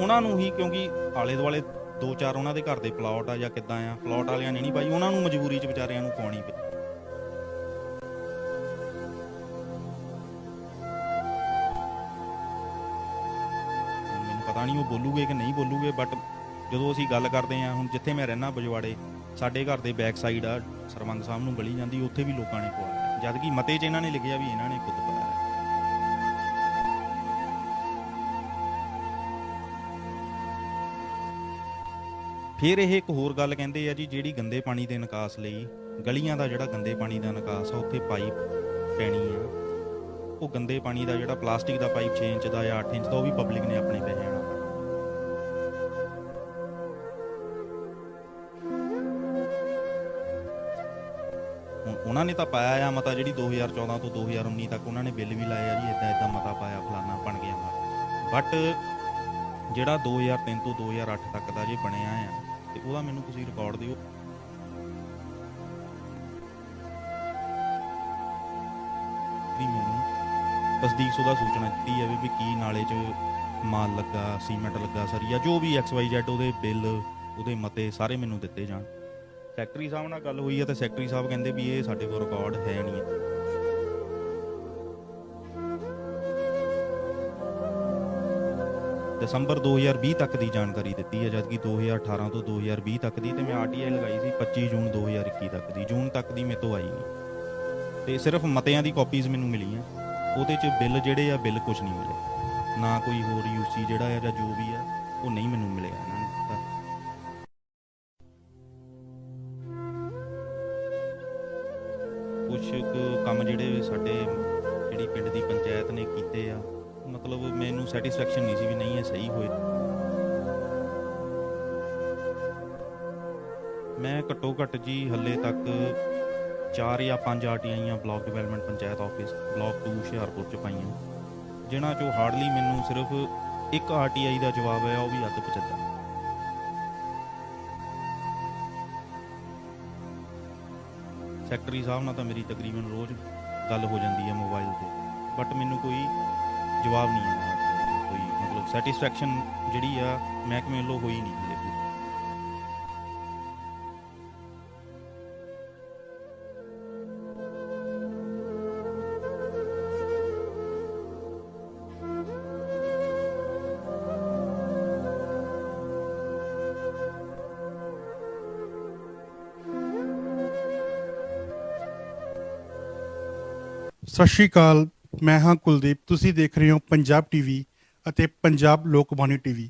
ਉਹਨਾਂ ਨੂੰ ਹੀ, ਕਿਉਂਕਿ ਆਲੇ ਦੁਆਲੇ ਦੋ ਚਾਰ ਉਹਨਾਂ ਦੇ ਘਰ ਦੇ ਪਲਾਟ ਆ ਜਾਂ ਕਿੱਦਾਂ ਆ, ਪਲਾਟ ਵਾਲਿਆਂ ਨੇ ਨਹੀਂ ਪਾਈ, ਉਹਨਾਂ ਨੂੰ ਮਜਬੂਰੀ 'ਚ ਵਿਚਾਰਿਆਂ ਨੂੰ ਪਾਉਣੀ ਪਈ। ਮੈਨੂੰ ਪਤਾ ਨਹੀਂ ਉਹ ਬੋਲੂਗੇ ਕਿ ਨਹੀਂ ਬੋਲੂਗੇ, ਬਟ ਜਦੋਂ ਅਸੀਂ ਗੱਲ ਕਰਦੇ ਹਾਂ, ਹੁਣ ਜਿੱਥੇ ਮੈਂ ਰਹਿਣਾ ਬਜਵਾੜੇ, ਸਾਡੇ ਘਰ ਦੇ ਬੈਕ ਸਾਈਡ ਆ ਸਰਬੰਗ ਸਾਹਿਬ ਨੂੰ ਗਲੀ ਜਾਂਦੀ, ਉੱਥੇ ਵੀ ਲੋਕਾਂ ਨੇ ਪਵਾਇਆ, ਜਦ ਕਿ ਮਤੇ 'ਚ ਇਹਨਾਂ ਨੇ ਲਿਖਿਆ ਵੀ ਇਹਨਾਂ ਨੇ ਖੁਦ ਪਾਇਆ। ਫਿਰ ਇਹ ਇੱਕ ਹੋਰ ਗੱਲ ਕਹਿੰਦੇ ਆ ਜੀ, ਜਿਹੜੀ ਗੰਦੇ ਪਾਣੀ ਦੇ ਨਿਕਾਸ ਲਈ ਗਲੀਆਂ ਦਾ ਜਿਹੜਾ ਗੰਦੇ ਪਾਣੀ ਦਾ ਨਿਕਾਸ ਆ, ਉੱਥੇ ਪਾਈਪ ਪੈਣੀ ਆ, ਉਹ ਗੰਦੇ ਪਾਣੀ ਦਾ ਜਿਹੜਾ ਪਲਾਸਟਿਕ ਦਾ ਪਾਈਪ 6 ਇੰਚ ਦਾ ਜਾਂ 8 ਇੰਚ ਦਾ, ਉਹ ਵੀ ਪਬਲਿਕ ਨੇ ਆਪਣੇ ਪੈਸੇ ਨਾਲ ਪਾਉਣਾ। ਹੁਣ ਉਹਨਾਂ ਨੇ ਤਾਂ ਪਾਇਆ ਆ ਮਤਾ, ਜਿਹੜੀ 2014 ਤੋਂ 2019 ਤੱਕ ਉਹਨਾਂ ਨੇ ਬਿੱਲ ਵੀ ਲਾਏ ਆ ਜੀ, ਇੱਦਾਂ ਇੱਦਾਂ ਮਤਾ ਪਾਇਆ, ਫਲਾਨਾ ਬਣ ਗਿਆ ਮਤਾ। ਬਟ ਜਿਹੜਾ 2003 ਤੋਂ 2008 ਤੱਕ ਦਾ ਜੇ ਬਣਿਆ ਆ, ਤੇ ਉਹਦਾ ਮੈਨੂੰ ਤੁਸੀਂ ਰਿਕਾਰਡ ਦਿਓ। ਮੈਨੂੰ ਤਸਦੀਕਸ਼ੁਦਾ ਸੂਚਨਾ ਦਿੱਤੀ ਜਾਵੇ ਵੀ ਕੀ ਨਾਲੇ 'ਚ ਮਾਲ ਲੱਗਾ, ਸੀਮੈਂਟ ਲੱਗਾ, ਸਰੀਆ, ਜੋ ਵੀ XYZ, ਉਹਦੇ ਬਿੱਲ, ਉਹਦੇ ਮਤੇ ਸਾਰੇ ਮੈਨੂੰ ਦਿੱਤੇ ਜਾਣ। ਸੈਕਟਰੀ ਸਾਹਿਬ ਨਾਲ ਗੱਲ ਹੋਈ ਹੈ ਤੇ ਸੈਕਟਰੀ ਸਾਹਿਬ ਕਹਿੰਦੇ ਵੀ ਇਹ ਸਾਡੇ ਕੋਲ ਰਿਕਾਰਡ ਹੈ ਨਹੀਂ ਹੈ। ਦਸੰਬਰ 2020 ਤੱਕ ਦੀ ਜਾਣਕਾਰੀ ਦਿੱਤੀ ਹੈ, ਜਦਕਿ 2018 ਤੋਂ 2020 ਤੱਕ ਦੀ, ਤੇ ਮੈਂ RTI ਲਗਾਈ ਸੀ 25 ਜੂਨ 2021 ਤੱਕ ਦੀ। ਜੂਨ ਤੱਕ ਦੀ ਮੇਰੇ ਤੋਂ ਆਈ ਨਹੀਂ, ਤੇ ਸਿਰਫ ਮਤਿਆਂ ਦੀ ਕਾਪੀਜ਼ ਮੈਨੂੰ ਮਿਲੀਆਂ, ਉਹਦੇ 'ਚ ਬਿੱਲ ਜਿਹੜੇ ਆ, ਬਿੱਲ ਕੁਝ ਨਹੀਂ ਮਿਲੇ, ਨਾ ਕੋਈ ਹੋਰ UC ਜਿਹੜਾ ਆ ਜਾਂ ਜੋ ਵੀ ਆ, ਉਹ ਨਹੀਂ ਮੈਨੂੰ ਮਿਲਿਆ ਇਹਨਾਂ ਨੇ ਦਿੱਤਾ। ਕੁਛ ਕੁ ਕੰਮ ਜਿਹੜੇ ਸਾਡੇ ਜਿਹੜੀ ਪਿੰਡ ਦੀ ਪੰਚਾਇਤ ਨੇ ਕੀਤੇ ਆ, ਮਤਲਬ ਮੈਨੂੰ ਸੈਟੀਸਫੈਕਸ਼ਨ ਨਹੀਂ ਸੀ ਵੀ ਨਹੀਂ ਇਹ ਸਹੀ ਹੋਏ। ਮੈਂ ਘੱਟੋ ਘੱਟ ਜੀ ਹੱਲੇ ਤੱਕ 4 ਜਾਂ 5 RTIਆਂ block development panchayat office block 2 Hoshiarpur 'ਚ ਪਾਈਆਂ, ਜਿਨ੍ਹਾਂ 'ਚੋਂ ਹਾਰਡਲੀ ਮੈਨੂੰ ਸਿਰਫ ਇੱਕ RTI ਦਾ ਜਵਾਬ ਆਇਆ, ਉਹ ਵੀ ਅੱਧ ਪਚੱਦਾ। ਸੈਕਟਰੀ ਸਾਹਿਬ ਨਾਲ ਤਾਂ ਮੇਰੀ ਤਕਰੀਬਨ ਰੋਜ਼ ਗੱਲ ਹੋ ਜਾਂਦੀ ਹੈ ਮੋਬਾਈਲ 'ਤੇ, ਬਟ ਮੈਨੂੰ ਕੋਈ ਜਵਾਬ ਨਹੀਂ ਆਇਆ, ਕੋਈ ਮਤਲਬ ਸੈਟੀਸਫੈਕਸ਼ਨ ਜਿਹੜੀ ਆ ਮਹਿਕਮੇ ਵੱਲੋਂ ਹੋਈ ਨਹੀਂ ਹਲੇ। ਸਤਿ ਸ਼੍ਰੀ ਅਕਾਲ, ਮੈਂ ਹਾਂ ਕੁਲਦੀਪ। ਤੁਸੀਂ ਦੇਖ ਰਹੇ ਹੋ ਪੰਜਾਬ ਟੀਵੀ ਅਤੇ ਪੰਜਾਬ ਲੋਕਬਾਣੀ ਟੀਵੀ।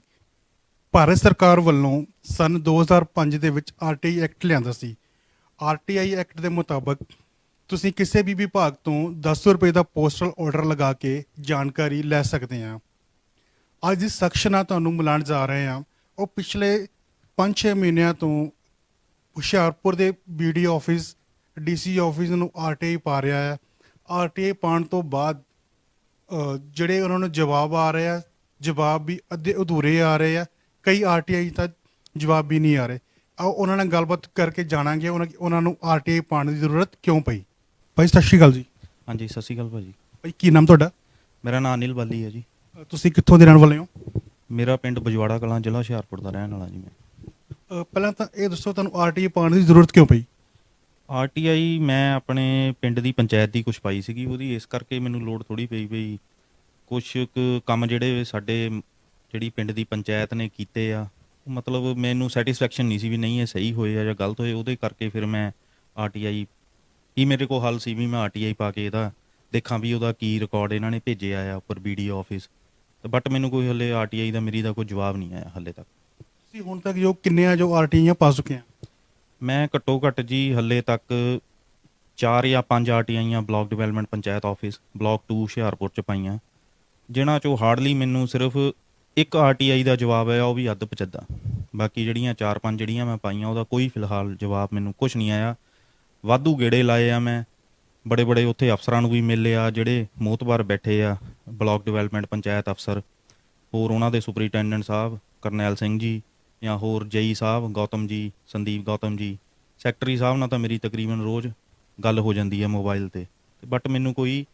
ਭਾਰਤ ਸਰਕਾਰ ਵੱਲੋਂ ਸਨ 2005 ਦੇ ਵਿੱਚ RTI ਐਕਟ ਲਿਆਂਦਾ ਸੀ। RTI ਐਕਟ ਦੇ ਮੁਤਾਬਕ ਤੁਸੀਂ ਕਿਸੇ ਵੀ ਵਿਭਾਗ ਤੋਂ 10 ਰੁਪਏ ਦਾ ਪੋਸਟਲ ਆਰਡਰ ਲਗਾ ਕੇ ਜਾਣਕਾਰੀ ਲੈ ਸਕਦੇ ਹਾਂ। ਅੱਜ ਜਿਸ ਸ਼ਖਸ ਨਾਲ ਤੁਹਾਨੂੰ ਮਿਲਾਉਣ ਜਾ ਰਹੇ ਹਾਂ, ਉਹ ਪਿਛਲੇ 5-6 ਮਹੀਨਿਆਂ ਤੋਂ ਹੁਸ਼ਿਆਰਪੁਰ ਦੇ BDO ਆਫਿਸ, DC ਆਫਿਸ ਨੂੰ RTI ਪਾ ਰਿਹਾ ਹੈ। RTI ਪਾਉਣ ਤੋਂ ਬਾਅਦ ਜਿਹੜੇ ਉਹਨਾਂ ਨੂੰ ਜਵਾਬ ਆ ਰਹੇ ਆ, ਜਵਾਬ ਵੀ ਅੱਧੇ ਅਧੂਰੇ ਆ ਰਹੇ ਆ, ਕਈ RTI ਤਾਂ ਜਵਾਬ ਵੀ ਨਹੀਂ ਆ ਰਹੇ। ਆਓ ਉਹਨਾਂ ਨਾਲ ਗੱਲਬਾਤ ਕਰਕੇ ਜਾਣਾਂਗੇ ਉਹਨਾਂ ਨੂੰ RTI ਪਾਉਣ ਦੀ ਜ਼ਰੂਰਤ ਕਿਉਂ ਪਈ। ਭਾਈ ਸਤਿ ਸ਼੍ਰੀ ਅਕਾਲ ਜੀ। ਹਾਂਜੀ, ਸਤਿ ਸ਼੍ਰੀ ਅਕਾਲ ਭਾਜੀ। ਭਾਈ ਕੀ ਨਾਮ ਤੁਹਾਡਾ? ਮੇਰਾ ਨਾਮ ਅਨਿਲ ਬਾਲੀ ਹੈ ਜੀ। ਤੁਸੀਂ ਕਿੱਥੋਂ ਦੇ ਰਹਿਣ ਵਾਲੇ ਹੋ? ਮੇਰਾ ਪਿੰਡ ਬਜਵਾੜਾ ਕਲਾਂ, ਜ਼ਿਲ੍ਹਾ ਹੁਸ਼ਿਆਰਪੁਰ ਦਾ ਰਹਿਣ ਵਾਲਾ ਜੀ ਮੈਂ। ਪਹਿਲਾਂ ਤਾਂ ਇਹ ਦੱਸੋ ਤੁਹਾਨੂੰ RTI ਪਾਉਣ ਦੀ ਜ਼ਰੂਰਤ ਕਿਉਂ ਪਈ? RTI ਮੈਂ ਆਪਣੇ ਪਿੰਡ ਦੀ ਪੰਚਾਇਤ ਦੀ ਕੁਛ ਪਾਈ ਸੀਗੀ, ਉਹਦੀ ਇਸ ਕਰਕੇ ਮੈਨੂੰ ਲੋੜ ਥੋੜ੍ਹੀ ਪਈ ਬਈ ਕੁਛ ਕੁ ਕੰਮ ਜਿਹੜੇ ਸਾਡੇ ਜਿਹੜੀ ਪਿੰਡ ਦੀ ਪੰਚਾਇਤ ਨੇ ਕੀਤੇ ਆ, ਮਤਲਬ ਮੈਨੂੰ ਸੈਟੀਸਫੈਕਸ਼ਨ ਨਹੀਂ ਸੀ ਵੀ ਨਹੀਂ ਇਹ ਸਹੀ ਹੋਏ ਆ ਜਾਂ ਗਲਤ ਹੋਏ, ਉਹਦੇ ਕਰਕੇ ਫਿਰ ਮੈਂ RTI ਹੀ ਮੇਰੇ ਕੋਲ ਹੱਲ ਸੀ ਵੀ ਮੈਂ RTI ਪਾ ਕੇ ਇਹਦਾ ਦੇਖਾਂ ਵੀ ਉਹਦਾ ਕੀ ਰਿਕਾਰਡ ਇਹਨਾਂ ਨੇ ਭੇਜਿਆ ਆ ਉੱਪਰ BDO ਆਫਿਸ। ਬਟ ਮੈਨੂੰ ਕੋਈ ਹਲੇ RTI ਦਾ ਮੇਰੀ ਦਾ ਕੋਈ ਜਵਾਬ ਨਹੀਂ ਆਇਆ ਹਲੇ ਤੱਕ। ਤੁਸੀਂ ਹੁਣ ਤੱਕ ਕਿੰਨੇ ਆ ਜੋ RTI ਪਾ ਚੁੱਕੇ ਆ? ਮੈਂ ਘੱਟੋ ਘੱਟ ਜੀ ਹੱਲੇ ਤੱਕ 4 ਜਾਂ 5 RTIਆਂ block development panchayat office block 2 Hoshiarpur 'ਚ ਪਾਈਆਂ, ਜਿਨ੍ਹਾਂ 'ਚੋਂ ਹਾਰਡਲੀ ਮੈਨੂੰ ਸਿਰਫ ਇੱਕ RTI ਦਾ ਜਵਾਬ ਆਇਆ, ਉਹ ਵੀ ਅੱਧ ਪਚੱਦਾ। ਬਾਕੀ ਜਿਹੜੀਆਂ 4-5 ਜਿਹੜੀਆਂ ਮੈਂ ਪਾਈਆਂ, ਉਹਦਾ ਕੋਈ ਫਿਲਹਾਲ ਜਵਾਬ ਮੈਨੂੰ ਕੁਛ ਨਹੀਂ ਆਇਆ। ਵਾਧੂ ਗੇੜੇ ਲਾਏ ਆ ਮੈਂ, ਬੜੇ ਬੜੇ ਉੱਥੇ ਅਫਸਰਾਂ ਨੂੰ ਵੀ ਮਿਲੇ ਆ, ਜਿਹੜੇ ਮੋਹਤਬਾਰ ਬੈਠੇ ਆ ਬਲਾਕ ਡਿਵੈਲਪਮੈਂਟ ਪੰਚਾਇਤ ਅਫਸਰ, ਹੋਰ ਉਹਨਾਂ ਦੇ ਸੁਪਰੀਟੈਂਡੈਂਟ ਸਾਹਿਬ ਕਰਨੈਲ ਸਿੰਘ ਜੀ, ਜਾਂ ਹੋਰ JE ਸਾਹਿਬ ਗੌਤਮ ਜੀ, ਸੰਦੀਪ ਗੌਤਮ ਜੀ। ਸੈਕਟਰੀ ਸਾਹਿਬ ਨਾਲ ਤਾਂ ਮੇਰੀ ਤਕਰੀਬਨ ਰੋਜ਼ ਗੱਲ ਹੋ ਜਾਂਦੀ ਹੈ ਮੋਬਾਈਲ 'ਤੇ, ਬਟ ਮੈਨੂੰ ਕੋਈ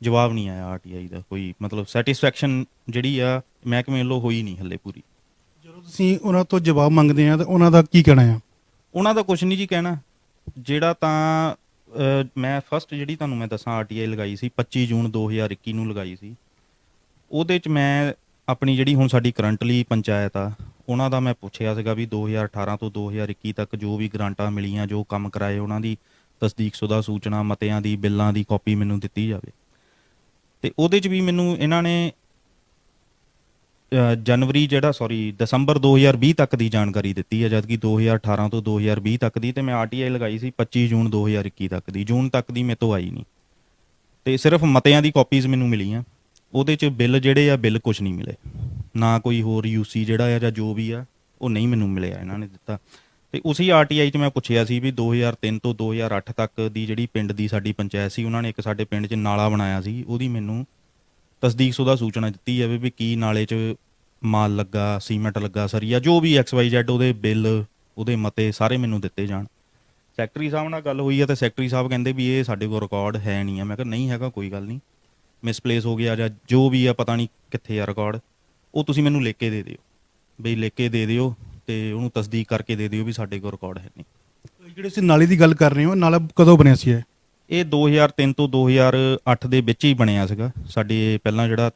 ਜਵਾਬ ਨਹੀਂ ਆਇਆ ਆਰਟੀਆਈ ਦਾ, ਕੋਈ ਮਤਲਬ ਸੈਟੀਸਫੈਕਸ਼ਨ ਜਿਹੜੀ ਆ ਮਹਿਕਮੇ ਵੱਲੋਂ ਹੋਈ ਨਹੀਂ ਹੱਲੇ ਪੂਰੀ। ਜਦੋਂ ਤੁਸੀਂ ਉਹਨਾਂ ਤੋਂ ਜਵਾਬ ਮੰਗਦੇ ਆ ਤਾਂ ਉਹਨਾਂ ਦਾ ਕੀ ਕਹਿਣਾ ਆ? ਉਹਨਾਂ ਦਾ ਕੁਝ ਨਹੀਂ ਜੀ ਕਹਿਣਾ। ਜਿਹੜਾ ਤਾਂ ਮੈਂ ਫਸਟ ਜਿਹੜੀ ਤੁਹਾਨੂੰ ਮੈਂ ਦੱਸਾਂ ਆਰਟੀਆਈ ਲਗਾਈ ਸੀ 25 ਜੂਨ 2021 ਨੂੰ ਲਗਾਈ ਸੀ। ਉਹਦੇ 'ਚ ਮੈਂ ਆਪਣੀ ਜਿਹੜੀ ਹੁਣ ਸਾਡੀ ਕਰੰਟਲੀ ਪੰਚਾਇਤ ਆ ਉਹਨਾਂ ਦਾ ਮੈਂ ਪੁੱਛਿਆ ਸੀਗਾ ਵੀ 2018 ਤੋਂ 2021 ਤੱਕ ਜੋ ਵੀ ਗ੍ਰਾਂਟਾਂ ਮਿਲੀਆਂ, ਜੋ ਕੰਮ ਕਰਾਏ, ਉਹਨਾਂ ਦੀ ਤਸਦੀਕਸ਼ੁਦਾ ਸੂਚਨਾ, ਮਤਿਆਂ ਦੀ, ਬਿੱਲਾਂ ਦੀ ਕਾਪੀ ਮੈਨੂੰ ਦਿੱਤੀ ਜਾਵੇ। ਤੇ ਉਹਦੇ 'ਚ ਵੀ ਮੈਨੂੰ ਇਹਨਾਂ ਨੇ ਦਸੰਬਰ 2020 ਤੱਕ ਦੀ ਜਾਣਕਾਰੀ ਦਿੱਤੀ ਹੈ, ਜਦਕਿ 2018 ਤੋਂ 2020 ਤੱਕ ਦੀ, ਤੇ ਮੈਂ ਆਰਟੀਆਈ ਲਗਾਈ ਸੀ 25 ਜੂਨ 2021 ਤੱਕ ਦੀ। ਜੂਨ ਤੱਕ ਦੀ ਮੇਰੇ ਤੋਂ ਆਈ ਨਹੀਂ, ਤੇ ਸਿਰਫ ਮਤਿਆਂ ਦੀ ਕਾਪੀਜ਼ ਮੈਨੂੰ ਮਿਲੀਆਂ। ਉਹਦੇ 'ਚ ਬਿੱਲ ਜਿਹੜੇ ਆ, ਬਿੱਲ ਕੁਝ ਨਹੀਂ ਮਿਲੇ, ਨਾ ਕੋਈ ਹੋਰ ਯੂਸੀ ਜਿਹੜਾ ਆ ਜਾਂ ਜੋ ਵੀ ਆ ਉਹ ਨਹੀਂ ਮੈਨੂੰ ਮਿਲਿਆ, ਇਹਨਾਂ ਨੇ ਦਿੱਤਾ। ਤੇ ਉਸੇ ਆਰਟੀਆਈ 'ਚ ਮੈਂ ਪੁੱਛਿਆ ਸੀ ਵੀ 2003 ਤੋਂ 2008 ਤੱਕ ਦੀ ਜਿਹੜੀ ਪਿੰਡ ਦੀ ਸਾਡੀ ਪੰਚਾਇਤ ਸੀ, ਉਹਨਾਂ ਨੇ ਇੱਕ ਸਾਡੇ ਪਿੰਡ 'ਚ ਨਾਲਾ ਬਣਾਇਆ ਸੀ, ਉਹਦੀ ਮੈਨੂੰ ਤਸਦੀਕਸ਼ੁਦਾ ਸੂਚਨਾ ਦਿੱਤੀ ਜਾਵੇ ਵੀ ਕੀ ਨਾਲੇ 'ਚ ਮਾਲ ਲੱਗਾ, ਸੀਮੈਂਟ ਲੱਗਾ, ਸਰੀਆ, ਜੋ ਵੀ XYZ, ਉਹਦੇ ਬਿੱਲ, ਉਹਦੇ ਮਤੇ ਸਾਰੇ ਮੈਨੂੰ ਦਿੱਤੇ ਜਾਣ। ਸੈਕਟਰੀ ਸਾਹਿਬ ਨਾਲ ਗੱਲ ਹੋਈ ਆ ਤੇ ਸੈਕਟਰੀ ਸਾਹਿਬ ਕਹਿੰਦੇ ਵੀ ਇਹ ਸਾਡੇ ਕੋਲ ਰਿਕਾਰਡ ਹੈ ਨਹੀਂ ਆ। ਮੈਂ ਕਿਹਾ ਨਹੀਂ ਹੈਗਾ, ਕੋਈ ਗੱਲ ਨਹੀਂ, ਮਿਸਪਲੇਸ ਹੋ ਗਿਆ ਜਾਂ ਜੋ ਵੀ ਆ, ਪਤਾ ਨਹੀਂ ਕਿੱਥੇ ਆ ਰਿਕਾਰਡ, ਉਹ ਤੁਸੀਂ ਮੈਨੂੰ ਲਿਖ ਕੇ ਦੇ ਦਿਓ, ਬਈ ਲਿਖ ਕੇ ਦੇ ਦਿਓ ਤੇ ਉਹਨੂੰ ਤਸਦੀਕ ਕਰਕੇ ਦੇ ਦਿਓ ਵੀ ਸਾਡੇ ਕੋਲ ਰਿਕਾਰਡ ਹੈ ਨਹੀਂ। ਜਿਹੜੇ ਤੁਸੀਂ ਨਾਲੀ ਦੀ ਗੱਲ ਕਰ ਰਹੇ ਹੋ, ਨਾਲਾ ਕਦੋਂ ਬਣਿਆ ਸੀ ਇਹ? ਇਹ 2003 ਤੋਂ 2008 ਦੇ ਵਿੱਚ ਹੀ ਬਣਿਆ ਸੀਗਾ। ਸਾਡੇ ਪਹਿਲਾਂ ਜਿਹੜਾ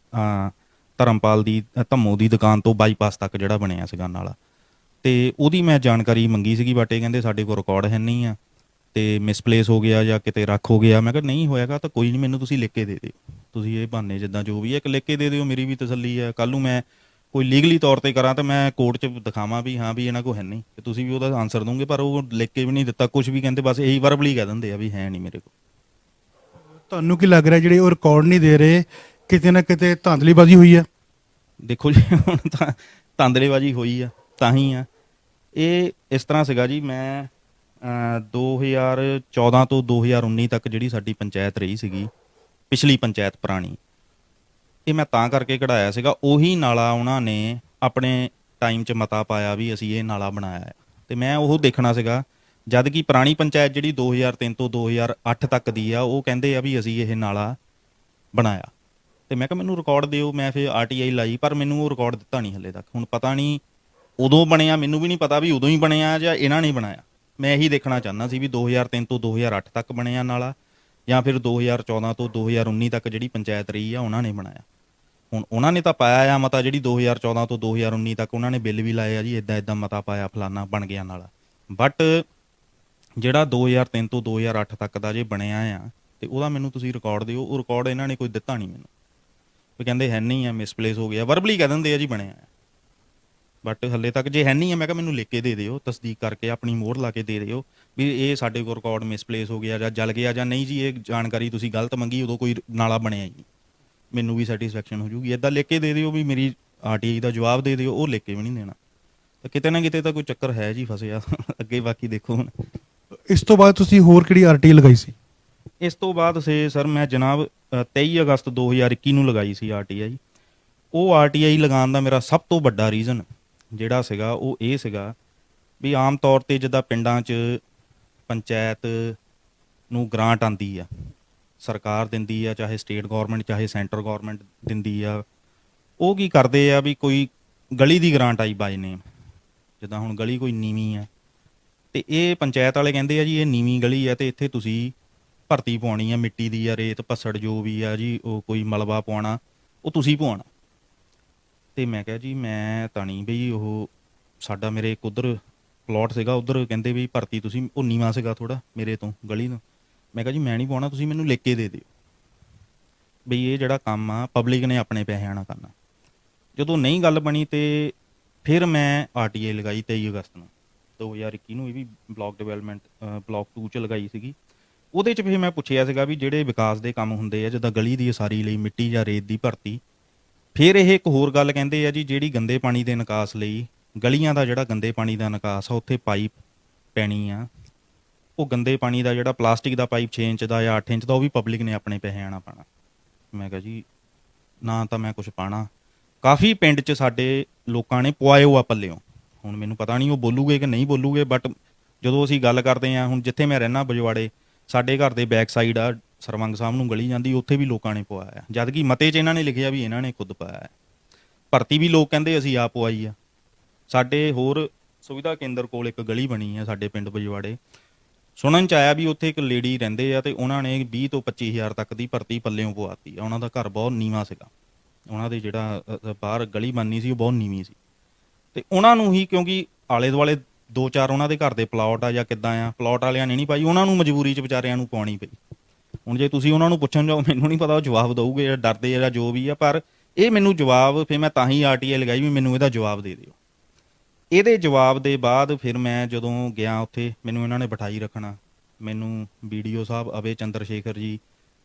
ਧਰਮਪਾਲ ਦੀ ਧੰਮੋ ਦੀ ਦੁਕਾਨ ਤੋਂ ਬਾਈਪਾਸ ਤੱਕ ਜਿਹੜਾ ਬਣਿਆ ਸੀਗਾ ਨਾਲਾ, ਤੇ ਉਹਦੀ ਮੈਂ ਜਾਣਕਾਰੀ ਮੰਗੀ ਸੀਗੀ, ਬਟ ਇਹ ਕਹਿੰਦੇ ਸਾਡੇ ਕੋਲ ਰਿਕਾਰਡ ਹੈ ਨਹੀਂ ਆ ਤੇ ਮਿਸਪਲੇਸ ਹੋ ਗਿਆ ਜਾਂ ਕਿਤੇ ਰੱਖ ਹੋ ਗਿਆ। ਮੈਂ ਕਿਹਾ ਨਹੀਂ ਹੋਏਗਾ ਤਾਂ ਕੋਈ ਨਹੀਂ, ਮੈਨੂੰ ਤੁਸੀਂ ਲਿਖ ਕੇ ਦੇ ਦਿਓ, ਤੁਸੀਂ ਇਹ ਬਹਾਨੇ ਜਿੱਦਾਂ ਜੋ ਵੀ ਹੈ ਇੱਕ ਲਿਖ ਕੇ ਦੇ ਦਿਓ, ਮੇਰੀ ਵੀ ਤਸੱਲੀ ਹੈ। ਕੱਲ੍ਹ ਨੂੰ ਮੈਂ ਕੋਈ ਲੀਗਲੀ ਤੌਰ ਤੇ ਕਰਾਂ ਤਾਂ ਮੈਂ ਕੋਰਟ 'ਚ ਦਿਖਾਵਾਂ ਵੀ ਹਾਂ ਵੀ ਇਹਨਾਂ ਕੋਲ ਹੈ ਨਹੀਂ, ਤੇ ਤੁਸੀਂ ਵੀ ਉਹਦਾ ਆਨਸਰ ਦੋਗੇ। ਪਰ ਉਹ ਲਿਖ ਕੇ ਵੀ ਨਹੀਂ ਦਿੱਤਾ ਕੁਝ ਵੀ, ਕਹਿੰਦੇ ਬਸ ਇਹੀ ਵਰਬਲੀ ਕਹਿ ਦਿੰਦੇ ਆ ਵੀ ਹੈ ਨਹੀਂ ਮੇਰੇ ਕੋਲ। ਤੁਹਾਨੂੰ ਕੀ ਲੱਗ ਰਿਹਾ ਜਿਹੜੇ ਉਹ ਰਿਕਾਰਡ ਨਹੀਂ ਦੇ ਰਹੇ, ਕਿਤੇ ਨਾ ਕਿਤੇ ਧਾਂਦਲੀਬਾਜ਼ੀ ਹੋਈ ਆ? ਦੇਖੋ ਜੀ, ਹੁਣ ਤਾਂ ਧਾਂਦਲੇਬਾਜ਼ੀ ਹੋਈ ਆ ਤਾਂ ਹੀ ਆ। ਇਹ ਇਸ ਤਰ੍ਹਾਂ ਸੀਗਾ ਜੀ, ਮੈਂ 2014 ਤੋਂ 2019 ਤੱਕ ਜਿਹੜੀ ਸਾਡੀ ਪੰਚਾਇਤ ਰਹੀ ਸੀਗੀ, ਪਿਛਲੀ ਪੰਚਾਇਤ ਪੁਰਾਣੀ, ਇਹ ਮੈਂ ਤਾਂ ਕਰਕੇ ਕਢਾਇਆ ਸੀਗਾ। ਉਹੀ ਨਾਲਾ ਉਹਨਾਂ ਨੇ ਆਪਣੇ ਟਾਈਮ 'ਚ ਮਤਾ ਪਾਇਆ ਵੀ ਅਸੀਂ ਇਹ ਨਾਲਾ ਬਣਾਇਆ ਹੈ, ਤੇ ਮੈਂ ਉਹ ਦੇਖਣਾ ਸੀਗਾ। ਜਦ ਕਿ ਪੁਰਾਣੀ ਪੰਚਾਇਤ ਜਿਹੜੀ 2003 ਤੋਂ 2008 ਤੱਕ ਦੀ ਆ, ਉਹ ਕਹਿੰਦੇ ਆ ਵੀ ਅਸੀਂ ਇਹ ਨਾਲਾ ਬਣਾਇਆ, ਤੇ ਮੈਂ ਕਿਹਾ ਮੈਨੂੰ ਰਿਕਾਰਡ ਦਿਓ। ਮੈਂ ਫਿਰ ਆਰਟੀਆਈ ਲਾਈ, ਪਰ ਮੈਨੂੰ ਉਹ ਰਿਕਾਰਡ ਦਿੱਤਾ ਨਹੀਂ ਹਲੇ ਤੱਕ। ਹੁਣ ਪਤਾ ਨਹੀਂ ਉਦੋਂ ਬਣਿਆ, ਮੈਨੂੰ ਵੀ ਨਹੀਂ ਪਤਾ ਵੀ ਉਦੋਂ ਹੀ ਬਣਿਆ ਜਾਂ ਇਹਨਾਂ ਨੇ ਬਣਾਇਆ। ਮੈਂ ਇਹੀ ਦੇਖਣਾ ਚਾਹੁੰਦਾ ਸੀ ਵੀ 2003 ਤੋਂ 2008 ਤੱਕ ਬਣਿਆ ਨਾਲਾ ਜਾਂ ਫਿਰ 2014 ਤੋਂ 2019 ਤੱਕ ਜਿਹੜੀ ਪੰਚਾਇਤ ਰਹੀ ਆ ਉਹਨਾਂ ਨੇ ਬਣਾਇਆ। ਹੁਣ ਉਹਨਾਂ ਨੇ ਤਾਂ ਪਾਇਆ ਆ ਮਤਾ, ਜਿਹੜੀ 2014 ਤੋਂ 2019 ਤੱਕ ਉਹਨਾਂ ਨੇ ਬਿੱਲ ਵੀ ਲਾਏ ਆ ਜੀ, ਇੱਦਾਂ ਇੱਦਾਂ ਮਤਾ ਪਾਇਆ, ਫਲਾਨਾ ਬਣ ਗਿਆ ਨਾਲਾ। ਬਟ ਜਿਹੜਾ 2003 ਤੋਂ 2008 ਤੱਕ ਦਾ ਜੇ ਬਣਿਆ ਆ, ਤੇ ਉਹਦਾ ਮੈਨੂੰ ਤੁਸੀਂ ਰਿਕਾਰਡ ਦਿਓ। ਉਹ ਰਿਕਾਰਡ ਇਹਨਾਂ ਨੇ ਕੋਈ ਦਿੱਤਾ ਨਹੀਂ ਮੈਨੂੰ, ਉਹ ਕਹਿੰਦੇ ਹੈ ਨਹੀਂ ਆ, ਮਿਸਪਲੇਸ ਹੋ ਗਿਆ, ਵਰਬਲੀ ਕਹਿ ਦਿੰਦੇ ਆ ਜੀ ਬਣਿਆ ਆ। ਬਟ ਹੱਲੇ ਤੱਕ ਜੇ ਹੈ ਨਹੀਂ ਆ, ਮੈਂ ਕਿਹਾ ਮੈਨੂੰ ਲਿਖ ਕੇ ਦੇ ਦਿਓ, ਤਸਦੀਕ ਕਰਕੇ ਆਪਣੀ ਮੋਹਰ ਲਾ ਕੇ ਦੇ ਦਿਓ ਵੀ ਇਹ ਸਾਡੇ ਕੋਲ ਰਿਕਾਰਡ ਮਿਸਪਲੇਸ ਹੋ ਗਿਆ ਜਾਂ ਜਲ ਗਿਆ ਜਾਂ ਨਹੀਂ ਜੀ, ਇਹ ਜਾਣਕਾਰੀ ਤੁਸੀਂ ਗਲਤ ਮੰਗੀ, ਉਦੋਂ ਕੋਈ ਨਾਲਾ ਬਣਿਆ ਹੀ ਨਹੀਂ, ਮੈਨੂੰ ਵੀ ਸੈਟੀਸਫੈਕਸ਼ਨ ਹੋ ਜੂਗੀ। ਇੱਦਾਂ ਲਿਖ ਕੇ ਦੇ ਦਿਓ ਵੀ ਮੇਰੀ ਆਰਟੀਆਈ ਦਾ ਜਵਾਬ ਦੇ ਦਿਓ, ਉਹ ਲਿਖ ਕੇ ਵੀ ਨਹੀਂ ਦੇਣਾ। ਤਾਂ ਕਿਤੇ ਨਾ ਕਿਤੇ ਤਾਂ ਕੋਈ ਚੱਕਰ ਹੈ ਜੀ, ਫਸਿਆ ਅੱਗੇ। ਬਾਕੀ ਦੇਖੋ ਹੁਣ। ਇਸ ਤੋਂ ਬਾਅਦ ਤੁਸੀਂ ਹੋਰ ਕਿਹੜੀ ਆਰਟੀਆਈ ਲਗਾਈ ਸੀ? ਇਸ ਤੋਂ ਬਾਅਦ ਸਰ ਮੈਂ ਜਨਾਬ 23 ਅਗਸਤ 2021 ਨੂੰ ਲਗਾਈ ਸੀ ਆਰਟੀਆਈ। ਉਹ ਆਰਟੀਆਈ ਲਗਾਉਣ ਦਾ ਮੇਰਾ ਸਭ ਤੋਂ ਵੱਡਾ ਰੀਜ਼ਨ ਜਿਹੜਾ ਸੀਗਾ ਉਹ ਇਹ ਸੀਗਾ ਵੀ ਆਮ ਤੌਰ 'ਤੇ ਜਿੱਦਾਂ ਪਿੰਡਾਂ 'ਚ ਪੰਚਾਇਤ ਨੂੰ ਗ੍ਰਾਂਟ ਆਉਂਦੀ ਆ, ਸਰਕਾਰ ਦਿੰਦੀ ਆ, ਚਾਹੇ ਸਟੇਟ ਗੌਰਮੈਂਟ ਚਾਹੇ ਸੈਂਟਰ ਗੌਰਮੈਂਟ ਦਿੰਦੀ ਆ, ਉਹ ਕੀ ਕਰਦੇ ਆ ਵੀ ਕੋਈ ਗਲੀ ਦੀ ਗ੍ਰਾਂਟ ਆਈ ਬਾਈ ਨੇਮ, ਜਿੱਦਾਂ ਹੁਣ ਗਲੀ ਕੋਈ ਨੀਵੀਂ ਆ, ਤੇ ਇਹ ਪੰਚਾਇਤ ਵਾਲੇ ਕਹਿੰਦੇ ਆ ਜੀ ਇਹ ਨੀਵੀਂ ਗਲੀ ਆ ਤੇ ਇੱਥੇ ਤੁਸੀਂ ਭਰਤੀ ਪਾਉਣੀ ਆ, ਮਿੱਟੀ ਦੀ ਆ, ਰੇਤ ਪੱਸੜ ਜੋ ਵੀ ਆ ਜੀ, ਉਹ ਕੋਈ ਮਲਬਾ ਪਾਉਣਾ, ਉਹ ਤੁਸੀਂ ਪਾਉਣਾ। ਤੇ ਮੈਂ ਕਿਹਾ ਜੀ ਮੈਂ ਤਾਂ ਨਹੀਂ ਬਈ, ਉਹ ਸਾਡਾ ਮੇਰੇ ਇੱਕ ਉੱਧਰ ਪਲਾਟ ਸੀਗਾ, ਉੱਧਰ ਕਹਿੰਦੇ ਵੀ ਭਰਤੀ ਤੁਸੀਂ, ਉਹ ਨੀਵਾਂ ਸੀਗਾ ਥੋੜ੍ਹਾ ਮੇਰੇ ਤੋਂ ਗਲੀ ਤੋਂ। ਮੈਂ ਕਿਹਾ ਜੀ ਮੈਂ ਨਹੀਂ ਪਾਉਣਾ, ਤੁਸੀਂ ਮੈਨੂੰ ਲਿਖ ਕੇ ਦੇ ਦਿਓ ਬਈ ਇਹ ਜਿਹੜਾ ਕੰਮ ਆ ਪਬਲਿਕ ਨੇ ਆਪਣੇ ਪੈਸਿਆਂ ਨਾਲ ਕਰਨਾ। ਜਦੋਂ ਨਹੀਂ ਗੱਲ ਬਣੀ ਤੇ ਫਿਰ ਮੈਂ ਆਰਟੀਆਈ ਲਗਾਈ 23 ਅਗਸਤ ਨੂੰ 2021 ਨੂੰ, ਇਹ ਵੀ ਬਲਾਕ ਡਿਵੈਲਪਮੈਂਟ ਬਲਾਕ 2 'ਚ ਲਗਾਈ ਸੀਗੀ। ਉਹਦੇ 'ਚ ਫਿਰ ਮੈਂ ਪੁੱਛਿਆ ਸੀਗਾ ਵੀ ਜਿਹੜੇ ਵਿਕਾਸ ਦੇ ਕੰਮ ਹੁੰਦੇ ਆ, ਜਿੱਦਾਂ ਗਲੀ ਦੀ ਉਸਾਰੀ ਲਈ ਮਿੱਟੀ ਜਾਂ ਰੇਤ ਦੀ ਭਰਤੀ। ਫਿਰ ਇਹ ਇੱਕ ਹੋਰ ਗੱਲ ਕਹਿੰਦੇ ਆ ਜੀ, ਜਿਹੜੀ ਗੰਦੇ ਪਾਣੀ ਦੇ ਨਿਕਾਸ ਲਈ ਗਲੀਆਂ ਦਾ ਜਿਹੜਾ ਗੰਦੇ ਪਾਣੀ ਦਾ ਨਿਕਾਸ ਆ, ਉੱਥੇ ਪਾਈਪ ਪੈਣੀ ਆ, ਉਹ ਗੰਦੇ ਪਾਣੀ ਦਾ ਜਿਹੜਾ ਪਲਾਸਟਿਕ ਦਾ ਪਾਈਪ 6 ਇੰਚ ਦਾ ਜਾਂ 8 ਇੰਚ ਦਾ, ਉਹ ਵੀ ਪਬਲਿਕ ਨੇ ਆਪਣੇ ਪੈਸਿਆਂ ਨਾਲ ਪਾਉਣਾ। ਮੈਂ ਕਿਹਾ ਜੀ ਨਾ ਤਾਂ ਮੈਂ ਕੁਛ ਪਾਉਣਾ। ਕਾਫੀ ਪਿੰਡ 'ਚ ਸਾਡੇ ਲੋਕਾਂ ਨੇ ਪਵਾਇਓ ਆ ਪੱਲਿਓਂ। ਹੁਣ ਮੈਨੂੰ ਪਤਾ ਨਹੀਂ ਉਹ ਬੋਲੂਗੇ ਕਿ ਨਹੀਂ ਬੋਲੂਗੇ, ਬਟ ਜਦੋਂ ਅਸੀਂ ਗੱਲ ਕਰਦੇ ਹਾਂ, ਹੁਣ ਜਿੱਥੇ ਮੈਂ ਰਹਿਣਾ ਬਜਵਾੜੇ, ਸਾਡੇ ਘਰ ਦੇ ਬੈਕ ਸਾਈਡ ਆ ਸਰਵੰਗ ਸਾਹਿਬ ਨੂੰ ਗਲੀ ਜਾਂਦੀ, ਉੱਥੇ ਵੀ ਲੋਕਾਂ ਨੇ ਪਵਾਇਆ, ਜਦ ਕਿ ਮਤੇ 'ਚ ਇਹਨਾਂ ਨੇ ਲਿਖਿਆ ਵੀ ਇਹਨਾਂ ਨੇ ਖੁਦ ਪਾਇਆ ਹੈ। ਭਰਤੀ ਵੀ ਲੋਕ ਕਹਿੰਦੇ ਅਸੀਂ ਆਪ ਪਵਾਈ ਆ। ਸਾਡੇ ਹੋਰ ਸੁਵਿਧਾ ਕੇਂਦਰ ਕੋਲ ਇੱਕ ਗਲੀ ਬਣੀ ਆ ਸਾਡੇ ਪਿੰਡ ਬਜਵਾੜੇ, ਸੁਣਨ 'ਚ ਆਇਆ ਵੀ ਉੱਥੇ ਇੱਕ ਲੇਡੀ ਰਹਿੰਦੇ ਆ ਅਤੇ ਉਹਨਾਂ ਨੇ 20 ਤੋਂ 25 ਹਜ਼ਾਰ ਤੱਕ ਦੀ ਭਰਤੀ ਪੱਲਿਓਂ ਪਵਾਤੀ ਆ। ਉਹਨਾਂ ਦਾ ਘਰ ਬਹੁਤ ਨੀਵਾਂ ਸੀਗਾ, ਉਹਨਾਂ ਦੇ ਜਿਹੜਾ ਬਾਹਰ ਗਲੀ ਬਣਨੀ ਸੀ ਉਹ ਬਹੁਤ ਨੀਵੀਂ ਸੀ, ਅਤੇ ਉਹਨਾਂ ਨੂੰ ਹੀ ਕਿਉਂਕਿ ਆਲੇ ਦੁਆਲੇ 2-4 ਉਹਨਾਂ ਦੇ ਘਰ ਦੇ ਪਲਾਟ ਆ ਜਾਂ ਕਿੱਦਾਂ ਆ, ਪਲਾਟ ਵਾਲਿਆਂ ਨੇ ਨਹੀਂ ਪਾਈ, ਉਹਨਾਂ ਨੂੰ ਮਜਬੂਰੀ 'ਚ ਵਿਚਾਰਿਆਂ ਨੂੰ ਪਾਉਣੀ ਪਈ। ਹੁਣ ਜੇ ਤੁਸੀਂ ਉਹਨਾਂ ਨੂੰ ਪੁੱਛਣ ਜਾਓ, ਮੈਨੂੰ ਨਹੀਂ ਪਤਾ ਉਹ ਜਵਾਬ ਦਊਗੇ ਜਾਂ ਡਰਦੇ ਜਾਂ ਜੋ ਵੀ ਆ, ਪਰ ਇਹ ਮੈਨੂੰ ਜਵਾਬ, ਫਿਰ ਮੈਂ ਤਾਂ ਹੀ RTI ਲਗਾਈ ਵੀ ਮੈਨੂੰ ਇਹਦਾ ਜਵਾਬ ਦੇ ਦਿਓ। ਇਹਦੇ ਜਵਾਬ ਦੇ ਬਾਅਦ ਫਿਰ ਮੈਂ ਜਦੋਂ ਗਿਆ ਉੱਥੇ, ਮੈਨੂੰ ਇਹਨਾਂ ਨੇ ਬਿਠਾਈ ਰੱਖਣਾ, ਮੈਨੂੰ BDO ਸਾਹਿਬ ਅਭੈ ਚੰਦਰ ਸ਼ੇਖਰ ਜੀ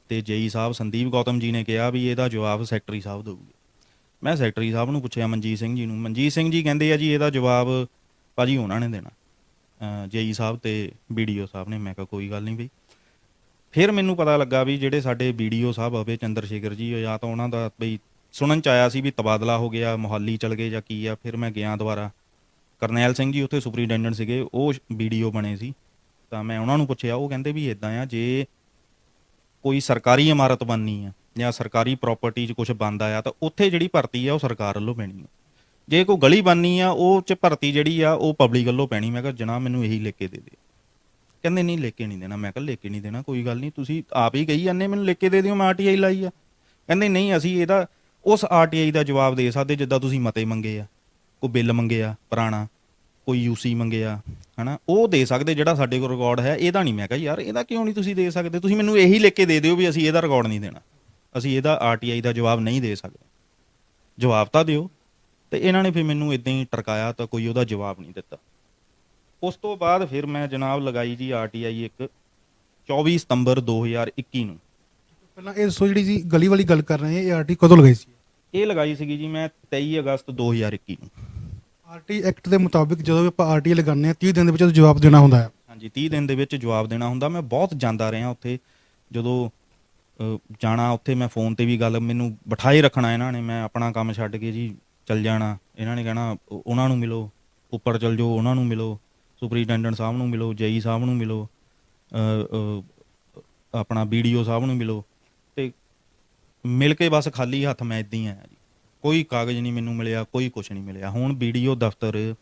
ਅਤੇ JE ਸਾਹਿਬ ਸੰਦੀਪ ਗੌਤਮ ਜੀ ਨੇ ਕਿਹਾ ਵੀ ਇਹਦਾ ਜਵਾਬ ਸੈਕਟਰੀ ਸਾਹਿਬ ਦੇਊਗੇ। ਮੈਂ ਸੈਕਟਰੀ ਸਾਹਿਬ ਨੂੰ ਪੁੱਛਿਆ, ਮਨਜੀਤ ਸਿੰਘ ਜੀ ਨੂੰ, ਮਨਜੀਤ ਸਿੰਘ ਜੀ ਕਹਿੰਦੇ ਆ ਜੀ ਇਹਦਾ ਜਵਾਬ ਭਾਜੀ ਉਹਨਾਂ ਨੇ ਦੇਣਾ, JE ਸਾਹਿਬ ਅਤੇ BDO ਸਾਹਿਬ ਨੇ। ਮੈਂ ਕਿਹਾ ਕੋਈ ਗੱਲ ਨਹੀਂ ਬਈ। ਫਿਰ ਮੈਨੂੰ ਪਤਾ ਲੱਗਾ ਵੀ ਜਿਹੜੇ ਸਾਡੇ BDO ਸਾਹਿਬ ਅਭੈ ਚੰਦਰ ਸ਼ੇਖਰ ਜੀ, ਜਾਂ ਤਾਂ ਉਹਨਾਂ ਦਾ ਬਈ ਸੁਣਨ 'ਚ ਆਇਆ ਸੀ ਵੀ ਤਬਾਦਲਾ ਹੋ ਗਿਆ, ਮੋਹਾਲੀ ਚਲ ਗਏ ਜਾਂ ਕੀ ਆ। ਫਿਰ ਮੈਂ ਗਿਆ ਦੁਬਾਰਾ, ਕਰਨੈਲ ਸਿੰਘ ਜੀ ਉੱਥੇ ਸੁਪਰੀਡੈਂਡੈਂਟ ਸੀਗੇ, ਉਹ BDO ਬਣੇ ਸੀ, ਤਾਂ ਮੈਂ ਉਹਨਾਂ ਨੂੰ ਪੁੱਛਿਆ, ਉਹ ਕਹਿੰਦੇ ਵੀ ਇੱਦਾਂ ਆ, ਜੇ ਕੋਈ ਸਰਕਾਰੀ ਇਮਾਰਤ ਬਣਨੀ ਆ ਜਾਂ ਸਰਕਾਰੀ ਪ੍ਰਾਪਰਟੀ 'ਚ ਕੁਛ ਬਣਦਾ ਆ ਤਾਂ ਉੱਥੇ ਜਿਹੜੀ ਭਰਤੀ ਆ ਉਹ ਸਰਕਾਰ ਵੱਲੋਂ ਪੈਣੀ ਆ, ਜੇ ਕੋਈ ਗਲੀ ਬਣਨੀ ਆ ਉਹ 'ਚ ਭਰਤੀ ਜਿਹੜੀ ਆ ਉਹ ਪਬਲਿਕ ਵੱਲੋਂ ਪੈਣੀ। ਮੈਂ ਕਿਹਾ ਜਨਾਬ ਮੈਨੂੰ ਇਹੀ ਲਿਖ ਕੇ ਦੇ ਦੇ। ਕਹਿੰਦੇ ਨਹੀਂ ਲਿਖ ਕੇ ਨਹੀਂ ਦੇਣਾ। ਮੈਂ ਕਿਹਾ ਲਿਖ ਕੇ ਨਹੀਂ ਦੇਣਾ, ਕੋਈ ਗੱਲ ਨਹੀਂ, ਤੁਸੀਂ ਆਪ ਹੀ ਕਹੀ ਜਾਂਦੇ ਮੈਨੂੰ ਲਿਖ ਕੇ ਦੇ ਦਿਓ, ਮੈਂ RTI ਲਾਈ ਆ। ਕਹਿੰਦੇ ਨਹੀਂ, ਅਸੀਂ ਇਹਦਾ ਉਸ RTI ਦਾ ਜਵਾਬ ਦੇ ਸਕਦੇ ਜਿੱਦਾਂ ਤੁਸੀਂ ਮਤੇ ਮੰਗੇ ਆ, ਕੋਈ ਬਿੱਲ ਮੰਗਿਆ ਪੁਰਾਣਾ, ਕੋਈ UC ਮੰਗਿਆ, ਹੈ ਨਾ, ਉਹ ਦੇ ਸਕਦੇ ਜਿਹੜਾ ਸਾਡੇ ਕੋਲ ਰਿਕਾਰਡ ਹੈ, ਇਹਦਾ ਨਹੀਂ। ਮੈਂ ਕਿਹਾ ਯਾਰ ਇਹਦਾ ਕਿਉਂ ਨਹੀਂ ਤੁਸੀਂ ਦੇ ਸਕਦੇ, ਤੁਸੀਂ ਮੈਨੂੰ ਇਹੀ ਲਿਖ ਕੇ ਦੇ ਦਿਓ ਵੀ ਅਸੀਂ ਇਹਦਾ ਰਿਕਾਰਡ ਨਹੀਂ ਦੇਣਾ, ਅਸੀਂ ਇਹਦਾ RTI ਦਾ ਜਵਾਬ ਨਹੀਂ ਦੇ ਸਕਦੇ, ਜਵਾਬ ਤਾਂ ਦਿਓ। ਅਤੇ ਇਹਨਾਂ ਨੇ ਫਿਰ ਮੈਨੂੰ ਇੱਦਾਂ ਹੀ ਟਰਕਾਇਆ, ਤਾਂ ਕੋਈ ਉਹਦਾ ਜਵਾਬ ਨਹੀਂ ਦਿੱਤਾ। ਉਸ ਤੋਂ ਬਾਅਦ ਫਿਰ ਮੈਂ ਜਨਾਬ ਲਗਾਈ ਜੀ RTI ਇੱਕ 24 ਸਤੰਬਰ 2021 ਨੂੰ। ਪਹਿਲਾਂ ਇਹ ਦੱਸੋ, ਜਿਹੜੀ ਜੀ ਗਲੀ ਵਾਲੀ ਗੱਲ ਕਰ ਰਹੇ ਹਾਂ, ਇਹ RTI ਕਦੋਂ ਲਗਾਈ ਸੀ? ਇਹ ਲਗਾਈ ਸੀਗੀ ਜੀ ਮੈਂ 23 ਅਗਸਤ 2021 ਨੂੰ। RTI ਐਕਟ ਦੇ ਮੁਤਾਬਿਕ ਜਦੋਂ ਵੀ ਆਪਾਂ RTI ਲਗਾਉਂਦੇ ਹਾਂ 30 ਦਿਨ ਦੇ ਵਿੱਚ ਜਵਾਬ ਦੇਣਾ ਹੁੰਦਾ ਹੈ। ਹਾਂਜੀ, 30 ਦਿਨ ਦੇ ਵਿੱਚ ਜਵਾਬ ਦੇਣਾ ਹੁੰਦਾ। ਮੈਂ ਬਹੁਤ ਜਾਂਦਾ ਰਿਹਾ ਉੱਥੇ, ਜਦੋਂ ਜਾਣਾ ਉੱਥੇ ਮੈਂ ਫ਼ੋਨ 'ਤੇ ਵੀ ਗੱਲ, ਮੈਨੂੰ ਬਿਠਾਏ ਰੱਖਣਾ ਇਹਨਾਂ ਨੇ, ਮੈਂ ਆਪਣਾ ਕੰਮ ਛੱਡ ਕੇ ਜੀ ਚੱਲ ਜਾਣਾ। ਇਹਨਾਂ ਨੇ ਕਹਿਣਾ ਉਹਨਾਂ ਨੂੰ ਮਿਲੋ, ਉੱਪਰ ਚੱਲ ਜਾਓ, ਉਹਨਾਂ ਨੂੰ ਮਿਲੋ, ਸੁਪਰੀਡੈਂਡੈਂਟ ਸਾਹਿਬ ਨੂੰ ਮਿਲੋ, JE ਸਾਹਿਬ ਨੂੰ ਮਿਲੋ, ਆਪਣਾ BDO ਸਾਹਿਬ ਨੂੰ ਮਿਲੋ, ਅਤੇ ਮਿਲ ਕੇ ਬਸ ਖਾਲੀ ਹੱਥ ਮੈਂ ਇੱਦਾਂ ਹੀ ਆਇਆ ਜੀ। ਕੋਈ ਕਾਗਜ਼ ਨਹੀਂ ਮੈਨੂੰ ਮਿਲਿਆ, ਕੋਈ ਕੁਛ ਨਹੀਂ ਮਿਲਿਆ। ਹੁਣ BDO ਦਫ਼ਤਰ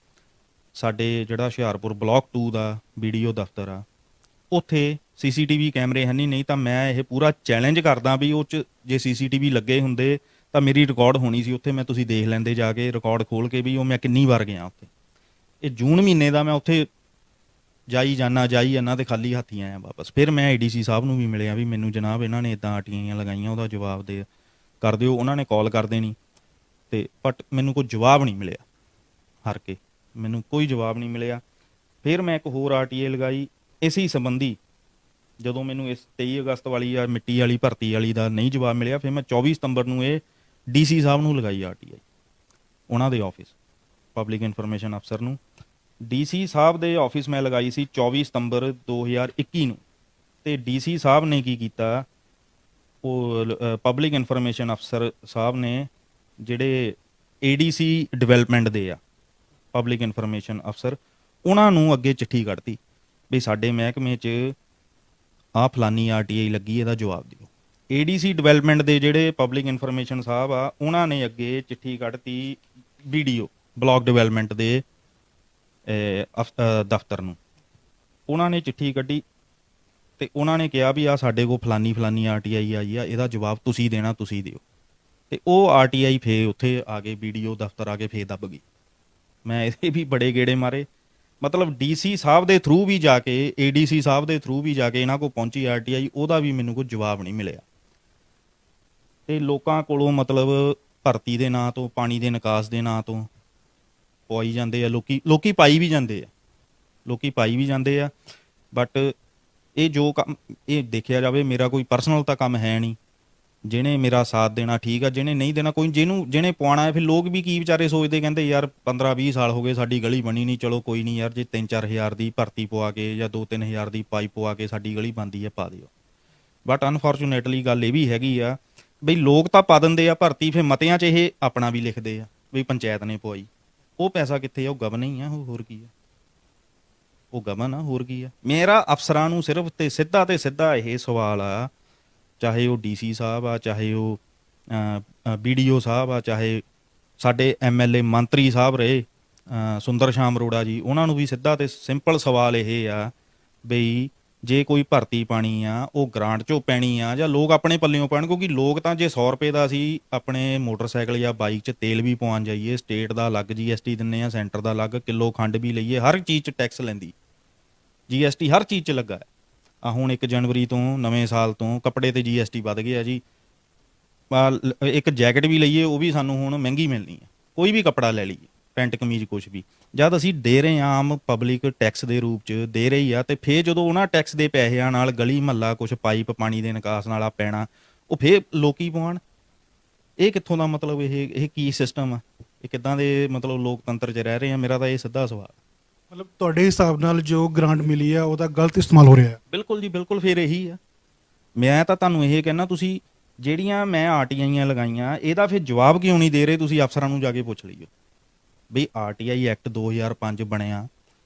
ਸਾਡੇ ਜਿਹੜਾ ਹੁਸ਼ਿਆਰਪੁਰ ਬਲਾਕ 2 ਦਾ BDO ਦਫ਼ਤਰ ਆ, ਉੱਥੇ CCTV ਕੈਮਰੇ ਹੈ ਨਹੀਂ ਤਾਂ ਮੈਂ ਇਹ ਪੂਰਾ ਚੈਲੰਜ ਕਰਦਾ ਵੀ ਉਹ 'ਚ ਜੇ CCTV ਲੱਗੇ ਹੁੰਦੇ ਤਾਂ ਮੇਰੀ ਰਿਕਾਰਡ ਹੋਣੀ ਸੀ ਉੱਥੇ, ਮੈਂ ਤੁਸੀਂ ਦੇਖ ਲੈਂਦੇ ਜਾ ਕੇ ਰਿਕਾਰਡ ਖੋਲ੍ਹ ਕੇ ਵੀ ਉਹ ਮੈਂ ਕਿੰਨੀ ਵਾਰ ਗਿਆ ਉੱਥੇ। ਇਹ ਜੂਨ ਮਹੀਨੇ ਦਾ ਮੈਂ ਉੱਥੇ ਜਾਈ ਜਾਂਦਾ ਅਤੇ ਖਾਲੀ ਹੱਥ ਹੀ ਆਇਆ ਵਾਪਸ। ਫਿਰ ਮੈਂ ADC ਸਾਹਿਬ ਨੂੰ ਵੀ ਮਿਲਿਆ ਵੀ ਮੈਨੂੰ ਜਨਾਬ ਇਹਨਾਂ ਨੇ ਇੱਦਾਂ RTI ਲਗਾਈਆਂ, ਉਹਦਾ ਜਵਾਬ ਦੇ ਕਰ ਦਿਓ। ਉਹਨਾਂ ਨੇ ਕਾਲ ਕਰ ਦੇਣੀ, ਅਤੇ ਬਟ ਮੈਨੂੰ ਕੋਈ ਜਵਾਬ ਨਹੀਂ ਮਿਲਿਆ, ਹਾਰ ਕੇ ਮੈਨੂੰ ਕੋਈ ਜਵਾਬ ਨਹੀਂ ਮਿਲਿਆ। ਫਿਰ ਮੈਂ ਇੱਕ ਹੋਰ RTI ਲਗਾਈ ਇਸੀ ਸੰਬੰਧੀ, ਜਦੋਂ ਮੈਨੂੰ ਇਸ 23 ਅਗਸਤ ਵਾਲੀ ਜਾਂ ਮਿੱਟੀ ਵਾਲੀ ਭਰਤੀ ਵਾਲੀ ਦਾ ਨਹੀਂ ਜਵਾਬ ਮਿਲਿਆ, ਫਿਰ ਮੈਂ 24 ਸਤੰਬਰ ਨੂੰ ਇਹ DC ਸਾਹਿਬ ਨੂੰ ਲਗਾਈ RTI, ਉਹਨਾਂ ਦੇ ਆਫਿਸ ਪਬਲਿਕ ਇਨਫੋਰਮੇਸ਼ਨ ਅਫਸਰ ਨੂੰ। DC ਸਾਹਿਬ ਦੇ ਆਫਿਸ ਮੈਂ ਲਗਾਈ ਸੀ 24 ਸਤੰਬਰ 2021 ਨੂੰ। ਅਤੇ DC ਸਾਹਿਬ ਨੇ ਕੀ ਕੀਤਾ, ਉਹ ਪਬਲਿਕ ਇਨਫੋਰਮੇਸ਼ਨ ਅਫਸਰ ਸਾਹਿਬ ਨੇ ਜਿਹੜੇ ADC ਡਿਵੈਲਪਮੈਂਟ ਦੇ ਆ, ਪਬਲਿਕ ਇਨਫੋਰਮੇਸ਼ਨ ਅਫਸਰ, ਉਹਨਾਂ ਨੂੰ ਅੱਗੇ ਚਿੱਠੀ ਕੱਢਤੀ ਵੀ ਸਾਡੇ ਮਹਿਕਮੇ 'ਚ ਆਹ ਫਲਾਨੀ RTI ਲੱਗੀ, ਇਹਦਾ ਜਵਾਬ ਦਿਓ। ADC ਡਿਵੈਲਪਮੈਂਟ ਦੇ ਜਿਹੜੇ ਪਬਲਿਕ ਇਨਫੋਰਮੇਸ਼ਨ ਸਾਹਿਬ ਆ, ਉਹਨਾਂ ਨੇ ਅੱਗੇ ਚਿੱਠੀ ਕੱਢਤੀ BDO ਬਲਾਕ ਡਿਵੈਲਪਮੈਂਟ ਦੇ ਦਫ਼ਤਰ ਨੂੰ। ਉਹਨਾਂ ਨੇ ਚਿੱਠੀ ਕੱਢੀ ਅਤੇ ਉਹਨਾਂ ਨੇ ਕਿਹਾ ਵੀ ਆਹ ਸਾਡੇ ਕੋਲ ਫਲਾਨੀ RTI ਆਈ ਆ, ਇਹਦਾ ਜਵਾਬ ਤੁਸੀਂ ਦੇਣਾ, ਤੁਸੀਂ ਦਿਓ। ਅਤੇ ਉਹ RTI ਫੇਰ ਉੱਥੇ ਆ ਕੇ BDO ਦਫ਼ਤਰ ਆ ਕੇ ਫੇਰ ਦੱਬ ਗਈ। ਮੈਂ ਇਹਦੇ ਵੀ ਬੜੇ ਗੇੜੇ ਮਾਰੇ, ਮਤਲਬ DC ਸਾਹਿਬ ਦੇ ਥਰੂ ਵੀ ਜਾ ਕੇ, ADC ਸਾਹਿਬ ਦੇ ਥਰੂ ਵੀ ਜਾ ਕੇ ਇਹਨਾਂ ਕੋਲ ਪਹੁੰਚੀ RTI, ਉਹਦਾ ਵੀ ਮੈਨੂੰ ਕੋਈ ਜਵਾਬ ਨਹੀਂ ਮਿਲਿਆ। ਅਤੇ ਲੋਕਾਂ ਕੋਲੋਂ ਮਤਲਬ ਭਰਤੀ ਦੇ ਨਾਂ ਤੋਂ, ਪਾਣੀ ਦੇ ਨਿਕਾਸ ਦੇ ਨਾਂ ਤੋਂ ਪਵਾਈ ਜਾਂਦੇ ਆ, ਲੋਕੀ ਪਾਈ ਵੀ ਜਾਂਦੇ ਆ, ਬਟ ਇਹ ਜੋ ਕੰਮ, ਇਹ ਦੇਖਿਆ ਜਾਵੇ ਮੇਰਾ ਕੋਈ ਪਰਸਨਲ ਤਾਂ ਕੰਮ ਹੈ ਨਹੀਂ। ਜਿਹਨੇ ਮੇਰਾ ਸਾਥ ਦੇਣਾ ਠੀਕ ਆ, ਜਿਹਨੇ ਨਹੀਂ ਦੇਣਾ ਕੋਈ, ਜਿਹਨੇ ਪਵਾਉਣਾ ਹੈ। ਫਿਰ ਲੋਕ ਵੀ ਕੀ ਵਿਚਾਰੇ ਸੋਚਦੇ, ਕਹਿੰਦੇ ਯਾਰ 15-20 ਸਾਲ ਹੋ ਗਏ ਸਾਡੀ ਗਲੀ ਬਣੀ ਨਹੀਂ, ਚਲੋ ਕੋਈ ਨਹੀਂ ਯਾਰ, ਜੇ 3-4 ਹਜ਼ਾਰ ਦੀ ਭਰਤੀ ਪਵਾ ਕੇ ਜਾਂ 2-3 ਹਜ਼ਾਰ ਦੀ ਪਾਈਪ ਪਵਾ ਕੇ ਸਾਡੀ ਗਲੀ ਬਣਦੀ ਹੈ, ਪਾ ਦਿਓ। ਬਟ ਅਨਫੋਰਚੂਨੇਟਲੀ ਗੱਲ ਇਹ ਵੀ ਹੈਗੀ ਆ ਬਈ ਲੋਕ ਤਾਂ ਪਾ ਦਿੰਦੇ ਆ ਭਰਤੀ, ਫਿਰ ਮਤਿਆਂ 'ਚ ਇਹ ਆਪਣਾ ਵੀ ਲਿਖਦੇ ਆ ਵੀ ਪੰਚਾਇਤ ਨੇ ਪਵਾਈ। ਉਹ ਪੈਸਾ ਕਿੱਥੇ ਆ? ਉਹ ਗਵਨ ਹੀ ਆ, ਹੋਰ ਕੀ ਆ, ਉਹ ਗਵਨ ਆ, ਹੋਰ ਕੀ ਆ। ਮੇਰਾ ਅਫਸਰਾਂ ਨੂੰ ਸਿਰਫ ਤੇ ਸਿੱਧਾ ਇਹ ਸਵਾਲ ਆ ਚਾਹੇ ਉਹ ਡੀਸੀ ਸਾਹਿਬ ਆ, ਚਾਹੇ ਉਹ BDO ਸਾਹਿਬ ਆ, ਚਾਹੇ ਸਾਡੇ MLA ਮੰਤਰੀ ਸਾਹਿਬ ਰਹੇ ਸੁੰਦਰ ਸ਼ਾਮ ਅਰੋੜਾ ਜੀ, ਉਹਨਾਂ ਨੂੰ ਵੀ ਸਿੱਧਾ ਤੇ ਸਿੰਪਲ ਸਵਾਲ ਇਹ ਆ ਬਈ ਜੇ ਕੋਈ ਭਰਤੀ ਪਾਣੀ ਆ ਉਹ ਗ੍ਰਾਂਟ ਚੋਂ ਪੈਣੀ ਆ ਜਾਂ ਲੋਕ ਆਪਣੇ ਪੱਲਿਓਂ ਪਾਉਣ, ਕਿਉਂਕਿ ਲੋਕ ਤਾਂ ਜੇ 100 ਰੁਪਏ ਦਾ ਅਸੀਂ ਆਪਣੇ ਮੋਟਰਸਾਈਕਲ ਜਾਂ ਬਾਈਕ 'ਚ ਤੇਲ ਵੀ ਪਵਾਉਣ ਜਾਈਏ, ਸਟੇਟ ਦਾ ਅਲੱਗ GST ਦਿੰਦੇ ਆ, ਸੈਂਟਰ ਦਾ ਅਲੱਗ, ਕਿਲੋ ਖੰਡ ਵੀ ਲਈਏ, ਹਰ ਚੀਜ਼ 'ਚ ਟੈਕਸ ਲੈਂਦੀ GST, ਹਰ ਚੀਜ਼ 'ਚ ਲੱਗਾ ਹੈ। ਆ ਹੁਣ 1 ਜਨਵਰੀ ਤੋਂ ਨਵੇਂ ਸਾਲ ਤੋਂ ਕੱਪੜੇ ਤੇ GST ਵੱਧ ਗਿਆ ਜੀ। ਇੱਕ ਜੈਕਟ ਵੀ ਲਈਏ ਉਹ ਵੀ ਸਾਨੂੰ ਹੁਣ ਮਹਿੰਗੀ ਮਿਲਣੀ ਹੈ, ਕੋਈ ਵੀ ਕੱਪੜਾ ਲੈ ਲਈਏ, ਪੈਂਟ ਕਮੀਜ਼ ਕੁਛ ਵੀ, ਜਦ ਅਸੀਂ ਦੇ ਰਹੇ ਹਾਂ ਆਮ ਪਬਲਿਕ ਟੈਕਸ ਦੇ ਰੂਪ 'ਚ ਦੇ ਰਹੀ ਆ, ਤੇ ਫੇਰ ਜਦੋਂ ਉਹਨਾਂ ਟੈਕਸ ਦੇ ਪੈਸਿਆਂ ਨਾਲ ਗਲੀ ਮਹੱਲਾ ਕੁਛ ਪਾਈਪ ਪਾਣੀ ਦੇ ਨਿਕਾਸ ਨਾਲ ਆ ਪੈਣਾ, ਉਹ ਫੇਰ ਲੋਕੀ ਪਵਾਉਣ। ਇਹ ਕਿੱਥੋਂ ਦਾ ਮਤਲਬ, ਇਹ ਕੀ ਸਿਸਟਮ ਆ, ਇਹ ਕਿੱਦਾਂ ਦੇ ਮਤਲਬ ਲੋਕਤੰਤਰ 'ਚ ਰਹਿ ਰਹੇ ਆ? ਮੇਰਾ ਤਾਂ ਇਹ ਸਿੱਧਾ ਸਵਾਲ। ਮਤਲਬ ਤੁਹਾਡੇ ਹਿਸਾਬ ਨਾਲ ਜੋ ਗ੍ਰਾਂਟ ਮਿਲੀ ਆ ਉਹਦਾ ਗਲਤ ਇਸਤੇਮਾਲ ਹੋ ਰਿਹਾ ਹੈ। ਬਿਲਕੁਲ ਜੀ ਬਿਲਕੁਲ, ਫੇਰ ਇਹੀ ਆ। ਮੈਂ ਤਾਂ ਤੁਹਾਨੂੰ ਇਹ ਕਹਿਣਾ, ਤੁਸੀਂ ਜਿਹੜੀਆਂ ਮੈਂ RTIਆਂ ਲਗਾਈਆਂ ਇਹਦਾ ਫਿਰ ਜਵਾਬ ਕਿਉਂ ਨਹੀਂ ਦੇ ਰਹੇ? ਤੁਸੀਂ ਅਫਸਰਾਂ ਨੂੰ ਜਾ ਕੇ ਪੁੱਛ ਲਈਓ ਬਈ RTI ਐਕਟ 2005 ਬਣਿਆ,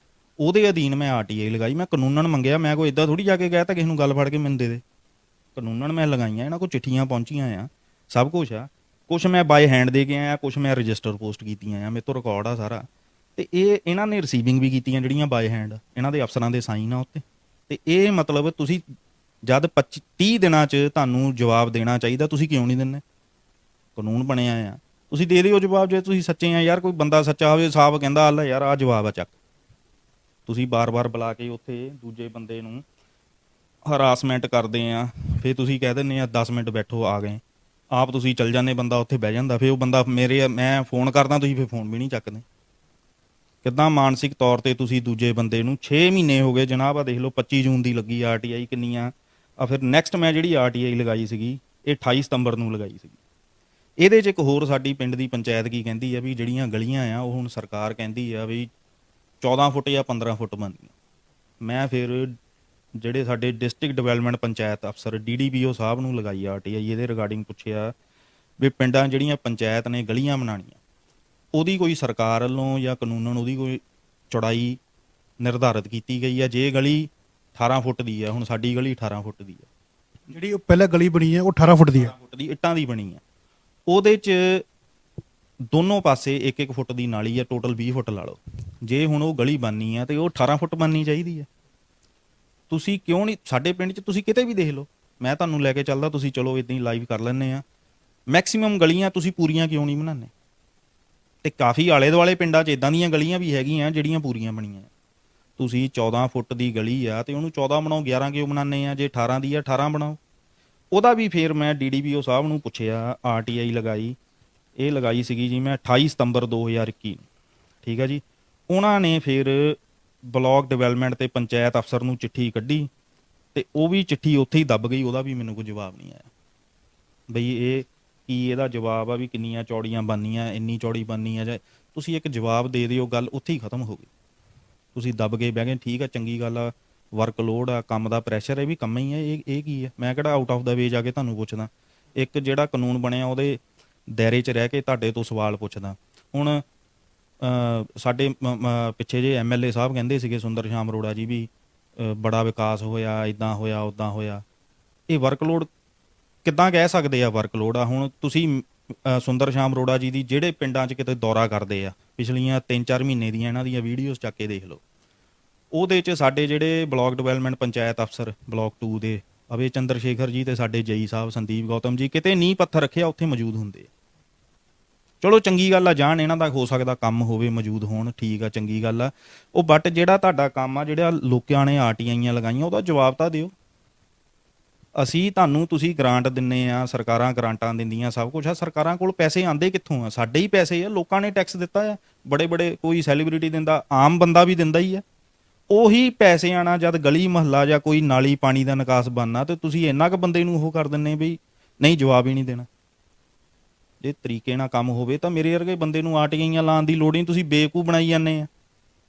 ਉਹਦੇ ਅਧੀਨ ਮੈਂ RTI ਲਗਾਈ, ਮੈਂ ਕਾਨੂੰਨਨ ਮੰਗਿਆ, ਮੈਂ ਕੋਈ ਇਦਾਂ ਥੋੜੀ ਜਾ ਕੇ ਕਹਿ ਤਾ ਕਿਸੇ ਨੂੰ ਗੱਲ ਫੜ ਕੇ ਮੈਨੂੰ ਦੇ ਦੇ। ਕਾਨੂੰਨਨ ਮੈਂ ਲਗਾਈਆਂ, ਇਹਨਾਂ ਕੋਲ ਚਿੱਠੀਆਂ ਪਹੁੰਚੀਆਂ ਆ, ਸਭ ਕੁਛ ਆ, ਕੁਛ ਮੈਂ ਬਾਏ ਹੈਂਡ ਦੇ ਕੇ ਆਇਆ, ਕੁਛ ਮੈਂ ਰਜਿਸਟਰ ਪੋਸਟ ਕੀਤੀਆਂ ਆ, ਮੇਰੇ ਤੋਂ ਰਿਕਾਰਡ ਆ ਸਾਰਾ। ਤੇ ਇਹ ਇਹਨਾਂ ਨੇ ਰਿਸੀਵਿੰਗ ਵੀ ਕੀਤੀਆਂ ਜਿਹੜੀਆਂ ਬਾਏ ਹੈਂਡ, ਇਹਨਾਂ ਦੇ ਅਫਸਰਾਂ ਦੇ ਸਾਈਨ ਆ ਉੱਤੇ। ਤੇ ਇਹ ਮਤਲਬ ਤੁਸੀਂ ਜਦ 30 ਦਿਨਾਂ 'ਚ ਤੁਹਾਨੂੰ ਜਵਾਬ ਦੇਣਾ ਚਾਹੀਦਾ, ਤੁਸੀਂ ਕਿਉਂ ਨਹੀਂ ਦਿੰਦੇ? ਕਾਨੂੰਨ ਬਣਿਆ ਆ, ਤੁਸੀਂ ਦੇ ਦਿਓ ਜਵਾਬ ਜੇ ਤੁਸੀਂ ਸੱਚੇ ਆ। ਯਾਰ ਕੋਈ ਬੰਦਾ ਸੱਚਾ ਹੋਵੇ, ਸਾਫ਼ ਕਹਿੰਦਾ ਅੱਲਾ ਯਾਰ ਆਹ ਜਵਾਬ ਆ ਚੱਕ, ਤੁਸੀਂ ਬਾਰ-ਬਾਰ ਬੁਲਾ ਕੇ ਉੱਥੇ ਦੂਜੇ ਬੰਦੇ ਨੂੰ ਹਰਾਸਮੈਂਟ ਕਰਦੇ ਆ, ਫਿਰ ਤੁਸੀਂ ਕਹਿ ਦਿੰਦੇ ਆ 10 ਮਿੰਟ ਬੈਠੋ ਆ ਗਏ, ਆਪ ਤੁਸੀਂ ਚੱਲ ਜਾਂਦੇ, ਬੰਦਾ ਉੱਥੇ ਬਹਿ ਜਾਂਦਾ, ਫਿਰ ਉਹ ਬੰਦਾ ਮੈਂ ਫੋਨ ਕਰਦਾ, ਤੁਸੀਂ ਫਿਰ ਫੋਨ ਵੀ ਨਹੀਂ ਚੱਕਦੇ। ਕਿੱਦਾਂ ਮਾਨਸਿਕ ਤੌਰ ਤੇ ਤੁਸੀਂ ਦੂਜੇ ਬੰਦੇ ਨੂੰ 6 ਮਹੀਨੇ ਹੋ ਗਏ ਜਨਾਬ, ਆ ਦੇਖ ਲਓ 25 ਜੂਨ ਦੀ ਲੱਗੀ RTI, ਕਿੰਨੀਆਂ ਆ ਫਿਰ ਨੈਕਸਟ ਮੈਂ ਜਿਹੜੀ RTI ਲਗਾਈ ਸੀਗੀ ਇਹ 28 ਸਤੰਬਰ ਨੂੰ ਲਗਾਈ ਸੀਗੀ। ਇਹਦੇ 'ਚ ਇੱਕ ਹੋਰ ਸਾਡੀ ਪਿੰਡ ਦੀ ਪੰਚਾਇਤ ਕੀ ਕਹਿੰਦੀ ਆ ਵੀ ਜਿਹੜੀਆਂ ਗਲੀਆਂ ਆ ਉਹ ਹੁਣ ਸਰਕਾਰ ਕਹਿੰਦੀ ਆ ਵੀ 14 ਫੁੱਟ ਜਾਂ 15 ਫੁੱਟ ਬਣਦੀਆਂ। ਮੈਂ ਫਿਰ ਜਿਹੜੇ ਸਾਡੇ ਡਿਸਟ੍ਰਿਕਟ ਡਿਵੈਲਪਮੈਂਟ ਪੰਚਾਇਤ ਅਫਸਰ DDPO ਸਾਹਿਬ ਨੂੰ ਲਗਾਈ RTI, ਇਹਦੇ ਰਿਗਾਰਡਿੰਗ ਪੁੱਛਿਆ ਵੀ ਪਿੰਡਾਂ ਜਿਹੜੀਆਂ ਪੰਚਾਇਤ ਨੇ ਗਲੀਆਂ ਬਣਾਉਣੀਆਂ, ਉਹਦੀ ਕੋਈ ਸਰਕਾਰ ਵੱਲੋਂ ਜਾਂ ਕਾਨੂੰਨਨ ਉਹਦੀ ਕੋਈ ਚੌੜਾਈ ਨਿਰਧਾਰਿਤ ਕੀਤੀ ਗਈ ਆ? ਜੇ ਗਲੀ 18 ਫੁੱਟ ਦੀ ਆ, ਹੁਣ ਸਾਡੀ ਗਲੀ 18 ਫੁੱਟ ਦੀ ਆ, ਜਿਹੜੀ ਉਹ ਪਹਿਲਾਂ ਗਲੀ ਬਣੀ ਹੈ ਉਹ 18 ਫੁੱਟ ਦੀ ਹੈ, 18 ਫੁੱਟ ਦੀ ਇੱਟਾਂ ਦੀ ਬਣੀ ਆ, ਉਹਦੇ 'ਚ ਦੋਨੋਂ ਪਾਸੇ 1-1 ਫੁੱਟ ਦੀ ਨਾਲੀ ਆ, ਟੋਟਲ 20 ਫੁੱਟ ਲਾ ਲਓ। ਜੇ ਹੁਣ ਉਹ ਗਲੀ ਬਣਨੀ ਆ ਤੇ ਉਹ 18 ਫੁੱਟ ਬਣਨੀ ਚਾਹੀਦੀ ਆ। ਤੁਸੀਂ ਕਿਉਂ ਨਹੀਂ? ਸਾਡੇ ਪਿੰਡ 'ਚ ਤੁਸੀਂ ਕਿਤੇ ਵੀ ਦੇਖ ਲਓ, ਮੈਂ ਤੁਹਾਨੂੰ ਲੈ ਕੇ ਚੱਲਦਾ, ਤੁਸੀਂ ਚਲੋ ਇਦਾਂ ਹੀ ਲਾਈਵ ਕਰ ਲੈਂਦੇ ਆ, ਮੈਕਸਿਮਮ ਗਲੀਆਂ ਤੁਸੀਂ ਪੂਰੀਆਂ ਕਿਉਂ ਨਹੀਂ ਬਣਾਉਂਦੇ? ਤੇ ਕਾਫੀ ਆਲੇ ਦੁਆਲੇ ਪਿੰਡਾਂ 'ਚ ਇਦਾਂ ਦੀਆਂ ਗਲੀਆਂ ਵੀ ਹੈਗੀਆਂ ਜਿਹੜੀਆਂ ਪੂਰੀਆਂ ਬਣੀਆਂ। ਤੁਸੀਂ 14 ਫੁੱਟ ਦੀ ਗਲੀ ਆ ਤੇ ਉਹਨੂੰ 14 ਬਣਾਓ, 11 ਕਿਉਂ ਬਣਾਉਂਦੇ ਆ? ਜੇ 18 ਦੀ ਆ 18 ਬਣਾਓ। ਉਹਦਾ ਵੀ ਫਿਰ ਮੈਂ DDPO ਸਾਹਿਬ ਨੂੰ ਪੁੱਛਿਆ, RTI ਲਗਾਈ, ਇਹ ਲਗਾਈ ਸੀਗੀ ਜੀ ਮੈਂ 28 ਸਤੰਬਰ 2021 ਨੂੰ, ਠੀਕ ਆ ਜੀ। ਉਹਨਾਂ ਨੇ ਫਿਰ ਬਲਾਕ ਡਿਵੈਲਪਮੈਂਟ ਤੇ ਪੰਚਾਇਤ ਅਫਸਰ ਨੂੰ ਚਿੱਠੀ ਕੱਢੀ ਤੇ ਉਹ ਵੀ ਚਿੱਠੀ ਉੱਥੇ ਹੀ ਦੱਬ ਗਈ, ਉਹਦਾ ਵੀ ਮੈਨੂੰ ਕੋਈ ਜਵਾਬ ਨਹੀਂ ਆਇਆ ਬਈ ਇਹ ਕੀ ਇਹਦਾ ਜਵਾਬ ਆ ਵੀ ਕਿੰਨੀਆਂ ਚੌੜੀਆਂ ਬਣਨੀਆਂ, ਇੰਨੀ ਚੌੜੀ ਬਣਨੀ ਆ, ਜਾਂ ਤੁਸੀਂ ਇੱਕ ਜਵਾਬ ਦੇ ਦਿਓ, ਗੱਲ ਉੱਥੇ ਹੀ ਖਤਮ ਹੋ ਗਈ। ਤੁਸੀਂ ਦੱਬ ਕੇ ਬਹਿ ਗਏ, ਠੀਕ ਆ, ਚੰਗੀ ਗੱਲ ਆ, ਵਰਕਲੋਡ ਆ, ਕੰਮ ਦਾ ਪ੍ਰੈਸ਼ਰ ਹੈ, ਵੀ ਕੰਮ ਹੀ ਹੈ, ਇਹ ਕੀ ਹੈ? ਮੈਂ ਕਿਹੜਾ ਆਊਟ ਆਫ ਦਾ ਵੇ ਜਾ ਕੇ ਤੁਹਾਨੂੰ ਪੁੱਛਦਾ, ਇੱਕ ਜਿਹੜਾ ਕਾਨੂੰਨ ਬਣਿਆ ਉਹਦੇ ਦਾਇਰੇ 'ਚ ਰਹਿ ਕੇ ਤੁਹਾਡੇ ਤੋਂ ਸਵਾਲ ਪੁੱਛਦਾ। ਹੁਣ ਸਾਡੇ ਪਿੱਛੇ ਜੇ MLA ਸਾਹਿਬ ਕਹਿੰਦੇ ਸੀਗੇ ਸੁੰਦਰ ਸ਼ਾਮ ਅਰੋੜਾ ਜੀ ਵੀ ਬੜਾ ਵਿਕਾਸ ਹੋਇਆ, ਇੱਦਾਂ ਹੋਇਆ, ਉੱਦਾਂ ਹੋਇਆ। ਇਹ ਵਰਕਲੋਡ ਕਿੱਦਾਂ ਕਹਿ ਸਕਦੇ ਆ ਵਰਕਲੋਡ ਆ? ਹੁਣ ਤੁਸੀਂ ਸੁੰਦਰ ਸ਼ਾਮ ਅਰੋੜਾ ਜੀ ਦੀ ਜਿਹੜੇ ਪਿੰਡਾਂ 'ਚ ਕਿਤੇ ਦੌਰਾ ਕਰਦੇ ਆ, ਪਿਛਲੀਆਂ 3-4 ਮਹੀਨੇ ਦੀਆਂ ਇਹਨਾਂ ਦੀਆਂ ਵੀਡੀਓਜ਼ ਚੱਕ ਕੇ ਦੇਖ ਲਓ, ਉਹਦੇ 'ਚ ਸਾਡੇ ਜਿਹੜੇ ਬਲਾਕ ਡਿਵੈਲਪਮੈਂਟ ਪੰਚਾਇਤ ਅਫਸਰ ਬਲਾਕ 2 ਦੇ ਅਵੇ ਚੰਦਰ ਸ਼ੇਖਰ ਜੀ ਤੇ ਸਾਡੇ JE ਸਾਹਿਬ ਸੰਦੀਪ ਗੌਤਮ ਜੀ ਕਿਤੇ ਨੀਂਹ ਪੱਥਰ ਰੱਖਿਆ ਉੱਥੇ ਮੌਜੂਦ ਹੁੰਦੇ। ਚਲੋ ਚੰਗੀ ਗੱਲ ਆ, ਜਾਣ ਇਹਨਾਂ ਦਾ ਹੋ ਸਕਦਾ ਕੰਮ ਹੋਵੇ, ਮੌਜੂਦ ਹੋਣ, ਠੀਕ ਆ, ਚੰਗੀ ਗੱਲ ਆ ਉਹ। ਬਟ ਜਿਹੜਾ ਤੁਹਾਡਾ ਕੰਮ ਆ, ਜਿਹੜਾ ਲੋਕਾਂ ਨੇ RTIਆਂ ਲਗਾਈਆਂ, ਉਹਦਾ ਜਵਾਬ ਤਾਂ ਦਿਓ। ਅਸੀਂ ਤੁਹਾਨੂੰ, ਤੁਸੀਂ ਗ੍ਰਾਂਟ ਦਿੰਨੇ ਆ, ਸਰਕਾਰਾਂ ਗ੍ਰਾਂਟਾਂ ਦਿੰਦੀਆਂ, ਸਭ ਕੁਛ ਆ, ਸਰਕਾਰਾਂ ਕੋਲ ਪੈਸੇ ਆਉਂਦੇ ਕਿੱਥੋਂ ਆ? ਸਾਡੇ ਹੀ ਪੈਸੇ ਆ, ਲੋਕਾਂ ਨੇ ਟੈਕਸ ਦਿੱਤਾ ਆ, ਬੜੇ ਬੜੇ ਕੋਈ ਸੈਲੀਬ੍ਰਿਟੀ ਦਿੰਦਾ, ਆਮ ਬੰਦਾ ਵੀ ਦਿੰਦਾ ਹੀ ਆ। ਉਹੀ ਪੈਸੇ ਆਣਾ ਜਦ ਗਲੀ ਮਹੱਲਾ ਜਾਂ ਕੋਈ ਨਾਲੀ ਪਾਣੀ ਦਾ ਨਿਕਾਸ ਬਣਨਾ, ਤੇ ਤੁਸੀਂ ਇੰਨਾ ਕੁ ਬੰਦੇ ਨੂੰ ਉਹ ਕਰ ਦਿੰਨੇ ਬਈ ਨਹੀਂ ਜਵਾਬ ਹੀ ਨਹੀਂ ਦੇਣਾ। ਜੇ ਤਰੀਕੇ ਨਾਲ ਕੰਮ ਹੋਵੇ ਤਾਂ ਮੇਰੇ ਵਰਗੇ ਬੰਦੇ ਨੂੰ RTIਆਂ ਲਾਉਣ ਦੀ ਲੋੜ ਨਹੀਂ, ਤੁਸੀਂ ਬੇਵਕੂਫ ਬਣਾਈ ਜਾਂਦੇ ਆ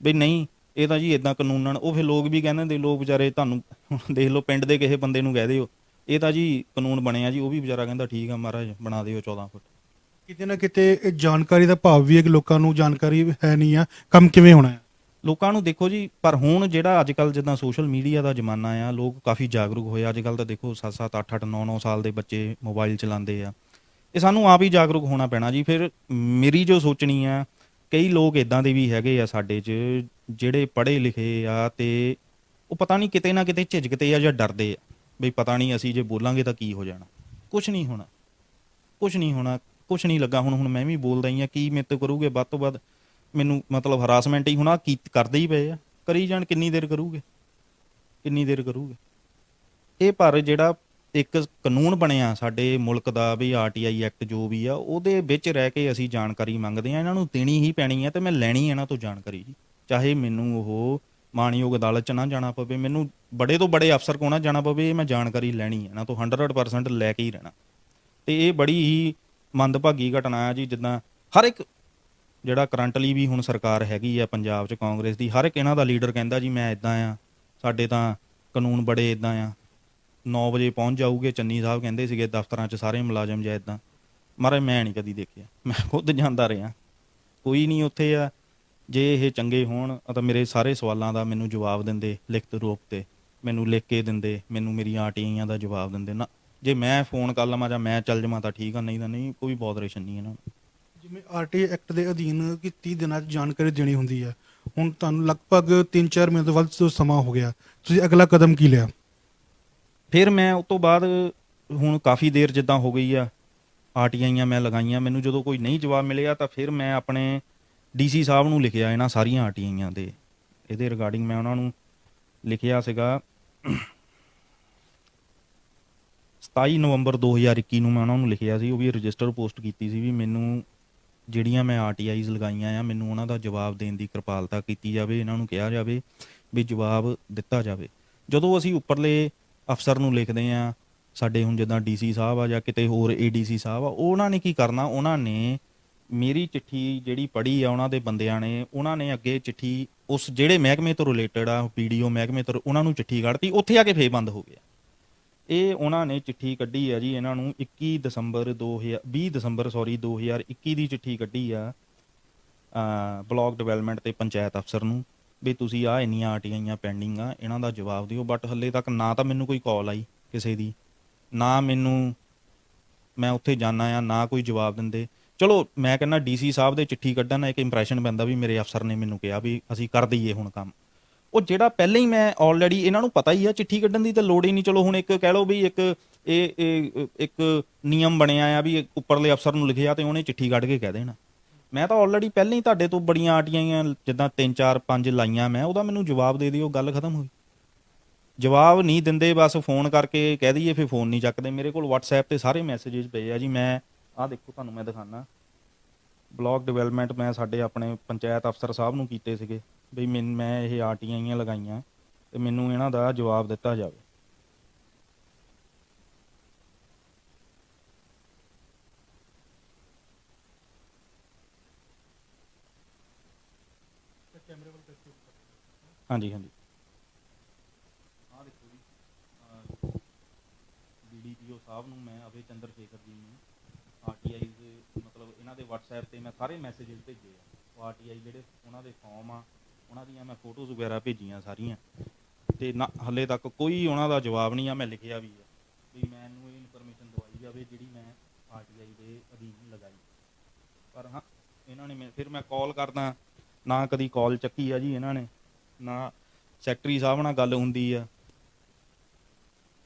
ਬਈ ਨਹੀਂ ਇਹ ਤਾਂ ਜੀ ਇਦਾਂ ਕਾਨੂੰਨਨ। ਉਹ ਫਿਰ ਲੋਕ ਵੀ ਕਹਿੰਦੇ ਹੁੰਦੇ, ਲੋਕ ਵਿਚਾਰੇ ਤੁਹਾਨੂੰ ਦੇਖ ਲਓ, ਪਿੰਡ ਦੇ ਕਿਸੇ ਬੰਦੇ ਨੂੰ ਕਹਿ ਦਿਓ ਇਹ ਤਾਂ ਜੀ ਕਾਨੂੰਨ ਬਣਿਆ ਜੀ, ਉਹ ਵੀ ਵਿਚਾਰਾ ਕਹਿੰਦਾ ਠੀਕ ਆ ਮਹਾਰਾਜ ਬਣਾ ਦਿਓ 14 ਫੁੱਟ। ਕਿਤੇ ਨਾ ਕਿਤੇ ਇਹ ਜਾਣਕਾਰੀ ਦਾ ਭਾਵ ਵੀ ਹੈ ਕਿ ਲੋਕਾਂ ਨੂੰ ਜਾਣਕਾਰੀ ਹੈ ਨਹੀਂ ਆ ਕੰਮ ਕਿਵੇਂ ਹੋਣਾ ਹੈ। ਲੋਕਾਂ ਨੂੰ ਦੇਖੋ ਜੀ, ਪਰ ਹੁਣ ਜਿਹੜਾ ਅੱਜ ਕੱਲ੍ਹ ਜਿੱਦਾਂ ਸੋਸ਼ਲ ਮੀਡੀਆ ਦਾ ਜ਼ਮਾਨਾ ਆ, ਲੋਕ ਕਾਫੀ ਜਾਗਰੂਕ ਹੋਏ। ਅੱਜ ਕੱਲ੍ਹ ਤਾਂ ਦੇਖੋ 7-7 8-8 9-9 ਸਾਲ ਦੇ ਬੱਚੇ ਮੋਬਾਈਲ ਚਲਾਉਂਦੇ ਆ। ਇਹ ਸਾਨੂੰ ਆਪ ਹੀ ਜਾਗਰੂਕ ਹੋਣਾ ਪੈਣਾ ਜੀ। ਫਿਰ ਮੇਰੀ ਜੋ ਸੋਚਣੀ ਆ, ਕਈ ਲੋਕ ਇਦਾਂ ਦੇ ਵੀ ਹੈਗੇ ਆ ਸਾਡੇ 'ਚ, ਜਿਹੜੇ ਪੜ੍ਹੇ ਲਿਖੇ ਆ ਤੇ ਉਹ ਪਤਾ ਨਹੀਂ ਕਿਤੇ ਨਾ ਕਿਤੇ ਝਿਜਕਦੇ ਆ ਜਾਂ ਡਰਦੇ ਆ ਬਈ ਪਤਾ ਨਹੀਂ ਅਸੀਂ ਜੇ ਬੋਲਾਂਗੇ ਤਾਂ ਕੀ ਹੋ ਜਾਣਾ। ਕੁਛ ਨਹੀਂ ਹੋਣਾ, ਕੁਛ ਨਹੀਂ ਹੋਣਾ, ਕੁਛ ਨਹੀਂ ਲੱਗਾ। ਹੁਣ ਮੈਂ ਵੀ ਬੋਲਦਾ ਹੀ ਆ, ਕੀ ਮੇਰੇ ਤੋਂ ਕਰੂਗੇ ਵੱਧ ਤੋਂ ਵੱਧ? ਮੈਨੂੰ ਮਤਲਬ ਹਰਾਸਮੈਂਟ ਹੀ ਹੋਣਾ, ਕੀ ਕਰਦੇ ਹੀ ਪਏ ਆ, ਕਰੀ ਜਾਣ। ਕਿੰਨੀ ਦੇਰ ਕਰੂਗੇ, ਕਿੰਨੀ ਦੇਰ ਕਰੂਗੇ ਇਹ? ਪਰ ਜਿਹੜਾ ਇੱਕ ਕਾਨੂੰਨ ਬਣਿਆ ਸਾਡੇ ਮੁਲਕ ਦਾ ਵੀ ਆਰਟੀਆਈ ਐਕਟ ਜੋ ਵੀ ਆ, ਉਹਦੇ ਵਿੱਚ ਰਹਿ ਕੇ ਅਸੀਂ ਜਾਣਕਾਰੀ ਮੰਗਦੇ ਆ। ਇਹਨਾਂ ਨੂੰ ਦੇਣੀ ਹੀ ਪੈਣੀ ਹੈ ਤੇ ਮੈਂ ਲੈਣੀ ਇਹਨਾਂ ਤੋਂ ਜਾਣਕਾਰੀ ਜੀ। ਚਾਹੇ ਮੈਨੂੰ ਉਹ ਮਾਣਯੋਗ ਅਦਾਲਤ 'ਚ ਨਾ ਜਾਣਾ ਪਵੇ, ਮੈਨੂੰ ਬੜੇ ਤੋਂ ਬੜੇ ਅਫਸਰ ਕੋਲ ਨਾ ਜਾਣਾ ਪਵੇ, ਇਹ ਮੈਂ ਜਾਣਕਾਰੀ ਲੈਣੀ ਇਹਨਾਂ ਤੋਂ 100% ਲੈ ਕੇ ਹੀ ਰਹਿਣਾ। ਤੇ ਇਹ ਬੜੀ ਹੀ ਮੰਦਭਾਗੀ ਘਟਨਾ ਹੈ ਜੀ। ਜਿੱਦਾਂ ਹਰ ਇੱਕ ਜਿਹੜਾ ਕਰੰਟਲੀ ਵੀ ਹੁਣ ਸਰਕਾਰ ਹੈਗੀ ਆ ਪੰਜਾਬ 'ਚ ਕਾਂਗਰਸ ਦੀ, ਹਰ ਇੱਕ ਇਹਨਾਂ ਦਾ ਲੀਡਰ ਕਹਿੰਦਾ ਜੀ ਮੈਂ ਇੱਦਾਂ ਆ, ਸਾਡੇ ਤਾਂ ਕਾਨੂੰਨ ਬੜੇ ਇੱਦਾਂ ਆ, 9 ਵਜੇ ਪਹੁੰਚ ਜਾਊਗੇ। ਚੰਨੀ ਸਾਹਿਬ ਕਹਿੰਦੇ ਸੀਗੇ ਦਫ਼ਤਰਾਂ 'ਚ ਸਾਰੇ ਮੁਲਾਜ਼ਮ ਜਾਂ ਇੱਦਾਂ। ਮਹਾਰਾਜ ਮੈਂ ਨਹੀਂ ਕਦੀ ਦੇਖਿਆ, ਮੈਂ ਖੁਦ ਜਾਂਦਾ ਰਿਹਾ, ਕੋਈ ਨਹੀਂ ਉੱਥੇ ਆ। ਜੇ ਇਹ ਚੰਗੇ ਹੋਣ ਤਾਂ ਮੇਰੇ ਸਾਰੇ ਸਵਾਲਾਂ ਦਾ ਮੈਨੂੰ ਜਵਾਬ ਦਿੰਦੇ ਲਿਖਤ ਰੂਪ 'ਤੇ, ਮੈਨੂੰ ਲਿਖ ਕੇ ਦਿੰਦੇ, ਮੈਨੂੰ ਮੇਰੀਆਂ ਆਰਟੀਆਈਆਂ ਦਾ ਜਵਾਬ ਦਿੰਦੇ ਨਾ। ਜੇ ਮੈਂ ਫੋਨ ਕਰ ਲਵਾਂ ਜਾਂ ਮੈਂ ਚੱਲ ਜਾਵਾਂ ਤਾਂ ਠੀਕ ਆ, ਨਹੀਂ ਤਾਂ ਨਹੀਂ, ਕੋਈ ਬੋਦਰੇਸ਼ਨ ਨਹੀਂ ਇਹਨਾਂ ਨੂੰ। ਜਿਵੇਂ ਆਰਟੀਆਈ ਐਕਟ ਦੇ ਅਧੀਨ ਕਿ 30 ਦਿਨਾਂ 'ਚ ਜਾਣਕਾਰੀ ਦੇਣੀ ਹੁੰਦੀ ਹੈ, ਹੁਣ ਤੁਹਾਨੂੰ ਲਗਭਗ 3-4 ਮਹੀਨੇ ਤੋਂ ਵੱਧ ਤੋਂ ਸਮਾਂ ਹੋ ਗਿਆ, ਤੁਸੀਂ ਅਗਲਾ ਕਦਮ ਕੀ ਲਿਆ? ਫਿਰ ਮੈਂ ਉਸ ਤੋਂ ਬਾਅਦ ਹੁਣ ਕਾਫੀ ਦੇਰ ਜਿੱਦਾਂ ਹੋ ਗਈ ਆ, ਆਰਟੀਆਈਆਂ ਮੈਂ ਲਗਾਈਆਂ। ਮੈਨੂੰ ਜਦੋਂ ਕੋਈ ਨਹੀਂ ਜਵਾਬ ਮਿਲਿਆ ਤਾਂ ਫਿਰ ਮੈਂ ਆਪਣੇ ਡੀਸੀ ਸਾਹਿਬ ਨੂੰ ਲਿਖਿਆ ਇਹਨਾਂ ਸਾਰੀਆਂ ਆਰਟੀਆਈਆਂ ਦੇ, ਇਹਦੇ ਰਿਗਾਰਡਿੰਗ ਮੈਂ ਉਹਨਾਂ ਨੂੰ ਲਿਖਿਆ ਸੀਗਾ 27 ਨਵੰਬਰ 2021 ਨੂੰ ਮੈਂ ਉਹਨਾਂ ਨੂੰ ਲਿਖਿਆ ਸੀ। ਉਹ ਵੀ ਰਜਿਸਟਰ ਪੋਸਟ ਕੀਤੀ ਸੀ ਵੀ ਮੈਨੂੰ ਜਿਹੜੀਆਂ ਮੈਂ ਆਰਟੀਆਈਜ਼ ਲਗਾਈਆਂ ਆ, ਮੈਨੂੰ ਉਹਨਾਂ ਦਾ ਜਵਾਬ ਦੇਣ ਦੀ ਕਿਰਪਾਲਤਾ ਕੀਤੀ ਜਾਵੇ। ਇਹਨਾਂ ਨੂੰ ਕਿਹਾ ਜਾਵੇ ਵੀ ਜਵਾਬ ਦਿੱਤਾ ਜਾਵੇ। ਜਦੋਂ ਅਸੀਂ ਉੱਪਰਲੇ ਅਫਸਰ ਨੂੰ ਲਿਖਦੇ ਆ, ਸਾਡੇ ਹੁਣ ਜਿੱਦਾਂ ਡੀਸੀ ਸਾਹਿਬ ਆ ਜਾਂ ਕਿਤੇ ਹੋਰ ਏਡੀਸੀ ਸਾਹਿਬ ਆ, ਉਹਨਾਂ ਨੇ ਕੀ ਕਰਨਾ, ਉਹਨਾਂ ਨੇ ਮੇਰੀ ਚਿੱਠੀ ਜਿਹੜੀ ਪੜ੍ਹੀ ਆ ਉਹਨਾਂ ਦੇ ਬੰਦਿਆਂ ਨੇ, ਉਹਨਾਂ ਨੇ ਅੱਗੇ ਚਿੱਠੀ ਉਸ ਜਿਹੜੇ ਮਹਿਕਮੇ ਤੋਂ ਰਿਲੇਟਡ ਆ, ਪੀਡੀਓ ਮਹਿਕਮੇ ਤੋਂ, ਉਹਨਾਂ ਨੂੰ ਚਿੱਠੀ ਕੱਢਤੀ। ਉੱਥੇ ਆ ਕੇ ਫੇਰ ਬੰਦ ਹੋ ਗਿਆ। ਇਹ ਉਹਨਾਂ ਨੇ ਚਿੱਠੀ ਕੱਢੀ ਆ ਜੀ ਇਹਨਾਂ ਨੂੰ 20 ਦਸੰਬਰ 2021 ਦੀ ਚਿੱਠੀ ਕੱਢੀ ਆ ਬਲਾਕ ਡਿਵੈਲਪਮੈਂਟ ਤੇ ਪੰਚਾਇਤ ਅਫਸਰ ਨੂੰ ਵੀ ਤੁਸੀਂ ਆ ਇੰਨੀਆਂ ਆਰਟੀਆਈਆਂ ਪੈਂਡਿੰਗ ਆ, ਇਹਨਾਂ ਦਾ ਜਵਾਬ ਦਿਓ। ਬਟ ਹੱਲੇ ਤੱਕ ਨਾ ਤਾਂ ਮੈਨੂੰ ਕੋਈ ਕਾਲ ਆਈ ਕਿਸੇ ਦੀ, ਨਾ ਮੈਨੂੰ, ਮੈਂ ਉੱਥੇ ਜਾਣਾ ਆ, ਨਾ ਕੋਈ ਜਵਾਬ ਦਿੰਦੇ। ਚਲੋ ਮੈਂ ਕਹਿੰਦਾ ਡੀਸੀ ਸਾਹਿਬ ਦੇ ਚਿੱਠੀ ਕੱਢਣ ਨਾਲ ਇੱਕ ਇੰਪ੍ਰੈਸ਼ਨ ਪੈਂਦਾ ਵੀ ਮੇਰੇ ਅਫਸਰ ਨੇ ਮੈਨੂੰ ਕਿਹਾ ਵੀ ਅਸੀਂ ਕਰ ਦਈਏ ਹੁਣ ਕੰਮ। ਉਹ ਜਿਹੜਾ ਪਹਿਲਾਂ ਹੀ ਮੈਂ ਆਲਰੇਡੀ ਇਹਨਾਂ ਨੂੰ ਪਤਾ ਹੀ ਆ ਚਿੱਠੀ ਕੱਢਣ ਦੀ ਤਾਂ ਲੋੜ ਹੀ ਨਹੀਂ। ਚਲੋ ਹੁਣ ਇੱਕ ਕਹਿ ਲਓ ਵੀ ਇੱਕ ਨਿਯਮ ਬਣਿਆ ਆ ਵੀ ਉੱਪਰਲੇ ਅਫਸਰ ਨੂੰ ਲਿਖਿਆ ਤੇ ਉਹਨੇ ਚਿੱਠੀ ਕੱਢ ਕੇ ਕਹਿ ਦੇਣਾ। ਮੈਂ ਤਾਂ ਆਲਰੇਡੀ ਪਹਿਲਾਂ ਹੀ ਤੁਹਾਡੇ ਤੋਂ ਬੜੀਆਂ ਆਰਟੀਆਈਆਂ ਜਿੱਦਾਂ 3 4 5 ਲਾਈਆਂ ਮੈਂ, ਉਹਦਾ ਮੈਨੂੰ ਜਵਾਬ ਦੇ ਦਿਓ, ਗੱਲ ਖਤਮ ਹੋਈ। ਜਵਾਬ ਨਹੀਂ ਦਿੰਦੇ, ਬਸ ਫੋਨ ਕਰਕੇ ਕਹਿ ਦਈਏ, ਫਿਰ ਫੋਨ ਨਹੀਂ ਚੱਕਦੇ। ਮੇਰੇ ਕੋਲ WhatsApp ਤੇ ਸਾਰੇ ਮੈਸੇजेस ਪਏ ਆ ਜੀ। ਮੈਂ ਆਹ ਦੇਖੋ ਤੁਹਾਨੂੰ ਮੈਂ ਦਿਖਾਣਾ, ਬਲਾਕ ਡਿਵੈਲਪਮੈਂਟ ਮੈਂ ਸਾਡੇ ਆਪਣੇ ਪੰਚਾਇਤ ਅਫਸਰ ਸਾਹਿਬ ਨੂੰ ਕੀਤੇ ਸੀਗੇ ਵੀ ਮੈਂ ਇਹ ਆਰਟੀਆਈਆਂ ਲਗਾਈਆਂ ਤੇ ਮੈਨੂੰ ਇਹਨਾਂ ਦਾ ਜਵਾਬ ਦਿੱਤਾ ਜਾਵੇ। ਹਾਂਜੀ ਹਾਂਜੀ, ਆਹ ਦੇਖੋ ਜੀ, BDPO ਸਾਹਿਬ ਨੂੰ ਮੈਂ ਅਭੈ ਚੰਦਰ ਸ਼ੇਖਰ ਜੀ ਨੂੰ ਆਰਟੀਆਈਜ਼ ਮਤਲਬ ਇਹਨਾਂ ਦੇ WhatsApp ਤੇ ਮੈਂ ਸਾਰੇ ਮੈਸੇजेस ਭੇਜੇ ਆ। ਉਹ ਆਰਟੀਆਈ ਜਿਹੜੇ ਉਹਨਾਂ ਦੇ ਫਾਰਮ ਆ, ਉਹਨਾਂ ਦੀਆਂ ਮੈਂ ਫੋਟੋਜ਼ ਵਗੈਰਾ ਭੇਜੀਆਂ ਸਾਰੀਆਂ, ਤੇ ਨਾ ਹੱਲੇ ਤੱਕ ਕੋਈ ਉਹਨਾਂ ਦਾ ਜਵਾਬ ਨਹੀਂ ਆ। ਮੈਂ ਲਿਖਿਆ ਵੀ ਆ ਵੀ ਮੈਨੂੰ ਇਹ ਇਨਫੋਰਮੇਸ਼ਨ ਦਵਾਈ ਜਾਵੇ ਜਿਹੜੀ ਮੈਂ ਆਰਟੀਆਈ ਦੇ ਅਧੀਨ ਲਗਾਈ। ਪਰ ਹਾਂ ਇਹਨਾਂ ਨੇ ਫਿਰ ਮੈਂ ਕਾਲ ਕਰਦਾ, ਨਾ ਕਦੀ ਕਾਲ ਚੱਕੀ ਆ ਜੀ ਇਹਨਾਂ ਨੇ, ਨਾ ਸੈਕਟਰੀ ਸਾਹਿਬ ਨਾਲ ਗੱਲ ਹੁੰਦੀ ਆ।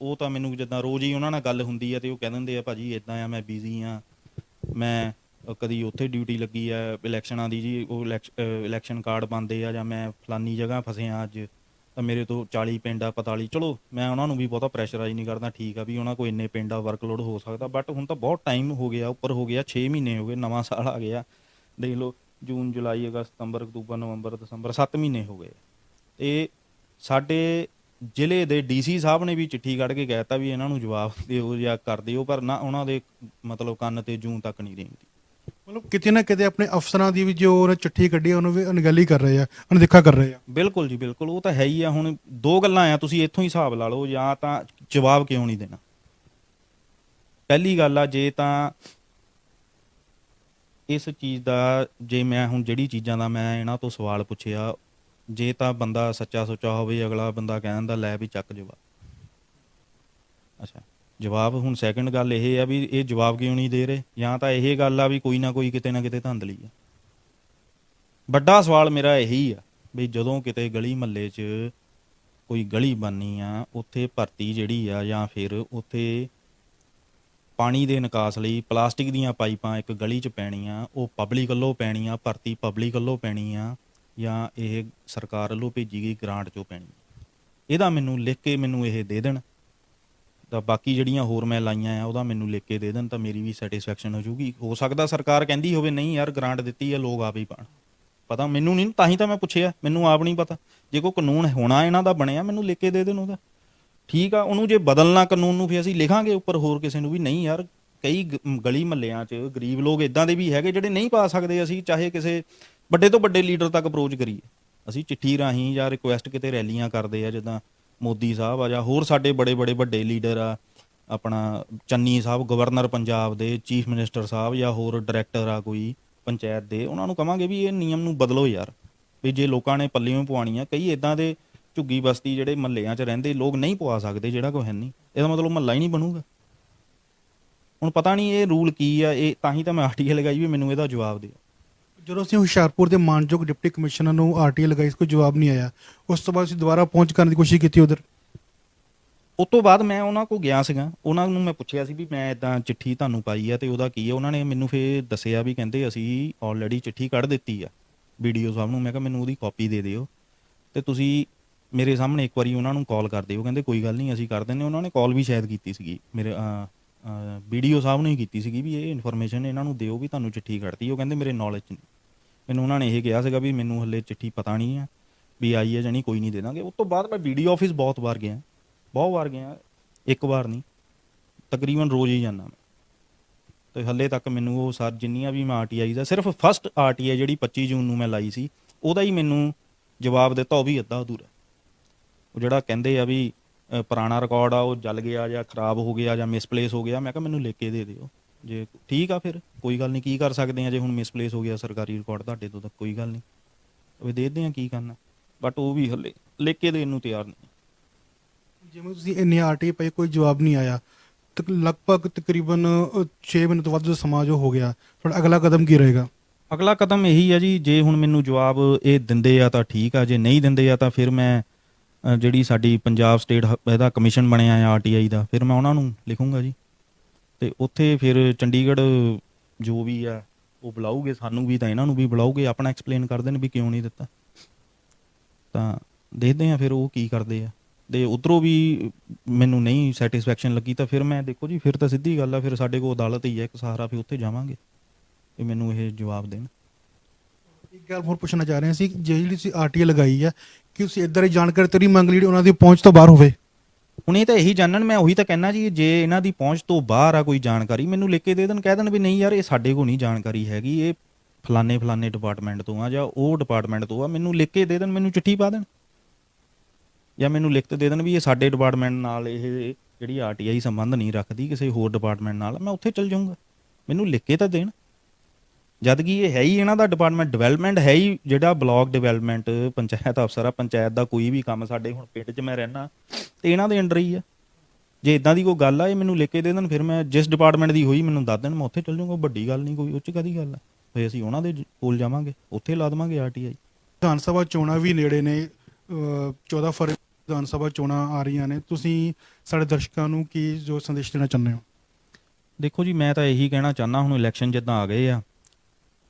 ਉਹ ਤਾਂ ਮੈਨੂੰ ਜਿੱਦਾਂ ਰੋਜ਼ ਹੀ ਉਹਨਾਂ ਨਾਲ ਗੱਲ ਹੁੰਦੀ ਆ ਤੇ ਉਹ ਕਹਿ ਦਿੰਦੇ ਆ ਭਾਜੀ ਇੱਦਾਂ ਆ, ਮੈਂ ਬਿਜ਼ੀ ਆ, ਮੈਂ ਕਦੀ ਉੱਥੇ ਡਿਊਟੀ ਲੱਗੀ ਆ ਇਲੈਕਸ਼ਨਾਂ ਦੀ ਜੀ, ਉਹ ਇਲੈਕਸ਼ਨ ਕਾਰਡ ਪਾਉਂਦੇ ਆ, ਜਾਂ ਮੈਂ ਫਲਾਨੀ ਜਗ੍ਹਾ ਫਸਿਆ ਅੱਜ ਤਾਂ ਮੇਰੇ ਤੋਂ 40 ਪਿੰਡ ਆ 45। ਚਲੋ ਮੈਂ ਉਹਨਾਂ ਨੂੰ ਵੀ ਬਹੁਤਾ ਪ੍ਰੈਸ਼ਰਾਈਜ਼ ਨਹੀਂ ਕਰਦਾ, ਠੀਕ ਆ ਵੀ ਉਹਨਾਂ ਕੋਲ ਇੰਨੇ ਪਿੰਡ ਆ, ਵਰਕਲੋਡ ਹੋ ਸਕਦਾ। ਬਟ ਹੁਣ ਤਾਂ ਬਹੁਤ ਟਾਈਮ ਹੋ ਗਿਆ, ਉੱਪਰ ਹੋ ਗਿਆ, 6 ਮਹੀਨੇ ਹੋ ਗਏ, ਨਵਾਂ ਸਾਲ ਆ ਗਿਆ, ਦੇਖ ਲਓ ਜੂਨ ਜੁਲਾਈ ਅਗਸਤ ਸਤੰਬਰ ਅਕਤੂਬਰ ਨਵੰਬਰ ਦਸੰਬਰ 7 ਮਹੀਨੇ ਹੋ ਗਏ। ਤੇ ਸਾਡੇ ਜ਼ਿਲ੍ਹੇ ਦੇ ਡੀਸੀ ਸਾਹਿਬ ਨੇ ਵੀ ਚਿੱਠੀ ਕੱਢ ਕੇ ਕਹਿ ਦਿੱਤਾ ਵੀ ਇਹਨਾਂ ਨੂੰ ਜਵਾਬ ਦਿਓ ਜਾਂ ਕਰ ਦਿਓ, ਪਰ ਨਾ ਉਹਨਾਂ ਦੇ ਮਤਲਬ ਕੰਨ ਤੇ ਜੂੰ ਤੱਕ ਨਹੀਂ ਰੇਂਗਦੀ। ਮਤਲਬ ਕਿਤੇ ਨਾ ਕਿਤੇ ਆਪਣੇ ਅਫਸਰਾਂ ਦੀ ਵੀ ਜੋ ਉਹਨੇ ਚਿੱਠੀ ਕੱਢੀ ਆ ਉਹਨੂੰ ਵੀ ਅਣਗਹਿਲੀ ਕਰ ਰਹੇ ਆ, ਅਣਦੇਖਾ ਕਰ ਰਹੇ ਆ। ਬਿਲਕੁਲ ਜੀ ਬਿਲਕੁਲ, ਉਹ ਤਾਂ ਹੈ ਹੀ ਆ। ਹੁਣ ਦੋ ਗੱਲਾਂ ਆ, ਤੁਸੀਂ ਇੱਥੋਂ ਹੀ ਹਿਸਾਬ ਲਾ ਲਓ, ਜਾਂ ਤਾਂ ਜਵਾਬ ਕਿਉਂ ਨਹੀਂ ਦੇਣਾ। ਪਹਿਲੀ ਗੱਲ ਆ, ਜੇ ਤਾਂ ਇਸ ਚੀਜ਼ ਦਾ, ਜੇ ਮੈਂ ਹੁਣ ਜਿਹੜੀ ਚੀਜ਼ਾਂ ਦਾ ਮੈਂ ਇਹਨਾਂ ਤੋਂ ਸਵਾਲ ਪੁੱਛਿਆ ਜੇ ਤਾਂ ਬੰਦਾ ਸੱਚਾ ਸੁੱਚਾ ਹੋਵੇ, ਅਗਲਾ ਬੰਦਾ ਕਹਿ ਦਿੰਦਾ ਲੈ ਵੀ ਚੱਕ ਜਵਾਬ। ਅੱਛਾ, ਜਵਾਬ ਹੁਣ ਸੈਕਿੰਡ ਗੱਲ ਇਹ ਆ ਵੀ ਇਹ ਜਵਾਬ ਕਿਉਂ ਨਹੀਂ ਦੇ ਰਹੇ, ਜਾਂ ਤਾਂ ਇਹ ਗੱਲ ਆ ਵੀ ਕੋਈ ਨਾ ਕੋਈ ਕਿਤੇ ਨਾ ਕਿਤੇ ਧਾਂਦਲੀ ਆ। ਵੱਡਾ ਸਵਾਲ ਮੇਰਾ ਇਹੀ ਆ ਵੀ ਜਦੋਂ ਕਿਤੇ ਗਲੀ ਮਹੱਲੇ 'ਚ ਕੋਈ ਗਲੀ ਬਣਨੀ ਆ, ਉੱਥੇ ਭਰਤੀ ਜਿਹੜੀ ਆ ਜਾਂ ਫਿਰ ਉੱਥੇ ਪਾਣੀ ਦੇ ਨਿਕਾਸ ਲਈ ਪਲਾਸਟਿਕ ਦੀਆਂ ਪਾਈਪਾਂ ਇੱਕ ਗਲੀ 'ਚ ਪੈਣੀਆਂ, ਉਹ ਪਬਲਿਕ ਵੱਲੋਂ ਪੈਣੀਆਂ, ਭਰਤੀ ਪਬਲਿਕ ਵੱਲੋਂ ਪੈਣੀ ਆ, ਜਾਂ ਇਹ ਸਰਕਾਰ ਵੱਲੋਂ ਭੇਜੀ ਗਈ ਗ੍ਰਾਂਟ 'ਚੋਂ ਪੈਣੀ। ਇਹਦਾ ਮੈਨੂੰ ਲਿਖ ਕੇ ਮੈਨੂੰ ਇਹ ਦੇ ਦੇਣ, ਤਾਂ ਬਾਕੀ ਜਿਹੜੀਆਂ ਹੋਰ ਮੈਂ ਲਾਈਆਂ ਆ ਉਹਦਾ ਮੈਨੂੰ ਲਿਖ ਕੇ ਦੇ ਦੇਣ, ਤਾਂ ਮੇਰੀ ਵੀ ਸੈਟੀਸਫੈਕਸ਼ਨ ਹੋ ਜਾਊਗੀ। ਹੋ ਸਕਦਾ ਸਰਕਾਰ ਕਹਿੰਦੀ ਹੋਵੇ ਨਹੀਂ ਯਾਰ ਗ੍ਰਾਂਟ ਦਿੱਤੀ ਆ, ਲੋਕ ਆਪ ਹੀ ਪਾਣ। ਪਤਾ ਮੈਨੂੰ ਨਹੀਂ, ਤਾਂ ਹੀ ਤਾਂ ਮੈਂ ਪੁੱਛਿਆ, ਮੈਨੂੰ ਆਪ ਨਹੀਂ ਪਤਾ। ਜੇ ਕੋਈ ਕਾਨੂੰਨ ਹੋਣਾ ਇਹਨਾਂ ਦਾ ਬਣਿਆ, ਮੈਨੂੰ ਲਿਖ ਕੇ ਦੇ ਦੇਣ ਉਹਦਾ, ਠੀਕ ਆ। ਉਹਨੂੰ ਜੇ ਬਦਲਣਾ ਕਾਨੂੰਨ ਨੂੰ, ਫਿਰ ਅਸੀਂ ਲਿਖਾਂਗੇ ਉੱਪਰ ਹੋਰ ਕਿਸੇ ਨੂੰ ਵੀ ਨਹੀਂ ਯਾਰ, ਕਈ ਗਲੀ ਮਹੱਲਿਆਂ 'ਚ ਗਰੀਬ ਲੋਕ ਇਦਾਂ ਦੇ ਵੀ ਹੈਗੇ ਜਿਹੜੇ ਨਹੀਂ ਪਾ ਸਕਦੇ। ਅਸੀਂ ਚਾਹੇ ਕਿਸੇ ਵੱਡੇ ਤੋਂ ਵੱਡੇ ਲੀਡਰ ਤੱਕ ਅਪਰੋਚ ਕਰੀਏ, ਅਸੀਂ ਚਿੱਠੀ ਰਾਹੀਂ ਜਾਂ ਰਿਕੁਐਸਟ, ਕਿਤੇ ਰੈਲੀਆਂ ਕਰਦੇ ਆ ਜਿੱਦਾਂ ਮੋਦੀ ਸਾਹਿਬ ਆ, ਜਾਂ ਹੋਰ ਸਾਡੇ ਬੜੇ ਬੜੇ ਵੱਡੇ ਲੀਡਰ ਆ, ਆਪਣਾ ਚੰਨੀ ਸਾਹਿਬ ਗਵਰਨਰ ਪੰਜਾਬ ਦੇ, ਚੀਫ ਮਿਨਿਸਟਰ ਸਾਹਿਬ, ਜਾਂ ਹੋਰ ਡਾਇਰੈਕਟਰ ਆ ਕੋਈ ਪੰਚਾਇਤ ਦੇ, ਉਹਨਾਂ ਨੂੰ ਕਵਾਂਗੇ ਵੀ ਇਹ ਨਿਯਮ ਨੂੰ ਬਦਲੋ ਯਾਰ, ਵੀ ਜੇ ਲੋਕਾਂ ਨੇ ਪੱਲਿਓਂ ਪਵਾਉਣੀ ਆ। ਕਈ ਇਦਾਂ ਦੇ ਝੁੱਗੀ ਬਸਤੀ ਜਿਹੜੇ ਮਹੱਲਿਆਂ 'ਚ ਰਹਿੰਦੇ ਲੋਕ ਨਹੀਂ ਪਵਾ ਸਕਦੇ, ਜਿਹੜਾ ਕੋਈ ਹੈ ਨਹੀਂ, ਇਹਦਾ ਮਤਲਬ ਮਹੱਲਾ ਹੀ ਨਹੀਂ ਬਣੂਗਾ। ਹੁਣ ਪਤਾ ਨਹੀਂ ਇਹ ਰੂਲ ਕੀ ਆ, ਇਹ ਤਾਂ ਹੀ ਤਾਂ ਮੈਂ ਆਰਟੀਆਈ ਲਗਾਈ ਵੀ ਮੈਨੂੰ ਇਹਦਾ ਜਵਾਬ ਦਿਓ। ਜਦੋਂ ਅਸੀਂ ਹੁਸ਼ਿਆਰਪੁਰ ਦੇ ਮਾਨਯੋਗ ਡਿਪਟੀ ਕਮਿਸ਼ਨਰ ਨੂੰ ਆਰਟੀਆਈ ਲਗਾਈ, ਕੋਈ ਜਵਾਬ ਨਹੀਂ ਆਇਆ। ਉਸ ਤੋਂ ਬਾਅਦ ਅਸੀਂ ਦੁਬਾਰਾ ਪਹੁੰਚ ਕਰਨ ਦੀ ਕੋਸ਼ਿਸ਼ ਕੀਤੀ ਉਧਰ। ਉਸ ਤੋਂ ਬਾਅਦ ਮੈਂ ਉਹਨਾਂ ਕੋਲ ਗਿਆ ਸੀਗਾ, ਉਹਨਾਂ ਨੂੰ ਮੈਂ ਪੁੱਛਿਆ ਸੀ ਵੀ ਮੈਂ ਇਦਾਂ ਚਿੱਠੀ ਤੁਹਾਨੂੰ ਪਾਈ ਆ ਤੇ ਉਹਦਾ ਕੀ ਹੈ। ਉਹਨਾਂ ਨੇ ਮੈਨੂੰ ਫਿਰ ਦੱਸਿਆ ਵੀ ਕਹਿੰਦੇ ਅਸੀਂ ਆਲਰੇਡੀ ਚਿੱਠੀ ਕੱਢ ਦਿੱਤੀ ਆ BDO ਸਾਹਿਬ ਨੂੰ। ਮੈਂ ਕਿਹਾ ਮੈਨੂੰ ਉਹਦੀ ਕਾਪੀ ਦੇ ਦਿਓ ਤੇ ਤੁਸੀਂ ਮੇਰੇ ਸਾਹਮਣੇ ਇੱਕ ਵਾਰੀ ਉਹਨਾਂ ਨੂੰ ਕਾਲ ਕਰ ਦਿਓ। ਕਹਿੰਦੇ ਕੋਈ ਗੱਲ ਨਹੀਂ ਅਸੀਂ ਕਰ ਦਿੰਦੇ। ਉਹਨਾਂ ਨੇ ਕਾਲ ਵੀ ਸ਼ਾਇਦ ਕੀਤੀ ਸੀਗੀ ਮੇਰੇ BDO ਸਾਹਿਬ ਨੂੰ ਹੀ ਕੀਤੀ ਸੀਗੀ ਵੀ ਇਹ ਇਨਫੋਰਮੇਸ਼ਨ ਇਹਨਾਂ ਨੂੰ ਦਿਓ ਵੀ ਤੁਹਾਨੂੰ ਚਿੱਠੀ ਕੱਢਤੀ। ਉਹ ਕਹਿੰਦੇ ਮੇਰੇ ਨੌਲੇਜ 'ਚ ਨਹੀਂ। ਮੈਨੂੰ ਉਹਨਾਂ ਨੇ ਇਹ ਕਿਹਾ ਸੀਗਾ ਵੀ ਮੈਨੂੰ ਹਲੇ ਚਿੱਠੀ ਪਤਾ ਨਹੀਂ ਆ ਵੀ ਆਈ ਹੈ ਜਾਣੀ, ਕੋਈ ਨਹੀਂ ਦੇ ਦਾਂਗੇ। ਉਸ ਤੋਂ ਬਾਅਦ ਮੈਂ BDO ਆਫਿਸ ਬਹੁਤ ਵਾਰ ਗਿਆ, ਇੱਕ ਵਾਰ ਨਹੀਂ, ਤਕਰੀਬਨ ਰੋਜ਼ ਹੀ ਜਾਂਦਾ ਮੈਂ। ਤੇ ਹੱਲੇ ਤੱਕ ਮੈਨੂੰ ਉਹ ਸਰ ਜਿੰਨੀਆਂ ਵੀ ਮੈਂ RTI ਦਾ, ਸਿਰਫ ਫਸਟ RTI ਜਿਹੜੀ 25 ਜੂਨ ਨੂੰ ਮੈਂ ਲਾਈ ਸੀ ਉਹਦਾ ਹੀ ਮੈਨੂੰ ਜਵਾਬ ਦਿੱਤਾ, ਉਹ ਵੀ ਅੱਧਾ ਅਧੂਰਾ। ਉਹ ਜਿਹੜਾ ਕਹਿੰਦੇ ਆ ਵੀ ਪੁਰਾਣਾ ਰਿਕਾਰਡ ਆ ਉਹ ਜਲ ਗਿਆ ਜਾਂ ਖਰਾਬ ਹੋ ਗਿਆ ਜਾਂ ਮਿਸਪਲੇਸ ਹੋ ਗਿਆ, ਮੈਂ ਕਿਹਾ ਮੈਨੂੰ ਲਿਖ ਕੇ ਦੇ ਦਿਓ। ਜੇ ਠੀਕ ਆ ਫਿਰ ਕੋਈ ਗੱਲ ਨਹੀਂ, ਕੀ ਕਰ ਸਕਦੇ ਆ ਜੇ ਹੁਣ ਮਿਸਪਲੇਸ ਹੋ ਗਿਆ ਸਰਕਾਰੀ ਰਿਕਾਰਡ ਤੁਹਾਡੇ ਤੋਂ, ਤਾਂ ਕੋਈ ਗੱਲ ਨਹੀਂ ਉਹ ਦੇ ਦਿੰਦੇ ਆ, ਕੀ ਕਰਨਾ। ਬਟ ਉਹ ਵੀ ਹੱਲੇ ਲਿਖ ਕੇ ਦੇਣ ਨੂੰ ਤਿਆਰ ਨਹੀਂ। ਜਿਵੇਂ ਤੁਸੀਂ ਇੰਨੇ ਆਰਟੀਆਈ ਪਏ, ਕੋਈ ਜਵਾਬ ਨਹੀਂ ਆਇਆ, ਲਗਭਗ ਤਕਰੀਬਨ 6 ਮਹੀਨੇ ਤੋਂ ਵੱਧ ਜੋ ਸਮਾਂ ਜੋ ਹੋ ਗਿਆ, ਤੁਹਾਡਾ ਅਗਲਾ ਕਦਮ ਕੀ ਰਹੇਗਾ? ਅਗਲਾ ਕਦਮ ਇਹੀ ਆ ਜੀ, ਜੇ ਹੁਣ ਮੈਨੂੰ ਜਵਾਬ ਇਹ ਦਿੰਦੇ ਆ ਤਾਂ ਠੀਕ ਆ, ਜੇ ਨਹੀਂ ਦਿੰਦੇ ਆ ਤਾਂ ਫਿਰ ਮੈਂ ਜਿਹੜੀ ਸਾਡੀ ਪੰਜਾਬ ਸਟੇਟ ਇਹਦਾ ਕਮਿਸ਼ਨ ਬਣਿਆ ਆ RTI ਦਾ, ਫਿਰ ਮੈਂ ਉਹਨਾਂ ਨੂੰ ਲਿਖੂੰਗਾ ਜੀ। ਤੇ ਉੱਥੇ ਫਿਰ ਚੰਡੀਗੜ੍ਹ ਜੋ ਵੀ ਆ ਉਹ ਬੁਲਾਊਗੇ ਸਾਨੂੰ ਵੀ, ਤਾਂ ਇਹਨਾਂ ਨੂੰ ਵੀ ਬੁਲਾਊਗੇ, ਆਪਣਾ ਐਕਸਪਲੇਨ ਕਰ ਦੇਣ ਵੀ ਕਿਉਂ ਨਹੀਂ ਦਿੱਤਾ। ਤਾਂ ਦੇਖਦੇ ਆ ਫਿਰ ਉਹ ਕੀ ਕਰਦੇ ਆ। ਤੇ ਉੱਧਰੋਂ ਵੀ ਮੈਨੂੰ ਨਹੀਂ ਸੈਟਿਸਫੈਕਸ਼ਨ ਲੱਗੀ ਤਾਂ ਫਿਰ ਮੈਂ ਦੇਖੋ ਜੀ, ਫਿਰ ਤਾਂ ਸਿੱਧੀ ਗੱਲ ਆ, ਫਿਰ ਸਾਡੇ ਕੋਲ ਅਦਾਲਤ ਹੀ ਹੈ ਇੱਕ ਸਹਾਰਾ, ਫਿਰ ਉੱਥੇ ਜਾਵਾਂਗੇ ਵੀ ਮੈਨੂੰ ਇਹ ਜਵਾਬ ਦੇਣ। ਇੱਕ ਗੱਲ ਹੋਰ ਪੁੱਛਣਾ ਚਾਹ ਰਹੇ ਸੀ, ਜਿਹੜੀ ਤੁਸੀਂ ਆਰਟੀਆਈ ਲਗਾਈ ਆ, ਕਿ ਤੁਸੀਂ ਇੱਧਰ ਦੀ ਜਾਣਕਾਰੀ ਤੇਰੀ ਮੰਗ ਲਈ ਜਿਹੜੀ ਉਹਨਾਂ ਦੀ ਪਹੁੰਚ ਤੋਂ ਬਾਹਰ ਹੋਵੇ? ਹੁਣ ਇਹ ਤਾਂ ਇਹੀ ਜਾਣਨ, ਮੈਂ ਉਹੀ ਤਾਂ ਕਹਿਣਾ ਜੀ, ਜੇ ਇਹਨਾਂ ਦੀ ਪਹੁੰਚ ਤੋਂ ਬਾਹਰ ਆ ਕੋਈ ਜਾਣਕਾਰੀ ਮੈਨੂੰ ਲਿਖ ਕੇ ਦੇ ਦੇਣ, ਕਹਿ ਦੇਣ ਵੀ ਨਹੀਂ ਯਾਰ ਇਹ ਸਾਡੇ ਕੋਲ ਨਹੀਂ ਜਾਣਕਾਰੀ ਹੈਗੀ, ਇਹ ਫਲਾਣੇ ਫਲਾਣੇ ਡਿਪਾਰਟਮੈਂਟ ਤੋਂ ਆ ਜਾਂ ਉਹ ਡਿਪਾਰਟਮੈਂਟ ਤੋਂ ਆ, ਮੈਨੂੰ ਲਿਖ ਕੇ ਦੇ ਦੇਣ, ਮੈਨੂੰ ਚਿੱਠੀ ਪਾ ਦੇਣ ਜਾਂ ਮੈਨੂੰ ਲਿਖਤ ਦੇ ਦੇਣ ਵੀ ਇਹ ਸਾਡੇ ਡਿਪਾਰਟਮੈਂਟ ਨਾਲ ਇਹ ਜਿਹੜੀ RTI ਸੰਬੰਧ ਨਹੀਂ ਰੱਖਦੀ, ਕਿਸੇ ਹੋਰ ਡਿਪਾਰਟਮੈਂਟ ਨਾਲ, ਮੈਂ ਉੱਥੇ ਚਲ ਜਾਊਂਗਾ। ਮੈਨੂੰ ਲਿਖ ਕੇ ਤਾਂ ਦੇਣ, ਜਦ ਕਿ ਇਹ ਹੈ ਹੀ ਇਹਨਾਂ ਦਾ ਡਿਪਾਰਟਮੈਂਟ, ਡਿਵੈਲਪਮੈਂਟ ਹੈ ਹੀ ਜਿਹੜਾ ਬਲਾਕ ਡਿਵੈਲਪਮੈਂਟ ਪੰਚਾਇਤ ਅਫਸਰ ਆ, ਪੰਚਾਇਤ ਦਾ ਕੋਈ ਵੀ ਕੰਮ ਸਾਡੇ ਹੁਣ ਪਿੰਡ 'ਚ ਮੈਂ ਰਹਿਣਾ ਤੇ ਇਹਨਾਂ ਦੇ ਅੰਡਰ ਹੀ ਆ। ਜੇ ਇਦਾਂ ਦੀ ਕੋਈ ਗੱਲ ਆ ਇਹ ਮੈਨੂੰ ਲਿਖ ਕੇ ਦੇ ਦੇਣ, ਫਿਰ ਮੈਂ ਜਿਸ ਡਿਪਾਰਟਮੈਂਟ ਦੀ ਹੋਈ ਮੈਨੂੰ ਦੱਸ ਦੇਣ, ਮੈਂ ਉੱਥੇ ਚਲ ਜਾਊਂਗਾ। ਵੱਡੀ ਗੱਲ ਨਹੀਂ ਕੋਈ, ਉਹ 'ਚ ਕਾਹਦੀ ਗੱਲ ਆ। ਫਿਰ ਅਸੀਂ ਉਹਨਾਂ ਦੇ ਕੋਲ ਜਾਵਾਂਗੇ, ਉੱਥੇ ਲਾ ਦੇਵਾਂਗੇ RTI। ਵਿਧਾਨ ਸਭਾ ਚੋਣਾਂ ਵੀ ਨੇੜੇ ਨੇ, 14 ਫਰਵਰੀ ਵਿਧਾਨ ਸਭਾ ਚੋਣਾਂ ਆ ਰਹੀਆਂ ਨੇ, ਤੁਸੀਂ ਸਾਡੇ ਦਰਸ਼ਕਾਂ ਨੂੰ ਕੀ ਜੋ ਸੰਦੇਸ਼ ਦੇਣਾ ਚਾਹੁੰਦੇ ਹੋ? ਦੇਖੋ ਜੀ, ਮੈਂ ਤਾਂ ਇਹੀ ਕਹਿਣਾ ਚਾਹੁੰਦਾ, ਹੁਣ ਇਲੈਕਸ਼ਨ ਜਿੱਦਾਂ ਆ ਗਏ ਆ,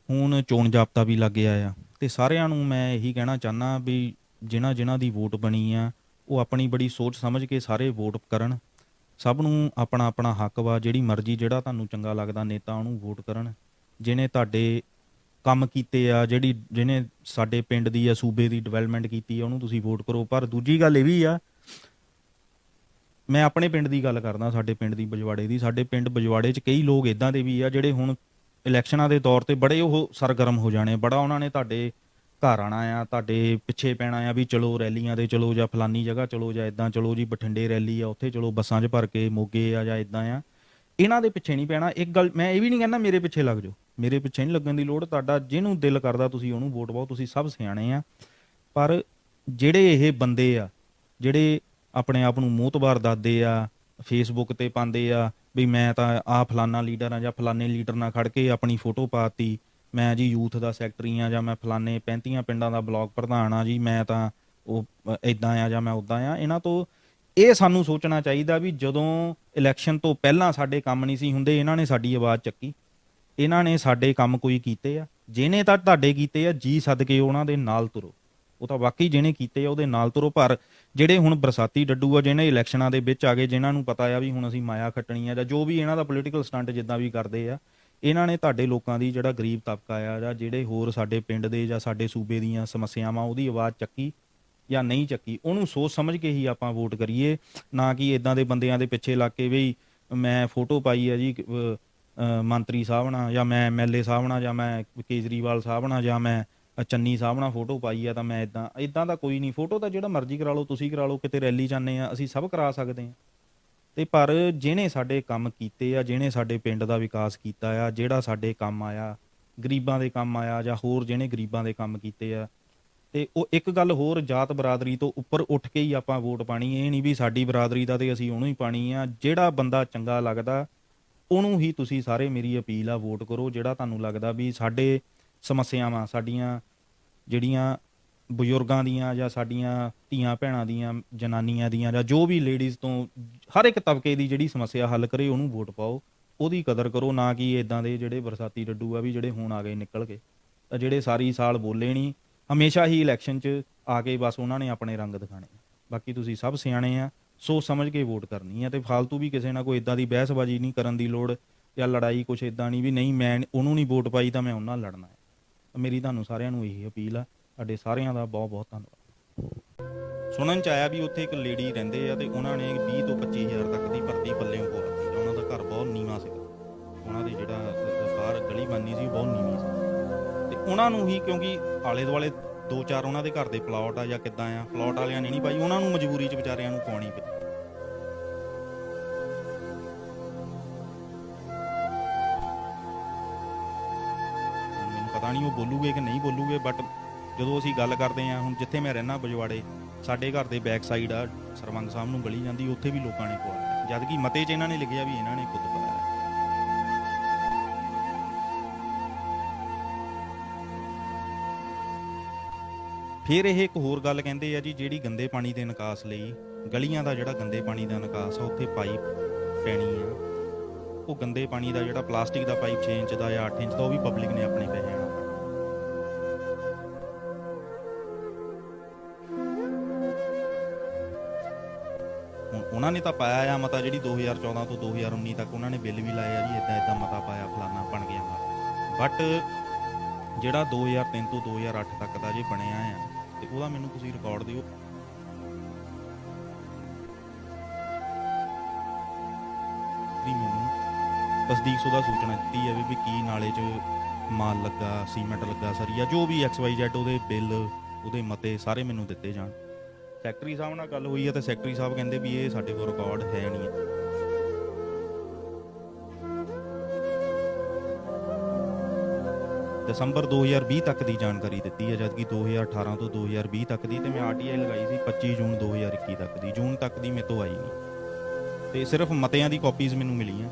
ਹੁਣ ਚੋਣ ਜਾਬਤਾ ਵੀ ਲੱਗ ਗਿਆ ਆ, ਤੇ ਸਾਰਿਆਂ ਨੂੰ ਮੈਂ ਇਹੀ ਕਹਿਣਾ ਚਾਹੁੰਦਾ ਵੀ ਜਿਨ੍ਹਾਂ ਦੀ ਵੋਟ ਬਣੀ ਆ ਉਹ ਆਪਣੀ ਬੜੀ ਸੋਚ ਸਮਝ ਕੇ ਸਾਰੇ ਵੋਟ ਕਰਨ। ਸਭ ਨੂੰ ਆਪਣਾ ਆਪਣਾ ਹੱਕ ਵਾ, ਜਿਹੜੀ ਮਰਜ਼ੀ ਜਿਹੜਾ ਤੁਹਾਨੂੰ ਚੰਗਾ ਲੱਗਦਾ ਨੇਤਾ ਉਹਨੂੰ ਵੋਟ ਕਰਨ। ਜਿਹਨੇ ਤੁਹਾਡੇ ਕੰਮ ਕੀਤੇ ਆ, ਜਿਹਨੇ ਸਾਡੇ ਪਿੰਡ ਦੀ ਜਾਂ ਸੂਬੇ ਦੀ ਡਿਵੈਲਪਮੈਂਟ ਕੀਤੀ ਆ, ਉਹਨੂੰ ਤੁਸੀਂ ਵੋਟ ਕਰੋ। ਪਰ ਦੂਜੀ ਗੱਲ ਇਹ ਵੀ ਆ, ਮੈਂ ਆਪਣੇ ਪਿੰਡ ਦੀ ਗੱਲ ਕਰਦਾ, ਸਾਡੇ ਪਿੰਡ ਦੀ ਬਜਵਾੜੇ ਦੀ। ਸਾਡੇ ਪਿੰਡ ਬਜਵਾੜੇ 'ਚ ਕਈ ਲੋਕ ਇੱਦਾਂ ਦੇ ਵੀ ਆ ਜਿਹੜੇ ਹੁਣ ਇਲੈਕਸ਼ਨਾਂ ਦੇ ਤੌਰ 'ਤੇ ਬੜੇ ਉਹ ਸਰਗਰਮ ਹੋ ਜਾਣੇ, ਬੜਾ ਉਹਨਾਂ ਨੇ ਤੁਹਾਡੇ ਘਰ ਆਉਣਾ ਆ, ਤੁਹਾਡੇ ਪਿੱਛੇ ਪੈਣਾ ਆ ਵੀ ਚਲੋ ਰੈਲੀਆਂ 'ਤੇ ਚਲੋ, ਜਾਂ ਫਲਾਨੀ ਜਗ੍ਹਾ ਚਲੋ, ਜਾਂ ਇੱਦਾਂ ਚਲੋ ਜੀ, ਬਠਿੰਡੇ ਰੈਲੀ ਆ ਉੱਥੇ ਚਲੋ, ਬੱਸਾਂ 'ਚ ਭਰ ਕੇ ਮੋਗੇ ਆ ਜਾਂ ਇੱਦਾਂ ਆ। ਇਹਨਾਂ ਦੇ ਪਿੱਛੇ ਨਹੀਂ ਪੈਣਾ। ਇੱਕ ਗੱਲ ਮੈਂ ਇਹ ਵੀ ਨਹੀਂ ਕਹਿੰਦਾ ਮੇਰੇ ਪਿੱਛੇ ਲੱਗ ਜਾਓ, ਮੇਰੇ ਪਿੱਛੇ ਨਹੀਂ ਲੱਗਣ ਦੀ ਲੋੜ। ਤੁਹਾਡਾ ਜਿਹਨੂੰ ਦਿਲ ਕਰਦਾ ਤੁਸੀਂ ਉਹਨੂੰ ਵੋਟ ਪਾਓ, ਤੁਸੀਂ ਸਭ ਸਿਆਣੇ ਆ। ਪਰ ਜਿਹੜੇ ਇਹ ਬੰਦੇ ਆ, ਜਿਹੜੇ ਆਪਣੇ ਆਪ ਨੂੰ ਮੋਹਤਬਾਰ ਦੱਸਦੇ ਆ, ਫੇਸਬੁੱਕ ਤੇ ਪਾਉਂਦੇ ਆ ਵੀ ਮੈਂ ਤਾਂ ਆਹ ਫਲਾਨਾ ਲੀਡਰ ਆ ਜਾਂ ਫਲਾਨੇ ਲੀਡਰ ਨਾਲ ਖੜ ਕੇ ਆਪਣੀ ਫੋਟੋ ਪਾਤੀ, ਮੈਂ ਜੀ ਯੂਥ ਦਾ ਸੈਕਟਰੀ ਆ ਜਾਂ ਮੈਂ ਫਲਾਨੇ 35 ਪਿੰਡਾਂ ਦਾ ਬਲਾਕ ਪ੍ਰਧਾਨ ਆ ਜੀ, ਮੈਂ ਤਾਂ ਉਹ ਇੱਦਾਂ ਆ ਜਾਂ ਮੈਂ ਉੱਦਾਂ ਆ। ਇਹਨਾਂ ਤੋਂ ਇਹ ਸਾਨੂੰ ਸੋਚਣਾ ਚਾਹੀਦਾ ਵੀ ਜਦੋਂ ਇਲੈਕਸ਼ਨ ਤੋਂ ਪਹਿਲਾਂ ਸਾਡੇ ਕੰਮ ਨਹੀਂ ਸੀ ਹੁੰਦੇ, ਇਹਨਾਂ ਨੇ ਸਾਡੀ ਆਵਾਜ਼ ਚੱਕੀ, ਇਹਨਾਂ ਨੇ ਸਾਡੇ ਕੰਮ ਕੋਈ ਕੀਤੇ ਆ, ਜਿਹਨੇ ਤਾਂ ਤੁਹਾਡੇ ਕੀਤੇ ਆ ਜੀ ਸਦਕੇ ਉਹਨਾਂ ਦੇ ਨਾਲ ਤੁਰੋ। ਉਹ ਤਾਂ ਵਾਕਈ ਜਿਹਨੇ ਕੀਤੇ ਆ ਉਹਦੇ ਨਾਲ ਤੁਰੋ। ਪਰ ਜਿਹੜੇ ਹੁਣ ਬਰਸਾਤੀ ਡੱਡੂ ਆ, ਜਿਹਨੇ ਇਲੈਕਸ਼ਨਾਂ ਦੇ ਵਿੱਚ ਆ ਗਏ, ਜਿਨ੍ਹਾਂ ਨੂੰ ਪਤਾ ਆ ਵੀ ਹੁਣ ਅਸੀਂ ਮਾਇਆ ਖੱਟਣੀ ਆ ਜਾਂ ਜੋ ਵੀ ਇਹਨਾਂ ਦਾ ਪੋਲੀਟੀਕਲ ਸਟੰਟ ਜਿੱਦਾਂ ਵੀ ਕਰਦੇ ਆ, ਇਹਨਾਂ ਨੇ ਤੁਹਾਡੇ ਲੋਕਾਂ ਦੀ ਜਿਹੜਾ ਗਰੀਬ ਤਬਕਾ ਆ ਜਾਂ ਜਿਹੜੇ ਹੋਰ ਸਾਡੇ ਪਿੰਡ ਦੇ ਜਾਂ ਸਾਡੇ ਸੂਬੇ ਦੀਆਂ ਸਮੱਸਿਆਵਾਂ ਉਹਦੀ ਆਵਾਜ਼ ਚੱਕੀ ਜਾਂ ਨਹੀਂ ਚੱਕੀ, ਉਹਨੂੰ ਸੋਚ ਸਮਝ ਕੇ ਹੀ ਆਪਾਂ ਵੋਟ ਕਰੀਏ। ਨਾ ਕਿ ਇਦਾਂ ਦੇ ਬੰਦਿਆਂ ਦੇ ਪਿੱਛੇ ਲੱਗ ਕੇ ਵੀ ਮੈਂ ਫੋਟੋ ਪਾਈ ਆ ਜੀ ਮੰਤਰੀ ਸਾਹਿਬ ਨਾਲ ਜਾਂ ਮੈਂ ਐਮਐਲਏ ਸਾਹਿਬ ਨਾਲ ਜਾਂ ਮੈਂ ਕੇਜਰੀਵਾਲ ਸਾਹਿਬ ਨਾਲ ਜਾਂ ਮੈਂ ਚੰਨੀ ਸਾਹਿਬ ਨਾਲ ਫੋਟੋ ਪਾਈ ਆ ਤਾਂ ਮੈਂ ਇਦਾਂ ਦਾ ਕੋਈ ਨਹੀਂ। ਫੋਟੋ ਤਾਂ ਜਿਹੜਾ ਮਰਜ਼ੀ ਕਰਾ ਲਓ, ਤੁਸੀਂ ਕਰਾ ਲਓ, ਕਿਤੇ ਰੈਲੀ ਜਾਂਦੇ ਆ, ਅਸੀਂ ਸਭ ਕਰਾ ਸਕਦੇ ਹਾਂ। ਤੇ ਪਰ ਜਿਹਨੇ ਸਾਡੇ ਕੰਮ ਕੀਤੇ ਆ, ਜਿਹਨੇ ਸਾਡੇ ਪਿੰਡ ਦਾ ਵਿਕਾਸ ਕੀਤਾ ਆ, ਜਿਹੜਾ ਸਾਡੇ ਕੰਮ ਆਇਆ, ਗਰੀਬਾਂ ਦੇ ਕੰਮ ਆਇਆ ਜਾਂ ਹੋਰ ਜਿਹਨੇ ਗਰੀਬਾਂ ਦੇ ਕੰਮ ਕੀਤੇ ਆ, ਤੇ ਉਹ ਇੱਕ ਗੱਲ ਹੋਰ, ਜਾਤ ਬਰਾਦਰੀ ਤੋਂ ਉੱਪਰ ਉੱਠ ਕੇ ਹੀ ਆਪਾਂ ਵੋਟ ਪਾਣੀ। ਇਹ ਨਹੀਂ ਵੀ ਸਾਡੀ ਬਰਾਦਰੀ ਦਾ ਤੇ ਅਸੀਂ ਉਹਨੂੰ ਹੀ ਪਾਣੀ ਆ। ਜਿਹੜਾ ਬੰਦਾ ਚੰਗਾ ਲੱਗਦਾ ਉਹਨੂੰ ਹੀ ਤੁਸੀਂ ਸਾਰੇ, ਮੇਰੀ ਅਪੀਲ ਆ, ਵੋਟ ਕਰੋ। ਜਿਹੜਾ ਤੁਹਾਨੂੰ ਲੱਗਦਾ ਵੀ ਸਾਡੇ ਸਮੱਸਿਆਵਾਂ, ਸਾਡੀਆਂ ਜਿਹੜੀਆਂ ਬਜ਼ੁਰਗਾਂ ਦੀਆਂ ਜਾਂ ਸਾਡੀਆਂ ਧੀਆਂ ਭੈਣਾਂ ਦੀਆਂ, ਜਨਾਨੀਆਂ ਦੀਆਂ ਜਾਂ ਜੋ ਵੀ ਲੇਡੀਜ਼ ਤੋਂ ਹਰ ਇੱਕ ਤਬਕੇ ਦੀ ਜਿਹੜੀ ਸਮੱਸਿਆ ਹੱਲ ਕਰੇ, ਉਹਨੂੰ ਵੋਟ ਪਾਓ, ਉਹਦੀ ਕਦਰ ਕਰੋ। ਨਾ ਕਿ ਇਦਾਂ ਦੇ ਜਿਹੜੇ ਬਰਸਾਤੀ ਡੱਡੂ ਆ ਵੀ ਜਿਹੜੇ ਹੁਣ ਆ ਗਏ ਨਿਕਲ ਕੇ, ਤਾਂ ਜਿਹੜੇ ਸਾਰੀ ਸਾਲ ਬੋਲੇ ਨਹੀਂ, ਹਮੇਸ਼ਾ ਹੀ ਇਲੈਕਸ਼ਨ 'ਚ ਆ ਕੇ ਬਸ ਉਹਨਾਂ ਨੇ ਆਪਣੇ ਰੰਗ ਦਿਖਾਣੇ। ਬਾਕੀ ਤੁਸੀਂ ਸਭ ਸਿਆਣੇ ਆ, ਸੋਚ ਸਮਝ ਕੇ ਵੋਟ ਕਰਨੀ ਆ। ਤੇ ਫਾਲਤੂ ਵੀ ਕਿਸੇ ਨਾਲ ਕੋਈ ਇਦਾਂ ਦੀ ਬਹਿਸਬਾਜ਼ੀ ਨਹੀਂ ਕਰਨ ਦੀ ਲੋੜ ਜਾਂ ਲੜਾਈ ਕੁਛ ਇਦਾਂ ਨਹੀਂ ਵੀ ਨਹੀਂ ਮੈਂ ਉਹਨੂੰ ਨਹੀਂ ਵੋਟ ਪਾਈ ਤਾਂ ਮੈਂ ਉਹਨਾਂ ਨਾਲ ਲੜਨਾ ਹੈ। ਮੇਰੀ ਤੁਹਾਨੂੰ ਸਾਰਿਆਂ ਨੂੰ ਇਹੀ ਅਪੀਲ ਆ। ਤੁਹਾਡੇ ਸਾਰਿਆਂ ਦਾ ਬਹੁਤ ਬਹੁਤ ਧੰਨਵਾਦ। ਸੁਣਨ 'ਚ ਆਇਆ ਵੀ ਉੱਥੇ ਇੱਕ ਲੇਡੀ ਰਹਿੰਦੇ ਆ ਤੇ ਉਹਨਾਂ ਨੇ 20 ਤੋਂ 25 ਹਜ਼ਾਰ ਤੱਕ ਦੀ ਭਰਤੀ ਪੱਲਿਓਂ ਪਵਾਤੀ ਜਾਂ ਉਹਨਾਂ ਦਾ ਘਰ ਬਹੁਤ ਨੀਵਾਂ ਸੀਗਾ। ਉਹਨਾਂ ਦੇ ਜਿਹੜਾ ਬਾਹਰ ਗਲੀ ਬਣਨੀ ਸੀ ਬਹੁਤ ਨੀਵੀਂ ਸੀ ਤੇ ਉਹਨਾਂ ਨੂੰ ਹੀ, ਕਿਉਂਕਿ ਆਲੇ ਦੁਆਲੇ 2-4 ਉਹਨਾਂ ਦੇ ਘਰ ਦੇ ਪਲਾਟ ਆ ਜਾਂ ਕਿੱਦਾਂ ਆ, ਪਲਾਟ ਵਾਲਿਆਂ ਨੇ ਨਹੀਂ ਪਾਈ, ਉਹਨਾਂ ਨੂੰ ਮਜਬੂਰੀ 'ਚ ਵਿਚਾਰਿਆਂ ਨੂੰ ਪਾਉਣੀ ਪਈ। ਮੈਨੂੰ ਪਤਾ ਨਹੀਂ ਉਹ ਬੋਲੂਗੇ ਕਿ ਨਹੀਂ ਬੋਲੂਗੇ, ਬਟ ਜਦੋਂ ਅਸੀਂ ਗੱਲ ਕਰਦੇ ਹਾਂ, ਹੁਣ ਜਿੱਥੇ ਮੈਂ ਰਹਿਣਾ ਬਜਵਾੜੇ, ਸਾਡੇ ਘਰ ਦੇ ਬੈਕ ਸਾਈਡ ਆ ਸਰਵੰਗ ਸਾਹਿਬ ਨੂੰ ਗਲੀ ਜਾਂਦੀ, ਉੱਥੇ ਵੀ ਲੋਕਾਂ ਨੇ ਪਵਾਇਆ, ਜਦ ਕਿ ਮਤੇ 'ਚ ਇਹਨਾਂ ਨੇ ਲਿਖਿਆ ਵੀ ਇਹਨਾਂ ਨੇ ਖੁਦ ਪਾਇਆ। ਫਿਰ ਇਹ ਇੱਕ ਹੋਰ ਗੱਲ ਕਹਿੰਦੇ ਆ ਜੀ, ਜਿਹੜੀ ਗੰਦੇ ਪਾਣੀ ਦੇ ਨਿਕਾਸ ਲਈ, ਗਲੀਆਂ ਦਾ ਜਿਹੜਾ ਗੰਦੇ ਪਾਣੀ ਦਾ ਨਿਕਾਸ ਆ, ਉੱਥੇ ਪਾਈਪ ਪੈਣੀ ਆ। ਉਹ ਗੰਦੇ ਪਾਣੀ ਦਾ ਜਿਹੜਾ ਪਲਾਸਟਿਕ ਦਾ ਪਾਈਪ 6 ਇੰਚ ਦਾ ਜਾਂ 8 ਇੰਚ ਦਾ, ਉਹ ਵੀ ਪਬਲਿਕ ਨੇ ਆਪਣੇ ਪੈਸੇ ਨਾਲ ਪਾਉਣਾ। ਹੁਣ ਉਹਨਾਂ ਨੇ ਤਾਂ ਪਾਇਆ ਆ ਮਤਾ, ਜਿਹੜੀ 2014 ਤੋਂ 2019 ਤੱਕ ਉਹਨਾਂ ਨੇ ਬਿੱਲ ਵੀ ਲਾਇਆ ਜੀ, ਇੱਦਾਂ ਇੱਦਾਂ ਮਤਾ ਪਾਇਆ, ਫਲਾਨਾ ਬਣ ਗਿਆ ਮਤਾ। ਬਟ ਜਿਹੜਾ 2003 ਤੋਂ 2008 ਤੱਕ ਦਾ ਜੇ ਬਣਿਆ ਆ, ਤੇ ਉਹਦਾ ਮੈਨੂੰ ਤੁਸੀਂ ਰਿਕਾਰਡ ਦਿਓ। ਮੈਨੂੰ ਤਸਦੀਕ ਸ਼ੁਦਾ ਸੂਚਨਾ ਦਿੱਤੀ ਜਾਵੇ ਵੀ ਕੀ ਨਾਲੇ 'ਚ ਮਾਲ ਲੱਗਾ, ਸੀਮੈਂਟ ਲੱਗਾ, ਸਰੀਆ, ਜੋ ਵੀ XYZ, ਉਹਦੇ ਬਿੱਲ, ਉਹਦੇ ਮਤੇ ਸਾਰੇ ਮੈਨੂੰ ਦਿੱਤੇ ਜਾਣ। ਸੈਕਟਰੀ ਸਾਹਿਬ ਨਾਲ ਗੱਲ ਹੋਈ ਹੈ ਤੇ ਸੈਕਟਰੀ ਸਾਹਿਬ ਕਹਿੰਦੇ ਵੀ ਇਹ ਸਾਡੇ ਕੋਲ ਰਿਕਾਰਡ ਹੈ ਨਹੀਂ ਹੈ। ਦਸੰਬਰ 2020 ਤੱਕ ਦੀ ਜਾਣਕਾਰੀ ਦਿੱਤੀ ਹੈ, ਜਦਕਿ 2018 ਤੋਂ 2020 ਤੱਕ ਦੀ, ਤੇ ਮੈਂ RTI ਲਗਾਈ ਸੀ 25 ਜੂਨ 2021 ਤੱਕ ਦੀ। ਜੂਨ ਤੱਕ ਦੀ ਮੇਰੇ ਤੋਂ ਆਈ ਨਹੀਂ, ਤੇ ਸਿਰਫ ਮਤਿਆਂ ਦੀ ਕਾਪੀਜ਼ ਮੈਨੂੰ ਮਿਲੀਆਂ।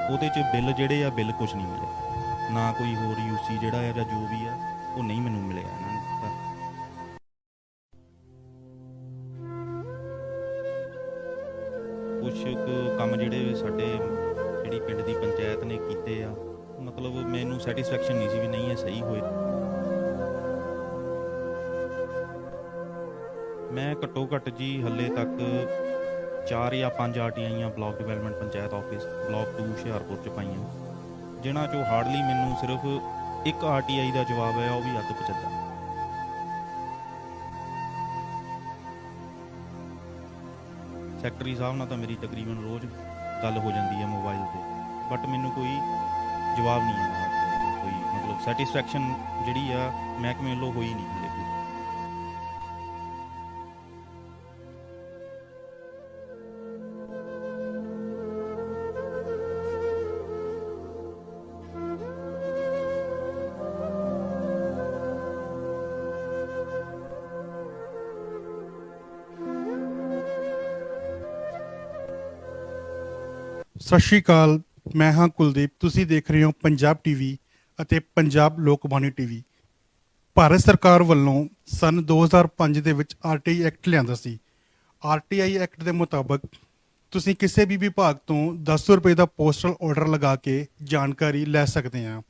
ਉਹਦੇ 'ਚ ਬਿੱਲ ਜਿਹੜੇ ਆ, ਬਿੱਲ ਕੁਛ ਨਹੀਂ ਮਿਲੇ, ਨਾ ਕੋਈ ਹੋਰ UC ਜਿਹੜਾ ਆ ਜਾਂ ਜੋ ਵੀ ਆ ਉਹ ਨਹੀਂ ਮੈਨੂੰ ਮਿਲਿਆ ਇਹਨਾਂ ਨੇ ਦਿੱਤਾ। ਕੁਛ ਕੁ ਕੰਮ ਜਿਹੜੇ ਸਾਡੇ ਜਿਹੜੀ ਪਿੰਡ ਦੀ ਪੰਚਾਇਤ ਨੇ ਕੀਤੇ ਆ, ਮਤਲਬ ਮੈਨੂੰ ਸੈਟੀਸਫੈਕਸ਼ਨ ਨਹੀਂ ਸੀ ਵੀ ਨਹੀਂ ਇਹ ਸਹੀ ਹੋਏ। ਮੈਂ ਘੱਟੋ ਘੱਟ ਜੀ ਹੱਲੇ ਤੱਕ 4 ਜਾਂ 5 RTIਆਂ block development panchayat office block 2 Hoshiarpur 'ਚ ਪਾਈਆਂ, ਜਿਨ੍ਹਾਂ 'ਚੋਂ ਹਾਰਡਲੀ ਮੈਨੂੰ ਸਿਰਫ ਇੱਕ RTI ਦਾ ਜਵਾਬ ਆਇਆ, ਉਹ ਵੀ ਅੱਧ ਪਚੱਦਾ। ਸੈਕਟਰੀ ਸਾਹਿਬ ਨਾਲ ਤਾਂ ਮੇਰੀ ਤਕਰੀਬਨ ਰੋਜ਼ ਗੱਲ ਹੋ ਜਾਂਦੀ ਹੈ ਮੋਬਾਈਲ 'ਤੇ, ਬਟ ਮੈਨੂੰ ਕੋਈ ਜਵਾਬ ਨਹੀਂ ਆਇਆ, ਕੋਈ ਮਤਲਬ ਸੈਟੀਸਫੈਕਸ਼ਨ ਜਿਹੜੀ ਆ ਮਹਿਕਮੇ ਵੱਲੋਂ ਹੋਈ ਨਹੀਂ ਹਲੇ। ਸਤਿ ਸ਼੍ਰੀ ਅਕਾਲ। ਮੈਂ ਹਾਂ ਕੁਲਦੀਪ। ਤੁਸੀਂ ਦੇਖ ਰਹੇ ਹੋ ਪੰਜਾਬ ਟੀਵੀ ਅਤੇ ਪੰਜਾਬ ਲੋਕਬਾਣੀ ਟੀਵੀ। ਭਾਰਤ ਸਰਕਾਰ ਵੱਲੋਂ ਸਨ 2005 ਦੇ ਵਿੱਚ ਆਰਟੀਆਈ ਐਕਟ ਲਿਆਂਦਾ ਸੀ। ਆਰਟੀਆਈ ਐਕਟ ਦੇ ਮੁਤਾਬਕ ਤੁਸੀਂ ਕਿਸੇ ਵੀ ਵਿਭਾਗ ਤੋਂ 10 ਰੁਪਏ ਦਾ ਪੋਸਟਲ ਆਰਡਰ ਲਗਾ ਕੇ ਜਾਣਕਾਰੀ ਲੈ ਸਕਦੇ ਆ।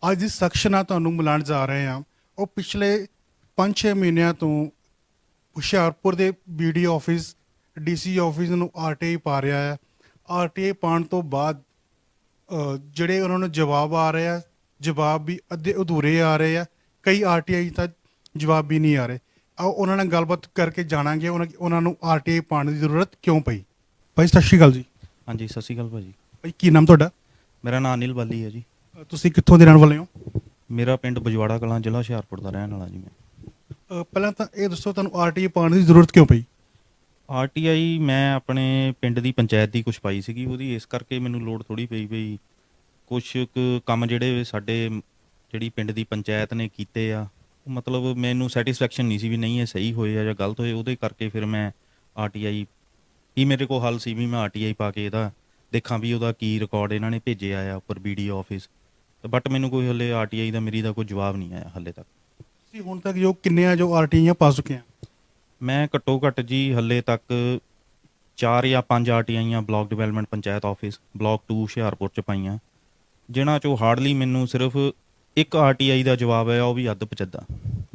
ਅੱਜ ਜਿਸ ਸ਼ਖਸ ਨਾਲ ਤੁਹਾਨੂੰ ਮਿਲਾਉਣ ਜਾ ਰਹੇ ਹਾਂ, ਉਹ ਪਿਛਲੇ 5-6 ਮਹੀਨਿਆਂ ਤੋਂ ਹੁਸ਼ਿਆਰਪੁਰ ਦੇ BDO ਆਫਿਸ, DC ਆਫਿਸ ਨੂੰ ਆਰਟੀਆਈ ਪਾ ਰਿਹਾ ਹੈ। ਆਰਟੀਆਈ ਪਾਉਣ ਤੋਂ ਬਾਅਦ ਜਿਹੜੇ ਉਹਨਾਂ ਨੂੰ ਜਵਾਬ ਆ ਰਹੇ ਆ, ਜਵਾਬ ਵੀ ਅੱਧੇ ਅਧੂਰੇ ਆ ਰਹੇ ਆ। ਕਈ ਆਰਟੀਆਈ ਤਾਂ ਜਵਾਬ ਵੀ ਨਹੀਂ ਆ ਰਹੇ। ਆਓ ਉਹਨਾਂ ਨਾਲ ਗੱਲਬਾਤ ਕਰਕੇ ਜਾਣਾਂਗੇ ਉਹਨਾਂ ਨੂੰ ਆਰਟੀਆਈ ਪਾਉਣ ਦੀ ਜ਼ਰੂਰਤ ਕਿਉਂ ਪਈ। ਭਾਈ ਸਤਿ ਸ਼੍ਰੀ ਅਕਾਲ ਜੀ। ਹਾਂਜੀ, ਸਤਿ ਸ਼੍ਰੀ ਅਕਾਲ ਭਾਜੀ। ਭਾਈ ਕੀ ਨਾਮ ਤੁਹਾਡਾ? ਮੇਰਾ ਨਾਮ ਅਨਿਲ ਬਾਲੀ ਹੈ ਜੀ। ਤੁਸੀਂ ਕਿੱਥੋਂ ਦੇ ਰਹਿਣ ਵਾਲੇ ਹੋ? ਮੇਰਾ ਪਿੰਡ ਬਜਵਾੜਾ ਕਲਾਂ, ਜ਼ਿਲ੍ਹਾ ਹੁਸ਼ਿਆਰਪੁਰ ਦਾ ਰਹਿਣ ਵਾਲਾ ਜੀ ਮੈਂ। ਪਹਿਲਾਂ ਤਾਂ ਇਹ ਦੱਸੋ ਤੁਹਾਨੂੰ ਆਰਟੀਆਈ ਪਾਉਣ ਦੀ ਜ਼ਰੂਰਤ ਕਿਉਂ ਪਈ? ਆਰਟੀਆਈ ਮੈਂ ਆਪਣੇ ਪਿੰਡ ਦੀ ਪੰਚਾਇਤ ਦੀ ਕੁਛ ਪਾਈ ਸੀਗੀ, ਉਹਦੀ ਇਸ ਕਰਕੇ ਮੈਨੂੰ ਲੋੜ ਥੋੜੀ ਪਈ ਬਈ ਕੁਛ ਕੁ ਕੰਮ ਜਿਹੜੇ ਸਾਡੇ ਜਿਹੜੀ ਪਿੰਡ ਦੀ ਪੰਚਾਇਤ ਨੇ ਕੀਤੇ ਆ, ਉਹ ਮਤਲਬ ਮੈਨੂੰ ਸੈਟੀਸਫੈਕਸ਼ਨ ਨਹੀਂ ਸੀ ਵੀ ਨਹੀਂ ਇਹ ਸਹੀ ਹੋਏ ਆ ਜਾਂ ਗਲਤ ਹੋਏ। ਉਹਦੇ ਕਰਕੇ ਫਿਰ ਮੈਂ ਆਰਟੀਆਈ ਹੀ ਮੇਰੇ ਕੋਲ ਹੱਲ ਸੀ ਵੀ ਮੈਂ ਆਰਟੀਆਈ ਪਾ ਕੇ ਇਹਦਾ ਦੇਖਾਂ ਵੀ ਉਹਦਾ ਕੀ ਰਿਕਾਰਡ ਇਹਨਾਂ ਨੇ ਭੇਜਿਆ ਆ ਉੱਪਰ BDO ਆਫਿਸ। ਬਟ ਮੈਨੂੰ ਕੋਈ ਹਲੇ ਆਰਟੀਆਈ ਦਾ ਮੇਰੀ ਦਾ ਕੋਈ ਜਵਾਬ ਨਹੀਂ ਆਇਆ ਹਲੇ ਤੱਕ। ਤੁਸੀਂ ਹੁਣ ਤੱਕ ਕਿੰਨੇ ਆ ਜੋ ਆਰਟੀਆਈਆਂ ਪਾ ਚੁੱਕੇ ਆ? ਮੈਂ ਘੱਟੋ ਘੱਟ ਜੀ ਹਲੇ ਤੱਕ 4 ਜਾਂ 5 ਆਰਟੀਆਈਆਂ block development panchayat office block 2 Hoshiarpur ਚ ਪਾਈਆਂ, ਜਿਨ੍ਹਾਂ ਚੋਂ ਹਾਰਡਲੀ ਮੈਨੂੰ ਸਿਰਫ ਇੱਕ ਆਰਟੀਆਈ ਦਾ ਜਵਾਬ ਆਇਆ, ਉਹ ਵੀ ਅੱਧ ਪਚੱਦਾ।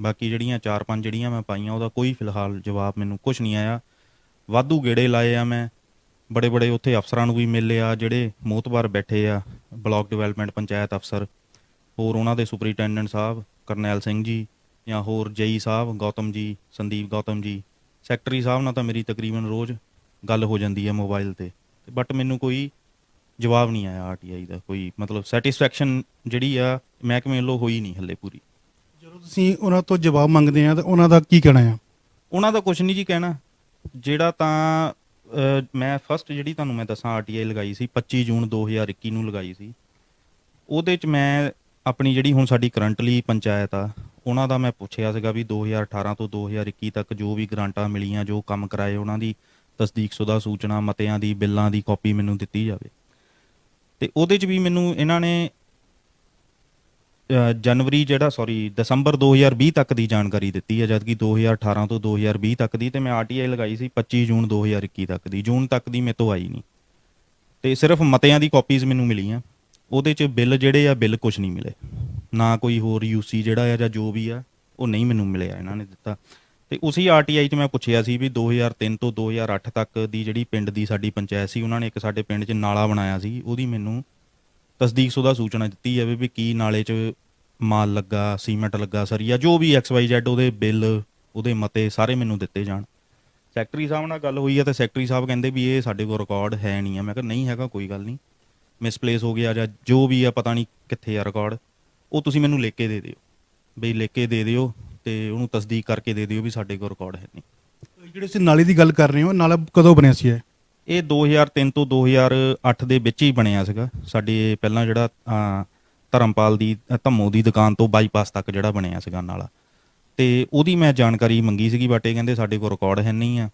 ਬਾਕੀ ਜਿਹੜੀਆਂ 4-5 ਜਿਹੜੀਆਂ ਮੈਂ ਪਾਈਆਂ ਉਹਦਾ ਕੋਈ ਫਿਲਹਾਲ ਜਵਾਬ ਮੈਨੂੰ ਕੁਛ ਨਹੀਂ ਆਇਆ। ਵਾਧੂ ਗੇੜੇ ਲਾਏ ਆ ਮੈਂ, ਬੜੇ ਬੜੇ ਉੱਥੇ ਅਫਸਰਾਂ ਨੂੰ ਵੀ ਮਿਲੇ ਆ ਜਿਹੜੇ ਮੋਹਤਬਾਰ ਬੈਠੇ ਆ, ਬਲਾਕ ਡਿਵੈਲਪਮੈਂਟ ਪੰਚਾਇਤ ਅਫਸਰ, ਹੋਰ ਉਹਨਾਂ ਦੇ ਸੁਪਰੀਟੈਂਡੈਂਟ ਸਾਹਿਬ ਕਰਨੈਲ ਸਿੰਘ ਜੀ, ਜਾਂ ਹੋਰ ਜਈ ਸਾਹਿਬ ਗੌਤਮ ਜੀ, ਸੰਦੀਪ ਗੌਤਮ ਜੀ, ਸੈਕਟਰੀ ਸਾਹਿਬ ਨਾਲ ਤਾਂ ਮੇਰੀ ਤਕਰੀਬਨ ਰੋਜ਼ ਗੱਲ ਹੋ ਜਾਂਦੀ ਹੈ ਮੋਬਾਈਲ ਤੇ। ਬਟ ਮੈਨੂੰ ਕੋਈ ਜਵਾਬ ਨਹੀਂ ਆਇਆ ਆਰਟੀਆਈ ਦਾ, ਕੋਈ ਮਤਲਬ ਸੈਟੀਸਫੈਕਸ਼ਨ ਜਿਹੜੀ ਆ ਮਹਿਕਮੇ ਵੱਲੋਂ ਹੋਈ ਨਹੀਂ ਹਲੇ ਪੂਰੀ। ਜਦੋਂ ਤੁਸੀਂ ਉਹਨਾਂ ਤੋਂ ਜਵਾਬ ਮੰਗਦੇ ਆ ਤਾਂ ਉਹਨਾਂ ਦਾ ਕੀ ਕਹਿਣਾ ਆ? ਉਹਨਾਂ ਦਾ ਕੁਛ ਨਹੀਂ ਜੀ ਕਹਿਣਾ। ਜਿਹੜਾ ਤਾਂ ਮੈਂ ਫਸਟ ਜਿਹੜੀ ਤੁਹਾਨੂੰ ਮੈਂ ਦੱਸਾਂ ਆਰਟੀਆਈ ਲਗਾਈ ਸੀ 25 ਜੂਨ 2021 ਨੂੰ ਲਗਾਈ ਸੀ। ਉਹਦੇ 'ਚ ਮੈਂ ਆਪਣੀ ਜਿਹੜੀ ਹੁਣ ਸਾਡੀ ਕਰੰਟਲੀ ਪੰਚਾਇਤ ਆ ਉਹਨਾਂ ਦਾ ਮੈਂ ਪੁੱਛਿਆ ਸੀਗਾ ਵੀ 2018 ਤੋਂ 2021 ਤੱਕ ਜੋ ਵੀ ਗ੍ਰਾਂਟਾਂ ਮਿਲੀਆਂ, ਜੋ ਕੰਮ ਕਰਾਏ, ਉਹਨਾਂ ਦੀ ਤਸਦੀਕਸ਼ੁਦਾ ਸੂਚਨਾ, ਮਤਿਆਂ ਦੀ, ਬਿੱਲਾਂ ਦੀ ਕਾਪੀ ਮੈਨੂੰ ਦਿੱਤੀ ਜਾਵੇ। ਤੇ ਉਹਦੇ 'ਚ ਵੀ ਮੈਨੂੰ ਇਹਨਾਂ ਨੇ ਦਸੰਬਰ 2020 ਤੱਕ ਦੀ ਜਾਣਕਾਰੀ ਦਿੱਤੀ ਹੈ, ਜਦਕਿ 2018 ਤੋਂ 2020 ਤੱਕ ਦੀ। ਤੇ ਮੈਂ ਆਰਟੀਆਈ ਲਗਾਈ ਸੀ 25 ਜੂਨ 2021 ਤੱਕ ਦੀ। ਜੂਨ ਤੱਕ ਦੀ ਮੇਰੇ ਤੋਂ ਆਈ ਨਹੀਂ, ਤੇ ਸਿਰਫ ਮਤਿਆਂ ਦੀ ਕਾਪੀਜ਼ ਮੈਨੂੰ ਮਿਲੀਆਂ। ਉਹਦੇ 'ਚ ਬਿੱਲ ਜਿਹੜੇ ਆ, ਬਿੱਲ ਕੁਛ ਨਹੀਂ ਮਿਲੇ, ਨਾ ਕੋਈ ਹੋਰ UC ਜਿਹੜਾ ਆ ਜਾਂ ਜੋ ਵੀ ਆ ਉਹ ਨਹੀਂ ਮੈਨੂੰ ਮਿਲਿਆ, ਇਹਨਾਂ ਨੇ ਦਿੱਤਾ। ਤੇ ਉਸੇ ਆਰਟੀਆਈ 'ਚ ਮੈਂ ਪੁੱਛਿਆ ਸੀ ਵੀ 2003 ਤੋਂ 2008 ਤੱਕ ਦੀ ਜਿਹੜੀ ਪਿੰਡ ਦੀ ਸਾਡੀ ਪੰਚਾਇਤ ਸੀ, ਉਹਨਾਂ ਨੇ ਇੱਕ ਸਾਡੇ ਪਿੰਡ 'ਚ ਨਾਲਾ ਬਣਾਇਆ ਸੀ, ਉਹਦੀ ਮੈਨੂੰ ਤਸਦੀਕਸ਼ੁਦਾ ਸੂਚਨਾ ਦਿੱਤੀ ਜਾਵੇ ਵੀ ਕੀ ਨਾਲੇ 'ਚ ਮਾਲ ਲੱਗਾ, ਸੀਮੈਂਟ ਲੱਗਾ, ਸਰੀਆ, ਜੋ ਵੀ XYZ, ਉਹਦੇ ਬਿੱਲ, ਉਹਦੇ ਮਤੇ ਸਾਰੇ ਮੈਨੂੰ ਦਿੱਤੇ ਜਾਣ। ਸੈਕਟਰੀ ਸਾਹਿਬ ਨਾਲ ਗੱਲ ਹੋਈ ਹੈ ਤੇ ਸੈਕਟਰੀ ਸਾਹਿਬ ਕਹਿੰਦੇ ਵੀ ਇਹ ਸਾਡੇ ਕੋਲ ਰਿਕਾਰਡ ਹੈ ਨਹੀਂ ਆ। ਮੈਂ ਕਿਹਾ ਨਹੀਂ ਹੈਗਾ, ਕੋਈ ਗੱਲ ਨਹੀਂ, ਮਿਸਪਲੇਸ ਹੋ ਗਿਆ ਜਾਂ ਜੋ ਵੀ ਆ, ਪਤਾ ਨਹੀਂ ਕਿੱਥੇ ਆ ਰਿਕਾਰਡ, ਉਹ ਤੁਸੀਂ ਮੈਨੂੰ ਲਿਖ ਕੇ ਦੇ ਦਿਓ ਬਈ, ਲਿਖ ਕੇ ਦੇ ਦਿਓ ਤੇ ਉਹਨੂੰ ਤਸਦੀਕ ਕਰਕੇ ਦੇ ਦਿਓ ਵੀ ਸਾਡੇ ਕੋਲ ਰਿਕਾਰਡ ਹੈ ਨਹੀਂ। ਜਿਹੜੇ ਤੁਸੀਂ ਨਾਲੇ ਦੀ ਗੱਲ ਕਰ ਰਹੇ ਹੋ, ਨਾਲਾ ਕਦੋਂ ਬਣਿਆ ਸੀ? ਇਹ 2003 ਤੋਂ 2008 ਦੇ ਵਿੱਚ ਹੀ ਬਣਿਆ ਸੀਗਾ। ਸਾਡੇ ਪਹਿਲਾਂ ਜਿਹੜਾ ਧਰਮਪਾਲ ਦੀ ਧੰਮੋ ਦੀ ਦੁਕਾਨ ਤੋਂ ਬਾਈਪਾਸ ਤੱਕ ਜਿਹੜਾ ਬਣਿਆ ਸੀਗਾ ਨਾਲਾ, ਤੇ ਉਹਦੀ ਮੈਂ ਜਾਣਕਾਰੀ ਮੰਗੀ ਸੀਗੀ, ਬਟ ਇਹ ਕਹਿੰਦੇ ਸਾਡੇ ਕੋਲ ਰਿਕਾਰਡ ਹੈ ਨਹੀਂ ਆ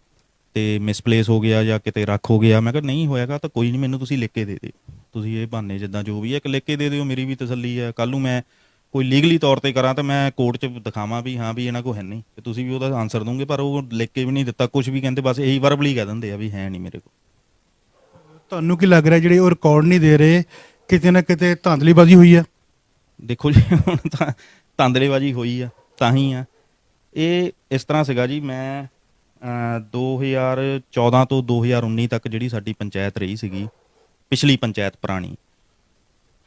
ਤੇ ਮਿਸਪਲੇਸ ਹੋ ਗਿਆ ਜਾਂ ਕਿਤੇ ਰੱਖ ਹੋ ਗਿਆ। ਮੈਂ ਕਿਹਾ ਨਹੀਂ ਹੋਏਗਾ ਤਾਂ ਕੋਈ ਨਹੀਂ, ਮੈਨੂੰ ਤੁਸੀਂ ਲਿਖ ਕੇ ਦੇ ਦਿਓ, ਤੁਸੀਂ ਇਹ ਬਹਾਨੇ ਜਿੱਦਾਂ ਜੋ ਵੀ ਹੈ ਇੱਕ ਲਿਖ ਕੇ ਦੇ ਦਿਓ, ਮੇਰੀ ਵੀ ਤਸੱਲੀ ਹੈ। ਕੱਲ੍ਹ ਨੂੰ ਮੈਂ ਕੋਈ ਲੀਗਲੀ ਤੌਰ ਤੇ ਕਰਾਂ ਤਾਂ ਮੈਂ ਕੋਰਟ 'ਚ ਦਿਖਾਵਾਂ ਵੀ ਹਾਂ ਵੀ ਇਹਨਾਂ ਕੋਲ ਹੈ ਨਹੀਂ, ਤੇ ਤੁਸੀਂ ਵੀ ਉਹਦਾ ਆਨਸਰ ਦੋਗੇ। ਪਰ ਉਹ ਲਿਖ ਕੇ ਵੀ ਨਹੀਂ ਦਿੱਤਾ ਕੁਛ ਵੀ, ਕਹਿੰਦੇ ਬਸ ਇਹੀ ਵਰਬਲੀ ਕਹਿ ਦਿੰਦੇ ਆ ਵੀ ਹੈ ਨਹੀਂ ਮੇਰੇ ਕੋਲ। ਤੁਹਾਨੂੰ ਕੀ ਲੱਗ ਰਿਹਾ ਜਿਹੜੇ ਉਹ ਰਿਕਾਰਡ ਨਹੀਂ ਦੇ ਰਹੇ, ਕਿਤੇ ਨਾ ਕਿਤੇ ਧਾਂਦਲੀਬਾਜ਼ੀ ਹੋਈ ਆ? ਦੇਖੋ ਜੀ, ਹੁਣ ਤਾਂ ਧਾਂਦਲੇਬਾਜ਼ੀ ਹੋਈ ਆ ਤਾਂ ਹੀ ਆ। ਇਹ ਇਸ ਤਰ੍ਹਾਂ ਸੀਗਾ ਜੀ, ਮੈਂ 2014 ਤੋਂ 2019 ਤੱਕ ਜਿਹੜੀ ਸਾਡੀ ਪੰਚਾਇਤ ਰਹੀ ਸੀਗੀ, ਪਿਛਲੀ ਪੰਚਾਇਤ ਪੁਰਾਣੀ,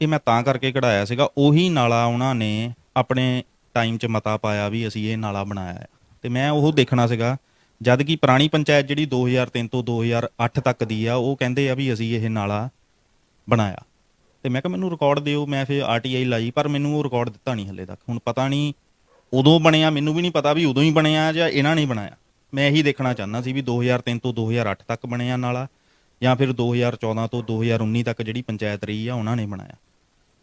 ਇਹ ਮੈਂ ਤਾਂ ਕਰਕੇ ਕਢਾਇਆ ਸੀਗਾ। ਉਹੀ ਨਾਲਾ ਉਹਨਾਂ ਨੇ ਆਪਣੇ ਟਾਈਮ 'ਚ ਮਤਾ ਪਾਇਆ ਵੀ ਅਸੀਂ ਇਹ ਨਾਲਾ ਬਣਾਇਆ ਹੈ, ਤੇ ਮੈਂ ਉਹ ਦੇਖਣਾ ਸੀਗਾ। ਜਦ ਕਿ ਪੁਰਾਣੀ ਪੰਚਾਇਤ ਜਿਹੜੀ 2003 ਤੋਂ 2008 ਤੱਕ ਦੀ ਆ, ਉਹ ਕਹਿੰਦੇ ਆ ਵੀ ਅਸੀਂ ਇਹ ਨਾਲਾ ਬਣਾਇਆ। ਤੇ ਮੈਂ ਕਿਹਾ ਮੈਨੂੰ ਰਿਕਾਰਡ ਦਿਓ। ਮੈਂ ਫਿਰ ਆਰਟੀਆਈ ਲਾਈ, ਪਰ ਮੈਨੂੰ ਉਹ ਰਿਕਾਰਡ ਦਿੱਤਾ ਨਹੀਂ ਹਲੇ ਤੱਕ। ਹੁਣ ਪਤਾ ਨਹੀਂ ਉਦੋਂ ਬਣਿਆ, ਮੈਨੂੰ ਵੀ ਨਹੀਂ ਪਤਾ ਵੀ ਉਦੋਂ ਹੀ ਬਣਿਆ ਜਾਂ ਇਹਨਾਂ ਨੇ ਬਣਾਇਆ। ਮੈਂ ਇਹੀ ਦੇਖਣਾ ਚਾਹੁੰਦਾ ਸੀ ਵੀ 2003 ਤੋਂ 2008 ਤੱਕ ਬਣਿਆ ਨਾਲਾ, ਜਾਂ ਫਿਰ 2014 ਤੋਂ 2019 ਤੱਕ ਜਿਹੜੀ ਪੰਚਾਇਤ ਰਹੀ ਆ ਉਹਨਾਂ ਨੇ ਬਣਾਇਆ।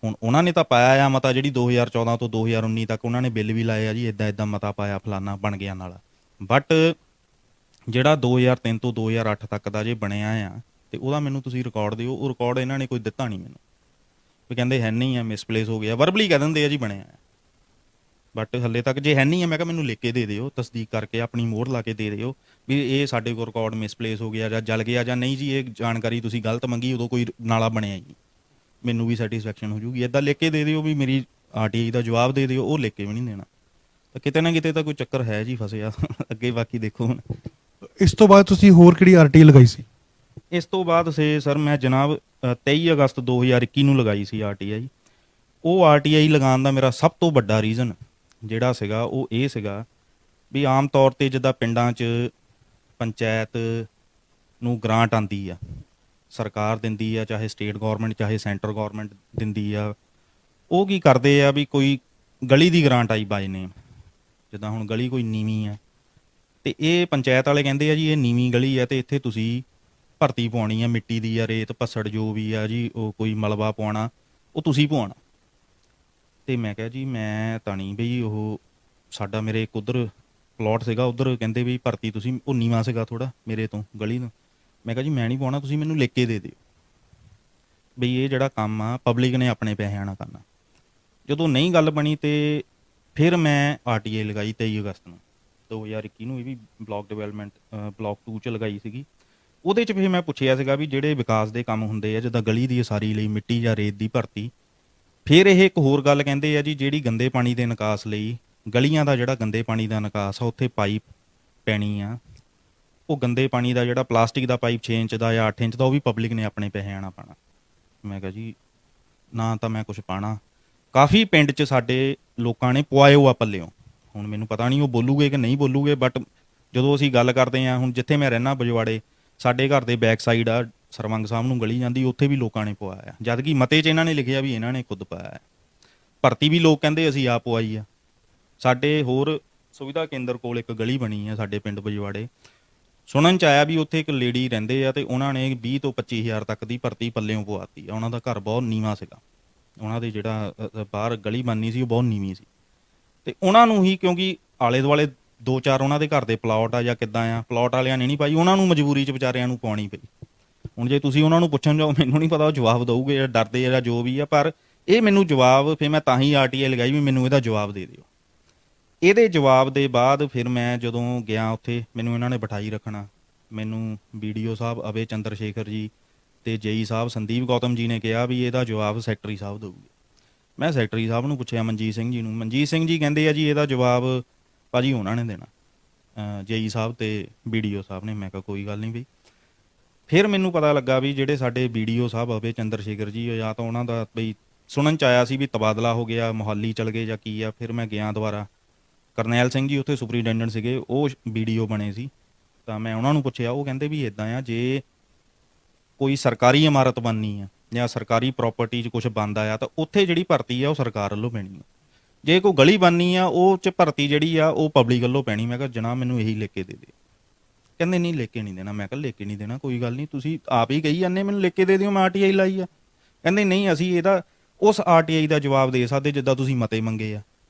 ਹੁਣ ਉਹਨਾਂ ਨੇ ਤਾਂ ਪਾਇਆ ਆ ਮਤਾ, ਜਿਹੜੀ 2014 ਤੋਂ 2019 ਤੱਕ ਉਹਨਾਂ ਨੇ ਬਿੱਲ ਵੀ ਲਾਏ ਆ ਜੀ, ਇੱਦਾਂ ਇੱਦਾਂ ਮਤਾ ਪਾਇਆ, ਫਲਾਨਾ ਬਣ ਗਿਆ ਨਾਲਾ। ਬਟ ਜਿਹੜਾ 2003 ਤੋਂ 2008 ਤੱਕ ਦਾ ਜੇ ਬਣਿਆ ਆ, ਤੇ ਉਹਦਾ ਮੈਨੂੰ ਤੁਸੀਂ ਰਿਕਾਰਡ ਦਿਓ। ਉਹ ਰਿਕਾਰਡ ਇਹਨਾਂ ਨੇ ਕੋਈ ਦਿੱਤਾ ਨਹੀਂ ਮੈਨੂੰ, ਵੀ ਕਹਿੰਦੇ ਹੈ ਨਹੀਂ ਆ, ਮਿਸਪਲੇਸ ਹੋ ਗਿਆ, ਵਰਬਲੀ ਕਹਿ ਦਿੰਦੇ ਆ ਜੀ ਬਣਿਆ। ਬਟ ਹੱਲੇ ਤੱਕ ਜੇ ਹੈ ਨਹੀਂ ਆ, ਮੈਂ ਕਿਹਾ ਮੈਨੂੰ ਲਿਖ ਕੇ ਦੇ ਦਿਓ, ਤਸਦੀਕ ਕਰਕੇ ਆਪਣੀ ਮੋਹਰ ਲਾ ਕੇ ਦੇ ਦਿਓ ਵੀ ਇਹ ਸਾਡੇ ਕੋਲ ਰਿਕਾਰਡ ਮਿਸਪਲੇਸ ਹੋ ਗਿਆ ਜਾਂ ਜਲ ਗਿਆ ਜਾਂ ਨਹੀਂ ਜੀ, ਇਹ ਜਾਣਕਾਰੀ ਤੁਸੀਂ ਗਲਤ ਮੰਗੀ, ਉਦੋਂ ਕੋਈ ਨਾਲਾ ਬਣਿਆ ਹੀ ਨਹੀਂ, ਮੈਨੂੰ ਵੀ ਸੈਟੀਸਫੈਕਸ਼ਨ ਹੋ ਜੂਗੀ। ਇੱਦਾਂ ਲਿਖ ਕੇ ਦੇ ਦਿਓ ਵੀ ਮੇਰੀ ਆਰਟੀਆਈ ਦਾ ਜਵਾਬ ਦੇ ਦਿਓ। ਉਹ ਲਿਖ ਕੇ ਵੀ ਨਹੀਂ ਦੇਣਾ। ਤਾਂ ਕਿਤੇ ਨਾ ਕਿਤੇ ਤਾਂ ਕੋਈ ਚੱਕਰ ਹੈ ਜੀ ਫਸਿਆ। ਅੱਗੇ ਬਾਕੀ ਦੇਖੋ ਹੁਣ। ਇਸ ਤੋਂ ਬਾਅਦ ਤੁਸੀਂ ਹੋਰ ਕਿਹੜੀ ਆਰਟੀਆਈ ਲਗਾਈ ਸੀ? ਇਸ ਤੋਂ ਬਾਅਦ ਸਰ ਮੈਂ ਜਨਾਬ 23 ਅਗਸਤ 2021 ਨੂੰ ਲਗਾਈ ਸੀ ਆਰਟੀਆਈ। ਉਹ ਆਰਟੀਆਈ ਲਗਾਉਣ ਦਾ ਮੇਰਾ ਸਭ ਤੋਂ ਵੱਡਾ ਰੀਜ਼ਨ ਜਿਹੜਾ ਸੀਗਾ ਉਹ ਇਹ ਸੀਗਾ ਵੀ ਆਮ ਤੌਰ 'ਤੇ ਜਿੱਦਾਂ ਪਿੰਡਾਂ 'ਚ ਪੰਚਾਇਤ ਨੂੰ ਗ੍ਰਾਂਟ ਆਉਂਦੀ ਆ, ਸਰਕਾਰ ਦਿੰਦੀ ਆ, ਚਾਹੇ ਸਟੇਟ ਗੌਰਮੈਂਟ ਚਾਹੇ ਸੈਂਟਰ ਗੌਰਮੈਂਟ ਦਿੰਦੀ ਆ। ਉਹ ਕੀ ਕਰਦੇ ਆ ਵੀ ਕੋਈ ਗਲੀ ਦੀ ਗ੍ਰਾਂਟ ਆਈ ਬਾਈ ਨੇ, ਜਿੱਦਾਂ ਹੁਣ ਗਲੀ ਕੋਈ ਨੀਵੀਂ ਆ ਤੇ ਇਹ ਪੰਚਾਇਤ ਵਾਲੇ ਕਹਿੰਦੇ ਆ ਜੀ ਇਹ ਨੀਵੀਂ ਗਲੀ ਆ ਤੇ ਇੱਥੇ ਤੁਸੀਂ ਭਰਤੀ ਪਾਉਣੀ ਆ, ਮਿੱਟੀ ਦੀ ਆ, ਰੇਤ ਪੱਸੜ ਜੋ ਵੀ ਆ ਜੀ, ਉਹ ਕੋਈ ਮਲਬਾ ਪਾਉਣਾ, ਉਹ ਤੁਸੀਂ ਪਵਾਉਣਾ। ਤੇ ਮੈਂ ਕਿਹਾ ਜੀ ਮੈਂ ਤਾਂ ਨਹੀਂ ਬਈ, ਉਹ ਸਾਡਾ ਮੇਰੇ ਇੱਕ ਉੱਧਰ ਪਲਾਟ ਸੀਗਾ, ਉੱਧਰ ਕਹਿੰਦੇ ਵੀ ਭਰਤੀ ਤੁਸੀਂ, ਉਹ ਨੀਵਾਂ ਸੀਗਾ ਥੋੜਾ ਮੇਰੇ ਤੋਂ ਗਲੀ ਨੂੰ। ਮੈਂ ਕਿਹਾ ਜੀ ਮੈਂ ਨਹੀਂ ਪਾਉਣਾ, ਤੁਸੀਂ ਮੈਨੂੰ ਲਿਖ ਕੇ ਦੇ ਦਿਓ ਬਈ ਇਹ ਜਿਹੜਾ ਕੰਮ ਆ ਪਬਲਿਕ ਨੇ ਆਪਣੇ ਪੈਸਿਆਂ ਨਾਲ ਕਰਨਾ। ਜਦੋਂ ਨਹੀਂ ਗੱਲ ਬਣੀ ਤੇ ਫਿਰ ਮੈਂ ਆਰਟੀਆਈ ਲਗਾਈ 23 ਅਗਸਤ ਨੂੰ 2021 ਨੂੰ। ਇਹ ਵੀ ਬਲਾਕ ਡਿਵੈਲਪਮੈਂਟ ਬਲਾਕ 2 'ਚ ਲਗਾਈ ਸੀਗੀ। ਉਹਦੇ 'ਚ ਫਿਰ ਮੈਂ ਪੁੱਛਿਆ ਸੀਗਾ ਵੀ ਜਿਹੜੇ ਵਿਕਾਸ ਦੇ ਕੰਮ ਹੁੰਦੇ ਆ ਜਿੱਦਾਂ ਗਲੀ ਦੀ ਉਸਾਰੀ ਲਈ ਮਿੱਟੀ ਜਾਂ ਰੇਤ ਦੀ ਭਰਤੀ। ਫਿਰ ਇਹ ਇੱਕ ਹੋਰ ਗੱਲ ਕਹਿੰਦੇ ਆ ਜੀ ਜਿਹੜੀ ਗੰਦੇ ਪਾਣੀ ਦੇ ਨਿਕਾਸ ਲਈ ਗਲੀਆਂ ਦਾ ਜਿਹੜਾ ਗੰਦੇ ਪਾਣੀ ਦਾ ਨਿਕਾਸ ਆ ਉੱਥੇ ਪਾਈਪ ਪੈਣੀ ਆ। ਉਹ ਗੰਦੇ ਪਾਣੀ ਦਾ ਜਿਹੜਾ ਪਲਾਸਟਿਕ ਦਾ ਪਾਈਪ 6 ਇੰਚ ਦਾ ਜਾਂ 8 ਇੰਚ ਦਾ ਉਹ ਵੀ ਪਬਲਿਕ ਨੇ ਆਪਣੇ ਪੈਸਿਆਂ ਨਾਲ ਪਾਉਣਾ। ਮੈਂ ਕਿਹਾ ਜੀ ਨਾ ਤਾਂ ਮੈਂ ਕੁਛ ਪਾਣਾ। ਕਾਫੀ ਪਿੰਡ 'ਚ ਸਾਡੇ ਲੋਕਾਂ ਨੇ ਪਵਾਇਓ ਆ ਪੱਲਿਓਂ। ਹੁਣ ਮੈਨੂੰ ਪਤਾ ਨਹੀਂ ਉਹ ਬੋਲੂਗੇ ਕਿ ਨਹੀਂ ਬੋਲੂਗੇ, ਬਟ ਜਦੋਂ ਅਸੀਂ ਗੱਲ ਕਰਦੇ ਹਾਂ, ਹੁਣ ਜਿੱਥੇ ਮੈਂ ਰਹਿਣਾ ਬਜਵਾੜੇ, ਸਾਡੇ ਘਰ ਦੇ ਬੈਕ ਸਾਈਡ ਆ ਸਰਵੰਗ ਸਾਹਿਬ ਨੂੰ ਗਲੀ ਜਾਂਦੀ, ਉੱਥੇ ਵੀ ਲੋਕਾਂ ਨੇ ਪਵਾਇਆ, ਜਦ ਕਿ ਮਤੇ 'ਚ ਇਹਨਾਂ ਨੇ ਲਿਖਿਆ ਵੀ ਇਹਨਾਂ ਨੇ ਖੁਦ ਪਾਇਆ। ਭਰਤੀ ਵੀ ਲੋਕ ਕਹਿੰਦੇ ਅਸੀਂ ਆਪ ਪਵਾਈ ਆ। ਸਾਡੇ ਹੋਰ ਸੁਵਿਧਾ ਕੇਂਦਰ ਕੋਲ ਇੱਕ ਗਲੀ ਬਣੀ ਆ ਸਾਡੇ ਪਿੰਡ ਬਜਵਾੜੇ, ਸੁਣਨ 'ਚ ਆਇਆ ਵੀ ਉੱਥੇ ਇੱਕ ਲੇਡੀ ਰਹਿੰਦੇ ਆ ਤੇ ਉਹਨਾਂ ਨੇ 20 ਤੋਂ 25 ਹਜ਼ਾਰ ਤੱਕ ਦੀ ਭਰਤੀ ਪੱਲਿਓਂ ਪਵਾਤੀ ਆ। ਉਹਨਾਂ ਦਾ ਘਰ ਬਹੁਤ ਨੀਵਾਂ ਸੀਗਾ, ਉਹਨਾਂ ਦੇ ਜਿਹੜਾ ਬਾਹਰ ਗਲੀ ਬਣਨੀ ਸੀ ਉਹ ਬਹੁਤ ਨੀਵੀਂ ਸੀ ਤੇ ਉਹਨਾਂ ਨੂੰ ਹੀ, ਕਿਉਂਕਿ ਆਲੇ ਦੁਆਲੇ 2-4 ਉਹਨਾਂ ਦੇ ਘਰ ਦੇ ਪਲਾਟ ਆ ਜਾਂ ਕਿੱਦਾਂ ਆ, ਪਲਾਟ ਵਾਲਿਆਂ ਨੇ ਨਹੀਂ ਪਾਈ, ਉਹਨਾਂ ਨੂੰ ਮਜਬੂਰੀ 'ਚ ਵਿਚਾਰਿਆਂ ਨੂੰ ਪਾਉਣੀ ਪਈ। ਹੁਣ ਜੇ ਤੁਸੀਂ ਉਹਨਾਂ ਨੂੰ ਪੁੱਛਣ ਜਾਓ, ਮੈਨੂੰ ਨਹੀਂ ਪਤਾ ਉਹ ਜਵਾਬ ਦਊਗੇ ਜਾਂ ਡਰਦੇ ਜਾਂ ਜੋ ਵੀ ਆ, ਪਰ ਇਹ ਮੈਨੂੰ ਜਵਾਬ, ਫਿਰ ਮੈਂ ਤਾਂ ਹੀ ਆਰਟੀਆਈ ਲਗਾਈ ਵੀ ਮੈਨੂੰ ਇਹਦਾ ਜਵਾਬ ਦੇ ਦਿਓ। ਇਹਦੇ ਜਵਾਬ ਦੇ ਬਾਅਦ ਫਿਰ ਮੈਂ ਜਦੋਂ ਗਿਆ ਉੱਥੇ, ਮੈਨੂੰ ਇਹਨਾਂ ਨੇ ਬਿਠਾਈ ਰੱਖਣਾ। ਮੈਨੂੰ BDO ਸਾਹਿਬ ਅਭੈ ਚੰਦਰ ਸ਼ੇਖਰ ਜੀ ਤੇ JE ਸਾਹਿਬ ਸੰਦੀਪ ਗੌਤਮ ਜੀ ਨੇ ਕਿਹਾ ਵੀ ਇਹਦਾ ਜਵਾਬ ਸੈਕਟਰੀ ਸਾਹਿਬ ਦੇਊਗੇ। ਮੈਂ ਸੈਕਟਰੀ ਸਾਹਿਬ ਨੂੰ ਪੁੱਛਿਆ, ਮਨਜੀਤ ਸਿੰਘ ਜੀ ਨੂੰ। ਮਨਜੀਤ ਸਿੰਘ ਜੀ ਕਹਿੰਦੇ ਆ ਜੀ ਇਹਦਾ ਜਵਾਬ ਭਾਜੀ ਉਹਨਾਂ ਨੇ ਦੇਣਾ, JE ਸਾਹਿਬ ਤੇ BDO ਸਾਹਿਬ ਨੇ। ਮੈਂ ਕਿਹਾ ਕੋਈ ਗੱਲ ਨਹੀਂ ਬਈ। ਫਿਰ ਮੈਨੂੰ ਪਤਾ ਲੱਗਾ ਵੀ ਜਿਹੜੇ ਸਾਡੇ BDO ਸਾਹਿਬ ਅਭੈ ਚੰਦਰ ਸ਼ੇਖਰ ਜੀ, ਜਾਂ ਤਾਂ ਉਹਨਾਂ ਦਾ ਬਈ ਸੁਣਨ 'ਚ ਆਇਆ ਸੀ ਵੀ ਤਬਾਦਲਾ ਹੋ ਗਿਆ, ਮੋਹਾਲੀ ਚਲ ਗਏ ਜਾਂ ਕੀ ਆ। ਫਿਰ ਮੈਂ ਗਿਆ ਦੁਬਾਰਾ, ਕਰਨੈਲ ਸਿੰਘ ਜੀ ਉੱਥੇ ਸੁਪਰੀਡੈਂਡੈਂਟ ਸੀਗੇ, ਉਹ BDO ਬਣੇ ਸੀ, ਤਾਂ ਮੈਂ ਉਹਨਾਂ ਨੂੰ ਪੁੱਛਿਆ। ਉਹ ਕਹਿੰਦੇ ਵੀ ਇੱਦਾਂ ਆ, ਜੇ ਕੋਈ ਸਰਕਾਰੀ ਇਮਾਰਤ ਬਣਨੀ ਆ ਜਾਂ ਸਰਕਾਰੀ ਪ੍ਰਾਪਰਟੀ 'ਚ ਕੁਝ ਬਣਦਾ ਆ ਤਾਂ ਉੱਥੇ ਜਿਹੜੀ ਭਰਤੀ ਆ ਉਹ ਸਰਕਾਰ ਵੱਲੋਂ ਪੈਣੀ ਆ। ਜੇ ਕੋਈ ਗਲੀ ਬਣਨੀ ਆ ਉਹ 'ਚ ਭਰਤੀ ਜਿਹੜੀ ਆ ਉਹ ਪਬਲਿਕ ਵੱਲੋਂ ਪੈਣੀ। ਮੈਂ ਕਿਹਾ ਜਨਾਬ ਮੈਨੂੰ ਇਹੀ ਲਿਖ ਕੇ ਦੇ ਦਿਓ। ਕਹਿੰਦੇ ਨਹੀਂ ਲਿਖ ਕੇ ਨਹੀਂ ਦੇਣਾ। ਮੈਂ ਕਿਹਾ ਲਿਖ ਕੇ ਨਹੀਂ ਦੇਣਾ, ਕੋਈ ਗੱਲ ਨਹੀਂ, ਤੁਸੀਂ ਆਪ ਹੀ ਕਹੀ ਜਾਂਦੇ ਮੈਨੂੰ ਲਿਖ ਕੇ ਦੇ ਦਿਓ, ਮੈਂ ਆਰਟੀਆਈ ਲਾਈ ਆ। ਕਹਿੰਦੇ ਨਹੀਂ ਅਸੀਂ ਇਹਦਾ ਉਸ ਆਰਟੀਆਈ ਦਾ ਜਵਾਬ ਦੇ ਸਕਦੇ ਜਿੱਦਾਂ ਤੁਸੀਂ ਮਤੇ ਮੰਗੇ ਆ,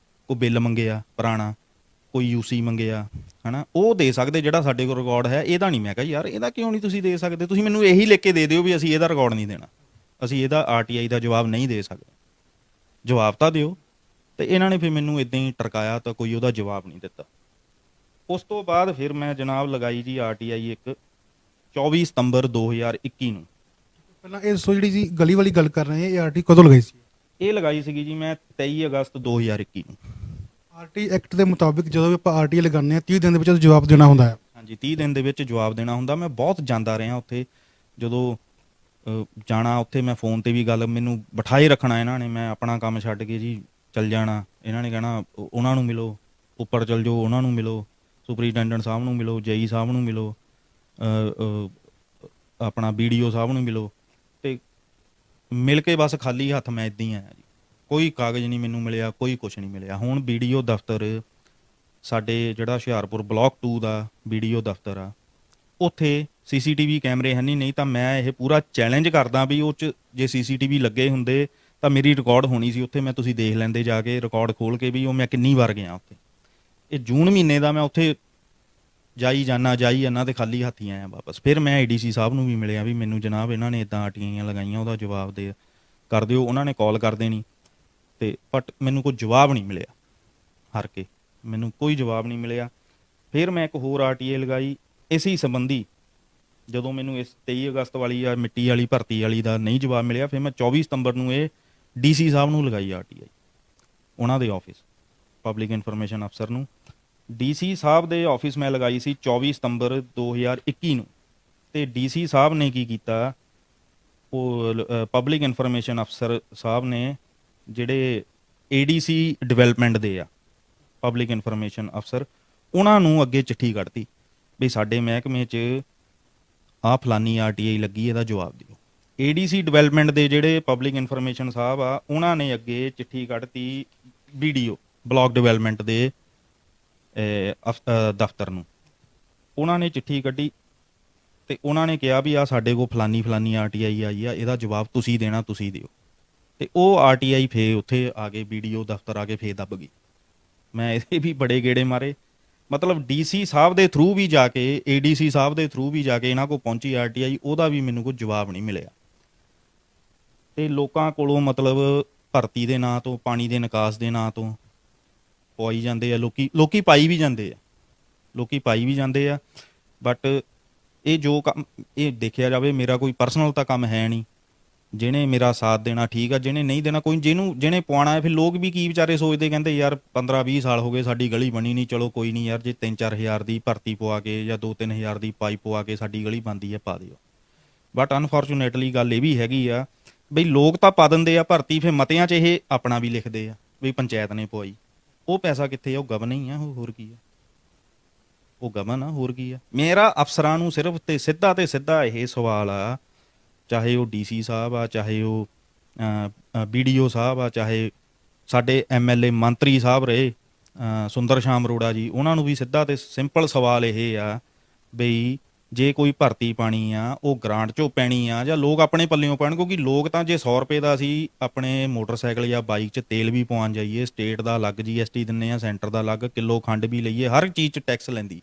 ਕੋਈ ਬਿੱਲ ਮੰਗਿਆ ਪੁਰਾਣਾ, ਕੋਈ UC ਮੰਗਿਆ, ਹੈ ਨਾ, ਉਹ ਦੇ ਸਕਦੇ ਜਿਹੜਾ ਸਾਡੇ ਕੋਲ ਰਿਕਾਰਡ ਹੈ, ਇਹਦਾ ਨਹੀਂ। ਮੈਂ ਕਿਹਾ ਯਾਰ ਇਹਦਾ ਕਿਉਂ ਨਹੀਂ ਤੁਸੀਂ ਦੇ ਸਕਦੇ, ਤੁਸੀਂ ਮੈਨੂੰ ਇਹੀ ਲਿਖ ਕੇ ਦੇ ਦਿਓ ਵੀ ਅਸੀਂ ਇਹਦਾ ਰਿਕਾਰਡ ਨਹੀਂ ਦੇਣਾ, ਅਸੀਂ ਇਹਦਾ ਆਰਟੀਆਈ ਦਾ ਜਵਾਬ ਨਹੀਂ ਦੇ ਸਕਦੇ, ਜਵਾਬ ਤਾਂ ਦਿਓ। ਤੇ ਇਹਨਾਂ ਨੇ ਫਿਰ ਮੈਨੂੰ ਇੱਦਾਂ ਹੀ ਟਰਕਾਇਆ ਤਾਂ ਕੋਈ ਉਹਦਾ ਜਵਾਬ ਨਹੀਂ ਦਿੱਤਾ। ਉਸ ਤੋਂ ਬਾਅਦ ਫਿਰ ਮੈਂ ਜਨਾਬ ਲਗਾਈ ਜੀ ਆਰਟੀਆਈ ਇੱਕ 24 ਸਤੰਬਰ 2021 ਨੂੰ। ਪਹਿਲਾਂ ਇਹ ਦੱਸੋ ਜਿਹੜੀ ਜੀ ਗਲੀ ਵਾਲੀ ਗੱਲ ਕਰ ਰਹੇ ਆ, ਇਹ ਆਰਟੀ ਕਦੋਂ ਲਗਾਈ ਸੀ? ਇਹ ਲਗਾਈ ਸੀਗੀ ਜੀ ਮੈਂ 23 ਅਗਸਤ 2021 ਨੂੰ। ਆਰਟੀ ਐਕਟ ਦੇ ਮੁਤਾਬਿਕ ਜਦੋਂ ਵੀ ਆਪਾਂ ਆਰਟੀਆਈ ਲਗਾਉਂਦੇ ਆ 30 ਦਿਨ ਦੇ ਵਿੱਚ ਜਵਾਬ ਦੇਣਾ ਹੁੰਦਾ ਹੈ। ਹਾਂਜੀ, 30 ਦਿਨ ਦੇ ਵਿੱਚ ਜਵਾਬ ਦੇਣਾ ਹੁੰਦਾ। ਮੈਂ ਬਹੁਤ ਜਾਂਦਾ ਰਿਹਾ ਉੱਥੇ, ਜਦੋਂ ਜਾਣਾ ਉੱਥੇ ਮੈਂ ਫੋਨ ਤੇ ਵੀ ਗੱਲ, ਮੈਨੂੰ ਬਿਠਾਏ ਰੱਖਣਾ ਇਹਨਾਂ ਨੇ, ਮੈਂ ਆਪਣਾ ਕੰਮ ਛੱਡ ਕੇ ਜੀ ਚੱਲ ਜਾਣਾ। ਇਹਨਾਂ ਨੇ ਕਹਿਣਾ ਉਹਨਾਂ ਨੂੰ ਮਿਲੋ, ਉੱਪਰ ਚੱਲ ਜਾਓ, ਉਹਨਾਂ ਨੂੰ ਮਿਲੋ, ਸੁਪਰੀਡੈਂਡੈਂਟ ਸਾਹਿਬ ਨੂੰ ਮਿਲੋ, JE ਸਾਹਿਬ ਨੂੰ ਮਿਲੋ, ਆਪਣਾ BDO ਸਾਹਿਬ ਨੂੰ ਮਿਲੋ। ਤੇ ਮਿਲ ਕੇ ਬਸ ਖਾਲੀ ਹੱਥ ਮੈਂ ਇੱਦਾਂ ਹੀ ਆਇਆ ਜੀ, ਕੋਈ ਕਾਗਜ਼ ਨਹੀਂ ਮੈਨੂੰ ਮਿਲਿਆ, ਕੋਈ ਕੁਛ ਨਹੀਂ ਮਿਲਿਆ। ਹੁਣ BDO ਦਫ਼ਤਰ ਸਾਡੇ ਜਿਹੜਾ ਹੁਸ਼ਿਆਰਪੁਰ ਬਲਾਕ 2 ਦਾ BDO ਦਫ਼ਤਰ ਆ, ਉੱਥੇ CCTV ਕੈਮਰੇ ਹੈ ਨਹੀਂ ਤਾਂ ਮੈਂ ਇਹ ਪੂਰਾ ਚੈਲੰਜ ਕਰਦਾ ਵੀ ਉਹ 'ਚ ਜੇ CCTV ਲੱਗੇ ਹੁੰਦੇ ਤਾਂ ਮੇਰੀ ਰਿਕਾਰਡ ਹੋਣੀ ਸੀ ਉੱਥੇ। ਮੈਂ ਤੁਸੀਂ ਦੇਖ ਲੈਂਦੇ ਜਾ ਕੇ ਰਿਕਾਰਡ ਖੋਲ ਕੇ ਵੀ ਉਹ ਮੈਂ ਕਿੰਨੀ ਵਾਰ ਗਿਆ ਉੱਥੇ। ਇਹ ਜੂਨ ਮਹੀਨੇ ਦਾ ਮੈਂ ਉੱਥੇ ਜਾਈ ਜਾਣਾ ਤੇ ਖਾਲੀ ਹੱਥ ਹੀ ਆਇਆ ਵਾਪਸ। ਫਿਰ ਮੈਂ ਏਡੀਸੀ ਸਾਹਿਬ ਨੂੰ ਵੀ ਮਿਲਿਆ ਵੀ ਮੈਨੂੰ ਜਨਾਬ ਇਹਨਾਂ ਨੇ ਇਦਾਂ ਆਰਟੀਆਈਆਂ ਲਗਾਈਆਂ, ਉਹਦਾ ਜਵਾਬ ਦੇ ਕਰ ਦਿਓ। ਉਹਨਾਂ ਨੇ ਕਾਲ ਕਰ ਦੇਣੀ ਤੇ ਬਟ ਮੈਨੂੰ ਕੋਈ ਜਵਾਬ ਨਹੀਂ ਮਿਲਿਆ, ਹਾਰ ਕੇ ਮੈਨੂੰ ਕੋਈ ਜਵਾਬ ਨਹੀਂ ਮਿਲਿਆ। ਫਿਰ ਮੈਂ ਇੱਕ ਹੋਰ ਆਰਟੀਆਈ ਲਗਾਈ ਇਸੇ ਸੰਬੰਧੀ। ਜਦੋਂ ਮੈਨੂੰ ਇਸ 23 ਅਗਸਤ ਵਾਲੀ ਆ ਮਿੱਟੀ ਵਾਲੀ ਭਰਤੀ ਵਾਲੀ ਦਾ ਨਹੀਂ ਜਵਾਬ ਮਿਲਿਆ, ਫਿਰ ਮੈਂ 24 ਸਤੰਬਰ ਨੂੰ ਇਹ ਡੀਸੀ ਸਾਹਿਬ ਨੂੰ ਲਗਾਈ ਆਰਟੀਆਈ, ਉਹਨਾਂ ਦੇ ਆਫਿਸ ਪਬਲਿਕ ਇਨਫੋਰਮੇਸ਼ਨ ਅਫਸਰ ਨੂੰ। ਡੀਸੀ ਸਾਹਿਬ ਦੇ ਆਫਿਸ ਮੈਂ ਲਗਾਈ ਸੀ 24 ਸਤੰਬਰ 2021 ਨੂੰ। ਤੇ ਡੀਸੀ ਸਾਹਿਬ ਨੇ ਕੀ ਕੀਤਾ, ਉਹ ਪਬਲਿਕ ਇਨਫੋਰਮੇਸ਼ਨ ਅਫਸਰ ਸਾਹਿਬ ਨੇ ਜਿਹੜੇ ਏਡੀਸੀ ਡਿਵੈਲਪਮੈਂਟ ਦੇ ਆ ਪਬਲਿਕ ਇਨਫੋਰਮੇਸ਼ਨ ਅਫਸਰ, ਉਹਨਾਂ ਨੂੰ ਅੱਗੇ ਚਿੱਠੀ ਕੱਢਤੀ ਵੀ ਸਾਡੇ ਮਹਿਕਮੇ 'ਚ ਆਹ ਫਲਾਨੀ ਆਰਟੀਆਈ ਲੱਗੀ, ਇਹਦਾ ਜਵਾਬ ਦਿਓ। ਏਡੀਸੀ ਡਿਵੈਲਪਮੈਂਟ ਦੇ ਜਿਹੜੇ ਪਬਲਿਕ ਇਨਫੋਰਮੇਸ਼ਨ ਸਾਹਿਬ ਆ, ਉਹਨਾਂ ਨੇ ਅੱਗੇ ਚਿੱਠੀ ਕੱਢਤੀ BDO ਬਲਾਕ ਡਿਵੈਲਪਮੈਂਟ ਦੇ ਦਫ਼ਤਰ ਨੂੰ। ਉਹਨਾਂ ਨੇ ਚਿੱਠੀ ਕੱਢੀ ਤੇ ਉਹਨਾਂ ਨੇ ਕਿਹਾ ਵੀ ਆ ਸਾਡੇ ਕੋਲ ਫਲਾਨੀ ਆਰਟੀਆਈ ਆਈ ਆ, ਇਹਦਾ ਜਵਾਬ ਤੁਸੀਂ ਦੇਣਾ, ਤੁਸੀਂ ਦਿਓ। ਤੇ ਉਹ ਆਰਟੀਆਈ ਫੇ ਉੱਥੇ ਆ ਕੇ BDO ਦਫ਼ਤਰ ਆ ਕੇ ਫੇ ਦੱਬ ਗਈ। ਮੈਂ ਇਹਦੇ ਵੀ ਬੜੇ ਗੇੜੇ ਮਾਰੇ, ਮਤਲਬ ਡੀਸੀ ਸਾਹਿਬ ਦੇ ਥਰੂ ਵੀ ਜਾ ਕੇ, ਏਡੀਸੀ ਸਾਹਿਬ ਦੇ ਥਰੂ ਵੀ ਜਾ ਕੇ ਇਹਨਾਂ ਕੋਲ ਪਹੁੰਚੀ ਆਰਟੀਆਈ, ਉਹਦਾ ਵੀ ਮੈਨੂੰ ਕੋਈ ਜਵਾਬ ਨਹੀਂ ਮਿਲਿਆ। ਤੇ ਲੋਕਾਂ ਕੋਲੋਂ ਮਤਲਬ ਭਰਤੀ ਦੇ ਨਾਂ ਤੋਂ, ਪਾਣੀ ਦੇ ਨਿਕਾਸ ਦੇ ਨਾਂ ਤੋਂ ਪਵਾਈ ਜਾਂਦੇ ਆ ਲੋਕੀ ਪਾਈ ਵੀ ਜਾਂਦੇ ਆ ਬਟ ਇਹ ਜੋ ਕੰਮ, ਇਹ ਦੇਖਿਆ ਜਾਵੇ ਮੇਰਾ ਕੋਈ ਪਰਸਨਲ ਤਾਂ ਕੰਮ ਹੈ ਨਹੀਂ। ਜਿਹਨੇ ਮੇਰਾ ਸਾਥ ਦੇਣਾ ਠੀਕ ਆ, ਜਿਹਨੇ ਨਹੀਂ ਦੇਣਾ ਕੋਈ, ਜਿਹਨੇ ਪਵਾਉਣਾ ਹੈ। ਫਿਰ ਲੋਕ ਵੀ ਕੀ ਵਿਚਾਰੇ ਸੋਚਦੇ, ਕਹਿੰਦੇ ਯਾਰ 15-20 ਸਾਲ ਹੋ ਗਏ ਸਾਡੀ ਗਲੀ ਬਣੀ ਨਹੀਂ, ਚਲੋ ਕੋਈ ਨਹੀਂ ਯਾਰ, ਜੇ 3-4 ਹਜ਼ਾਰ ਦੀ ਭਰਤੀ ਪਵਾ ਕੇ ਜਾਂ 2-3 ਹਜ਼ਾਰ ਦੀ ਪਾਈਪ ਪਵਾ ਕੇ ਸਾਡੀ ਗਲੀ ਬਣਦੀ ਹੈ, ਪਾ ਦਿਓ। ਬਟ ਅਨਫੋਰਚੂਨੇਟਲੀ ਗੱਲ ਇਹ ਵੀ ਹੈਗੀ ਆ ਬਈ ਲੋਕ ਤਾਂ ਪਾ ਦਿੰਦੇ ਆ ਭਰਤੀ, ਫਿਰ ਮਤਿਆਂ 'ਚ ਇਹ ਆਪਣਾ ਵੀ ਲਿਖਦੇ ਆ ਵੀ ਪੰਚਾਇਤ ਨੇ ਪਵਾਈ। ਉਹ ਪੈਸਾ ਕਿੱਥੇ ਆ? ਉਹ ਗਵਨ ਹੀ ਆ, ਹੋਰ ਕੀ ਆ? ਉਹ ਗਵਨ ਆ, ਹੋਰ ਕੀ ਆ? ਮੇਰਾ ਅਫਸਰਾਂ ਨੂੰ ਸਿਰਫ ਤੇ ਸਿੱਧਾ ਇਹ ਸਵਾਲ ਆ, ਚਾਹੇ ਉਹ ਡੀਸੀ ਸਾਹਿਬ ਆ, ਚਾਹੇ ਉਹ BDO ਸਾਹਿਬ ਆ, ਚਾਹੇ ਸਾਡੇ MLA ਮੰਤਰੀ ਸਾਹਿਬ ਰਹੇ ਸੁੰਦਰ ਸ਼ਾਮ ਅਰੋੜਾ ਜੀ, ਉਹਨਾਂ ਨੂੰ ਵੀ ਸਿੱਧਾ ਤੇ ਸਿੰਪਲ ਸਵਾਲ ਇਹ ਆ ਬਈ ਜੇ ਕੋਈ ਭਰਤੀ ਪਾਣੀ ਆ ਉਹ ਗ੍ਰਾਂਟ 'ਚੋਂ ਪੈਣੀ ਆ ਜਾਂ ਲੋਕ ਆਪਣੇ ਪੱਲਿਓਂ ਪਾਉਣ। ਕਿਉਂਕਿ ਲੋਕ ਤਾਂ ਜੇ 100 ਰੁਪਏ ਦਾ ਅਸੀਂ ਆਪਣੇ ਮੋਟਰਸਾਈਕਲ ਜਾਂ ਬਾਈਕ 'ਚ ਤੇਲ ਵੀ ਪਵਾਉਣ ਜਾਈਏ, ਸਟੇਟ ਦਾ ਅਲੱਗ GST ਦਿੰਦੇ ਆ, ਸੈਂਟਰ ਦਾ ਅਲੱਗ, ਕਿਲੋ ਖੰਡ ਵੀ ਲਈਏ, ਹਰ ਚੀਜ਼ 'ਚ ਟੈਕਸ ਲੈਂਦੀ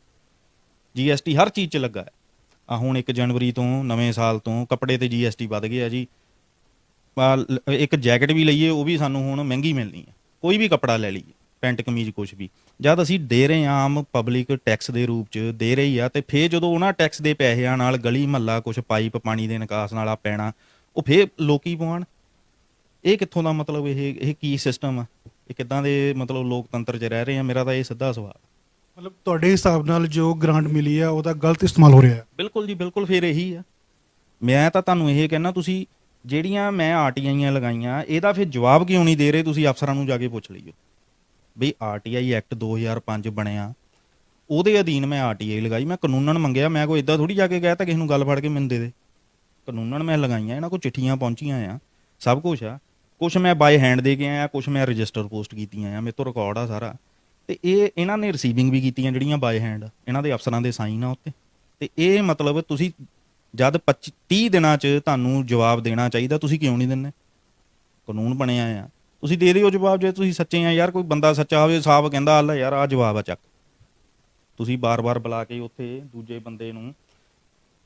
GST, ਹਰ ਚੀਜ਼ 'ਚ ਲੱਗਾ ਹੈ। ਆ ਹੁਣ 1 ਜਨਵਰੀ ਤੋਂ ਨਵੇਂ ਸਾਲ ਤੋਂ ਕੱਪੜੇ ਤੇ GST ਵੱਧ ਗਿਆ ਜੀ। ਇੱਕ ਜੈਕਟ ਵੀ ਲਈਏ ਉਹ ਵੀ ਸਾਨੂੰ ਹੁਣ ਮਹਿੰਗੀ ਮਿਲਣੀ ਹੈ, ਕੋਈ ਵੀ ਕੱਪੜਾ ਲੈ ਲਈਏ, ਪੈਂਟ ਕਮੀਜ਼ ਕੁਛ ਵੀ, ਜਦ ਅਸੀਂ ਦੇ ਰਹੇ ਹਾਂ ਆਮ ਪਬਲਿਕ ਟੈਕਸ ਦੇ ਰੂਪ 'ਚ ਦੇ ਰਹੀ ਆ, ਤੇ ਫੇਰ ਜਦੋਂ ਉਹਨਾਂ ਟੈਕਸ ਦੇ ਪੈਸਿਆਂ ਨਾਲ ਗਲੀ ਮਹੱਲਾ ਕੁਛ ਪਾਈਪ ਪਾਣੀ ਦੇ ਨਿਕਾਸ ਨਾਲ ਆ ਪੈਣਾ, ਉਹ ਫੇਰ ਲੋਕੀ ਪਵਾਉਣ। ਇਹ ਕਿੱਥੋਂ ਦਾ ਮਤਲਬ, ਇਹ ਕੀ ਸਿਸਟਮ ਆ? ਇਹ ਕਿੱਦਾਂ ਦੇ ਮਤਲਬ ਲੋਕਤੰਤਰ 'ਚ ਰਹਿ ਰਹੇ ਆ? ਮੇਰਾ ਤਾਂ ਇਹ ਸਿੱਧਾ ਸਵਾਲ। ਮਤਲਬ ਤੁਹਾਡੇ ਹਿਸਾਬ ਨਾਲ ਜੋ ਗ੍ਰਾਂਟ ਮਿਲੀ ਆ ਉਹਦਾ ਗਲਤ ਇਸਤੇਮਾਲ ਹੋ ਰਿਹਾ ਹੈ? ਬਿਲਕੁਲ ਜੀ, ਬਿਲਕੁਲ। ਫਿਰ ਇਹੀ ਆ, ਮੈਂ ਤਾਂ ਤੁਹਾਨੂੰ ਇਹ ਕਹਿਣਾ, ਤੁਸੀਂ ਜਿਹੜੀਆਂ ਮੈਂ ਆਰਟੀਆਈਆਂ ਲਗਾਈਆਂ ਇਹਦਾ ਫਿਰ ਜਵਾਬ ਕਿਉਂ ਨਹੀਂ ਦੇ ਰਹੇ? ਤੁਸੀਂ ਅਫਸਰਾਂ ਨੂੰ ਜਾ ਕੇ ਪੁੱਛ ਲਈਓ ਬਈ ਆਰਟੀਆਈ ਐਕਟ 2005 ਬਣਿਆ, ਉਹਦੇ ਅਧੀਨ ਮੈਂ ਆਰਟੀਆਈ ਲਗਾਈ, ਮੈਂ ਕਾਨੂੰਨਨ ਮੰਗਿਆ, ਮੈਂ ਕੋਈ ਇੱਦਾਂ ਥੋੜੀ ਜਾ ਕੇ ਕਹਿ ਤਾ ਕਿਸੇ ਨੂੰ ਗੱਲ ਫੜ ਕੇ ਮੈਨੂੰ ਦੇ ਦੇ। ਕਾਨੂੰਨਨ ਮੈਂ ਲਗਾਈਆਂ, ਇਹਨਾਂ ਕੋਲ ਚਿੱਠੀਆਂ ਪਹੁੰਚੀਆਂ ਆ, ਸਭ ਕੁਛ ਆ, ਕੁਛ ਮੈਂ ਬਾਏ ਹੈਂਡ ਦੇ ਕੇ ਆਇਆ, ਕੁਛ ਮੈਂ ਰਜਿਸਟਰ ਪੋਸਟ ਕੀਤੀਆਂ ਆ, ਮੇਰੇ ਤੋਂ ਰਿਕਾਰਡ ਆ ਸਾਰਾ। ਤੇ ਇਹ ਇਹਨਾਂ ਨੇ ਰਿਸੀਵਿੰਗ ਵੀ ਕੀਤੀਆਂ ਜਿਹੜੀਆਂ ਬਾਏ ਹੈਂਡ, ਇਹਨਾਂ ਦੇ ਅਫਸਰਾਂ ਦੇ ਸਾਈਨ ਆ ਉੱਤੇ। ਤੇ ਇਹ ਮਤਲਬ ਤੁਸੀਂ ਜਦ 30 ਦਿਨਾਂ 'ਚ ਤੁਹਾਨੂੰ ਜਵਾਬ ਦੇਣਾ ਚਾਹੀਦਾ, ਤੁਸੀਂ ਕਿਉਂ ਨਹੀਂ ਦਿੰਦੇ? ਕਾਨੂੰਨ ਬਣਿਆ ਆ, ਤੁਸੀਂ ਦੇ ਦਿਓ ਜਵਾਬ ਜੇ ਤੁਸੀਂ ਸੱਚੇ ਆ। ਯਾਰ ਕੋਈ ਬੰਦਾ ਸੱਚਾ ਹੋਵੇ, ਸਾਫ਼ ਕਹਿੰਦਾ ਅੱਲਾ ਯਾਰ ਆਹ ਜਵਾਬ ਆ, ਚੱਕ। ਤੁਸੀਂ ਬਾਰ-ਬਾਰ ਬੁਲਾ ਕੇ ਉੱਥੇ ਦੂਜੇ ਬੰਦੇ ਨੂੰ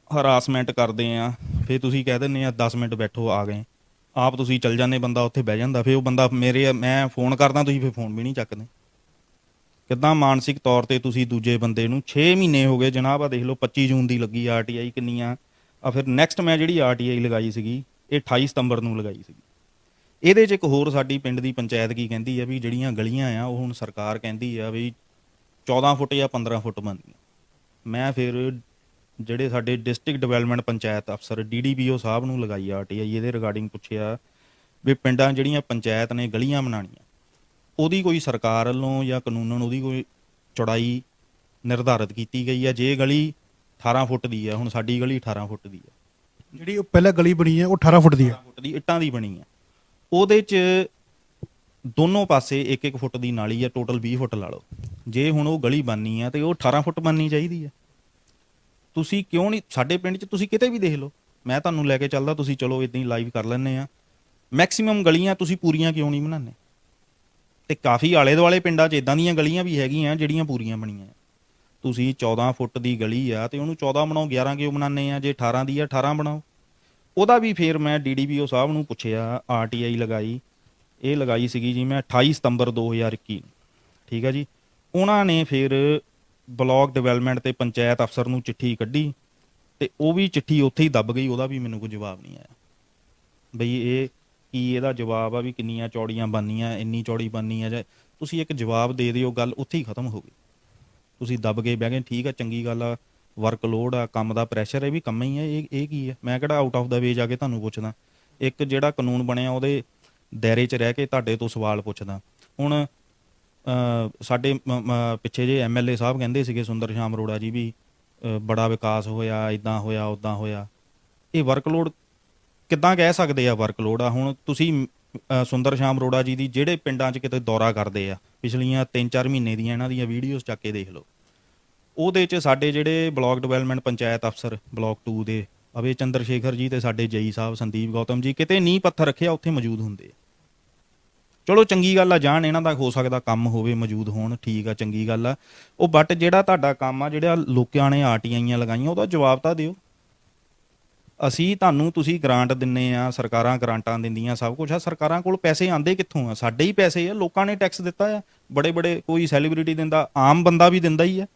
ਹਰਾਸਮੈਂਟ ਕਰਦੇ ਆ, ਫਿਰ ਤੁਸੀਂ ਕਹਿ ਦਿੰਦੇ ਆ 10 ਮਿੰਟ ਬੈਠੋ, ਆ ਗਏ, ਆਪ ਤੁਸੀਂ ਚੱਲ ਜਾਂਦੇ, ਬੰਦਾ ਉੱਥੇ ਬਹਿ ਜਾਂਦਾ। ਫਿਰ ਉਹ ਬੰਦਾ ਮੈਂ ਫੋਨ ਕਰਦਾ, ਤੁਸੀਂ ਫਿਰ ਫੋਨ ਵੀ ਨਹੀਂ ਚੱਕਦੇ। ਕਿੱਦਾਂ ਮਾਨਸਿਕ ਤੌਰ ਤੇ ਤੁਸੀਂ ਦੂਜੇ ਬੰਦੇ ਨੂੰ 6 ਮਹੀਨੇ ਹੋ ਗਏ ਜਨਾਬ, ਆ ਦੇਖ ਲਓ 25 ਜੂਨ ਦੀ ਲੱਗੀ ਆਰਟੀਆਈ, ਕਿੰਨੀਆਂ ਆ। ਫਿਰ ਨੈਕਸਟ ਮੈਂ ਜਿਹੜੀ ਆਰਟੀਆਈ ਲਗਾਈ ਸੀਗੀ ਇਹ 28 ਸਤੰਬਰ ਨੂੰ ਲਗਾਈ ਸੀਗੀ। ਇਹਦੇ 'ਚ ਇੱਕ ਹੋਰ ਸਾਡੀ ਪਿੰਡ ਦੀ ਪੰਚਾਇਤ ਕੀ ਕਹਿੰਦੀ ਆ ਵੀ ਜਿਹੜੀਆਂ ਗਲੀਆਂ ਆ ਉਹ ਹੁਣ ਸਰਕਾਰ ਕਹਿੰਦੀ ਆ ਵੀ 14 ਫੁੱਟ ਜਾਂ 15 ਫੁੱਟ ਬਣਦੀਆਂ। ਮੈਂ ਫਿਰ ਜਿਹੜੇ ਸਾਡੇ ਡਿਸਟ੍ਰਿਕਟ ਡਿਵੈਲਪਮੈਂਟ ਪੰਚਾਇਤ ਅਫਸਰ DDPO ਸਾਹਿਬ ਨੂੰ ਲਗਾਈ ਆਰਟੀਆਈ, ਇਹਦੇ ਰਿਗਾਰਡਿੰਗ ਪੁੱਛਿਆ ਵੀ ਪਿੰਡਾਂ ਜਿਹੜੀਆਂ ਪੰਚਾਇਤ ਨੇ ਗਲੀਆਂ ਬਣਾਉਣੀਆਂ, ਉਹਦੀ ਕੋਈ ਸਰਕਾਰ ਵੱਲੋਂ ਜਾਂ ਕਾਨੂੰਨਨ ਉਹਦੀ ਕੋਈ ਚੌੜਾਈ ਨਿਰਧਾਰਿਤ ਕੀਤੀ ਗਈ ਆ? ਜੇ ਗਲੀ 18 ਫੁੱਟ ਦੀ ਆ, ਹੁਣ ਸਾਡੀ ਗਲੀ 18 ਫੁੱਟ ਦੀ ਆ, ਜਿਹੜੀ ਉਹ ਪਹਿਲਾਂ ਗਲੀ ਬਣੀ ਹੈ ਉਹ 18 ਫੁੱਟ ਦੀ ਹੈ, 18 ਫੁੱਟ ਦੀ ਇੱਟਾਂ ਦੀ ਬਣੀ ਆ। ਉਹਦੇ 'ਚ ਦੋਨੋਂ ਪਾਸੇ 1-1 ਫੁੱਟ ਦੀ ਨਾਲੀ ਆ, ਟੋਟਲ 20 ਫੁੱਟ ਲਾ ਲਓ। ਜੇ ਹੁਣ ਉਹ ਗਲੀ ਬਣਨੀ ਆ ਤੇ ਉਹ 18 ਫੁੱਟ ਬਣਨੀ ਚਾਹੀਦੀ ਆ। ਤੁਸੀਂ ਕਿਉਂ ਨਹੀਂ? ਸਾਡੇ ਪਿੰਡ 'ਚ ਤੁਸੀਂ ਕਿਤੇ ਵੀ ਦੇਖ ਲਓ, ਮੈਂ ਤੁਹਾਨੂੰ ਲੈ ਕੇ ਚੱਲਦਾ, ਤੁਸੀਂ ਚਲੋ ਇੱਦਾਂ ਹੀ ਲਾਈਵ ਕਰ ਲੈਂਦੇ ਆ। ਮੈਕਸੀਮਮ ਗਲੀਆਂ ਤੁਸੀਂ ਪੂਰੀਆਂ ਕਿਉਂ ਨਹੀਂ ਬਣਾਉਂਦੇ? ਤੇ ਕਾਫੀ ਆਲੇ ਦੁਆਲੇ ਪਿੰਡਾਂ 'ਚ ਇਦਾਂ ਦੀਆਂ ਗਲੀਆਂ ਵੀ ਹੈਗੀਆਂ ਜਿਹੜੀਆਂ ਪੂਰੀਆਂ ਬਣੀਆਂ। ਤੁਸੀਂ 14 ਫੁੱਟ ਦੀ ਗਲੀ ਆ ਤੇ ਉਹਨੂੰ 14 ਬਣਾਓ, 11 ਕਿਉਂ ਬਣਾਉਂਦੇ ਆ? ਜੇ 18 ਦੀ ਆ 18 ਬਣਾਓ। ਉਹਦਾ ਵੀ ਫਿਰ ਮੈਂ ਡੀਡੀਪੀਓ ਸਾਹਿਬ ਨੂੰ ਪੁੱਛਿਆ, ਆਰਟੀਆਈ ਲਗਾਈ, ਇਹ ਲਗਾਈ ਸੀਗੀ ਜੀ ਮੈਂ 28 ਸਤੰਬਰ 2021 ਨੂੰ, ਠੀਕ ਆ ਜੀ। ਉਹਨਾਂ ਨੇ ਫਿਰ ਬਲਾਕ ਡਿਵੈਲਪਮੈਂਟ ਤੇ ਪੰਚਾਇਤ ਅਫਸਰ ਨੂੰ ਚਿੱਠੀ ਕੱਢੀ ਤੇ ਉਹ ਵੀ ਚਿੱਠੀ ਉੱਥੇ ਹੀ ਦੱਬ ਗਈ, ਉਹਦਾ ਵੀ ਮੈਨੂੰ ਕੋਈ ਜਵਾਬ ਨਹੀਂ ਆਇਆ ਬਈ ਇਹ ਕੀ ਇਹਦਾ ਜਵਾਬ ਆ ਵੀ ਕਿੰਨੀਆਂ ਚੌੜੀਆਂ ਬਣਨੀਆਂ, ਇੰਨੀ ਚੌੜੀ ਬਣਨੀ ਆ, ਜਾਂ ਤੁਸੀਂ ਇੱਕ ਜਵਾਬ ਦੇ ਦਿਓ, ਗੱਲ ਉੱਥੇ ਹੀ ਖਤਮ ਹੋ ਗਈ। ਤੁਸੀਂ ਦੱਬ ਕੇ ਬਹਿ ਗਏ, ਠੀਕ ਆ, ਚੰਗੀ ਗੱਲ ਆ, ਵਰਕਲੋਡ ਆ, ਕੰਮ ਦਾ ਪ੍ਰੈਸ਼ਰ ਹੈ, ਵੀ ਕੰਮ ਹੀ ਹੈ, ਇਹ ਕੀ ਹੈ? ਮੈਂ ਕਿਹੜਾ ਆਊਟ ਆਫ ਦਾ ਵੇ ਜਾ ਕੇ ਤੁਹਾਨੂੰ ਪੁੱਛਦਾ, ਇੱਕ ਜਿਹੜਾ ਕਾਨੂੰਨ ਬਣਿਆ ਉਹਦੇ ਦਾਇਰੇ 'ਚ ਰਹਿ ਕੇ ਤੁਹਾਡੇ ਤੋਂ ਸਵਾਲ ਪੁੱਛਦਾ। ਹੁਣ ਸਾਡੇ ਪਿੱਛੇ ਜੇ ਐਮਐਲਏ ਸਾਹਿਬ ਕਹਿੰਦੇ ਸੀਗੇ ਸੁੰਦਰ ਸ਼ਾਮ ਅਰੋੜਾ ਜੀ ਵੀ ਬੜਾ ਵਿਕਾਸ ਹੋਇਆ, ਇਦਾਂ ਹੋਇਆ, ਉੱਦਾਂ ਹੋਇਆ। ਇਹ ਵਰਕਲੋਡ ਕਿੱਦਾਂ ਕਹਿ ਸਕਦੇ ਆ ਵਰਕਲੋਡ ਆ? ਹੁਣ ਤੁਸੀਂ ਸੁੰਦਰ ਸ਼ਾਮ ਅਰੋੜਾ ਜੀ ਦੀ ਜਿਹੜੇ ਪਿੰਡਾਂ 'ਚ ਕਿਤੇ ਦੌਰਾ ਕਰਦੇ ਆ, ਪਿਛਲੀਆਂ 3-4 ਮਹੀਨੇ ਦੀਆਂ ਇਹਨਾਂ ਦੀਆਂ ਵੀਡੀਓਜ਼ ਚੱਕ ਕੇ ਦੇਖ ਲਓ, ਉਹਦੇ 'ਚ ਸਾਡੇ ਜਿਹੜੇ ਬਲਾਕ ਡਿਵੈਲਪਮੈਂਟ ਪੰਚਾਇਤ ਅਫਸਰ ਬਲਾਕ 2 ਦੇ ਅਵੇ ਚੰਦਰ ਸ਼ੇਖਰ ਜੀ ਤੇ ਸਾਡੇ ਜਈ ਸਾਹਿਬ ਸੰਦੀਪ ਗੌਤਮ ਜੀ ਕਿਤੇ ਨੀਂਹ ਪੱਥਰ ਰੱਖਿਆ ਉੱਥੇ ਮੌਜੂਦ ਹੁੰਦੇ ਆ। ਚਲੋ ਚੰਗੀ ਗੱਲ ਆ, ਜਾਣ ਇਹਨਾਂ ਦਾ ਹੋ ਸਕਦਾ ਕੰਮ ਹੋਵੇ, ਮੌਜੂਦ ਹੋਣ, ਠੀਕ ਆ, ਚੰਗੀ ਗੱਲ ਆ ਉਹ। ਬਟ ਜਿਹੜਾ ਤੁਹਾਡਾ ਕੰਮ ਆ, ਜਿਹੜਾ ਲੋਕਾਂ ਨੇ ਆਰਟੀਆਈਆਂ ਲਗਾਈਆਂ, ਉਹਦਾ ਜਵਾਬ ਤਾਂ ਦਿਓ। ਅਸੀਂ ਤੁਹਾਨੂੰ, ਤੁਸੀਂ ਗ੍ਰਾਂਟ ਦਿੰਨੇ ਆ, ਸਰਕਾਰਾਂ ਗ੍ਰਾਂਟਾਂ ਦਿੰਦੀਆਂ, ਸਭ ਕੁਝ ਆ, ਸਰਕਾਰਾਂ ਕੋਲ ਪੈਸੇ ਆਂਦੇ ਕਿੱਥੋਂ ਆ? ਸਾਡੇ ਹੀ ਪੈਸੇ ਆ, ਲੋਕਾਂ ਨੇ ਟੈਕਸ ਦਿੱਤਾ ਆ, ਬੜੇ ਬੜੇ ਕੋਈ ਸੈਲੀਬ੍ਰਿਟੀ ਦਿੰਦਾ, ਆਮ ਬੰਦਾ ਵੀ ਦਿੰਦਾ ਹੀ ਆ।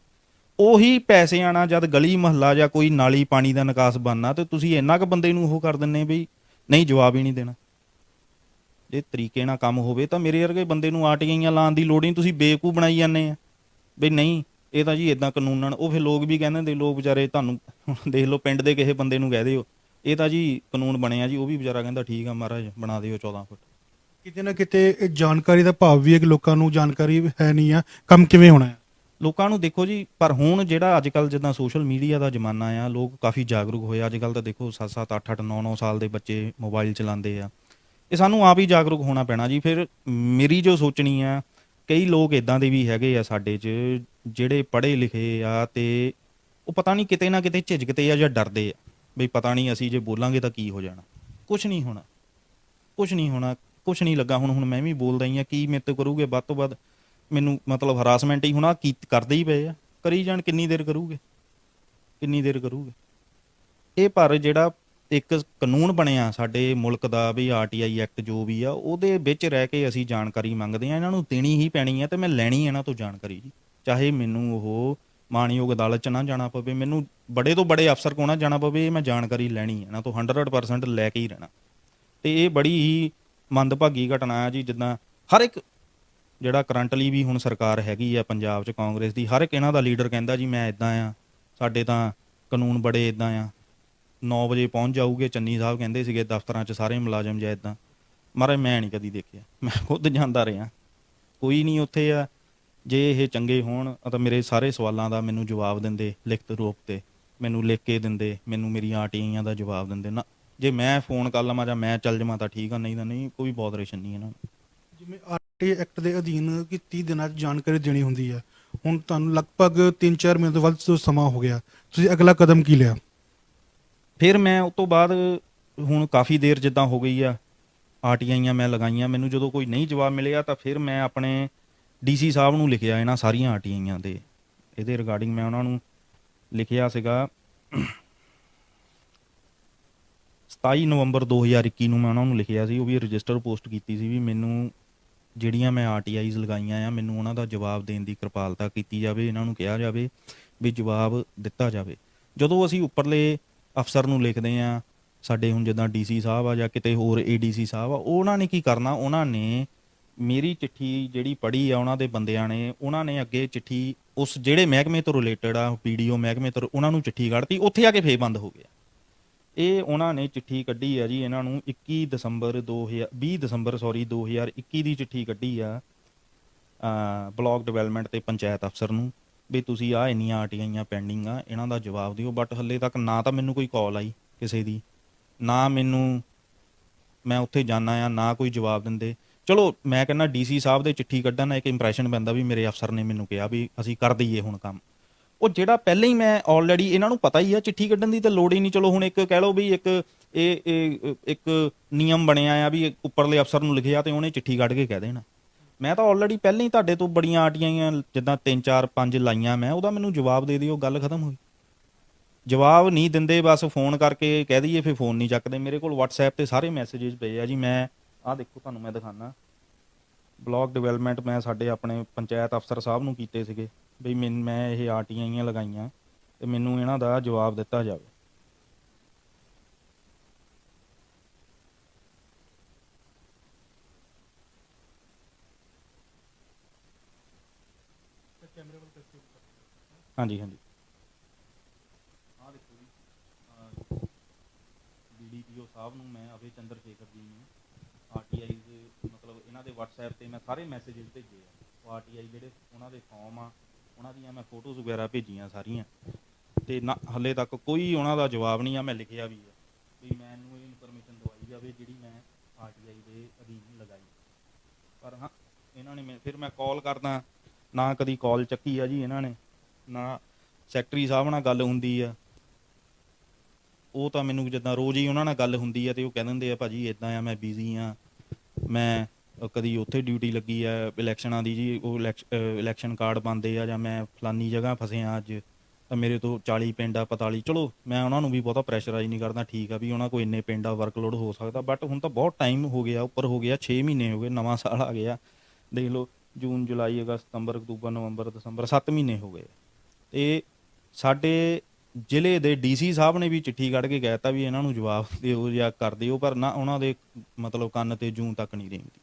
ਉਹੀ ਪੈਸੇ ਆਣਾ ਜਦ ਗਲੀ ਮਹੱਲਾ ਜਾਂ ਕੋਈ ਨਾਲੀ ਪਾਣੀ ਦਾ ਨਿਕਾਸ ਬਣਨਾ, ਤੇ ਤੁਸੀਂ ਇੰਨਾ ਕੁ ਬੰਦੇ ਨੂੰ ਉਹ ਕਰ ਦਿੰਨੇ ਵੀ ਨਹੀਂ, ਜਵਾਬ ਹੀ ਨਹੀਂ ਦੇਣਾ। ਜੇ ਤਰੀਕੇ ਨਾਲ ਕੰਮ ਹੋਵੇ ਤਾਂ ਮੇਰੇ ਵਰਗੇ ਬੰਦੇ ਨੂੰ ਆਰਟੀਆਈਆਂ ਲਾਉਣ ਦੀ ਲੋੜ ਨਹੀਂ, ਤੁਸੀਂ ਬੇਵਕੂਫ ਬਣਾਈ ਜਾਂਦੇ ਆ ਵੀ ਨਹੀਂ ਇਹ ਤਾਂ ਜੀ ਇਦਾਂ ਕਾਨੂੰਨ। ਉਹ ਫਿਰ ਲੋਕ ਵੀ ਕਹਿੰਦੇ, ਲੋਕ ਵਿਚਾਰੇ ਤੁਹਾਨੂੰ ਦੇਖ ਲਓ, ਪਿੰਡ ਦੇ ਕਿਸੇ ਬੰਦੇ ਨੂੰ ਕਹਿ ਦਿਓ ਇਹ ਤਾਂ ਜੀ ਕਾਨੂੰਨ ਬਣਿਆ ਜੀ, ਉਹ ਵੀ ਵਿਚਾਰਾ ਕਹਿੰਦਾ ਠੀਕ ਆ ਮਹਾਰਾਜ ਬਣਾ ਦਿਓ 14 ਫੁੱਟ। ਕਿਤੇ ਨਾ ਕਿਤੇ ਇਹ ਜਾਣਕਾਰੀ ਦਾ ਭਾਵ ਵੀ ਹੈ ਕਿ ਲੋਕਾਂ ਨੂੰ ਜਾਣਕਾਰੀ ਹੈ ਨਹੀਂ ਆ ਕੰਮ ਕਿਵੇਂ ਹੋਣਾ ਹੈ। ਲੋਕਾਂ ਨੂੰ ਦੇਖੋ ਜੀ, ਪਰ ਹੁਣ ਜਿਹੜਾ ਅੱਜ ਕੱਲ੍ਹ ਜਿੱਦਾਂ ਸੋਸ਼ਲ ਮੀਡੀਆ ਦਾ ਜ਼ਮਾਨਾ ਆ, ਲੋਕ ਕਾਫੀ ਜਾਗਰੂਕ ਹੋਏ ਅੱਜ ਕੱਲ੍ਹ। ਤਾਂ ਦੇਖੋ 7-7 8-8 9-9 ਸਾਲ ਦੇ ਬੱਚੇ ਮੋਬਾਈਲ ਚਲਾਉਂਦੇ ਆ। ਇਹ ਸਾਨੂੰ ਆਪ ਹੀ ਜਾਗਰੂਕ ਹੋਣਾ ਪੈਣਾ ਜੀ। ਫਿਰ ਮੇਰੀ ਜੋ ਸੋਚਣੀ ਆ, ਕਈ ਲੋਕ ਇਦਾਂ ਦੇ ਵੀ ਹੈਗੇ ਆ ਸਾਡੇ 'ਚ ਜਿਹੜੇ ਪੜ੍ਹੇ ਲਿਖੇ ਆ ਤੇ ਉਹ ਪਤਾ ਨਹੀਂ ਕਿਤੇ ਨਾ ਕਿਤੇ ਝਿਜਕਦੇ ਆ ਜਾਂ ਡਰਦੇ ਆ ਬਈ ਪਤਾ ਨਹੀਂ ਅਸੀਂ ਜੇ ਬੋਲਾਂਗੇ ਤਾਂ ਕੀ ਹੋ ਜਾਣਾ। ਕੁਛ ਨਹੀਂ ਹੋਣਾ, ਕੁਛ ਨਹੀਂ ਹੋਣਾ, ਕੁਛ ਨਹੀਂ ਲੱਗਾ। ਹੁਣ ਮੈਂ ਵੀ ਬੋਲਦਾ ਹੀ ਆ, ਕੀ ਮੇਰੇ ਤੋਂ ਕਰੂਗੇ? ਵੱਧ ਤੋਂ ਵੱਧ ਮੈਨੂੰ ਮਤਲਬ ਹਰਾਸਮੈਂਟ ਹੀ ਹੋਣਾ, ਕੀ ਕਰਦੇ ਹੀ ਪਏ ਆ, ਕਰੀ ਜਾਣ। ਕਿੰਨੀ ਦੇਰ ਕਰੂਗੇ, ਕਿੰਨੀ ਦੇਰ ਕਰੂਗੇ ਇਹ? ਪਰ ਜਿਹੜਾ ਇੱਕ ਕਾਨੂੰਨ ਬਣਿਆ ਸਾਡੇ ਮੁਲਕ ਦਾ ਵੀ ਆਰਟੀਆਈ ਐਕਟ ਜੋ ਵੀ ਆ, ਉਹਦੇ ਵਿੱਚ ਰਹਿ ਕੇ ਅਸੀਂ ਜਾਣਕਾਰੀ ਮੰਗਦੇ ਆ, ਇਹਨਾਂ ਨੂੰ ਦੇਣੀ ਹੀ ਪੈਣੀ ਆ ਤੇ ਮੈਂ ਲੈਣੀ ਇਹਨਾਂ ਤੋਂ ਜਾਣਕਾਰੀ ਜੀ। ਚਾਹੇ ਮੈਨੂੰ ਉਹ ਮਾਣਯੋਗ ਅਦਾਲਤ 'ਚ ਨਾ ਜਾਣਾ ਪਵੇ, ਮੈਨੂੰ ਬੜੇ ਤੋਂ ਬੜੇ ਅਫਸਰ ਕੋਲ ਨਾ ਜਾਣਾ ਪਵੇ, ਇਹ ਮੈਂ ਜਾਣਕਾਰੀ ਲੈਣੀ ਇਹਨਾਂ ਤੋਂ 100% ਲੈ ਕੇ ਹੀ ਰਹਿਣਾ। ਤੇ ਇਹ ਬੜੀ ਹੀ ਮੰਦਭਾਗੀ ਘਟਨਾ ਹੈ ਜੀ। ਜਿੱਦਾਂ ਹਰ ਇੱਕ ਜਿਹੜਾ ਕਰੰਟਲੀ ਵੀ ਹੁਣ ਸਰਕਾਰ ਹੈਗੀ ਆ ਪੰਜਾਬ 'ਚ ਕਾਂਗਰਸ ਦੀ, ਹਰ ਇੱਕ ਇਹਨਾਂ ਦਾ ਲੀਡਰ ਕਹਿੰਦਾ ਜੀ ਮੈਂ ਇੱਦਾਂ ਆ, ਸਾਡੇ ਤਾਂ ਕਾਨੂੰਨ ਬੜੇ ਇੱਦਾਂ ਆ, 9 ਵਜੇ ਪਹੁੰਚ ਜਾਊਗੇ। ਚੰਨੀ ਸਾਹਿਬ ਕਹਿੰਦੇ ਸੀਗੇ ਦਫ਼ਤਰਾਂ 'ਚ ਸਾਰੇ ਮੁਲਾਜ਼ਮ ਜਾਂ ਇੱਦਾਂ। ਮਹਾਰਾਜ ਮੈਂ ਨਹੀਂ ਕਦੀ ਦੇਖਿਆ, ਮੈਂ ਖੁਦ ਜਾਂਦਾ ਰਿਹਾ, ਕੋਈ ਨਹੀਂ ਉੱਥੇ ਆ। ਜੇ ਇਹ ਚੰਗੇ ਹੋਣ ਤਾਂ ਮੇਰੇ ਸਾਰੇ ਸਵਾਲਾਂ ਦਾ ਮੈਨੂੰ ਜਵਾਬ ਦਿੰਦੇ, ਲਿਖਤ ਰੂਪ 'ਤੇ ਮੈਨੂੰ ਲਿਖ ਕੇ ਦਿੰਦੇ, ਮੈਨੂੰ ਮੇਰੀਆਂ ਆਰਟੀਆਈਆਂ ਦਾ ਜਵਾਬ ਦਿੰਦੇ ਨਾ। ਜੇ ਮੈਂ ਫੋਨ ਕਰ ਲਵਾਂ ਜਾਂ ਮੈਂ ਚੱਲ ਜਾਵਾਂ ਤਾਂ ਠੀਕ ਆ, ਨਹੀਂ ਤਾਂ ਨਹੀਂ, ਕੋਈ ਬੋਦਰੇਸ਼ਨ ਨਹੀਂ ਇਹਨਾਂ ਨੂੰ। ਜਿਵੇਂ ਆਰਟੀ ਐਕਟ ਦੇ ਅਧੀਨ ਕਿ 30 ਦਿਨਾਂ 'ਚ ਜਾਣਕਾਰੀ ਦੇਣੀ ਹੁੰਦੀ ਹੈ, ਹੁਣ ਤੁਹਾਨੂੰ ਲਗਭਗ 3-4 ਮਹੀਨੇ ਤੋਂ ਵੱਧ ਤੋਂ ਸਮਾਂ ਹੋ ਗਿਆ, ਤੁਸੀਂ ਅਗਲਾ ਕਦਮ ਕੀ ਲਿਆ? ਫਿਰ ਮੈਂ ਉਸ ਤੋਂ ਬਾਅਦ ਹੁਣ ਕਾਫੀ ਦੇਰ ਜਿੱਦਾਂ ਹੋ ਗਈ ਆ, ਆਰਟੀਆਈਆਂ ਮੈਂ ਲਗਾਈਆਂ, ਮੈਨੂੰ ਜਦੋਂ ਕੋਈ ਨਹੀਂ ਜਵਾਬ ਮਿਲਿਆ ਤਾਂ ਫਿਰ ਮੈਂ ਆਪਣੇ ਡੀਸੀ ਸਾਹਿਬ ਨੂੰ ਲਿਖਿਆ ਇਹਨਾਂ ਸਾਰੀਆਂ ਆਰਟੀਆਈਆਂ ਦੇ, ਇਹਦੇ ਰਿਗਾਰਡਿੰਗ ਮੈਂ ਉਹਨਾਂ ਨੂੰ ਲਿਖਿਆ ਸੀਗਾ 27 ਨਵੰਬਰ 2021 ਨੂੰ ਮੈਂ ਉਹਨਾਂ ਨੂੰ ਲਿਖਿਆ ਸੀ। ਉਹ ਵੀ ਰਜਿਸਟਰ ਪੋਸਟ ਕੀਤੀ ਸੀ ਵੀ ਮੈਨੂੰ ਜਿਹੜੀਆਂ ਮੈਂ ਆਰਟੀਆਈਜ਼ ਲਗਾਈਆਂ ਆ, ਮੈਨੂੰ ਉਹਨਾਂ ਦਾ ਜਵਾਬ ਦੇਣ ਦੀ ਕਿਰਪਾਲਤਾ ਕੀਤੀ ਜਾਵੇ, ਇਹਨਾਂ ਨੂੰ ਕਿਹਾ ਜਾਵੇ ਵੀ ਜਵਾਬ ਦਿੱਤਾ ਜਾਵੇ। ਜਦੋਂ ਅਸੀਂ ਉੱਪਰਲੇ ਅਫਸਰ ਨੂੰ ਲਿਖਦੇ ਆ, ਸਾਡੇ ਹੁਣ ਜਿੱਦਾਂ ਡੀਸੀ ਸਾਹਿਬ ਆ ਜਾਂ ਕਿਤੇ ਹੋਰ ਏਡੀਸੀ ਸਾਹਿਬ ਆ, ਉਹਨਾਂ ਨੇ ਕੀ ਕਰਨਾ, ਉਹਨਾਂ ਨੇ ਮੇਰੀ ਚਿੱਠੀ ਜਿਹੜੀ ਪੜ੍ਹੀ ਆ ਉਹਨਾਂ ਦੇ ਬੰਦਿਆਂ ਨੇ, ਉਹਨਾਂ ਨੇ ਅੱਗੇ ਚਿੱਠੀ ਉਸ ਜਿਹੜੇ ਮਹਿਕਮੇ ਤੋਂ ਰਿਲੇਟਡ ਆ, ਪੀਡੀਓ ਮਹਿਕਮੇ ਤੋਂ, ਉਹਨਾਂ ਨੂੰ ਚਿੱਠੀ ਕੱਢਤੀ, ਉੱਥੇ ਆ ਕੇ ਫੇਰ ਬੰਦ ਹੋ ਗਿਆ। ਇਹ ਉਹਨਾਂ ਨੇ ਚਿੱਠੀ ਕੱਢੀ ਆ ਜੀ ਇਹਨਾਂ ਨੂੰ 20 ਦਸੰਬਰ 2021 ਦੀ ਚਿੱਠੀ ਕੱਢੀ ਆ ਬਲਾਕ ਡਿਵੈਲਪਮੈਂਟ ਤੇ ਪੰਚਾਇਤ ਅਫਸਰ ਨੂੰ ਵੀ ਤੁਸੀਂ ਆ ਇੰਨੀਆਂ ਆਰਟੀਆਈਆਂ ਪੈਂਡਿੰਗ ਆ, ਇਹਨਾਂ ਦਾ ਜਵਾਬ ਦਿਓ। ਬਟ ਹੱਲੇ ਤੱਕ ਨਾ ਤਾਂ ਮੈਨੂੰ ਕੋਈ ਕਾਲ ਆਈ ਕਿਸੇ ਦੀ, ਨਾ ਮੈਨੂੰ, ਮੈਂ ਉੱਥੇ ਜਾਣਾ ਆ, ਨਾ ਕੋਈ ਜਵਾਬ ਦਿੰਦੇ। ਚਲੋ ਮੈਂ ਕਹਿੰਦਾ ਡੀਸੀ ਸਾਹਿਬ ਦੇ ਚਿੱਠੀ ਕੱਢਣ ਨਾਲ ਇੱਕ ਇੰਪ੍ਰੈਸ਼ਨ ਪੈਂਦਾ ਵੀ ਮੇਰੇ ਅਫਸਰ ਨੇ ਮੈਨੂੰ ਕਿਹਾ ਵੀ ਅਸੀਂ ਕਰ ਦਈਏ ਹੁਣ ਕੰਮ। ਉਹ ਜਿਹੜਾ ਪਹਿਲਾਂ ਹੀ ਮੈਂ ਆਲਰੇਡੀ ਇਹਨਾਂ ਨੂੰ ਪਤਾ ਹੀ ਆ ਚਿੱਠੀ ਕੱਢਣ ਦੀ ਤਾਂ ਲੋੜ ਹੀ ਨਹੀਂ। ਚਲੋ ਹੁਣ ਇੱਕ ਕਹਿ ਲਓ ਵੀ ਇੱਕ ਨਿਯਮ ਬਣਿਆ ਆ ਵੀ ਉੱਪਰਲੇ ਅਫਸਰ ਨੂੰ ਲਿਖਿਆ ਤੇ ਉਹਨੇ ਚਿੱਠੀ ਕੱਢ ਕੇ ਕਹਿ ਦੇਣਾ। ਮੈਂ ਤਾਂ ਆਲਰੇਡੀ ਪਹਿਲਾਂ ਹੀ ਤੁਹਾਡੇ ਤੋਂ ਬੜੀਆਂ ਆਰਟੀਆਈਆਂ ਜਿੱਦਾਂ 3 4 5 ਲਾਈਆਂ ਮੈਂ, ਉਹਦਾ ਮੈਨੂੰ ਜਵਾਬ ਦੇ ਦਿਓ, ਗੱਲ ਖਤਮ ਹੋਈ। ਜਵਾਬ ਨਹੀਂ ਦਿੰਦੇ, ਬਸ ਫੋਨ ਕਰਕੇ ਕਹਿ ਦਈਏ ਫਿਰ ਫੋਨ ਨਹੀਂ ਚੱਕਦੇ। ਮੇਰੇ ਕੋਲ WhatsApp ਤੇ ਸਾਰੇ ਮੈਸੇजेस ਪਏ ਆ ਜੀ। ਮੈਂ ਆਹ ਦੇਖੋ ਤੁਹਾਨੂੰ ਮੈਂ ਦਿਖਾਣਾ, ਬਲਾਕ ਡਿਵੈਲਪਮੈਂਟ ਮੈਂ ਸਾਡੇ ਆਪਣੇ ਪੰਚਾਇਤ ਅਫਸਰ ਸਾਹਿਬ ਨੂੰ ਕੀਤੇ ਸੀਗੇ ਬਈ ਮੈਂ ਇਹ ਆਰਟੀਆਈਆਂ ਲਗਾਈਆਂ ਤੇ ਮੈਨੂੰ ਇਹਨਾਂ ਦਾ ਜਵਾਬ ਦਿੱਤਾ ਜਾਵੇ। ਹਾਂਜੀ ਹਾਂਜੀ, ਆਹ ਦੇਖੋ ਜੀ, BDPO ਸਾਹਿਬ ਨੂੰ ਮੈਂ ਅਭੈ ਚੰਦਰ ਸ਼ੇਖਰ ਜੀ ਨੂੰ ਆਰਟੀਆਈ ਮਤਲਬ ਇਹਨਾਂ ਦੇ WhatsApp ਤੇ ਮੈਂ ਸਾਰੇ ਮੈਸੇजेस ਭੇਜੇ ਆ। ਉਹ ਆਰਟੀਆਈ ਜਿਹੜੇ ਉਹਨਾਂ ਦੇ ਫਾਰਮ ਆ ਉਹਨਾਂ ਦੀਆਂ ਮੈਂ ਫੋਟੋਜ਼ ਵਗੈਰਾ ਭੇਜੀਆਂ ਸਾਰੀਆਂ, ਤੇ ਨਾ ਹਲੇ ਤੱਕ ਕੋਈ ਉਹਨਾਂ ਦਾ ਜਵਾਬ ਨਹੀਂ ਆ। ਮੈਂ ਲਿਖਿਆ ਵੀ ਆ ਵੀ ਮੈਨੂੰ ਇਹ ਇਨਫੋਰਮੇਸ਼ਨ ਦਵਾਈ ਜਾਵੇ ਜਿਹੜੀ ਮੈਂ ਆਰਟੀਆਈ ਦੇ ਅਧੀਨ ਲਗਾਈ, ਪਰ ਹਾਂ ਇਹਨਾਂ ਨੇ ਫਿਰ ਮੈਂ ਕਾਲ ਕਰਦਾ, ਨਾ ਕਦੀ ਕਾਲ ਚੱਕੀ ਆ ਜੀ ਇਹਨਾਂ ਨੇ, ਨਾ ਸੈਕਟਰੀ ਸਾਹਿਬ ਨਾਲ ਗੱਲ ਹੁੰਦੀ ਆ। ਉਹ ਤਾਂ ਮੈਨੂੰ ਜਿੱਦਾਂ ਰੋਜ਼ ਹੀ ਉਹਨਾਂ ਨਾਲ ਗੱਲ ਹੁੰਦੀ ਆ ਤੇ ਉਹ ਕਹਿ ਦਿੰਦੇ ਆ ਭਾਜੀ ਇੱਦਾਂ ਆ, ਮੈਂ ਬਿਜ਼ੀ ਆ, ਮੈਂ ਕਦੀ ਉੱਥੇ ਡਿਊਟੀ ਲੱਗੀ ਆ ਇਲੈਕਸ਼ਨਾਂ ਦੀ ਜੀ, ਉਹ ਇਲੈਕਸ਼ਨ ਕਾਰਡ ਪਾਉਂਦੇ ਆ, ਜਾਂ ਮੈਂ ਫਲਾਨੀ ਜਗ੍ਹਾ ਫਸਿਆ ਅੱਜ, ਤਾਂ ਮੇਰੇ ਤੋਂ 40 ਪਿੰਡ ਆ 45। ਚਲੋ ਮੈਂ ਉਹਨਾਂ ਨੂੰ ਵੀ ਬਹੁਤਾ ਪ੍ਰੈਸ਼ਰਾਈਜ਼ ਨਹੀਂ ਕਰਦਾ, ਠੀਕ ਆ ਵੀ ਉਹਨਾਂ ਕੋਲ ਇੰਨੇ ਪਿੰਡ ਆ, ਵਰਕਲੋਡ ਹੋ ਸਕਦਾ, ਬਟ ਹੁਣ ਤਾਂ ਬਹੁਤ ਟਾਈਮ ਹੋ ਗਿਆ, ਉੱਪਰ ਹੋ ਗਿਆ, 6 ਮਹੀਨੇ ਹੋ ਗਏ, ਨਵਾਂ ਸਾਲ ਆ ਗਿਆ, ਦੇਖ ਲਓ ਜੂਨ ਜੁਲਾਈ ਅਗਸਤ ਸਤੰਬਰ ਅਕਤੂਬਰ ਨਵੰਬਰ ਦਸੰਬਰ 7 ਮਹੀਨੇ ਹੋ ਗਏ। ਤੇ ਸਾਡੇ ਜ਼ਿਲ੍ਹੇ ਦੇ DC ਸਾਹਿਬ ਨੇ ਵੀ ਚਿੱਠੀ ਕੱਢ ਕੇ ਕਹਿ ਦਿੱਤਾ ਵੀ ਇਹਨਾਂ ਨੂੰ ਜਵਾਬ ਦਿਓ ਜਾਂ ਕਰ ਦਿਓ, ਪਰ ਨਾ ਉਹਨਾਂ ਦੇ ਮਤਲਬ ਕੰਨ ਤੇ ਜੂੰ ਤੱਕ ਨਹੀਂ ਰਹਿੰਦੀ।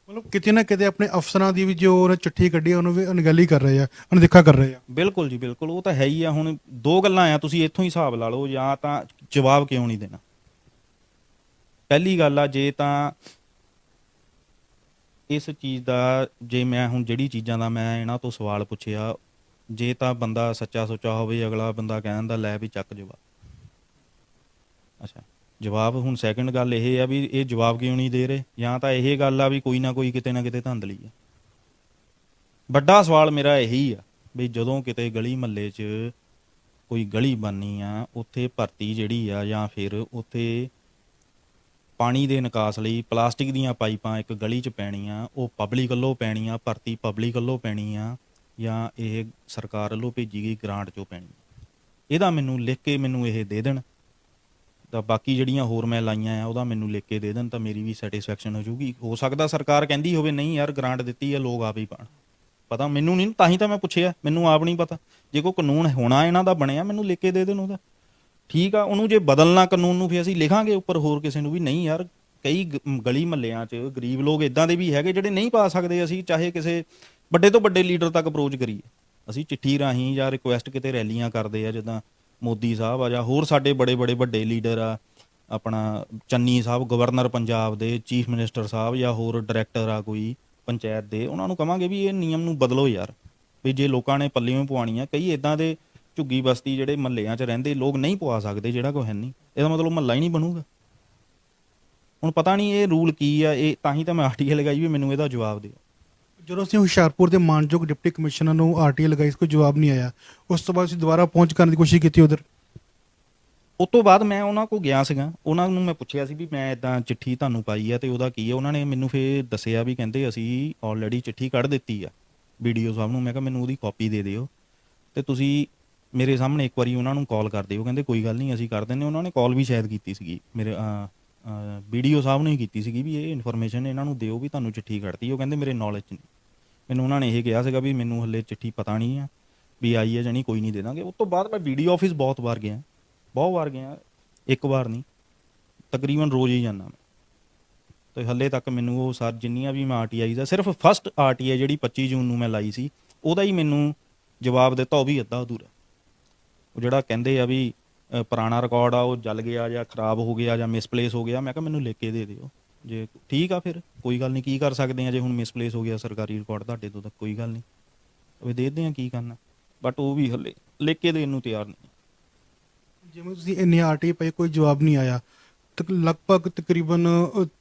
ਮਤਲਬ ਕਿਤੇ ਨਾ ਕਿਤੇ ਆਪਣੇ ਅਫਸਰਾਂ ਦੀ ਵੀ ਜੋ ਉਹਨੇ ਚਿੱਠੀ ਕੱਢੀ ਆ, ਉਹਨੂੰ ਵੀ ਅਣਗਹਿਲੀ ਕਰ ਰਹੇ ਆ, ਅਣਦੇਖਾ ਕਰ ਰਹੇ ਆ। ਬਿਲਕੁਲ ਜੀ ਬਿਲਕੁਲ, ਉਹ ਤਾਂ ਹੈ ਹੀ ਆ। ਹੁਣ ਦੋ ਗੱਲਾਂ ਆ, ਤੁਸੀਂ ਇੱਥੋਂ ਹੀ ਹਿਸਾਬ ਲਾ ਲਓ, ਜਾਂ ਤਾਂ ਜਵਾਬ ਕਿਉਂ ਨਹੀਂ ਦੇਣਾ। ਪਹਿਲੀ ਗੱਲ ਆ, ਜੇ ਤਾਂ ਇਸ ਚੀਜ਼ ਦਾ, ਜੇ ਮੈਂ ਹੁਣ ਜਿਹੜੀ ਚੀਜ਼ਾਂ ਦਾ ਮੈਂ ਇਹਨਾਂ ਤੋਂ ਸਵਾਲ ਪੁੱਛਿਆ, ਜੇ ਤਾਂ ਬੰਦਾ ਸੱਚਾ ਸੁੱਚਾ ਹੋਵੇ, ਅਗਲਾ ਬੰਦਾ ਕਹਿੰਦਾ ਲੈ ਵੀ ਚੱਕ ਜਵਾਬ। ਅੱਛਾ ਜਵਾਬ, ਹੁਣ ਸੈਕਿੰਡ ਗੱਲ ਇਹ ਆ ਵੀ ਇਹ ਜਵਾਬ ਕਿਉਂ ਨਹੀਂ ਦੇ ਰਹੇ, ਜਾਂ ਤਾਂ ਇਹ ਗੱਲ ਆ ਵੀ ਕੋਈ ਨਾ ਕੋਈ ਕਿਤੇ ਨਾ ਕਿਤੇ ਧਾਂਦਲੀ ਆ। ਵੱਡਾ ਸਵਾਲ ਮੇਰਾ ਇਹੀ ਆ ਵੀ ਜਦੋਂ ਕਿਤੇ ਗਲੀ ਮਹੱਲੇ 'ਚ ਕੋਈ ਗਲੀ ਬਣਨੀ ਆ, ਉੱਥੇ ਭਰਤੀ ਜਿਹੜੀ ਆ, ਜਾਂ ਫਿਰ ਉੱਥੇ ਪਾਣੀ ਦੇ ਨਿਕਾਸ ਲਈ ਪਲਾਸਟਿਕ ਦੀਆਂ ਪਾਈਪਾਂ ਇੱਕ ਗਲੀ 'ਚ ਪੈਣੀਆਂ, ਉਹ ਪਬਲਿਕ ਵੱਲੋਂ ਪੈਣੀਆਂ, ਭਰਤੀ ਪਬਲਿਕ ਵੱਲੋਂ ਪੈਣੀ ਆ, ਜਾਂ ਇਹ ਸਰਕਾਰ ਵੱਲੋਂ ਭੇਜੀ ਗਈ ਗ੍ਰਾਂਟ 'ਚੋਂ ਪੈਣੀ। ਇਹਦਾ ਮੈਨੂੰ ਲਿਖ ਕੇ ਮੈਨੂੰ ਇਹ ਦੇ ਦੇਣ, ਤਾਂ ਬਾਕੀ ਜਿਹੜੀਆਂ ਹੋਰ ਮੈਂ ਲਾਈਆਂ ਆ ਉਹਦਾ ਮੈਨੂੰ ਲਿਖ ਕੇ ਦੇ ਦੇਣ, ਤਾਂ ਮੇਰੀ ਵੀ ਸੈਟੀਸਫੈਕਸ਼ਨ ਹੋ ਜੂਗੀ। ਹੋ ਸਕਦਾ ਸਰਕਾਰ ਕਹਿੰਦੀ ਹੋਵੇ ਨਹੀਂ ਯਾਰ ਗ੍ਰਾਂਟ ਦਿੱਤੀ ਆ, ਲੋਕ ਆਪ ਹੀ ਪਾਣ, ਪਤਾ ਮੈਨੂੰ ਨਹੀਂ, ਤਾਂ ਹੀ ਤਾਂ ਮੈਂ ਪੁੱਛਿਆ, ਮੈਨੂੰ ਆਪ ਨਹੀਂ ਪਤਾ। ਜੇ ਕੋਈ ਕਾਨੂੰਨ ਹੋਣਾ ਇਹਨਾਂ ਦਾ ਬਣਿਆ, ਮੈਨੂੰ ਲਿਖ ਕੇ ਦੇ ਦੇਣ ਉਹਦਾ, ਠੀਕ ਆ। ਉਹਨੂੰ ਜੇ ਬਦਲਣਾ ਕਾਨੂੰਨ ਨੂੰ, ਫਿਰ ਅਸੀਂ ਲਿਖਾਂਗੇ ਉੱਪਰ ਹੋਰ ਕਿਸੇ ਨੂੰ ਵੀ ਨਹੀਂ ਯਾਰ, ਕਈ ਗਲੀ ਮਹੱਲਿਆਂ 'ਚ ਗਰੀਬ ਲੋਕ ਇਦਾਂ ਦੇ ਵੀ ਹੈਗੇ ਜਿਹੜੇ ਨਹੀਂ ਪਾ ਸਕਦੇ। ਅਸੀਂ ਚਾਹੇ ਕਿਸੇ ਵੱਡੇ ਤੋਂ ਵੱਡੇ ਲੀਡਰ ਤੱਕ ਅਪਰੋਚ ਕਰੀਏ, ਅਸੀਂ ਚਿੱਠੀ ਰਾਹੀਂ ਜਾਂ ਰਿਕੁਐਸਟ ਕਿਤੇ ਰੈਲੀਆਂ ਕਰਦੇ ਆ, ਜਿੱਦਾਂ ਮੋਦੀ ਸਾਹਿਬ ਆ, ਜਾਂ ਹੋਰ ਸਾਡੇ ਬੜੇ ਬੜੇ ਵੱਡੇ ਲੀਡਰ ਆ, ਆਪਣਾ ਚੰਨੀ ਸਾਹਿਬ ਗਵਰਨਰ ਪੰਜਾਬ ਦੇ, ਚੀਫ ਮਿਨਿਸਟਰ ਸਾਹਿਬ, ਜਾਂ ਹੋਰ ਡਾਇਰੈਕਟਰ ਆ ਕੋਈ ਪੰਚਾਇਤ ਦੇ, ਉਹਨਾਂ ਨੂੰ ਕਵਾਂਗੇ ਵੀ ਇਹ ਨਿਯਮ ਨੂੰ ਬਦਲੋ ਯਾਰ, ਵੀ ਜੇ ਲੋਕਾਂ ਨੇ ਪੱਲਿਓਂ ਪਵਾਉਣੀਆਂ। ਕਈ ਇਦਾਂ ਦੇ ਝੁੱਗੀ ਬਸਤੀ ਜਿਹੜੇ ਮਹੱਲਿਆਂ 'ਚ ਰਹਿੰਦੇ ਲੋਕ ਨਹੀਂ ਪਵਾ ਸਕਦੇ, ਜਿਹੜਾ ਕੋਈ ਹੈ ਨਹੀਂ, ਇਹਦਾ ਮਤਲਬ ਮਹੱਲਾ ਹੀ ਨਹੀਂ ਬਣੂਗਾ। ਹੁਣ ਪਤਾ ਨਹੀਂ ਇਹ ਰੂਲ ਕੀ ਆ, ਇਹ ਤਾਂ ਹੀ ਤਾਂ ਮੈਂ ਆਰਟੀਆਈ ਲਗਾਈ ਵੀ ਮੈਨੂੰ ਇਹਦਾ ਜਵਾਬ ਦਿਓ। ਜਦੋਂ ਅਸੀਂ ਹੁਸ਼ਿਆਰਪੁਰ ਦੇ ਮਾਨਯੋਗ ਡਿਪਟੀ ਕਮਿਸ਼ਨਰ ਨੂੰ ਆਰਟੀਆਈ ਲਗਾਈ, ਕੋਈ ਜਵਾਬ ਨਹੀਂ ਆਇਆ। ਉਸ ਤੋਂ ਬਾਅਦ ਅਸੀਂ ਦੁਬਾਰਾ ਪਹੁੰਚ ਕਰਨ ਦੀ ਕੋਸ਼ਿਸ਼ ਕੀਤੀ ਉਧਰ। ਉਸ ਤੋਂ ਬਾਅਦ ਮੈਂ ਉਹਨਾਂ ਕੋਲ ਗਿਆ ਸੀਗਾ, ਉਹਨਾਂ ਨੂੰ ਮੈਂ ਪੁੱਛਿਆ ਸੀ ਵੀ ਮੈਂ ਇਦਾਂ ਚਿੱਠੀ ਤੁਹਾਨੂੰ ਪਾਈ ਆ ਤੇ ਉਹਦਾ ਕੀ ਆ। ਉਹਨਾਂ ਨੇ ਮੈਨੂੰ ਫਿਰ ਦੱਸਿਆ ਵੀ ਕਹਿੰਦੇ ਅਸੀਂ ਆਲਰੇਡੀ ਚਿੱਠੀ ਕੱਢ ਦਿੱਤੀ ਆ BDO ਸਾਹਿਬ ਨੂੰ। ਮੈਂ ਕਿਹਾ ਮੈਨੂੰ ਉਹਦੀ ਕਾਪੀ ਦੇ ਦਿਓ ਤੇ ਤੁਸੀਂ ਮੇਰੇ ਸਾਹਮਣੇ ਇੱਕ ਵਾਰੀ ਉਹਨਾਂ ਨੂੰ ਕਾਲ ਕਰ ਦਿਓ। ਕਹਿੰਦੇ ਕੋਈ ਗੱਲ ਨਹੀਂ ਅਸੀਂ ਕਰ ਦਿੰਦੇ। ਉਹਨਾਂ ਨੇ ਕਾਲ ਵੀ ਸ਼ਾਇਦ ਕੀਤੀ ਸੀਗੀ ਮੇਰੇ BDO ਸਾਹਿਬ ਨੂੰ ਹੀ ਕੀਤੀ ਸੀਗੀ ਵੀ ਇਹ ਇਨਫੋਰਮੇਸ਼ਨ ਇਹਨਾਂ ਨੂੰ ਦਿਓ ਵੀ ਤੁਹਾਨੂੰ ਚਿੱਠੀ ਕੱਢਤੀ। ਉਹ ਕਹਿੰਦੇ ਮੇਰੇ ਨੌਲੇਜ 'ਚ ਨਹੀਂ। ਮੈਨੂੰ ਉਹਨਾਂ ਨੇ ਇਹ ਕਿਹਾ ਸੀਗਾ ਵੀ ਮੈਨੂੰ ਹਲੇ ਚਿੱਠੀ ਪਤਾ ਨਹੀਂ ਆ ਵੀ ਆਈ ਹੈ ਜਾਣੀ, ਕੋਈ ਨਹੀਂ ਦੇ ਦਾਂਗੇ। ਉਸ ਤੋਂ ਬਾਅਦ ਮੈਂ BDO ਆਫਿਸ ਬਹੁਤ ਵਾਰ ਗਿਆ, ਇੱਕ ਵਾਰ ਨਹੀਂ, ਤਕਰੀਬਨ ਰੋਜ਼ ਹੀ ਜਾਂਦਾ ਮੈਂ, ਤੇ ਹੱਲੇ ਤੱਕ ਮੈਨੂੰ ਉਹ ਸਰ ਜਿੰਨੀਆਂ ਵੀ ਮੈਂ ਆਰਟੀਆਈ ਦਾ, ਸਿਰਫ ਫਸਟ ਆਰਟੀਆਈ ਜਿਹੜੀ 25 ਜੂਨ ਨੂੰ ਮੈਂ ਲਾਈ ਸੀ ਉਹਦਾ ਹੀ ਮੈਨੂੰ ਜਵਾਬ ਦਿੱਤਾ, ਉਹ ਵੀ ਅੱਧਾ ਅਧੂਰਾ। ਉਹ ਜਿਹੜਾ ਕਹਿੰਦੇ ਆ ਵੀ ਪੁਰਾਣਾ ਰਿਕਾਰਡ ਆ ਉਹ ਜਲ ਗਿਆ ਜਾਂ ਖਰਾਬ ਹੋ ਗਿਆ ਜਾਂ ਮਿਸਪਲੇਸ ਹੋ ਗਿਆ, ਮੈਂ ਕਿਹਾ ਮੈਨੂੰ ਲਿਖ ਕੇ ਦੇ ਦਿਓ। ਜੇ ਠੀਕ ਆ ਫਿਰ ਕੋਈ ਗੱਲ ਨਹੀਂ, ਕੀ ਕਰ ਸਕਦੇ ਆ ਜੇ ਹੁਣ ਮਿਸਪਲੇਸ ਹੋ ਗਿਆ ਸਰਕਾਰੀ ਰਿਕਾਰਡ ਤੁਹਾਡੇ ਤੋਂ, ਤਾਂ ਕੋਈ ਗੱਲ ਨਹੀਂ ਉਹ ਦੇ ਦਿੰਦੇ ਆ, ਕੀ ਕਰਨਾ। ਬਟ ਉਹ ਵੀ ਹੱਲੇ ਲਿਖ ਕੇ ਦੇਣ ਨੂੰ ਤਿਆਰ ਨਹੀਂ। ਜਿਵੇਂ ਤੁਸੀਂ ਇੰਨੇ ਆਰਟੀਆਈ ਪਾਈ, ਕੋਈ ਜਵਾਬ ਨਹੀਂ ਆਇਆ, ਲਗਭਗ ਤਕਰੀਬਨ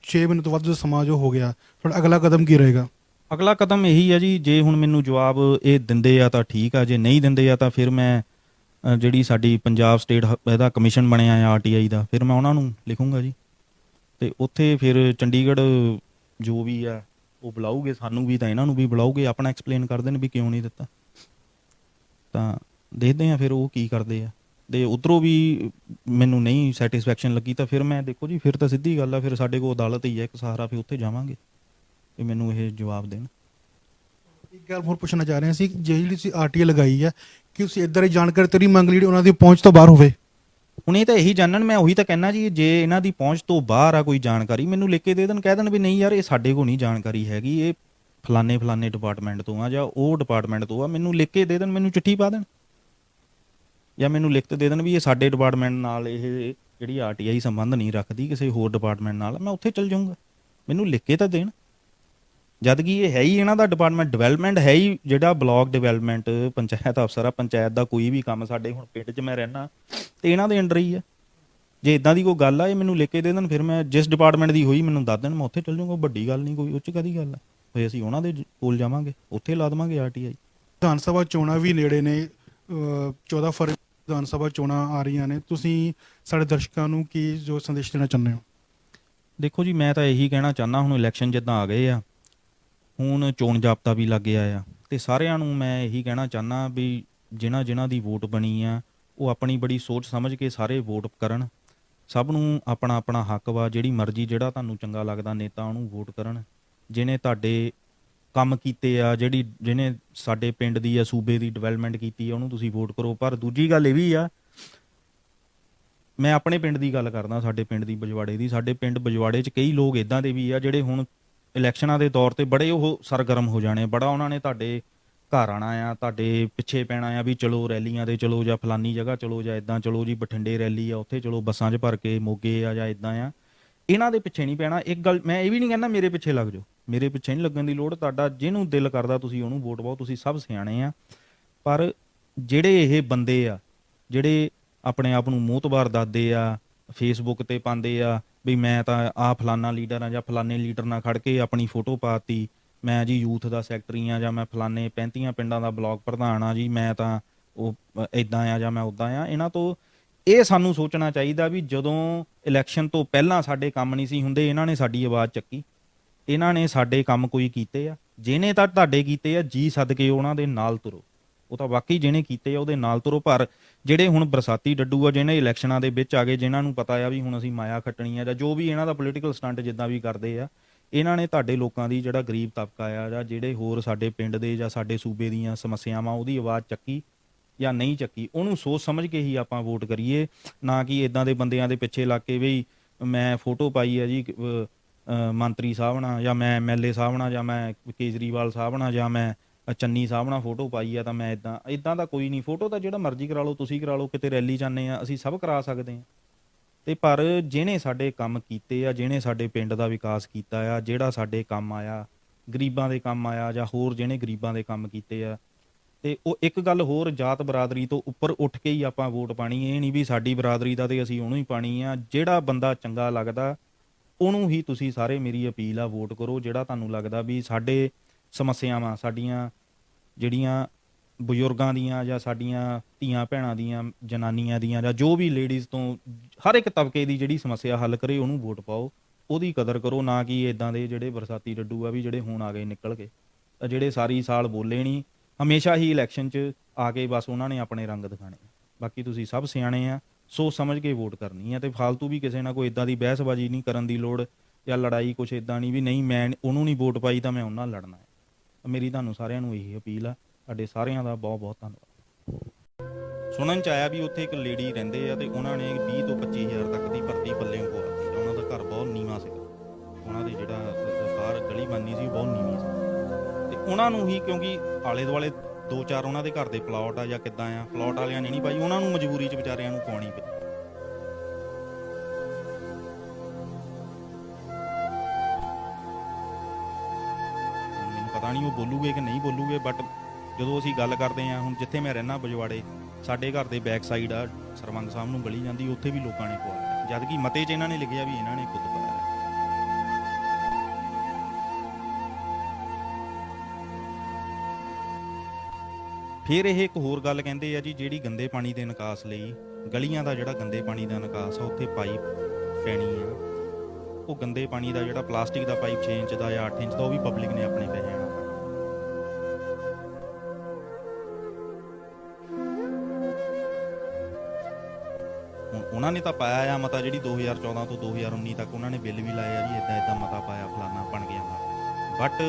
6 ਮਹੀਨੇ ਤੋਂ ਵੱਧ ਜੋ ਸਮਾਂ ਜੋ ਹੋ ਗਿਆ, ਤੁਹਾਡਾ ਅਗਲਾ ਕਦਮ ਕੀ ਰਹੇਗਾ? ਅਗਲਾ ਕਦਮ ਇਹੀ ਆ ਜੀ, ਜੇ ਹੁਣ ਮੈਨੂੰ ਜਵਾਬ ਇਹ ਦਿੰਦੇ ਆ ਤਾਂ ਠੀਕ ਆ, ਜੇ ਨਹੀਂ ਦਿੰਦੇ ਆ ਤਾਂ ਫਿਰ ਮੈਂ ਜਿਹੜੀ ਸਾਡੀ ਪੰਜਾਬ ਸਟੇਟ ਇਹਦਾ ਕਮਿਸ਼ਨ ਬਣਿਆ ਆ ਆਰਟੀਆਈ ਦਾ, ਫਿਰ ਮੈਂ ਉਹਨਾਂ ਨੂੰ ਲਿਖੂੰਗਾ ਜੀ। ਅਤੇ ਉੱਥੇ ਫਿਰ ਚੰਡੀਗੜ੍ਹ ਜੋ ਵੀ ਆ ਉਹ ਬੁਲਾਊਗੇ ਸਾਨੂੰ ਵੀ ਤਾਂ ਇਹਨਾਂ ਨੂੰ ਵੀ ਬੁਲਾਊਗੇ, ਆਪਣਾ ਐਕਸਪਲੇਨ ਕਰ ਦੇਣ ਵੀ ਕਿਉਂ ਨਹੀਂ ਦਿੱਤਾ। ਤਾਂ ਦੇਖਦੇ ਹਾਂ ਫਿਰ ਉਹ ਕੀ ਕਰਦੇ ਆ। ਤੇ ਉੱਧਰੋਂ ਵੀ ਮੈਨੂੰ ਨਹੀਂ ਸੈਟਿਸਫੈਕਸ਼ਨ ਲੱਗੀ ਤਾਂ ਫਿਰ ਮੈਂ ਦੇਖੋ ਜੀ, ਫਿਰ ਤਾਂ ਸਿੱਧੀ ਗੱਲ ਆ, ਫਿਰ ਸਾਡੇ ਕੋਲ ਅਦਾਲਤ ਹੀ ਹੈ ਇੱਕ ਸਹਾਰਾ, ਫਿਰ ਉੱਥੇ ਜਾਵਾਂਗੇ ਤੇ ਮੈਨੂੰ ਇਹ ਜਵਾਬ ਦੇਣ। ਇੱਕ ਗੱਲ ਹੋਰ ਪੁੱਛਣਾ ਚਾਹ ਰਹੇ ਸੀ, ਜਿਹੜੀ ਤੁਸੀਂ ਆਰਟੀਆਈ ਲਗਾਈ ਹੈ, ਕਿ ਤੁਸੀਂ ਇੱਦਾਂ ਦੀ ਜਾਣਕਾਰੀ ਤੇਰੀ ਮੰਗ ਲਈ ਜਿਹੜੀ ਉਹਨਾਂ ਦੀ ਪਹੁੰਚ ਤੋਂ ਬਾਹਰ ਹੋਵੇ। ਹੁਣ ਇਹ ਤਾਂ ਇਹੀ ਜਾਣਨ, ਮੈਂ ਉਹੀ ਤਾਂ ਕਹਿਣਾ ਜੀ, ਜੇ ਇਹਨਾਂ ਦੀ ਪਹੁੰਚ ਤੋਂ ਬਾਹਰ ਆ ਕੋਈ ਜਾਣਕਾਰੀ ਮੈਨੂੰ ਲਿਖ ਕੇ ਦੇ ਦੇਣ, ਕਹਿ ਦੇਣ ਵੀ ਨਹੀਂ ਯਾਰ ਇਹ ਸਾਡੇ ਕੋਲ ਨਹੀਂ ਜਾਣਕਾਰੀ ਹੈਗੀ, ਇਹ ਫਲਾਣੇ ਫਲਾਣੇ ਡਿਪਾਰਟਮੈਂਟ ਤੋਂ ਆ ਜਾਂ ਉਹ ਡਿਪਾਰਟਮੈਂਟ ਤੋਂ ਆ, ਮੈਨੂੰ ਲਿਖ ਕੇ ਦੇ ਦੇਣ, ਮੈਨੂੰ ਚਿੱਠੀ ਪਾ ਦੇਣ ਜਾਂ ਮੈਨੂੰ ਲਿਖਤ ਦੇ ਦੇਣ ਵੀ ਇਹ ਸਾਡੇ ਡਿਪਾਰਟਮੈਂਟ ਨਾਲ ਇਹ ਜਿਹੜੀ ਆਰਟੀਆਈ ਸੰਬੰਧ ਨਹੀਂ ਰੱਖਦੀ ਕਿਸੇ ਹੋਰ ਡਿਪਾਰਟਮੈਂਟ ਨਾਲ, ਮੈਂ ਉੱਥੇ ਚਲ ਜਾਊਂਗਾ। ਮੈਨੂੰ ਲਿਖ ਕੇ ਤਾਂ ਦੇਣ, ਜਦ ਕਿ ਇਹ ਹੈ ਹੀ ਇਹਨਾਂ ਦਾ ਡਿਪਾਰਟਮੈਂਟ, ਡਿਵੈਲਪਮੈਂਟ ਹੈ ਹੀ ਜਿਹੜਾ ਬਲਾਕ ਡਿਵੈਲਪਮੈਂਟ ਪੰਚਾਇਤ ਅਫਸਰ ਆ, ਪੰਚਾਇਤ ਦਾ ਕੋਈ ਵੀ ਕੰਮ ਸਾਡੇ ਹੁਣ ਪਿੰਡ 'ਚ ਮੈਂ ਰਹਿਣਾ ਤੇ ਇਹਨਾਂ ਦੇ ਅੰਡਰ ਹੀ ਆ। ਜੇ ਇਦਾਂ ਦੀ ਕੋਈ ਗੱਲ ਆ ਇਹ ਮੈਨੂੰ ਲਿਖ ਕੇ ਦੇ ਦੇਣ, ਫਿਰ ਮੈਂ ਜਿਸ ਡਿਪਾਰਟਮੈਂਟ ਦੀ ਹੋਈ ਮੈਨੂੰ ਦੱਸ ਦੇਣ, ਮੈਂ ਉੱਥੇ ਚਲ ਜਾਊਂਗਾ। ਵੱਡੀ ਗੱਲ ਨਹੀਂ ਕੋਈ, ਉਹ 'ਚ ਕਾਹਦੀ ਗੱਲ ਆ, ਫਿਰ ਅਸੀਂ ਉਹਨਾਂ ਦੇ ਕੋਲ ਜਾਵਾਂਗੇ, ਉੱਥੇ ਲਾ ਦੇਵਾਂਗੇ ਆਰਟੀਆਈ। ਵਿਧਾਨ ਸਭਾ ਚੋਣਾਂ ਵੀ ਨੇੜੇ ਨੇ, 14 ਫਰਵਰੀ ਵਿਧਾਨ ਸਭਾ ਚੋਣਾਂ ਆ ਰਹੀਆਂ ਨੇ, ਤੁਸੀਂ ਸਾਡੇ ਦਰਸ਼ਕਾਂ ਨੂੰ ਕੀ ਜੋ ਸੰਦੇਸ਼ ਦੇਣਾ ਚਾਹੁੰਦੇ ਹੋ? ਦੇਖੋ ਜੀ, ਮੈਂ ਤਾਂ ਇਹੀ ਕਹਿਣਾ ਚਾਹੁੰਦਾ, ਹੁਣ ਇਲੈਕਸ਼ਨ ਜਿੱਦਾਂ ਆ ਗਏ ਆ, ਹੁਣ ਚੋਣ ਜਾਬਤਾ ਵੀ ਲੱਗ ਗਿਆ ਆ, ਤੇ ਸਾਰਿਆਂ ਨੂੰ ਮੈਂ ਇਹੀ ਕਹਿਣਾ ਚਾਹੁੰਦਾ ਵੀ ਜਿਨ੍ਹਾਂ ਦੀ ਵੋਟ ਬਣੀ ਆ ਉਹ ਆਪਣੀ ਬੜੀ ਸੋਚ ਸਮਝ ਕੇ ਸਾਰੇ ਵੋਟ ਕਰਨ। ਸਭ ਨੂੰ ਆਪਣਾ ਆਪਣਾ ਹੱਕ ਵਾ, ਜਿਹੜੀ ਮਰਜ਼ੀ ਜਿਹੜਾ ਤੁਹਾਨੂੰ ਚੰਗਾ ਲੱਗਦਾ ਨੇਤਾ ਉਹਨੂੰ ਵੋਟ ਕਰਨ। ਜਿਹਨੇ ਤੁਹਾਡੇ ਕੰਮ ਕੀਤੇ ਆ, ਜਿਹਨੇ ਸਾਡੇ ਪਿੰਡ ਦੀ ਜਾਂ ਸੂਬੇ ਦੀ ਡਿਵੈਲਪਮੈਂਟ ਕੀਤੀ ਆ ਉਹਨੂੰ ਤੁਸੀਂ ਵੋਟ ਕਰੋ। ਪਰ ਦੂਜੀ ਗੱਲ ਇਹ ਵੀ ਆ, ਮੈਂ ਆਪਣੇ ਪਿੰਡ ਦੀ ਗੱਲ ਕਰਦਾ, ਸਾਡੇ ਪਿੰਡ ਦੀ ਬਜਵਾੜੇ ਦੀ, ਸਾਡੇ ਪਿੰਡ ਬਜਵਾੜੇ 'ਚ ਕਈ ਲੋਕ ਇੱਦਾਂ ਦੇ ਵੀ ਆ ਜਿਹੜੇ ਹੁਣ ਇਲੈਕਸ਼ਨਾਂ ਦੇ ਤੌਰ ਤੇ ਬੜੇ ਉਹ ਸਰਗਰਮ ਹੋ ਜਾਣੇ, ਬੜਾ ਉਹਨਾਂ ਨੇ ਤੁਹਾਡੇ ਘਰ ਆਉਣਾ ਆ, ਤੁਹਾਡੇ ਪਿੱਛੇ ਪੈਣਾ ਆ ਵੀ ਚਲੋ ਰੈਲੀਆਂ ਦੇ ਚਲੋ, ਜਾਂ ਫਲਾਨੀ ਜਗ੍ਹਾ ਚਲੋ, ਜਾਂ ਇੱਦਾਂ ਚਲੋ ਜੀ ਬਠਿੰਡੇ ਰੈਲੀ ਆ ਉੱਥੇ ਚਲੋ, ਬੱਸਾਂ 'ਚ ਭਰ ਕੇ ਮੋਗੇ ਆ ਜਾਂ ਇੱਦਾਂ ਆ। ਇਹਨਾਂ ਦੇ ਪਿੱਛੇ ਨਹੀਂ ਪੈਣਾ। ਇੱਕ ਗੱਲ ਮੈਂ ਇਹ ਵੀ ਨਹੀਂ ਕਹਿੰਦਾ ਮੇਰੇ ਪਿੱਛੇ ਲੱਗ ਜਾਓ, ਮੇਰੇ ਪਿੱਛੇ ਨਹੀਂ ਲੱਗਣ ਦੀ ਲੋੜ, ਤੁਹਾਡਾ ਜਿਹਨੂੰ ਦਿਲ ਕਰਦਾ ਤੁਸੀਂ ਉਹਨੂੰ ਵੋਟ ਪਾਓ, ਤੁਸੀਂ ਸਭ ਸਿਆਣੇ ਆ। ਪਰ ਜਿਹੜੇ ਇਹ ਬੰਦੇ ਆ ਜਿਹੜੇ ਆਪਣੇ ਆਪ ਨੂੰ ਮੋਹਤਬਾਰ ਦੱਸਦੇ ਆ, ਫੇਸਬੁੱਕ ਤੇ ਪਾਉਂਦੇ ਆ ਵੀ ਮੈਂ ਤਾਂ ਆਹ ਫਲਾਨਾ ਲੀਡਰ ਆ ਜਾਂ ਫਲਾਨੇ ਲੀਡਰ ਨਾਲ ਖੜ ਕੇ ਆਪਣੀ ਫੋਟੋ ਪਾਤੀ, ਮੈਂ ਜੀ ਯੂਥ ਦਾ ਸੈਕਟਰੀ ਆ ਜਾਂ ਮੈਂ ਫਲਾਨੇ 35 ਪਿੰਡਾਂ ਦਾ ਬਲਾਕ ਪ੍ਰਧਾਨ ਆ ਜੀ, ਮੈਂ ਤਾਂ ਉਹ ਇੱਦਾਂ ਆ ਜਾਂ ਮੈਂ ਉੱਦਾਂ ਆ। ਇਹਨਾਂ ਤੋਂ ਇਹ ਸਾਨੂੰ ਸੋਚਣਾ ਚਾਹੀਦਾ ਵੀ ਜਦੋਂ ਇਲੈਕਸ਼ਨ ਤੋਂ ਪਹਿਲਾਂ ਸਾਡੇ ਕੰਮ ਨਹੀਂ ਸੀ ਹੁੰਦੇ, ਇਹਨਾਂ ਨੇ ਸਾਡੀ ਆਵਾਜ਼ ਚੱਕੀ, ਇਹਨਾਂ ਨੇ ਸਾਡੇ ਕੰਮ ਕੋਈ ਕੀਤੇ ਆ, ਜਿਹਨੇ ਤਾਂ ਤੁਹਾਡੇ ਕੀਤੇ ਆ ਜੀ ਸਦਕੇ ਉਹਨਾਂ ਦੇ ਨਾਲ ਤੁਰੋ। ਉਹ ਤਾਂ ਵਾਕਈ ਜਿਹਨੇ ਕੀਤੇ ਆ ਉਹਦੇ ਨਾਲ ਤੁਰੋ। ਪਰ ਜਿਹੜੇ ਹੁਣ ਬਰਸਾਤੀ ਡੱਡੂ ਆ, ਜਿਹਨੇ ਇਲੈਕਸ਼ਨਾਂ ਦੇ ਵਿੱਚ ਆ ਗਏ, ਜਿਨ੍ਹਾਂ ਨੂੰ ਪਤਾ ਆ ਵੀ ਹੁਣ ਅਸੀਂ ਮਾਇਆ ਖੱਟਣੀ ਆ ਜਾਂ ਜੋ ਵੀ ਇਹਨਾਂ ਦਾ ਪੋਲੀਟੀਕਲ ਸਟੰਟ ਜਿੱਦਾਂ ਵੀ ਕਰਦੇ ਆ, ਇਹਨਾਂ ਨੇ ਤੁਹਾਡੇ ਲੋਕਾਂ ਦੀ ਜਿਹੜਾ ਗਰੀਬ ਤਬਕਾ ਆ ਜਾਂ ਜਿਹੜੇ ਹੋਰ ਸਾਡੇ ਪਿੰਡ ਦੇ ਜਾਂ ਸਾਡੇ ਸੂਬੇ ਦੀਆਂ ਸਮੱਸਿਆਵਾਂ ਉਹਦੀ ਆਵਾਜ਼ ਚੱਕੀ ਜਾਂ ਨਹੀਂ ਚੱਕੀ, ਉਹਨੂੰ ਸੋਚ ਸਮਝ ਕੇ ਹੀ ਆਪਾਂ ਵੋਟ ਕਰੀਏ। ਨਾ ਕਿ ਇਦਾਂ ਦੇ ਬੰਦਿਆਂ ਦੇ ਪਿੱਛੇ ਲੱਗ ਕੇ ਵੀ ਮੈਂ ਫੋਟੋ ਪਾਈ ਆ ਜੀ ਮੰਤਰੀ ਸਾਹਿਬ ਨਾਲ, ਜਾਂ ਮੈਂ MLA ਸਾਹਿਬ ਨਾਲ, ਜਾਂ ਮੈਂ ਕੇਜਰੀਵਾਲ ਸਾਹਿਬ ਨਾਲ, ਜਾਂ ਮੈਂ ਚੰਨੀ ਸਾਹਿਬ ਨਾਲ ਫੋਟੋ ਪਾਈ ਆ ਤਾਂ ਮੈਂ ਇੱਦਾਂ ਦਾ ਕੋਈ ਨਹੀਂ। ਫੋਟੋ ਤਾਂ ਜਿਹੜਾ ਮਰਜ਼ੀ ਕਰਾ ਲਓ, ਤੁਸੀਂ ਕਰਾ ਲਓ, ਕਿਤੇ ਰੈਲੀ ਜਾਂਦੇ ਆ ਅਸੀਂ ਸਭ ਕਰਾ ਸਕਦੇ ਹਾਂ। ਤੇ ਪਰ ਜਿਹਨੇ ਸਾਡੇ ਕੰਮ ਕੀਤੇ ਆ, ਜਿਹਨੇ ਸਾਡੇ ਪਿੰਡ ਦਾ ਵਿਕਾਸ ਕੀਤਾ ਆ, ਜਿਹੜਾ ਸਾਡੇ ਕੰਮ ਆਇਆ, ਗਰੀਬਾਂ ਦੇ ਕੰਮ ਆਇਆ ਜਾਂ ਹੋਰ ਜਿਹਨੇ ਗਰੀਬਾਂ ਦੇ ਕੰਮ ਕੀਤੇ ਆ, ਤੇ ਉਹ ਇੱਕ ਗੱਲ ਹੋਰ, ਜਾਤ ਬਰਾਦਰੀ ਤੋਂ ਉੱਪਰ ਉੱਠ ਕੇ ਹੀ ਆਪਾਂ ਵੋਟ ਪਾਣੀ। ਇਹ ਨਹੀਂ ਵੀ ਸਾਡੀ ਬਰਾਦਰੀ ਦਾ ਤੇ ਅਸੀਂ ਉਹਨੂੰ ਹੀ ਪਾਣੀ ਆ। ਜਿਹੜਾ ਬੰਦਾ ਚੰਗਾ ਲੱਗਦਾ ਉਹਨੂੰ ਹੀ ਤੁਸੀਂ ਸਾਰੇ, ਮੇਰੀ ਅਪੀਲ ਆ, ਵੋਟ ਕਰੋ। ਜਿਹੜਾ ਤੁਹਾਨੂੰ ਲੱਗਦਾ ਵੀ ਸਾਡੇ ਸਮੱਸਿਆਵਾਂ, ਸਾਡੀਆਂ ਜਿਹੜੀਆਂ ਬਜ਼ੁਰਗਾਂ ਦੀਆਂ ਜਾਂ ਸਾਡੀਆਂ ਧੀਆਂ ਭੈਣਾਂ ਦੀਆਂ, ਜਨਾਨੀਆਂ ਦੀਆਂ, ਜਾਂ ਜੋ ਵੀ ਲੇਡੀਜ਼ ਤੋਂ ਹਰ ਇੱਕ ਤਬਕੇ ਦੀ ਜਿਹੜੀ ਸਮੱਸਿਆ ਹੱਲ ਕਰੇ ਉਹਨੂੰ ਵੋਟ ਪਾਓ, ਉਹਦੀ ਕਦਰ ਕਰੋ। ਨਾ ਕਿ ਇੱਦਾਂ ਦੇ ਜਿਹੜੇ ਬਰਸਾਤੀ ਡੱਡੂ ਆ ਵੀ ਜਿਹੜੇ ਹੁਣ ਆ ਗਏ ਨਿਕਲ ਕੇ, ਜਿਹੜੇ ਸਾਰੀ ਸਾਲ ਬੋਲੇ ਨਹੀਂ, ਹਮੇਸ਼ਾ ਹੀ ਇਲੈਕਸ਼ਨ 'ਚ ਆ ਕੇ ਬਸ ਉਹਨਾਂ ਨੇ ਆਪਣੇ ਰੰਗ ਦਿਖਾਣੇ। ਬਾਕੀ ਤੁਸੀਂ ਸਭ ਸਿਆਣੇ ਆ, ਸੋਚ ਸਮਝ ਕੇ ਵੋਟ ਕਰਨੀ ਆ। ਤੇ ਫਾਲਤੂ ਵੀ ਕਿਸੇ ਨਾਲ ਕੋਈ ਇੱਦਾਂ ਦੀ ਬਹਿਸਬਾਜ਼ੀ ਨਹੀਂ ਕਰਨ ਦੀ ਲੋੜ, ਜਾਂ ਲੜਾਈ ਕੁਛ ਇੱਦਾਂ ਨਹੀਂ ਵੀ ਨਹੀਂ ਮੈਂ ਉਹਨੂੰ ਨਹੀਂ ਵੋਟ ਪਾਈ ਤਾਂ ਮੈਂ ਉਹਨਾਂ ਨਾਲ ਲੜਨਾ ਹੈ। ਮੇਰੀ ਤੁਹਾਨੂੰ ਸਾਰਿਆਂ ਨੂੰ ਇਹੀ ਅਪੀਲ ਆ। ਤੁਹਾਡੇ ਸਾਰਿਆਂ ਦਾ ਬਹੁਤ ਬਹੁਤ ਧੰਨਵਾਦ। ਸੁਣਨ 'ਚ ਆਇਆ ਵੀ ਉੱਥੇ ਇੱਕ ਲੇਡੀ ਰਹਿੰਦੇ ਆ ਤੇ ਉਹਨਾਂ ਨੇ 20 ਤੋਂ 25 ਹਜ਼ਾਰ ਤੱਕ ਦੀ ਭਰਤੀ ਪੱਲਿਓਂ ਪਵਾਤੀ। ਉਹਨਾਂ ਦਾ ਘਰ ਬਹੁਤ ਨੀਵਾਂ ਸੀਗਾ, ਉਹਨਾਂ ਦੇ ਜਿਹੜਾ ਬਾਹਰ ਗਲੀ ਬਣਨੀ ਸੀ ਉਹ ਬਹੁਤ ਨੀਵੀਂ ਸੀ, ਤੇ ਉਹਨਾਂ ਨੂੰ ਹੀ ਕਿਉਂਕਿ ਆਲੇ ਦੁਆਲੇ 2-4 ਉਹਨਾਂ ਦੇ ਘਰ ਦੇ ਪਲਾਟ ਆ ਜਾਂ ਕਿੱਦਾਂ ਆ, ਪਲਾਟ ਵਾਲਿਆਂ ਨੇ ਨਹੀਂ ਪਾਈ, ਉਹਨਾਂ ਨੂੰ ਮਜਬੂਰੀ 'ਚ ਵਿਚਾਰਿਆਂ ਨੂੰ ਪਾਉਣੀ ਪਈ। ਮੈਨੂੰ ਪਤਾ ਨਹੀਂ ਉਹ ਬੋਲੂਗੇ ਕਿ ਨਹੀਂ ਬੋਲੂਗੇ, ਬਟ ਜਦੋਂ ਅਸੀਂ ਗੱਲ ਕਰਦੇ ਹਾਂ, ਹੁਣ ਜਿੱਥੇ ਮੈਂ ਰਹਿਣਾ ਬਜਵਾੜੇ, ਸਾਡੇ ਘਰ ਦੇ ਬੈਕ ਸਾਈਡ ਆ ਸਰਵੰਗ ਸਾਹਿਬ ਨੂੰ ਗਲੀ ਜਾਂਦੀ, ਉੱਥੇ ਵੀ ਲੋਕਾਂ ਨੇ ਪਵਾਇਆ, ਜਦ ਕਿ ਮਤੇ 'ਚ ਇਹਨਾਂ ਨੇ ਲਿਖਿਆ ਵੀ ਇਹਨਾਂ ਨੇ ਖੁਦ ਪਾਇਆ। ਫਿਰ ਇਹ ਇੱਕ ਹੋਰ ਗੱਲ ਕਹਿੰਦੇ ਆ ਜੀ, ਜਿਹੜੀ ਗੰਦੇ ਪਾਣੀ ਦੇ ਨਿਕਾਸ ਲਈ ਗਲੀਆਂ ਦਾ ਜਿਹੜਾ ਗੰਦੇ ਪਾਣੀ ਦਾ ਨਿਕਾਸ ਆ ਉੱਥੇ ਪਾਈਪ ਪੈਣੀ ਆ, ਉਹ ਗੰਦੇ ਪਾਣੀ ਦਾ ਜਿਹੜਾ ਪਲਾਸਟਿਕ ਦਾ ਪਾਈਪ 6 ਇੰਚ ਦਾ ਜਾਂ 8 ਇੰਚ ਦਾ ਉਹ ਵੀ ਪਬਲਿਕ ਨੇ ਆਪਣੇ ਪੈਸੇ ਨਾਲ ਉਹਨਾਂ ਨੇ ਤਾਂ ਪਾਇਆ ਆ ਮਤਾ ਜਿਹੜੀ 2014 ਤੋਂ 2019 ਤੱਕ ਉਹਨਾਂ ਨੇ ਬਿੱਲ ਵੀ ਲਾਏ ਆ ਜੀ ਇਦਾਂ ਇਦਾਂ ਮਤਾ ਪਾਇਆ ਫਲਾਨਾ ਬਣ ਗਿਆ ਵਾ ਬਟ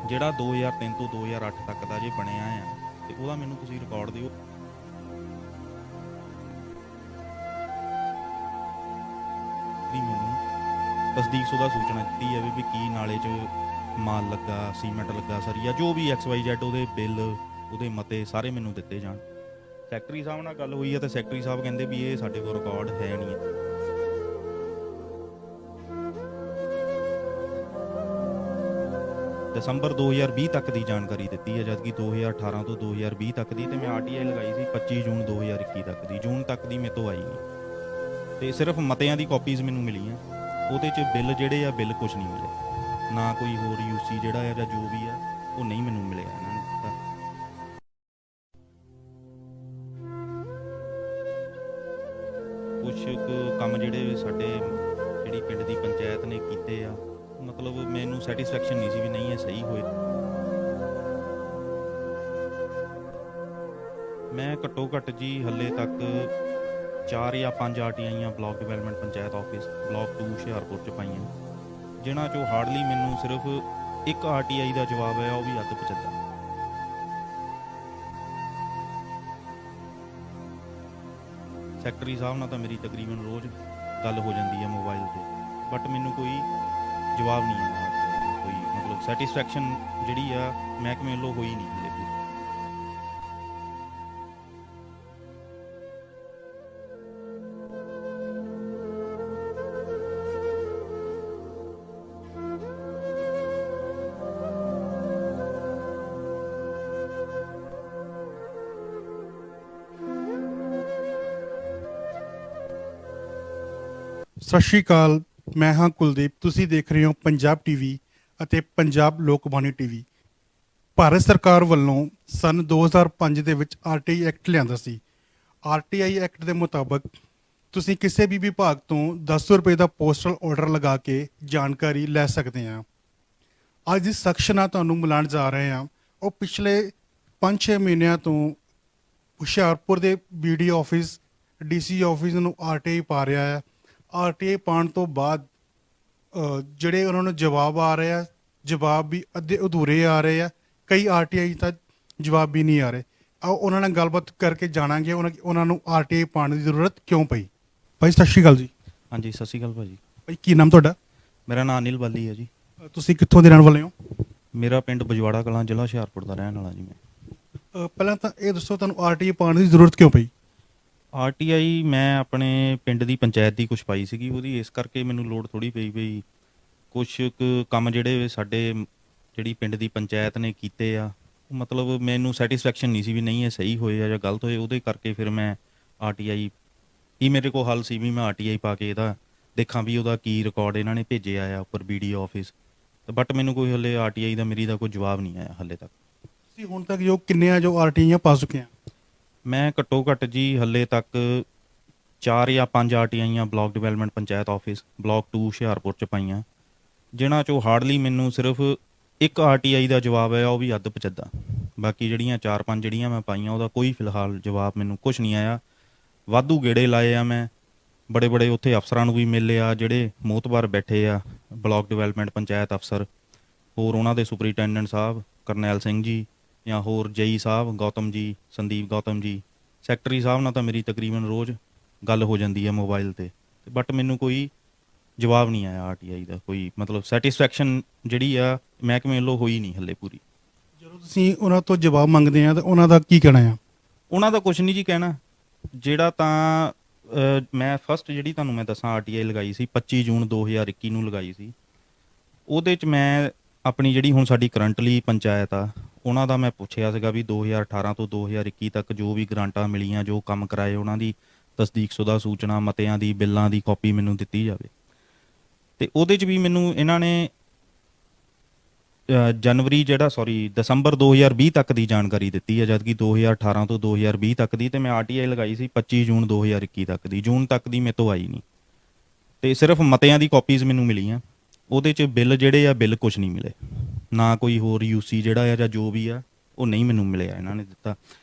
ਜਿਹੜਾ 2003 ਤੋਂ 2008 ਤੱਕ ਦਾ ਜੇ ਬਣਿਆ ਆ ਤੇ ਉਹਦਾ ਮੈਨੂੰ ਤੁਸੀਂ ਰਿਕਾਰਡ ਦਿਓ ਵੀ ਮੈਨੂੰ ਤਸਦੀਕਸ਼ੁਦਾ ਸੂਚਨਾ ਦਿੱਤੀ ਜਾਵੇ ਵੀ ਕੀ ਨਾਲੇ 'ਚ ਮਾਲ ਲੱਗਾ ਸੀਮੈਂਟ ਲੱਗਾ ਸਰੀਆ ਜੋ ਵੀ XYZ ਉਹਦੇ ਬਿੱਲ ਉਹਦੇ ਮਤੇ ਸਾਰੇ ਮੈਨੂੰ ਦਿੱਤੇ ਜਾਣ ਸੈਕਟਰੀ ਸਾਹਿਬ ਨਾਲ ਗੱਲ ਹੋਈ ਹੈ ਤੇ ਸੈਕਟਰੀ ਸਾਹਿਬ ਕਹਿੰਦੇ ਵੀ ਇਹ ਸਾਡੇ ਕੋਲ ਰਿਕਾਰਡ ਹੈ ਨਹੀਂ ਹੈ ਦਸੰਬਰ 2020 ਤੱਕ ਦੀ ਜਾਣਕਾਰੀ ਦਿੱਤੀ ਹੈ ਜਦਕਿ 2018 ਤੋਂ 2020 ਤੱਕ ਦੀ ਤੇ ਮੈਂ RTI ਲਗਾਈ ਸੀ 25 ਜੂਨ 2021 ਤੱਕ ਦੀ ਜੂਨ ਤੱਕ ਦੀ ਮੇਰੇ ਤੋਂ ਆਈ ਨਹੀਂ ਤੇ ਸਿਰਫ ਮਤਿਆਂ ਦੀ ਕਾਪੀਜ਼ ਮੈਨੂੰ ਮਿਲੀਆਂ ਉਹਦੇ 'ਚ ਬਿੱਲ ਜਿਹੜੇ ਆ ਬਿੱਲ ਕੁਝ ਨਹੀਂ ਮਿਲੇ ਨਾ ਕੋਈ ਹੋਰ UC ਜਿਹੜਾ ਹੈ ਜਾਂ ਜੋ ਵੀ ਆ ਉਹ ਨਹੀਂ ਮੈਨੂੰ ਮਿਲਿਆ ਇਹਨਾਂ ਨੇ ਦਿੱਤਾ ਕੁਛ ਕੁ ਕੰਮ ਜਿਹੜੇ ਸਾਡੇ ਜਿਹੜੀ ਪਿੰਡ ਦੀ ਪੰਚਾਇਤ ਨੇ ਕੀਤੇ ਆ ਮਤਲਬ ਮੈਨੂੰ ਸੈਟੀਸਫੈਕਸ਼ਨ ਨਹੀਂ ਸੀ ਵੀ ਨਹੀਂ ਇਹ ਸਹੀ ਹੋਏ ਮੈਂ ਘੱਟੋ ਘੱਟ ਜੀ ਹੱਲੇ ਤੱਕ 4 ਜਾਂ 5 RTIਆਂ block development panchayat office block 2 Hoshiarpur ਚ ਪਾਈਆਂ ਜਿਨ੍ਹਾਂ ਚੋਂ ਹਾਰਡਲੀ ਮੈਨੂੰ ਸਿਰਫ ਇੱਕ RTI ਦਾ ਜਵਾਬ ਹੈ ਉਹ ਵੀ ਅੱਧ ਪਚੱਦਾ ਸੈਕਟਰੀ ਸਾਹਿਬ ਨਾਲ ਤਾਂ ਮੇਰੀ ਤਕਰੀਬਨ ਰੋਜ਼ ਗੱਲ ਹੋ ਜਾਂਦੀ ਹੈ ਮੋਬਾਈਲ ਤੇ ਬਟ ਮੈਨੂੰ ਕੋਈ ਜਵਾਬ ਨਹੀਂ ਆਇਆ ਕੋਈ ਮਤਲਬ ਸੈਟੀਸਫੈਕਸ਼ਨ ਜਿਹੜੀ ਆ ਮਹਿਕਮੇ ਵੱਲੋਂ ਹੋਈ ਨਹੀਂ ਹਲੇ ਪੂਰੀ ਸਤਿ ਸ਼੍ਰੀ ਅਕਾਲ ਮੈਂ ਹਾਂ ਕੁਲਦੀਪ ਤੁਸੀਂ ਦੇਖ ਰਹੇ ਹੋ ਪੰਜਾਬ ਟੀਵੀ ਅਤੇ ਪੰਜਾਬ ਲੋਕਬਾਣੀ ਟੀਵੀ ਭਾਰਤ ਸਰਕਾਰ ਵੱਲੋਂ ਸਨ 2005 ਦੇ ਵਿੱਚ RTI ਐਕਟ ਲਿਆਂਦਾ ਸੀ RTI ਐਕਟ ਦੇ ਮੁਤਾਬਕ ਤੁਸੀਂ ਕਿਸੇ ਵੀ ਵਿਭਾਗ ਤੋਂ 10 ਰੁਪਏ ਦਾ ਪੋਸਟਲ ਆਰਡਰ ਲਗਾ ਕੇ ਜਾਣਕਾਰੀ ਲੈ ਸਕਦੇ ਆ ਅੱਜ ਇਸ ਸੈਕਸ਼ਨ ਨਾਲ ਤੁਹਾਨੂੰ ਮਿਲਾਉਣ ਜਾ ਰਹੇ ਹਾਂ ਉਹ ਪਿਛਲੇ 5-6 ਮਹੀਨਿਆਂ ਤੋਂ ਹੁਸ਼ਿਆਰਪੁਰ ਦੇ BDO ਆਫਿਸ DC ਆਫਿਸ ਨੂੰ RTI ਪਾ ਰਿਹਾ ਹੈ RTI ਪਾਉਣ ਤੋਂ ਬਾਅਦ ਜਿਹੜੇ ਉਹਨਾਂ ਨੂੰ ਜਵਾਬ ਆ ਰਹੇ ਆ ਜਵਾਬ ਵੀ ਅੱਧੇ ਅਧੂਰੇ ਆ ਰਹੇ ਆ ਕਈ RTI ਤਾਂ ਜਵਾਬ ਵੀ ਨਹੀਂ ਆ ਰਹੇ ਆਓ ਉਹਨਾਂ ਨਾਲ ਗੱਲਬਾਤ ਕਰਕੇ ਜਾਣਾਂਗੇ ਉਹਨਾਂ ਨੂੰ RTI ਪਾਉਣ ਦੀ ਜ਼ਰੂਰਤ ਕਿਉਂ ਪਈ ਭਾਈ ਸਤਿ ਸ਼੍ਰੀ ਅਕਾਲ ਜੀ ਹਾਂਜੀ ਸਤਿ ਸ਼੍ਰੀ ਅਕਾਲ ਭਾਜੀ ਭਾਈ ਕੀ ਨਾਮ ਤੁਹਾਡਾ ਮੇਰਾ ਨਾਮ ਅਨਿਲ ਬਾਲੀ ਹੈ ਜੀ ਤੁਸੀਂ ਕਿੱਥੋਂ ਦੇ ਰਹਿਣ ਵਾਲੇ ਹੋ ਮੇਰਾ ਪਿੰਡ ਬਜਵਾੜਾ ਕਲਾਂ ਜ਼ਿਲ੍ਹਾ ਹੁਸ਼ਿਆਰਪੁਰ ਦਾ ਰਹਿਣ ਵਾਲਾ ਜੀ ਮੈਂ ਪਹਿਲਾਂ ਤਾਂ ਇਹ ਦੱਸੋ ਤੁਹਾਨੂੰ RTI ਪਾਉਣ ਦੀ ਜ਼ਰੂਰਤ ਕਿਉਂ ਪਈ RTI ਮੈਂ ਆਪਣੇ ਪਿੰਡ ਦੀ ਪੰਚਾਇਤ ਦੀ ਕੁਛ ਪਾਈ ਸੀਗੀ ਉਹਦੀ ਇਸ ਕਰਕੇ ਮੈਨੂੰ ਲੋੜ ਥੋੜੀ ਪਈ ਬਈ ਕੁਛ ਕੁ ਕੰਮ ਜਿਹੜੇ ਸਾਡੇ ਜਿਹੜੀ ਪਿੰਡ ਦੀ ਪੰਚਾਇਤ ਨੇ ਕੀਤੇ ਆ ਮਤਲਬ ਮੈਨੂੰ ਸੈਟੀਸਫੈਕਸ਼ਨ ਨਹੀਂ ਸੀ ਵੀ ਨਹੀਂ ਇਹ ਸਹੀ ਹੋਏ ਆ ਜਾਂ ਗਲਤ ਹੋਏ ਉਹਦੇ ਕਰਕੇ ਫਿਰ ਮੈਂ RTI ਇਹ ਮੇਰੇ ਕੋਲ ਹੱਲ ਸੀ ਵੀ ਮੈਂ RTI ਪਾ ਕੇ ਇਹਦਾ ਦੇਖਾਂ ਵੀ ਉਹਦਾ ਕੀ ਰਿਕਾਰਡ ਇਹਨਾਂ ਨੇ ਭੇਜਿਆ ਆ ਉੱਪਰ BDO ਆਫਿਸ ਬਟ ਮੈਨੂੰ ਕੋਈ ਹਲੇ RTI ਦਾ ਮੇਰੀ ਦਾ ਕੋਈ ਜਵਾਬ ਨਹੀਂ ਆਇਆ ਹਲੇ ਤੱਕ ਤੁਸੀਂ ਹੁਣ ਤੱਕ ਜੋ ਕਿੰਨੇ ਆ ਜੋ RTIਆਂ ਪਾ ਚੁੱਕੇ ਆ ਮੈਂ ਘੱਟੋ ਘੱਟ ਜੀ ਹੱਲੇ ਤੱਕ 4 ਜਾਂ 5 RTIਆਂ block development panchayat office block 2 Hoshiarpur ਚ ਪਾਈਆਂ ਜਿਨ੍ਹਾਂ ਚੋਂ ਹਾਰਡਲੀ ਮੈਨੂੰ ਸਿਰਫ ਇੱਕ RTI ਦਾ ਜਵਾਬ ਹੈ ਉਹ ਵੀ ਅੱਧ ਪਚੱਦਾ ਬਾਕੀ ਜਿਹੜੀਆਂ 4-5 ਜਿਹੜੀਆਂ ਮੈਂ ਪਾਈਆਂ ਉਹਦਾ ਕੋਈ ਫਿਲਹਾਲ ਜਵਾਬ ਮੈਨੂੰ ਕੁਛ ਨਹੀਂ ਆਇਆ ਵਾਧੂ ਗੇੜੇ ਲਾਏ ਆ ਮੈਂ ਬੜੇ ਬੜੇ ਉੱਥੇ ਅਫਸਰਾਂ ਨੂੰ ਵੀ ਮਿਲੇ ਆ ਜਿਹੜੇ ਮੋਹਤਬਾਰ ਬੈਠੇ ਆ ਬਲਾਕ ਡਿਵੈਲਪਮੈਂਟ ਪੰਚਾਇਤ ਅਫਸਰ ਹੋਰ ਉਹਨਾਂ ਦੇ ਸੁਪਰੀਟੈਂਡੈਂਟ ਸਾਹਿਬ ਕਰਨੈਲ ਸਿੰਘ ਜੀ ਜਾਂ ਹੋਰ JE ਸਾਹਿਬ ਗੌਤਮ ਜੀ ਸੰਦੀਪ ਗੌਤਮ ਜੀ ਸੈਕਟਰੀ ਸਾਹਿਬ ਨਾਲ ਤਾਂ ਮੇਰੀ ਤਕਰੀਬਨ ਰੋਜ਼ ਗੱਲ ਹੋ ਜਾਂਦੀ ਹੈ ਮੋਬਾਈਲ ਤੇ ਬਟ ਮੈਨੂੰ ਕੋਈ ਜਵਾਬ ਨਹੀਂ ਆਇਆ RTI ਦਾ ਕੋਈ ਮਤਲਬ ਸੈਟੀਸਫੈਕਸ਼ਨ ਜਿਹੜੀ ਆ ਮਹਿਕਮੇ ਵੱਲੋਂ ਹੋਈ ਨਹੀਂ ਹੱਲੇ ਪੂਰੀ ਜਦੋਂ ਤੁਸੀਂ ਉਹਨਾਂ ਤੋਂ ਜਵਾਬ ਮੰਗਦੇ ਆ ਤਾਂ ਉਹਨਾਂ ਦਾ ਕੀ ਕਹਿਣਾ ਆ ਉਹਨਾਂ ਦਾ ਕੁਛ ਨਹੀਂ ਜੀ ਕਹਿਣਾ ਜਿਹੜਾ ਤਾਂ ਮੈਂ ਫਸਟ ਜਿਹੜੀ ਤੁਹਾਨੂੰ ਮੈਂ ਦੱਸਾਂ RTI ਲਗਾਈ ਸੀ 25 ਜੂਨ 2021 ਨੂੰ ਲਗਾਈ ਸੀ ਉਹਦੇ 'ਚ ਮੈਂ ਆਪਣੀ ਜਿਹੜੀ ਹੁਣ ਸਾਡੀ ਕਰੰਟਲੀ ਪੰਚਾਇਤ ਆ ਉਹਨਾਂ ਦਾ ਮੈਂ ਪੁੱਛਿਆ ਸੀਗਾ ਵੀ 2018 ਤੋਂ 2021 ਤੱਕ ਜੋ ਵੀ ਗ੍ਰਾਂਟਾਂ ਮਿਲੀਆਂ ਜੋ ਕੰਮ ਕਰਾਏ ਉਹਨਾਂ ਦੀ ਤਸਦੀਕਸ਼ੁਦਾ ਸੂਚਨਾ ਮਤਿਆਂ ਦੀ ਬਿੱਲਾਂ ਦੀ ਕਾਪੀ ਮੈਨੂੰ ਦਿੱਤੀ ਜਾਵੇ ਤੇ ਉਹਦੇ 'ਚ ਵੀ ਮੈਨੂੰ ਇਹਨਾਂ ਨੇ ਦਸੰਬਰ 2020 ਤੱਕ ਦੀ ਜਾਣਕਾਰੀ ਦਿੱਤੀ ਹੈ ਜਦਕਿ 2018 ਤੋਂ 2020 ਤੱਕ ਦੀ ਤੇ ਮੈਂ RTI ਲਗਾਈ ਸੀ 25 ਜੂਨ 2021 ਤੱਕ ਦੀ ਜੂਨ ਤੱਕ ਦੀ ਮੇਰੇ ਤੋਂ ਆਈ ਨਹੀਂ ਤੇ ਸਿਰਫ ਮਤਿਆਂ ਦੀ ਕਾਪੀਜ਼ ਮੈਨੂੰ ਮਿਲੀਆਂ। ਉਹਦੇ 'ਚ ਬਿੱਲ ਜਿਹੜੇ ਆ, ਬਿੱਲ ਕੁਛ ਨਹੀਂ ਮਿਲੇ, ਨਾ ਕੋਈ ਹੋਰ ਯੂਸੀ ਜਿਹੜਾ ਆ ਜਾਂ ਜੋ ਵੀ ਆ ਉਹ ਨਹੀਂ ਮੈਨੂੰ ਮਿਲਿਆ, ਇਹਨਾਂ ਨੇ ਦਿੱਤਾ।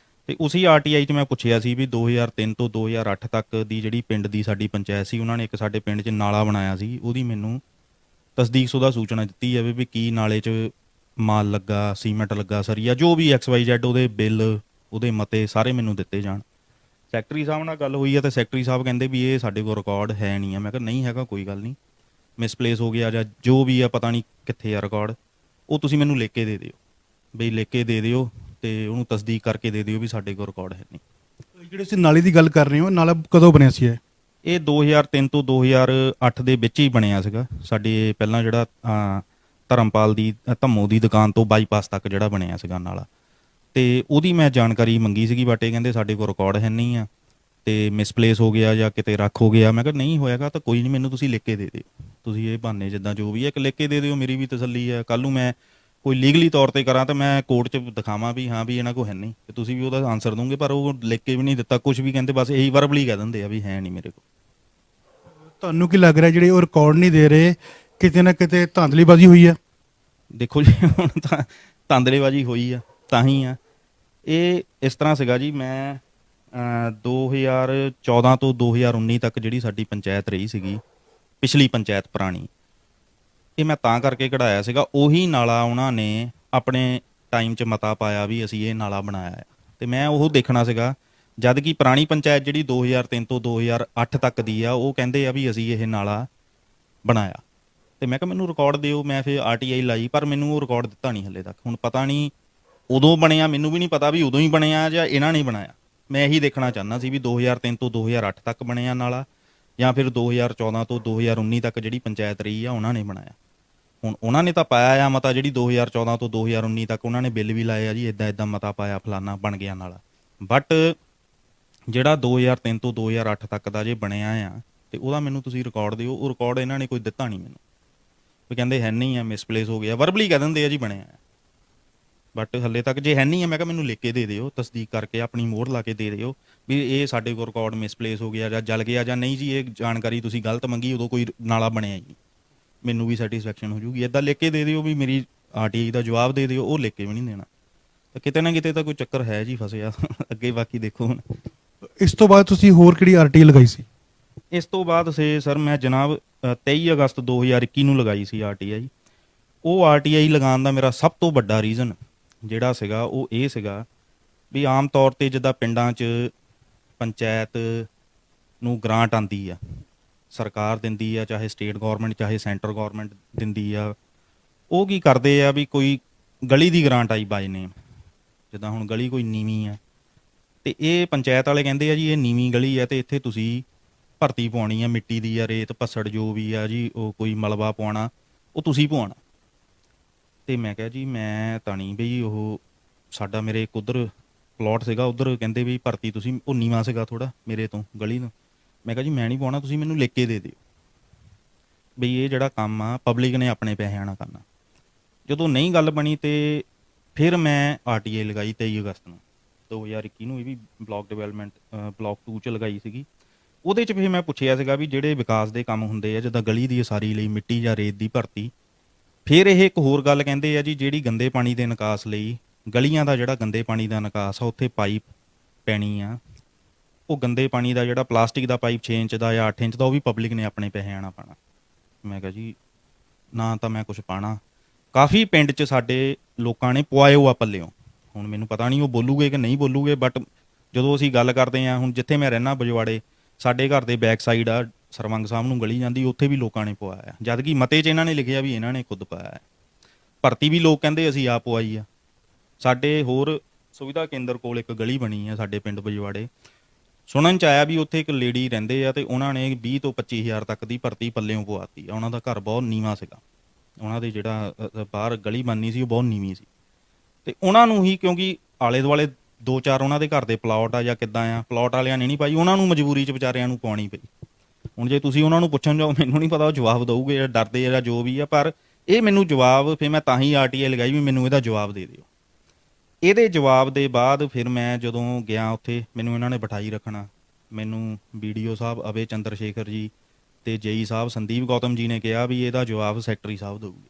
ਤੇ ਉਸੇ ਆਰਟੀਆਈ 'ਚ ਮੈਂ ਪੁੱਛਿਆ ਸੀ ਵੀ 2003 ਤੋਂ 2008 ਤੱਕ ਦੀ ਜਿਹੜੀ ਪਿੰਡ ਦੀ ਸਾਡੀ ਪੰਚਾਇਤ ਸੀ, ਉਹਨਾਂ ਨੇ ਇੱਕ ਸਾਡੇ ਪਿੰਡ 'ਚ ਨਾਲਾ ਬਣਾਇਆ ਸੀ, ਉਹਦੀ ਮੈਨੂੰ ਤਸਦੀਕਸ਼ੁਦਾ ਸੂਚਨਾ ਦਿੱਤੀ ਜਾਵੇ ਵੀ ਕੀ ਨਾਲੇ 'ਚ ਮਾਲ ਲੱਗਾ, ਸੀਮੈਂਟ ਲੱਗਾ, ਸਰੀਆ, ਜੋ ਵੀ XYZ, ਉਹਦੇ ਬਿੱਲ, ਉਹਦੇ ਮਤੇ ਸਾਰੇ ਮੈਨੂੰ ਦਿੱਤੇ ਜਾਣ। ਸੈਕਟਰੀ ਸਾਹਿਬ ਨਾਲ ਗੱਲ ਹੋਈ ਆ ਤੇ ਸੈਕਟਰੀ ਸਾਹਿਬ ਕਹਿੰਦੇ ਵੀ ਇਹ ਸਾਡੇ ਕੋਲ ਰਿਕਾਰਡ ਹੈ ਨਹੀਂ ਆ। ਮੈਂ ਕਿਹਾ ਨਹੀਂ ਹੈਗਾ, ਕੋਈ ਗੱਲ ਨਹੀਂ, ਮਿਸਪਲੇਸ ਹੋ ਗਿਆ ਜਾਂ ਜੋ ਵੀ ਆ, ਪਤਾ ਨਹੀਂ ਕਿੱਥੇ ਆ ਰਿਕਾਰਡ, ਉਹ ਤੁਸੀਂ ਮੈਨੂੰ ਲਿਖ ਕੇ ਦੇ ਦਿਓ, ਬਈ ਲਿਖ ਕੇ ਦੇ ਦਿਓ ਤੇ ਉਹਨੂੰ ਤਸਦੀਕ ਕਰਕੇ ਦੇ ਦਿਓ ਵੀ ਸਾਡੇ ਕੋਲ ਰਿਕਾਰਡ ਹੈ ਨਹੀਂ। ਜਿਹੜੇ ਤੁਸੀਂ ਨਾਲੀ ਦੀ ਗੱਲ ਕਰ ਰਹੇ ਹੋ, ਨਾਲਾ ਕਦੋਂ ਬਣਿਆ ਸੀ ਇਹ? ਇਹ 2003 ਤੋਂ 2008 ਦੇ ਵਿੱਚ ਹੀ ਬਣਿਆ ਸੀਗਾ। ਸਾਡੇ ਪਹਿਲਾਂ ਜਿਹੜਾ ਧਰਮਪਾਲ ਦੀ ਧੰਮੋ ਦੀ ਦੁਕਾਨ ਤੋਂ ਬਾਈਪਾਸ ਤੱਕ ਜਿਹੜਾ ਬਣਿਆ ਸੀਗਾ ਨਾਲਾ, ਤੇ ਉਹਦੀ ਮੈਂ ਜਾਣਕਾਰੀ ਮੰਗੀ ਸੀਗੀ, ਬਟ ਇਹ ਕਹਿੰਦੇ ਸਾਡੇ ਕੋਲ ਰਿਕਾਰਡ ਹੈ ਨਹੀਂ ਆ ਤੇ ਮਿਸਪਲੇਸ ਹੋ ਗਿਆ ਜਾਂ ਕਿਤੇ ਰੱਖ ਹੋ ਗਿਆ। ਮੈਂ ਕਿਹਾ ਨਹੀਂ ਹੋਏਗਾ ਤਾਂ ਕੋਈ ਨਹੀਂ, ਮੈਨੂੰ ਤੁਸੀਂ ਲਿਖ ਕੇ ਦੇ ਦਿਓ, ਤੁਸੀਂ ਇਹ ਬਹਾਨੇ ਜਿੱਦਾਂ ਜੋ ਵੀ ਹੈ ਇੱਕ ਲਿਖ ਕੇ ਦੇ ਦਿਓ, ਮੇਰੀ ਵੀ ਤਸੱਲੀ ਹੈ। ਕੱਲ੍ਹ ਨੂੰ ਮੈਂ ਕੋਈ ਲੀਗਲੀ ਤੌਰ ਤੇ ਕਰਾਂ ਤਾਂ ਮੈਂ ਕੋਰਟ 'ਚ ਦਿਖਾਵਾਂ ਵੀ ਹਾਂ ਵੀ ਇਹਨਾਂ ਕੋਲ ਹੈ ਨਹੀਂ, ਤੇ ਤੁਸੀਂ ਵੀ ਉਹਦਾ ਆਨਸਰ ਦੋਗੇ, ਪਰ ਉਹ ਲਿਖ ਕੇ ਵੀ ਨਹੀਂ ਦਿੱਤਾ ਕੁਝ ਵੀ। ਕਹਿੰਦੇ ਬਸ ਇਹੀ ਵਰਬਲੀ ਕਹਿ ਦਿੰਦੇ ਆ ਵੀ ਹੈ ਨਹੀਂ ਮੇਰੇ ਕੋਲ। ਤੁਹਾਨੂੰ ਕੀ ਲੱਗ ਰਿਹਾ ਜਿਹੜੇ ਉਹ ਰਿਕਾਰਡ ਨਹੀਂ ਦੇ ਰਹੇ, ਕਿਤੇ ਨਾ ਕਿਤੇ ਧਾਂਦਲੀਬਾਜ਼ੀ ਹੋਈ ਆ? ਦੇਖੋ ਜੀ, ਹੁਣ ਤਾਂ ਧਾਂਦਲੇਬਾਜ਼ੀ ਹੋਈ ਆ ਤਾਂ ਹੀ ਆ। ਇਹ ਇਸ ਤਰ੍ਹਾਂ ਸੀਗਾ ਜੀ, ਮੈਂ 2014 ਤੋਂ 2019 ਤੱਕ ਜਿਹੜੀ ਸਾਡੀ ਪੰਚਾਇਤ ਰਹੀ ਸੀਗੀ, ਪਿਛਲੀ ਪੰਚਾਇਤ ਪੁਰਾਣੀ, ਇਹ ਮੈਂ ਤਾਂ ਕਰਕੇ ਕਢਾਇਆ ਸੀਗਾ। ਉਹੀ ਨਾਲਾ ਉਹਨਾਂ ਨੇ ਆਪਣੇ ਟਾਈਮ 'ਚ ਮਤਾ ਪਾਇਆ ਵੀ ਅਸੀਂ ਇਹ ਨਾਲਾ ਬਣਾਇਆ ਹੈ, ਤੇ ਮੈਂ ਉਹ ਦੇਖਣਾ ਸੀਗਾ। ਜਦ ਕਿ ਪੁਰਾਣੀ ਪੰਚਾਇਤ ਜਿਹੜੀ 2003 ਤੋਂ 2008 ਤੱਕ ਦੀ ਆ, ਉਹ ਕਹਿੰਦੇ ਆ ਵੀ ਅਸੀਂ ਇਹ ਨਾਲਾ ਬਣਾਇਆ। ਤੇ ਮੈਂ ਕਿਹਾ ਮੈਨੂੰ ਰਿਕਾਰਡ ਦਿਓ। ਮੈਂ ਫਿਰ ਆਰਟੀਆਈ ਲਾਈ, ਪਰ ਮੈਨੂੰ ਉਹ ਰਿਕਾਰਡ ਦਿੱਤਾ ਨਹੀਂ ਹਲੇ ਤੱਕ। ਹੁਣ ਪਤਾ ਨਹੀਂ ਉਦੋਂ ਬਣਿਆ, ਮੈਨੂੰ ਵੀ ਨਹੀਂ ਪਤਾ ਵੀ ਉਦੋਂ ਹੀ ਬਣਿਆ ਜਾਂ ਇਹਨਾਂ ਨੇ ਬਣਾਇਆ। ਮੈਂ ਇਹੀ ਦੇਖਣਾ ਚਾਹੁੰਦਾ ਸੀ ਵੀ 2003 ਤੋਂ 2008 ਤੱਕ ਬਣਿਆ ਨਾਲਾ ਜਾਂ ਫਿਰ 2014 ਤੋਂ 2019 ਤੱਕ ਜਿਹੜੀ ਪੰਚਾਇਤ ਰਹੀ ਆ ਉਹਨਾਂ ਨੇ ਬਣਾਇਆ। ਹੁਣ ਉਹਨਾਂ ਨੇ ਤਾਂ ਪਾਇਆ ਆ ਮਤਾ, ਜਿਹੜੀ 2014 ਤੋਂ 2019 ਤੱਕ ਉਹਨਾਂ ਨੇ ਬਿੱਲ ਵੀ ਲਾਏ ਆ ਜੀ, ਇੱਦਾਂ ਇੱਦਾਂ ਮਤਾ ਪਾਇਆ, ਫਲਾਨਾ ਬਣ ਗਿਆ ਨਾਲਾ। ਬਟ ਜਿਹੜਾ 2003 ਤੋਂ 2008 ਤੱਕ ਦਾ ਜੇ ਬਣਿਆ ਆ, ਤੇ ਉਹਦਾ ਮੈਨੂੰ ਤੁਸੀਂ ਰਿਕਾਰਡ ਦਿਓ। ਉਹ ਰਿਕਾਰਡ ਇਹਨਾਂ ਨੇ ਕੋਈ ਦਿੱਤਾ ਨਹੀਂ ਮੈਨੂੰ, ਵੀ ਕਹਿੰਦੇ ਹੈ ਨਹੀਂ ਆ, ਮਿਸਪਲੇਸ ਹੋ ਗਿਆ, ਵਰਬਲੀ ਕਹਿ ਦਿੰਦੇ ਆ ਜੀ ਬਣਿਆ ਆ, ਬਟ ਹੱਲੇ ਤੱਕ ਜੇ ਹੈ ਨਹੀਂ ਆ, ਮੈਂ ਕਿਹਾ ਮੈਨੂੰ ਲਿਖ ਕੇ ਦੇ ਦਿਓ, ਤਸਦੀਕ ਕਰਕੇ ਆਪਣੀ ਮੋਹਰ ਲਾ ਕੇ ਦੇ ਦਿਓ ਵੀ ਇਹ ਸਾਡੇ ਕੋਲ ਰਿਕਾਰਡ ਮਿਸਪਲੇਸ ਹੋ ਗਿਆ ਜਾਂ ਜਲ ਗਿਆ ਜਾਂ ਨਹੀਂ ਜੀ, ਇਹ ਜਾਣਕਾਰੀ ਤੁਸੀਂ ਗਲਤ ਮੰਗੀ, ਉਦੋਂ ਕੋਈ ਨਾਲਾ ਬਣਿਆ ਜੀ, ਮੈਨੂੰ ਵੀ ਸੈਟੀਸਫੈਕਸ਼ਨ ਹੋ ਜੂਗੀ। ਇੱਦਾਂ ਲਿਖ ਕੇ ਦੇ ਦਿਓ ਵੀ ਮੇਰੀ ਆਰਟੀਆਈ ਦਾ ਜਵਾਬ ਦੇ ਦਿਓ। ਉਹ ਲਿਖ ਕੇ ਵੀ ਨਹੀਂ ਦੇਣਾ, ਤਾਂ ਕਿਤੇ ਨਾ ਕਿਤੇ ਤਾਂ ਕੋਈ ਚੱਕਰ ਹੈ ਜੀ ਫਸਿਆ। ਅੱਗੇ ਬਾਕੀ ਦੇਖੋ ਹੁਣ। ਇਸ ਤੋਂ ਬਾਅਦ ਤੁਸੀਂ ਹੋਰ ਕਿਹੜੀ ਆਰਟੀ ਲਗਾਈ ਸੀ? ਇਸ ਤੋਂ ਬਾਅਦ ਸਰ ਮੈਂ ਜਨਾਬ 23 ਅਗਸਤ 2021 ਨੂੰ ਲਗਾਈ ਸੀ ਆਰਟੀਆਈ। ਉਹ ਆਰਟੀਆਈ ਲਗਾਉਣ ਦਾ ਮੇਰਾ ਸਭ ਤੋਂ ਵੱਡਾ ਰੀਜ਼ਨ ਜਿਹੜਾ ਸੀਗਾ ਉਹ ਇਹ ਸੀਗਾ ਵੀ ਆਮ ਤੌਰ 'ਤੇ ਜਿੱਦਾਂ ਪਿੰਡਾਂ 'ਚ ਪੰਚਾਇਤ ਨੂੰ ਗ੍ਰਾਂਟ ਆਉਂਦੀ ਆ, ਸਰਕਾਰ ਦਿੰਦੀ ਆ, ਚਾਹੇ ਸਟੇਟ ਗੌਰਮੈਂਟ ਚਾਹੇ ਸੈਂਟਰ ਗੌਰਮੈਂਟ ਦਿੰਦੀ ਆ, ਉਹ ਕੀ ਕਰਦੇ ਆ ਵੀ ਕੋਈ ਗਲੀ ਦੀ ਗ੍ਰਾਂਟ ਆਈ ਬਾਈ ਨੇਮ, ਜਿੱਦਾਂ ਹੁਣ ਗਲੀ ਕੋਈ ਨੀਵੀਂ ਆ, ਤੇ ਇਹ ਪੰਚਾਇਤ ਵਾਲੇ ਕਹਿੰਦੇ ਆ ਜੀ ਇਹ ਨੀਵੀਂ ਗਲੀ ਆ ਤੇ ਇੱਥੇ ਤੁਸੀਂ ਭਰਤੀ ਪਵਾਉਣੀ ਆ, ਮਿੱਟੀ ਦੀ ਆ, ਰੇਤ ਪੱਸੜ ਜੋ ਵੀ ਆ ਜੀ, ਉਹ ਕੋਈ ਮਲਬਾ ਪਵਾਉਣਾ, ਉਹ ਤੁਸੀਂ ਪਵਾਉਣਾ। ਤੇ ਮੈਂ ਕਿਹਾ ਜੀ ਮੈਂ ਤਾਂ ਨਹੀਂ ਬਈ, ਉਹ ਸਾਡਾ ਮੇਰੇ ਇੱਕ ਉੱਧਰ ਪਲਾਟ ਸੀਗਾ, ਉੱਧਰ ਕਹਿੰਦੇ ਵੀ ਭਰਤੀ ਤੁਸੀਂ, ਉਹ ਨੀਵਾਂ ਸੀਗਾ ਥੋੜ੍ਹਾ ਮੇਰੇ ਤੋਂ ਗਲੀ ਨੂੰ। ਮੈਂ ਕਿਹਾ ਜੀ ਮੈਂ ਨਹੀਂ ਪਾਉਣਾ, ਤੁਸੀਂ ਮੈਨੂੰ ਲਿਖ ਕੇ ਦੇ ਦਿਓ ਬਈ ਇਹ ਜਿਹੜਾ ਕੰਮ ਆ ਪਬਲਿਕ ਨੇ ਆਪਣੇ ਪੈਸਿਆਂ ਨਾਲ ਕਰਨਾ। ਜਦੋਂ ਨਹੀਂ ਗੱਲ ਬਣੀ ਤੇ ਫਿਰ ਮੈਂ ਆਰਟੀਆਈ ਲਗਾਈ 23 ਅਗਸਤ ਨੂੰ 2021 ਨੂੰ। ਇਹ ਵੀ ਬਲਾਕ ਡਿਵੈਲਪਮੈਂਟ ਬਲਾਕ 2 'ਚ ਲਗਾਈ ਸੀਗੀ। ਉਹਦੇ 'ਚ ਫਿਰ ਮੈਂ ਪੁੱਛਿਆ ਸੀਗਾ ਵੀ ਜਿਹੜੇ ਵਿਕਾਸ ਦੇ ਕੰਮ ਹੁੰਦੇ ਆ, ਜਿੱਦਾਂ ਗਲੀ ਦੀ ਉਸਾਰੀ ਲਈ ਮਿੱਟੀ ਜਾਂ ਰੇਤ ਦੀ ਭਰਤੀ। ਫਿਰ ਇਹ ਇੱਕ ਹੋਰ ਗੱਲ ਕਹਿੰਦੇ ਆ ਜੀ, ਜਿਹੜੀ ਗੰਦੇ ਪਾਣੀ ਦੇ ਨਿਕਾਸ ਲਈ, ਗਲੀਆਂ ਦਾ ਜਿਹੜਾ ਗੰਦੇ ਪਾਣੀ ਦਾ ਨਿਕਾਸ ਆ, ਉੱਥੇ ਪਾਈਪ ਪੈਣੀ ਆ, ਉਹ ਗੰਦੇ ਪਾਣੀ ਦਾ ਜਿਹੜਾ ਪਲਾਸਟਿਕ ਦਾ ਪਾਈਪ 6 ਇੰਚ ਦਾ ਜਾਂ 8 ਇੰਚ ਦਾ, ਉਹ ਵੀ ਪਬਲਿਕ ਨੇ ਆਪਣੇ ਪੈਸਿਆਂ ਨਾਲ ਪਾਉਣਾ। ਮੈਂ ਕਿਹਾ ਜੀ ਨਾ ਤਾਂ ਮੈਂ ਕੁਛ ਪਾਣਾ। ਕਾਫੀ ਪਿੰਡ 'ਚ ਸਾਡੇ ਲੋਕਾਂ ਨੇ ਪਵਾਇਓ ਆ ਪੱਲਿਓਂ। ਹੁਣ ਮੈਨੂੰ ਪਤਾ ਨਹੀਂ ਉਹ ਬੋਲੂਗੇ ਕਿ ਨਹੀਂ ਬੋਲੂਗੇ, ਬਟ ਜਦੋਂ ਅਸੀਂ ਗੱਲ ਕਰਦੇ ਹਾਂ, ਹੁਣ ਜਿੱਥੇ ਮੈਂ ਰਹਿਣਾ ਬਜਵਾੜੇ, ਸਾਡੇ ਘਰ ਦੇ ਬੈਕ ਸਾਈਡ ਆ ਸਰਵੰਗ ਸਾਹਿਬ ਨੂੰ ਗਲੀ ਜਾਂਦੀ, ਉੱਥੇ ਵੀ ਲੋਕਾਂ ਨੇ ਪਵਾਇਆ, ਜਦ ਕਿ ਮਤੇ 'ਚ ਇਹਨਾਂ ਨੇ ਲਿਖਿਆ ਵੀ ਇਹਨਾਂ ਨੇ ਖੁਦ ਪਾਇਆ ਹੈ। ਭਰਤੀ ਵੀ ਲੋਕ ਕਹਿੰਦੇ ਅਸੀਂ ਆਪ ਪਵਾਈ ਆ। ਸਾਡੇ ਹੋਰ ਸੁਵਿਧਾ ਕੇਂਦਰ ਕੋਲ ਇੱਕ ਗਲੀ ਬਣੀ ਆ ਸਾਡੇ ਪਿੰਡ ਬਜਵਾੜੇ, ਸੁਣਨ 'ਚ ਆਇਆ ਵੀ ਉੱਥੇ ਇੱਕ ਲੇਡੀ ਰਹਿੰਦੇ ਆ ਤੇ ਉਹਨਾਂ ਨੇ 20 ਤੋਂ 25 ਹਜ਼ਾਰ ਤੱਕ ਦੀ ਭਰਤੀ ਪੱਲਿਓਂ ਪਵਾਤੀ ਆ। ਉਹਨਾਂ ਦਾ ਘਰ ਬਹੁਤ ਨੀਵਾਂ ਸੀਗਾ, ਉਹਨਾਂ ਦੇ ਜਿਹੜਾ ਬਾਹਰ ਗਲੀ ਬਣਨੀ ਸੀ ਉਹ ਬਹੁਤ ਨੀਵੀਂ ਸੀ, ਤੇ ਉਹਨਾਂ ਨੂੰ ਹੀ ਕਿਉਂਕਿ ਆਲੇ ਦੁਆਲੇ 2-4 ਉਹਨਾਂ ਦੇ ਘਰ ਦੇ ਪਲਾਟ ਆ ਜਾਂ ਕਿੱਦਾਂ ਆ, ਪਲਾਟ ਵਾਲਿਆਂ ਨੇ ਨਹੀਂ ਪਾਈ, ਉਹਨਾਂ ਨੂੰ ਮਜਬੂਰੀ 'ਚ ਵਿਚਾਰਿਆਂ ਨੂੰ ਪਾਉਣੀ ਪਈ। ਹੁਣ ਜੇ ਤੁਸੀਂ ਉਹਨਾਂ ਨੂੰ ਪੁੱਛਣ ਜਾਓ, ਮੈਨੂੰ ਨਹੀਂ ਪਤਾ ਉਹ ਜਵਾਬ ਦਊਗੇ ਜਾਂ ਡਰਦੇ ਆ ਜਾਂ ਜੋ ਵੀ ਆ, ਪਰ ਇਹ ਮੈਨੂੰ ਜਵਾਬ, ਫਿਰ ਮੈਂ ਤਾਂ ਹੀ ਆਰਟੀਆਈ ਲਗਾਈ ਵੀ ਮੈਨੂੰ ਇਹਦਾ ਜਵਾਬ ਦੇ ਦਿਓ। ਇਹਦੇ ਜਵਾਬ ਦੇ ਬਾਅਦ ਫਿਰ ਮੈਂ ਜਦੋਂ ਗਿਆ ਉੱਥੇ, ਮੈਨੂੰ ਇਹਨਾਂ ਨੇ ਬਿਠਾਈ ਰੱਖਣਾ, ਮੈਨੂੰ BDO ਸਾਹਿਬ ਅਭੈ ਚੰਦਰ ਸ਼ੇਖਰ ਜੀ ਤੇ ਜੇਈ ਸਾਹਿਬ ਸੰਦੀਪ ਗੌਤਮ ਜੀ ਨੇ ਕਿਹਾ ਵੀ ਇਹਦਾ ਜਵਾਬ ਸੈਕਟਰੀ ਸਾਹਿਬ ਦੇਊਗੇ।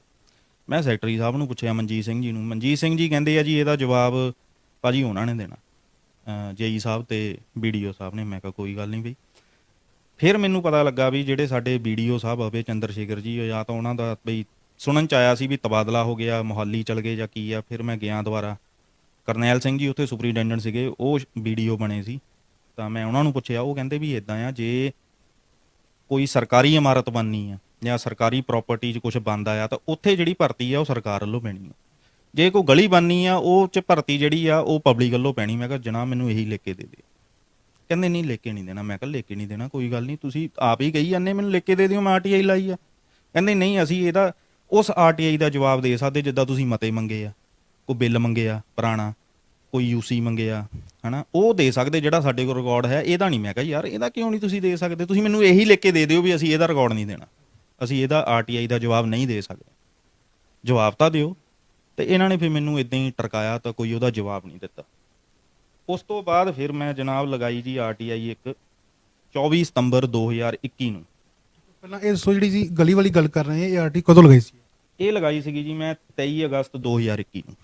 ਮੈਂ ਸੈਕਟਰੀ ਸਾਹਿਬ ਨੂੰ ਪੁੱਛਿਆ, ਮਨਜੀਤ ਸਿੰਘ ਜੀ ਨੂੰ। ਮਨਜੀਤ ਸਿੰਘ ਜੀ ਕਹਿੰਦੇ ਆ ਜੀ ਇਹਦਾ ਜਵਾਬ ਭਾਜੀ ਉਹਨਾਂ ਨੇ ਦੇਣਾ, ਜੇਈ ਸਾਹਿਬ ਤੇ BDO ਸਾਹਿਬ ਨੇ। ਮੈਂ ਕਿਹਾ ਕੋਈ ਗੱਲ ਨਹੀਂ ਬਈ। ਫਿਰ ਮੈਨੂੰ ਪਤਾ ਲੱਗਾ ਵੀ ਜਿਹੜੇ ਸਾਡੇ BDO ਸਾਹਿਬ ਅਭੈ ਚੰਦਰ ਸ਼ੇਖਰ ਜੀ, ਜਾਂ ਤਾਂ ਉਹਨਾਂ ਦਾ ਬਈ ਸੁਣਨ ਚ ਆਇਆ ਸੀ ਵੀ ਤਬਾਦਲਾ ਹੋ ਗਿਆ, ਮੋਹਾਲੀ ਚਲ ਗਏ ਜਾਂ ਕੀ ਆ। ਫਿਰ ਮੈਂ ਗਿਆ ਦੁਬਾਰਾ, ਕਰਨੈਲ ਸਿੰਘ ਜੀ ਉੱਥੇ ਸੁਪਰੀਡੈਂਡੈਂਟ ਸੀਗੇ, ਉਹ BDO ਬਣੇ ਸੀ। ਤਾਂ ਮੈਂ ਉਹਨਾਂ ਨੂੰ ਪੁੱਛਿਆ, ਉਹ ਕਹਿੰਦੇ ਵੀ ਇੱਦਾਂ ਆ, ਜੇ ਕੋਈ ਸਰਕਾਰੀ ਇਮਾਰਤ ਬਣਨੀ ਆ ਜਾਂ ਸਰਕਾਰੀ ਪ੍ਰਾਪਰਟੀ 'ਚ ਕੁਝ ਬਣਦਾ ਆ ਤਾਂ ਉੱਥੇ ਜਿਹੜੀ ਭਰਤੀ ਆ ਉਹ ਸਰਕਾਰ ਵੱਲੋਂ ਪੈਣੀ ਆ। ਜੇ ਕੋਈ ਗਲੀ ਬਣਨੀ ਆ ਉਹ 'ਚ ਭਰਤੀ ਜਿਹੜੀ ਆ ਉਹ ਪਬਲਿਕ ਵੱਲੋਂ ਪੈਣੀ। ਮੈਂ ਕਿਹਾ ਜਨਾਬ ਮੈਨੂੰ ਇਹੀ ਲਿਖ ਕੇ ਦੇ ਦਿਓ। ਕਹਿੰਦੇ ਨਹੀਂ ਲਿਖ ਕੇ ਨਹੀਂ ਦੇਣਾ। ਮੈਂ ਕਿਹਾ ਲਿਖ ਕੇ ਨਹੀਂ ਦੇਣਾ, ਕੋਈ ਗੱਲ ਨਹੀਂ, ਤੁਸੀਂ ਆਪ ਹੀ ਕਹੀ ਜਾਂਦੇ ਮੈਨੂੰ ਲਿਖ ਕੇ ਦੇ ਦਿਓ, ਮੈਂ RTI ਲਾਈ ਆ। ਕਹਿੰਦੇ ਨਹੀਂ, ਅਸੀਂ ਇਹਦਾ ਉਸ RTI ਦਾ ਜਵਾਬ ਦੇ ਸਕਦੇ ਜਿੱਦਾਂ ਤੁਸੀਂ ਮਤੇ ਮੰਗੇ ਆ, ਕੋਈ ਬਿੱਲ ਮੰਗਿਆ ਪੁਰਾਣਾ, ਕੋਈ UC ਮੰਗਿਆ, ਹਨਾ, ਉਹ ਦੇ ਸਕਦੇ ਜਿਹੜਾ ਸਾਡੇ ਕੋਲ ਰਿਕਾਰਡ ਹੈ, ਇਹਦਾ ਨਹੀਂ। ਮੈਂ ਕਿਹਾ ਯਾਰ ਇਹਦਾ ਕਿਉਂ ਨਹੀਂ ਤੁਸੀਂ ਦੇ ਸਕਦੇ? ਤੁਸੀਂ ਮੈਨੂੰ ਇਹੀ ਲਿਖ ਕੇ ਦੇ ਦਿਓ ਵੀ ਅਸੀਂ ਇਹਦਾ ਰਿਕਾਰਡ ਨਹੀਂ ਦੇਣਾ, ਅਸੀਂ ਇਹਦਾ RTI ਦਾ ਜਵਾਬ ਨਹੀਂ ਦੇ ਸਕਦੇ, ਜਵਾਬ ਤਾਂ ਦਿਓ। ਤੇ ਇਹਨਾਂ ਨੇ ਫਿਰ ਮੈਨੂੰ ਇਦਾਂ ਹੀ ਟਰਕਾਇਆ, ਤਾਂ ਕੋਈ ਉਹਦਾ ਜਵਾਬ ਨਹੀਂ ਦਿੱਤਾ। ਉਸ ਤੋਂ ਬਾਅਦ ਫਿਰ ਮੈਂ ਜਨਾਬ ਲਗਾਈ ਜੀ RTI ਇੱਕ 24 ਸਤੰਬਰ 2021 ਨੂੰ। ਪਹਿਲਾਂ ਇਹ ਦੱਸੋ, ਜਿਹੜੀ ਜੀ ਗਲੀ ਵਾਲੀ ਗੱਲ ਕਰ ਰਹੇ ਆ, ਇਹ RTI ਕਦੋਂ ਲਗਾਈ ਸੀ? ਇਹ ਲਗਾਈ ਸੀਗੀ ਜੀ ਮੈਂ 23 ਅਗਸਤ 2021 ਨੂੰ।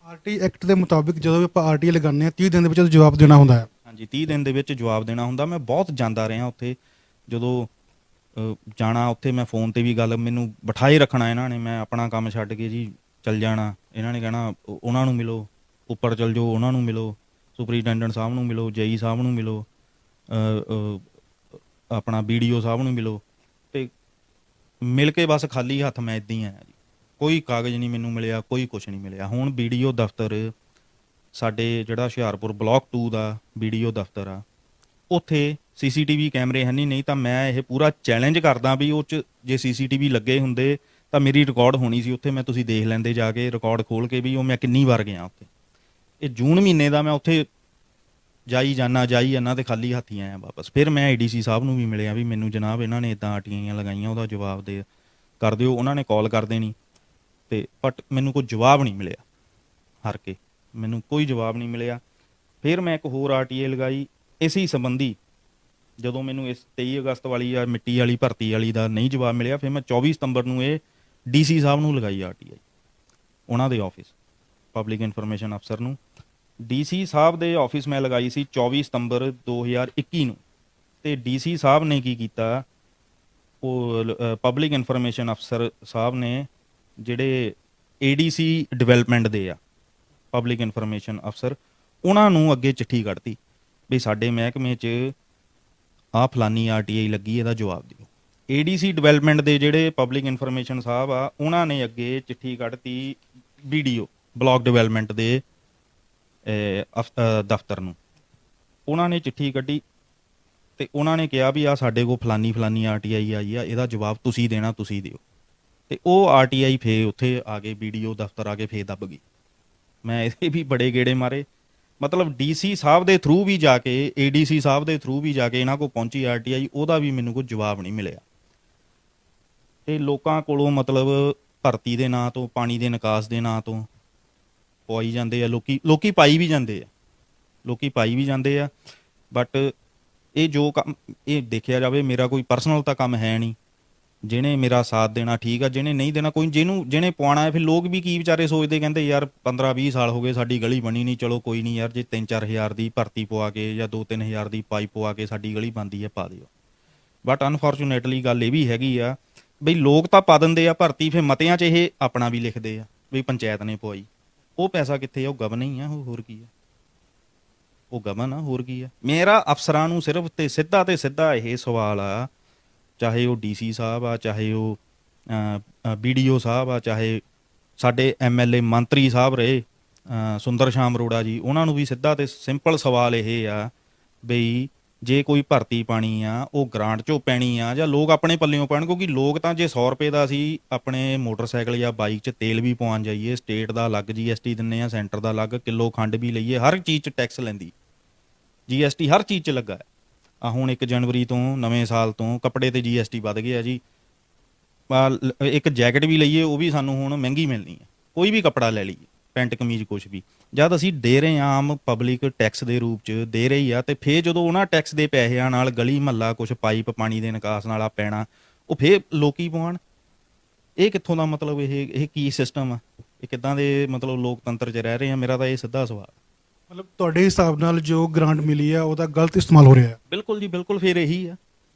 RTI ਐਕਟ ਦੇ ਮੁਤਾਬਿਕ ਜਦੋਂ ਵੀ ਆਪਾਂ RTI ਲਗਾਉਂਦੇ ਹਾਂ 30 ਦਿਨ ਦੇ ਵਿੱਚ ਜਵਾਬ ਦੇਣਾ ਹੁੰਦਾ ਹੈ। ਹਾਂਜੀ, 30 ਦਿਨ ਦੇ ਵਿੱਚ ਜਵਾਬ ਦੇਣਾ ਹੁੰਦਾ। ਮੈਂ ਬਹੁਤ ਜਾਂਦਾ ਰਿਹਾ ਉੱਥੇ, ਜਦੋਂ ਜਾਣਾ ਉੱਥੇ ਮੈਂ ਫੋਨ ਤੇ ਵੀ ਗੱਲ, ਮੈਨੂੰ ਬਿਠਾਏ ਰੱਖਣਾ ਇਹਨਾਂ ਨੇ। ਮੈਂ ਆਪਣਾ ਕੰਮ ਛੱਡ ਕੇ ਜੀ ਚੱਲ ਜਾਣਾ, ਇਹਨਾਂ ਨੇ ਕਹਿਣਾ ਉਹਨਾਂ ਨੂੰ ਮਿਲੋ, ਉੱਪਰ ਚੱਲ ਜਾਓ ਉਹਨਾਂ ਨੂੰ ਮਿਲੋ, ਸੁਪਰੀਡੈਂਡੈਂਟ ਸਾਹਿਬ ਨੂੰ ਮਿਲੋ, ਜੇਈ ਸਾਹਿਬ ਨੂੰ ਮਿਲੋ, ਆਪਣਾ BDO ਸਾਹਿਬ ਨੂੰ ਮਿਲੋ। ਤੇ ਮਿਲ ਕੇ ਬਸ ਖਾਲੀ ਹੱਥ ਮੈਂ ਇੱਦਾਂ ਹੀ ਆਇਆ ਜੀ। ਕੋਈ ਕਾਗਜ਼ ਨਹੀਂ ਮੈਨੂੰ ਮਿਲਿਆ, ਕੋਈ ਕੁਛ ਨਹੀਂ ਮਿਲਿਆ। ਹੁਣ BDO ਦਫ਼ਤਰ ਸਾਡੇ ਜਿਹੜਾ ਹੁਸ਼ਿਆਰਪੁਰ ਬਲਾਕ 2 ਦਾ BDO ਦਫ਼ਤਰ ਆ, ਉੱਥੇ CCTV ਕੈਮਰੇ ਹੈ ਨਹੀਂ ਤਾਂ ਮੈਂ ਇਹ ਪੂਰਾ ਚੈਲੰਜ ਕਰਦਾ ਵੀ ਉਹ 'ਚ ਜੇ CCTV ਲੱਗੇ ਹੁੰਦੇ ਤਾਂ ਮੇਰੀ ਰਿਕਾਰਡ ਹੋਣੀ ਸੀ ਉੱਥੇ। ਮੈਂ ਤੁਸੀਂ ਦੇਖ ਲੈਂਦੇ ਜਾ ਕੇ ਰਿਕਾਰਡ ਖੋਲ ਕੇ ਵੀ ਉਹ ਮੈਂ ਕਿੰਨੀ ਵਾਰ ਗਿਆ ਉੱਥੇ। ਇਹ ਜੂਨ ਮਹੀਨੇ ਦਾ ਮੈਂ ਉੱਥੇ ਜਾਈ ਜਾਣਾ ਤੇ ਖਾਲੀ ਹੱਥੀ ਆਇਆ ਵਾਪਸ। ਫਿਰ ਮੈਂ ADC ਸਾਹਿਬ ਨੂੰ ਵੀ ਮਿਲਿਆ ਵੀ ਮੈਨੂੰ ਜਨਾਬ ਇਹਨਾਂ ਨੇ ਇੱਦਾਂ RTI ਲਗਾਈਆਂ, ਉਹਦਾ ਜਵਾਬ ਦੇ ਕਰ ਦਿਓ। ਉਹਨਾਂ ਨੇ ਕਾਲ ਕਰ ਦੇਣੀ ਤੇ ਬਟ ਮੈਨੂੰ ਕੋਈ ਜਵਾਬ ਨਹੀਂ ਮਿਲਿਆ, ਹਾਰ ਕੇ ਮੈਨੂੰ ਕੋਈ ਜਵਾਬ ਨਹੀਂ ਮਿਲਿਆ। ਫਿਰ ਮੈਂ ਇੱਕ ਹੋਰ RTI ਲਗਾਈ ਇਸੀ ਸੰਬੰਧੀ। ਜਦੋਂ ਮੈਨੂੰ ਇਸ 23 ਅਗਸਤ ਵਾਲੀ ਜਾਂ ਮਿੱਟੀ ਵਾਲੀ ਭਰਤੀ ਵਾਲੀ ਦਾ ਨਹੀਂ ਜਵਾਬ ਮਿਲਿਆ, ਫਿਰ ਮੈਂ 24 ਸਤੰਬਰ ਨੂੰ ਇਹ DC ਸਾਹਿਬ ਨੂੰ ਲਗਾਈ RTI, ਉਹਨਾਂ ਦੇ ਆਫਿਸ ਪਬਲਿਕ ਇਨਫੋਰਮੇਸ਼ਨ ਅਫਸਰ ਨੂੰ। DC ਸਾਹਿਬ ਦੇ ਆਫਿਸ ਮੈਂ ਲਗਾਈ ਸੀ 24 ਸਤੰਬਰ 2021 ਨੂੰ। ਤੇ DC ਸਾਹਿਬ ਨੇ ਕੀ ਕੀਤਾ, ਉਹ ਪਬਲਿਕ ਇਨਫੋਰਮੇਸ਼ਨ ਅਫਸਰ ਸਾਹਿਬ ਨੇ ਜਿਹੜੇ ADC ਡਿਵੈਲਪਮੈਂਟ ਦੇ ਆ, ਪਬਲਿਕ ਇਨਫੋਰਮੇਸ਼ਨ ਅਫਸਰ, ਉਹਨਾਂ ਨੂੰ ਅੱਗੇ ਚਿੱਠੀ ਕੱਢਤੀ ਵੀ ਸਾਡੇ ਮਹਿਕਮੇ 'ਚ ਆਹ ਫਲਾਨੀ RTI ਲੱਗੀ, ਇਹਦਾ ਜਵਾਬ ਦਿਓ। ADC ਡਿਵੈਲਪਮੈਂਟ ਦੇ ਜਿਹੜੇ ਪਬਲਿਕ ਇਨਫੋਰਮੇਸ਼ਨ ਸਾਹਿਬ ਆ, ਉਹਨਾਂ ਨੇ ਅੱਗੇ ਚਿੱਠੀ ਕੱਢਤੀ BDO ਬਲਾਕ ਡਿਵੈਲਪਮੈਂਟ ਦੇ ਦਫ਼ਤਰ ਨੂੰ। ਉਹਨਾਂ ਨੇ ਚਿੱਠੀ ਕੱਢੀ ਤੇ ਉਹਨਾਂ ਨੇ ਕਿਹਾ ਵੀ ਆ ਸਾਡੇ ਕੋਲ ਫਲਾਨੀ RTI ਆਈ ਆ, ਇਹਦਾ ਜਵਾਬ ਤੁਸੀਂ ਦੇਣਾ, ਤੁਸੀਂ ਦਿਓ। ਤੇ ਉਹ RTI ਫੇ ਉੱਥੇ ਆ ਕੇ BDO ਦਫ਼ਤਰ ਆ ਕੇ ਫੇ ਦੱਬ ਗਈ। ਮੈਂ ਇਹਦੇ ਵੀ ਬੜੇ ਗੇੜੇ ਮਾਰੇ, ਮਤਲਬ DC ਸਾਹਿਬ ਦੇ ਥਰੂ ਵੀ ਜਾ ਕੇ, ADC ਸਾਹਿਬ ਦੇ ਥਰੂ ਵੀ ਜਾ ਕੇ ਇਹਨਾਂ ਕੋਲ ਪਹੁੰਚੀ RTI, ਉਹਦਾ ਵੀ ਮੈਨੂੰ ਕੋਈ ਜਵਾਬ ਨਹੀਂ ਮਿਲਿਆ। ਤੇ ਲੋਕਾਂ ਕੋਲੋਂ ਮਤਲਬ ਭਰਤੀ ਦੇ ਨਾਂ ਤੋਂ, ਪਾਣੀ ਦੇ ਨਿਕਾਸ ਦੇ ਨਾਂ ਤੋਂ ਪਵਾਈ ਜਾਂਦੇ ਆ ਲੋਕੀ ਪਾਈ ਵੀ ਜਾਂਦੇ ਆ। ਬਟ ਇਹ ਜੋ ਕੰਮ, ਇਹ ਦੇਖਿਆ ਜਾਵੇ ਮੇਰਾ ਕੋਈ ਪਰਸਨਲ ਤਾਂ ਕੰਮ ਹੈ ਨਹੀਂ। ਜਿਹਨੇ ਮੇਰਾ ਸਾਥ ਦੇਣਾ ਠੀਕ ਆ, ਜਿਹਨੇ ਨਹੀਂ ਦੇਣਾ ਕੋਈ, ਜਿਹਨੇ ਪਵਾਉਣਾ ਹੈ। ਫਿਰ ਲੋਕ ਵੀ ਕੀ ਵਿਚਾਰੇ ਸੋਚਦੇ, ਕਹਿੰਦੇ ਯਾਰ 15-20 ਸਾਲ ਹੋ ਗਏ ਸਾਡੀ ਗਲੀ ਬਣੀ ਨਹੀਂ, ਚਲੋ ਕੋਈ ਨਹੀਂ ਯਾਰ, ਜੇ 3-4 ਹਜ਼ਾਰ ਦੀ ਭਰਤੀ ਪਵਾ ਕੇ ਜਾਂ 2-3 ਹਜ਼ਾਰ ਦੀ ਪਾਈਪ ਪਵਾ ਕੇ ਸਾਡੀ ਗਲੀ ਬਣਦੀ ਹੈ, ਪਾ ਦਿਓ। ਬਟ ਅਨਫੋਰਚੂਨੇਟਲੀ ਗੱਲ ਇਹ ਵੀ ਹੈਗੀ ਆ ਬਈ ਲੋਕ ਤਾਂ ਪਾ ਦਿੰਦੇ ਆ ਭਰਤੀ, ਫਿਰ ਮਤਿਆਂ 'ਚ ਇਹ ਆਪਣਾ ਵੀ ਲਿਖਦੇ ਆ ਵੀ ਪੰਚਾਇਤ ਨੇ ਪਵਾਈ। ਉਹ ਪੈਸਾ ਕਿੱਥੇ ਆ? ਉਹ ਗਵਨ ਹੀ ਆ, ਹੋਰ ਕੀ ਆ? ਉਹ ਗਵਨ ਆ, ਹੋਰ ਕੀ ਆ? ਮੇਰਾ ਅਫਸਰਾਂ ਨੂੰ ਸਿਰਫ ਤੇ ਸਿੱਧਾ ਇਹ ਸਵਾਲ ਆ, ਚਾਹੇ ਉਹ DC ਸਾਹਿਬ ਆ, ਚਾਹੇ ਉਹ BDO ਸਾਹਿਬ ਆ, ਚਾਹੇ ਸਾਡੇ MLA ਮੰਤਰੀ ਸਾਹਿਬ ਰਹੇ ਸੁੰਦਰ ਸ਼ਾਮ ਅਰੋੜਾ ਜੀ, ਉਹਨਾਂ ਨੂੰ ਵੀ ਸਿੱਧਾ ਤੇ ਸਿੰਪਲ ਸਵਾਲ ਇਹ ਆ ਬਈ ਜੇ ਕੋਈ ਭਰਤੀ ਪਾਣੀ ਆ ਉਹ ਗ੍ਰਾਂਟ 'ਚੋਂ ਪੈਣੀ ਆ ਜਾਂ ਲੋਕ ਆਪਣੇ ਪੱਲਿਓਂ ਪੈਣ। ਕਿਉਂਕਿ ਲੋਕ ਤਾਂ ਜੇ 100 ਰੁਪਏ ਦਾ ਅਸੀਂ ਆਪਣੇ ਮੋਟਰਸਾਈਕਲ ਜਾਂ ਬਾਈਕ 'ਚ ਤੇਲ ਵੀ ਪਵਾਉਣ ਜਾਈਏ, ਸਟੇਟ ਦਾ ਅਲੱਗ GST ਦਿੰਦੇ ਆ, ਸੈਂਟਰ ਦਾ ਅਲੱਗ, ਕਿਲੋ ਖੰਡ ਵੀ ਲਈਏ, ਹਰ ਚੀਜ਼ 'ਚ ਟੈਕਸ ਲੈਂਦੀ GST, ਹਰ ਚੀਜ਼ 'ਚ ਲੱਗਾ ਆ। ਹੁਣ 1 ਜਨਵਰੀ ਤੋਂ ਨਵੇਂ ਸਾਲ ਤੋਂ ਕੱਪੜੇ ਤੇ GST ਵੱਧ ਗਿਆ ਜੀ। ਇੱਕ ਜੈਕਟ ਵੀ ਲਈਏ ਉਹ ਵੀ ਸਾਨੂੰ ਹੁਣ ਮਹਿੰਗੀ ਮਿਲਣੀ ਹੈ, ਕੋਈ ਵੀ ਕੱਪੜਾ ਲੈ ਲਈਏ ਪੈਂਟ ਕਮੀਜ਼ ਕੁਛ ਵੀ। ਜਦ ਅਸੀਂ ਦੇ ਰਹੇ ਹਾਂ ਆਮ ਪਬਲਿਕ ਟੈਕਸ ਦੇ ਰੂਪ 'ਚ ਦੇ ਰਹੀ ਆ, ਤੇ ਫੇਰ ਜਦੋਂ ਉਹਨਾਂ ਟੈਕਸ ਦੇ ਪੈਸਿਆਂ ਨਾਲ ਗਲੀ ਮਹੱਲਾ ਕੁਛ ਪਾਈਪ ਪਾਣੀ ਦੇ ਨਿਕਾਸ ਨਾਲ ਆ ਪੈਣਾ, ਉਹ ਫੇਰ ਲੋਕੀ ਪਵਾਉਣ। ਇਹ ਕਿੱਥੋਂ ਦਾ ਮਤਲਬ ਇਹ ਕੀ ਸਿਸਟਮ ਆ? ਇਹ ਕਿੱਦਾਂ ਦੇ ਮਤਲਬ ਲੋਕਤੰਤਰ 'ਚ ਰਹਿ ਰਹੇ ਆ? ਮੇਰਾ ਤਾਂ ਇਹ ਸਿੱਧਾ ਸਵਾਲ। ਮਤਲਬ ਤੁਹਾਡੇ ਹਿਸਾਬ ਨਾਲ ਜੋ ਗ੍ਰਾਂਟ ਮਿਲੀ ਹੈ ਉਹਦਾ ਗਲਤ ਇਸਤੇਮਾਲ ਹੋ ਰਿਹਾ ਹੈ। ਬਿਲਕੁਲ ਜੀ ਬਿਲਕੁਲ, ਫੇਰ ਇਹੀ ਆ।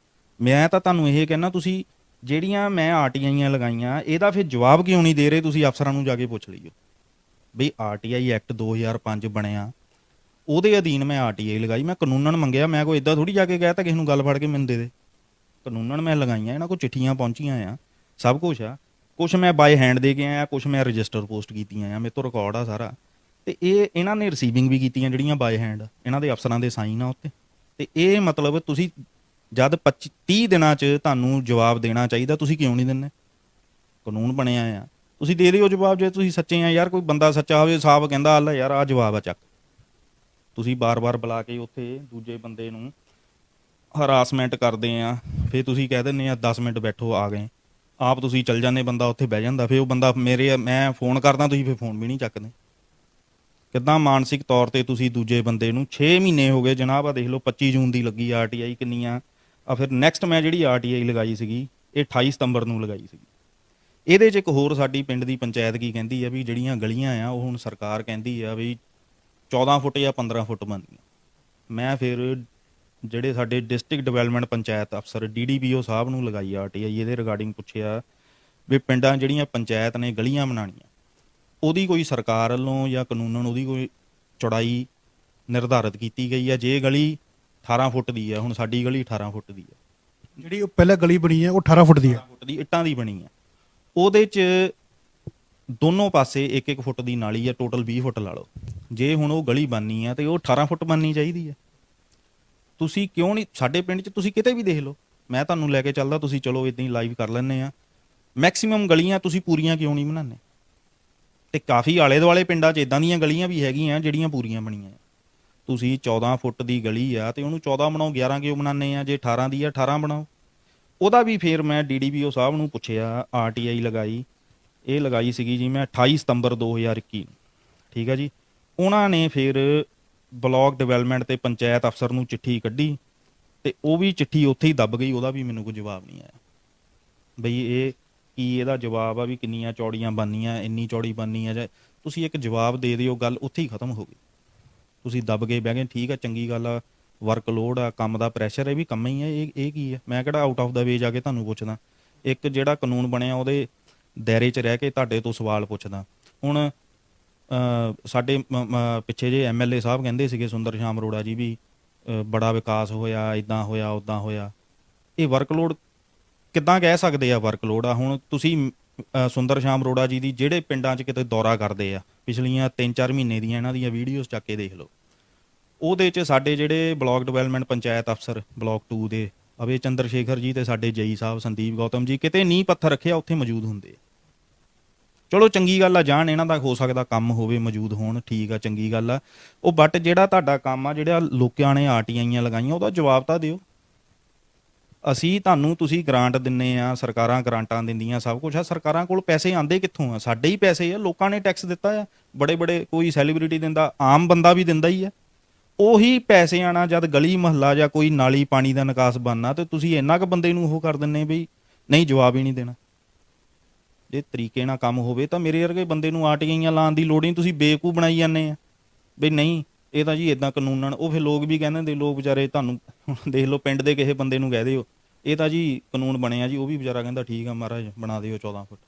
ਮੈਂ ਤਾਂ ਤੁਹਾਨੂੰ ਇਹ ਕਹਿੰਦਾ, ਤੁਸੀਂ ਜਿਹੜੀਆਂ ਮੈਂ ਆਰਟੀਆਈਆਂ ਲਗਾਈਆਂ ਇਹਦਾ ਫਿਰ ਜਵਾਬ ਕਿਉਂ ਨਹੀਂ ਦੇ ਰਹੇ? ਤੁਸੀਂ ਅਫਸਰਾਂ ਨੂੰ ਜਾ ਕੇ ਪੁੱਛ ਲਈਓ ਬਈ ਆਰਟੀਆਈ ਐਕਟ 2005 ਬਣਿਆ, ਉਹਦੇ ਅਧੀਨ ਮੈਂ ਆਰਟੀਆਈ ਲਗਾਈ, ਮੈਂ ਕਾਨੂੰਨਨ ਮੰਗਿਆ, ਮੈਂ ਕੋਈ ਇਦਾਂ ਥੋੜੀ ਜਾ ਕੇ ਕਹਿ ਤਾ ਕਿਸੇ ਨੂੰ ਗੱਲ ਫੜ ਕੇ ਮੈਨੂੰ ਦੇ ਦੇ। ਕਾਨੂੰਨਨ ਮੈਂ ਲਗਾਈਆਂ, ਇਹਨਾਂ ਕੋਲ ਚਿੱਠੀਆਂ ਪਹੁੰਚੀਆਂ ਆ, ਸਭ ਕੁਛ ਆ। ਕੁਛ ਮੈਂ ਬਾਏ ਹੈਂਡ ਦੇ ਕੇ ਆਇਆ, ਕੁਛ ਮੈਂ ਰਜਿਸਟਰ ਪੋਸਟ ਕੀਤੀਆਂ ਆ, ਮੇਰੇ ਤੋਂ ਰਿਕਾਰਡ ਆ ਸਾਰਾ। ਤੇ ਇਹ ਇਹਨਾਂ ਨੇ ਰਿਸੀਵਿੰਗ ਵੀ ਕੀਤੀਆਂ ਜਿਹੜੀਆਂ ਬਾਏ ਹੈਂਡ, ਇਹਨਾਂ ਦੇ ਅਫਸਰਾਂ ਦੇ ਸਾਈਨ ਆ ਉੱਤੇ। ਤੇ ਇਹ ਮਤਲਬ ਤੁਸੀਂ ਜਦ 30 ਦਿਨਾਂ 'ਚ ਤੁਹਾਨੂੰ ਜਵਾਬ ਦੇਣਾ ਚਾਹੀਦਾ, ਤੁਸੀਂ ਕਿਉਂ ਨਹੀਂ ਦਿੰਦੇ? ਕਾਨੂੰਨ ਬਣਿਆ ਆ, ਤੁਸੀਂ ਦੇ ਦਿਓ ਜਵਾਬ ਜੇ ਤੁਸੀਂ ਸੱਚੇ ਆ ਯਾਰ। ਕੋਈ ਬੰਦਾ ਸੱਚਾ ਹੋਵੇ, ਸਾਹਬ ਕਹਿੰਦਾ ਅੱਲਾ ਯਾਰ ਆਹ ਜਵਾਬ ਆ, ਚੱਕ। ਤੁਸੀਂ ਬਾਰ-ਬਾਰ ਬੁਲਾ ਕੇ ਉੱਥੇ ਦੂਜੇ ਬੰਦੇ ਨੂੰ ਹਰਾਸਮੈਂਟ ਕਰਦੇ ਆ, ਫਿਰ ਤੁਸੀਂ ਕਹਿ ਦਿੰਦੇ ਆ 10 ਮਿੰਟ ਬੈਠੋ, ਆ ਗਏ। ਆਪ ਤੁਸੀਂ ਚੱਲ ਜਾਂਦੇ, ਬੰਦਾ ਉੱਥੇ ਬਹਿ ਜਾਂਦਾ, ਫਿਰ ਉਹ ਬੰਦਾ ਮੈਂ ਫੋਨ ਕਰਦਾ, ਤੁਸੀਂ ਫਿਰ ਫੋਨ ਵੀ ਨਹੀਂ ਚੱਕਦੇ। ਕਿੱਦਾਂ ਮਾਨਸਿਕ ਤੌਰ ਤੇ ਤੁਸੀਂ ਦੂਜੇ ਬੰਦੇ ਨੂੰ 6 ਮਹੀਨੇ ਹੋ ਗਏ ਜਨਾਬ, ਆ ਦੇਖ ਲਓ 25 ਜੂਨ ਦੀ ਲੱਗੀ ਆਰਟੀਆਈ, ਕਿੰਨੀਆਂ ਆ। ਫਿਰ ਨੈਕਸਟ ਮੈਂ ਜਿਹੜੀ ਆਰਟੀਆਈ ਲਗਾਈ ਸੀਗੀ ਇਹ 28 ਸਤੰਬਰ ਨੂੰ ਲਗਾਈ ਸੀਗੀ। ਇਹਦੇ 'ਚ ਇੱਕ ਹੋਰ ਸਾਡੀ ਪਿੰਡ ਦੀ ਪੰਚਾਇਤ ਕੀ ਕਹਿੰਦੀ ਆ ਵੀ ਜਿਹੜੀਆਂ ਗਲੀਆਂ ਆ ਉਹ ਹੁਣ ਸਰਕਾਰ ਕਹਿੰਦੀ ਆ ਵੀ 14 ਫੁੱਟ ਜਾਂ 15 ਫੁੱਟ ਬਣਦੀਆਂ। ਮੈਂ ਫਿਰ ਜਿਹੜੇ ਸਾਡੇ ਡਿਸਟ੍ਰਿਕਟ ਡਿਵੈਲਪਮੈਂਟ ਪੰਚਾਇਤ ਅਫਸਰ DDPO ਸਾਹਿਬ ਨੂੰ ਲਗਾਈ ਆਰਟੀਆਈ, ਇਹਦੇ ਰਿਗਾਰਡਿੰਗ ਪੁੱਛਿਆ ਵੀ ਪਿੰਡਾਂ ਜਿਹੜੀਆਂ ਪੰਚਾਇਤ ਨੇ ਗਲੀਆਂ ਬਣਾਉਣੀਆਂ, ਉਹਦੀ ਕੋਈ ਸਰਕਾਰ ਵੱਲੋਂ ਜਾਂ ਕਾਨੂੰਨਨ ਉਹਦੀ ਕੋਈ ਚੌੜਾਈ ਨਿਰਧਾਰਿਤ ਕੀਤੀ ਗਈ ਆ? ਜੇ ਗਲੀ 18 ਫੁੱਟ ਦੀ ਆ, ਹੁਣ ਸਾਡੀ ਗਲੀ 18 ਫੁੱਟ ਦੀ ਆ, ਜਿਹੜੀ ਉਹ ਪਹਿਲਾਂ ਗਲੀ ਬਣੀ ਹੈ ਉਹ 18 ਫੁੱਟ ਦੀ ਹੈ। 18 ਫੁੱਟ ਦੀ ਇੱਟਾਂ ਦੀ ਬਣੀ ਆ, ਉਹਦੇ 'ਚ ਦੋਨੋਂ ਪਾਸੇ 1-1 ਫੁੱਟ ਦੀ ਨਾਲੀ ਆ, ਟੋਟਲ 20 ਫੁੱਟ ਲਾ ਲਓ। ਜੇ ਹੁਣ ਉਹ ਗਲੀ ਬਣਨੀ ਆ ਤੇ ਉਹ 18 ਫੁੱਟ ਬਣਨੀ ਚਾਹੀਦੀ ਆ। ਤੁਸੀਂ ਕਿਉਂ ਨਹੀਂ? ਸਾਡੇ ਪਿੰਡ 'ਚ ਤੁਸੀਂ ਕਿਤੇ ਵੀ ਦੇਖ ਲਓ, ਮੈਂ ਤੁਹਾਨੂੰ ਲੈ ਕੇ ਚੱਲਦਾ, ਤੁਸੀਂ ਚਲੋ ਇੱਦਾਂ ਹੀ ਲਾਈਵ ਕਰ ਲੈਂਦੇ ਆ। ਮੈਕਸਿਮਮ ਗਲੀਆਂ ਤੁਸੀਂ ਪੂਰੀਆਂ ਕਿਉਂ ਨਹੀਂ ਬਣਾਉਂਦੇ? ਤੇ ਕਾਫੀ ਆਲੇ ਦੁਆਲੇ ਪਿੰਡਾਂ 'ਚ ਇਦਾਂ ਦੀਆਂ ਗਲੀਆਂ ਵੀ ਹੈਗੀਆਂ ਜਿਹੜੀਆਂ ਪੂਰੀਆਂ ਬਣੀਆਂ। ਤੁਸੀਂ 14 ਫੁੱਟ ਦੀ ਗਲੀ ਆ ਤੇ ਉਹਨੂੰ 14 ਬਣਾਓ, 11 ਕਿਉਂ ਬਣਾਉਂਦੇ ਆ? ਜੇ 18 ਦੀ ਆ 18 ਬਣਾਓ। ਉਹਦਾ ਵੀ ਫਿਰ ਮੈਂ DDPO ਸਾਹਿਬ ਨੂੰ ਪੁੱਛਿਆ, ਆਰਟੀਆਈ ਲਗਾਈ, ਇਹ ਲਗਾਈ ਸੀਗੀ ਜੀ ਮੈਂ 28 ਸਤੰਬਰ 2021, ਠੀਕ ਆ ਜੀ। ਉਹਨਾਂ ਨੇ ਫਿਰ ਬਲਾਕ ਡਿਵੈਲਪਮੈਂਟ ਤੇ ਪੰਚਾਇਤ ਅਫਸਰ ਨੂੰ ਚਿੱਠੀ ਕੱਢੀ, ਤੇ ਉਹ ਵੀ ਚਿੱਠੀ ਉੱਥੇ ਹੀ ਦੱਬ ਗਈ, ਉਹਦਾ ਵੀ ਮੈਨੂੰ ਕੋਈ ਜਵਾਬ ਨਹੀਂ ਆਇਆ ਬਈ ਇਹ ਕੀ ਇਹਦਾ ਜਵਾਬ ਆ ਵੀ ਕਿੰਨੀਆਂ ਚੌੜੀਆਂ ਬਣਨੀਆਂ, ਇੰਨੀ ਚੌੜੀ ਬਣਨੀ ਆ, ਜਾਂ ਤੁਸੀਂ ਇੱਕ ਜਵਾਬ ਦੇ ਦਿਓ, ਗੱਲ ਉੱਥੇ ਹੀ ਖਤਮ ਹੋ ਗਈ। ਤੁਸੀਂ ਦੱਬ ਕੇ ਬਹਿ ਗਏ, ਠੀਕ ਆ, ਚੰਗੀ ਗੱਲ ਆ, ਵਰਕਲੋਡ ਆ, ਕੰਮ ਦਾ ਪ੍ਰੈਸ਼ਰ, ਇਹ ਵੀ ਕੰਮ ਹੀ ਆ। ਇਹ ਕੀ ਆ? ਮੈਂ ਕਿਹੜਾ ਆਊਟ ਆਫ ਦਾ ਵੇ ਜਾ ਕੇ ਤੁਹਾਨੂੰ ਪੁੱਛਦਾ, ਇੱਕ ਜਿਹੜਾ ਕਾਨੂੰਨ ਬਣਿਆ ਉਹਦੇ ਦਾਇਰੇ 'ਚ ਰਹਿ ਕੇ ਤੁਹਾਡੇ ਤੋਂ ਸਵਾਲ ਪੁੱਛਦਾ। ਹੁਣ ਸਾਡੇ ਪਿੱਛੇ ਜੇ MLA ਸਾਹਿਬ ਕਹਿੰਦੇ ਸੀਗੇ ਸੁੰਦਰ ਸ਼ਾਮ ਅਰੋੜਾ ਜੀ ਵੀ ਬੜਾ ਵਿਕਾਸ ਹੋਇਆ, ਇੱਦਾਂ ਹੋਇਆ, ਉੱਦਾਂ ਹੋਇਆ। ਇਹ ਵਰਕਲੋਡ ਕਿੱਦਾਂ ਕਹਿ ਸਕਦੇ ਆ ਵਰਕਲੋਡ ਆ? ਹੁਣ ਤੁਸੀਂ ਸੁੰਦਰ ਸ਼ਾਮ ਅਰੋੜਾ ਜੀ ਦੀ ਜਿਹੜੇ ਪਿੰਡਾਂ 'ਚ ਕਿਤੇ ਦੌਰਾ ਕਰਦੇ ਆ, ਪਿਛਲੀਆਂ 3-4 ਮਹੀਨੇ ਦੀਆਂ ਇਹਨਾਂ ਦੀਆਂ ਵੀਡੀਓਜ਼ ਚੱਕ ਕੇ ਦੇਖ ਲਓ। ਉਹਦੇ 'ਚ ਸਾਡੇ ਜਿਹੜੇ ਬਲਾਕ ਡਿਵੈਲਪਮੈਂਟ ਪੰਚਾਇਤ ਅਫਸਰ ਬਲਾਕ 2 ਦੇ ਅਵੇ ਚੰਦਰ ਸ਼ੇਖਰ ਜੀ ਤੇ ਸਾਡੇ ਜਈ ਸਾਹਿਬ ਸੰਦੀਪ ਗੌਤਮ ਜੀ ਕਿਤੇ ਨੀਂਹ ਪੱਥਰ ਰੱਖਿਆ ਉੱਥੇ ਮੌਜੂਦ ਹੁੰਦੇ ਆ। ਚਲੋ ਚੰਗੀ ਗੱਲ ਆ, ਜਾਣ, ਇਹਨਾਂ ਦਾ ਹੋ ਸਕਦਾ ਕੰਮ ਹੋਵੇ, ਮੌਜੂਦ ਹੋਣ, ਠੀਕ ਆ, ਚੰਗੀ ਗੱਲ ਆ ਉਹ। ਬਟ ਜਿਹੜਾ ਤੁਹਾਡਾ ਕੰਮ ਆ, ਜਿਹੜਾ ਲੋਕਾਂ ਨੇ ਆਰਟੀਆਈਆਂ ਲਗਾਈਆਂ, ਉਹਦਾ ਜਵਾਬ ਤਾਂ ਦਿਓ। ਅਸੀਂ ਤੁਹਾਨੂੰ, ਤੁਸੀਂ ਗ੍ਰਾਂਟ ਦਿੰਨੇ ਆ, ਸਰਕਾਰਾਂ ਗ੍ਰਾਂਟਾਂ ਦਿੰਦੀਆਂ, ਸਭ ਕੁਛ ਆ, ਸਰਕਾਰਾਂ ਕੋਲ ਪੈਸੇ ਆਉਂਦੇ ਕਿੱਥੋਂ ਆ? ਸਾਡੇ ਹੀ ਪੈਸੇ ਆ, ਲੋਕਾਂ ਨੇ ਟੈਕਸ ਦਿੱਤਾ ਆ। ਬੜੇ ਬੜੇ ਕੋਈ ਸੈਲੀਬ੍ਰਿਟੀ ਦਿੰਦਾ, ਆਮ ਬੰਦਾ ਵੀ ਦਿੰਦਾ ਹੀ ਆ। ਉਹੀ ਪੈਸੇ ਆਣਾ ਜਦ ਗਲੀ ਮਹੱਲਾ ਜਾਂ ਕੋਈ ਨਾਲੀ ਪਾਣੀ ਦਾ ਨਿਕਾਸ ਬਣਨਾ, ਤੇ ਤੁਸੀਂ ਇੰਨਾ ਕੁ ਬੰਦੇ ਨੂੰ ਉਹ ਕਰ ਦਿੰਨੇ ਵੀ ਨਹੀਂ, ਜਵਾਬ ਹੀ ਨਹੀਂ ਦੇਣਾ। ਜੇ ਤਰੀਕੇ ਨਾਲ ਕੰਮ ਹੋਵੇ ਤਾਂ ਮੇਰੇ ਵਰਗੇ ਬੰਦੇ ਨੂੰ ਆਰਟੀਆਈਆਂ ਲਾਉਣ ਦੀ ਲੋੜ ਨਹੀਂ। ਤੁਸੀਂ ਬੇਵਕੂਫ ਬਣਾਈ ਜਾਂਦੇ ਆ ਵੀ ਨਹੀਂ ਇਹ ਤਾਂ ਜੀ ਇਦਾਂ ਕਾਨੂੰਨਨ। ਉਹ ਫਿਰ ਲੋਕ ਵੀ ਕਹਿੰਦੇ ਹੁੰਦੇ, ਲੋਕ ਵਿਚਾਰੇ ਤੁਹਾਨੂੰ ਦੇਖ ਲਓ, ਪਿੰਡ ਦੇ ਕਿਸੇ ਬੰਦੇ ਨੂੰ ਕਹਿ ਦਿਓ ਇਹ ਤਾਂ ਜੀ ਕਾਨੂੰਨ ਬਣਿਆ ਜੀ, ਉਹ ਵੀ ਵਿਚਾਰਾ ਕਹਿੰਦਾ ਠੀਕ ਆ ਮਹਾਰਾਜ ਬਣਾ ਦਿਓ 14 ਫੁੱਟ।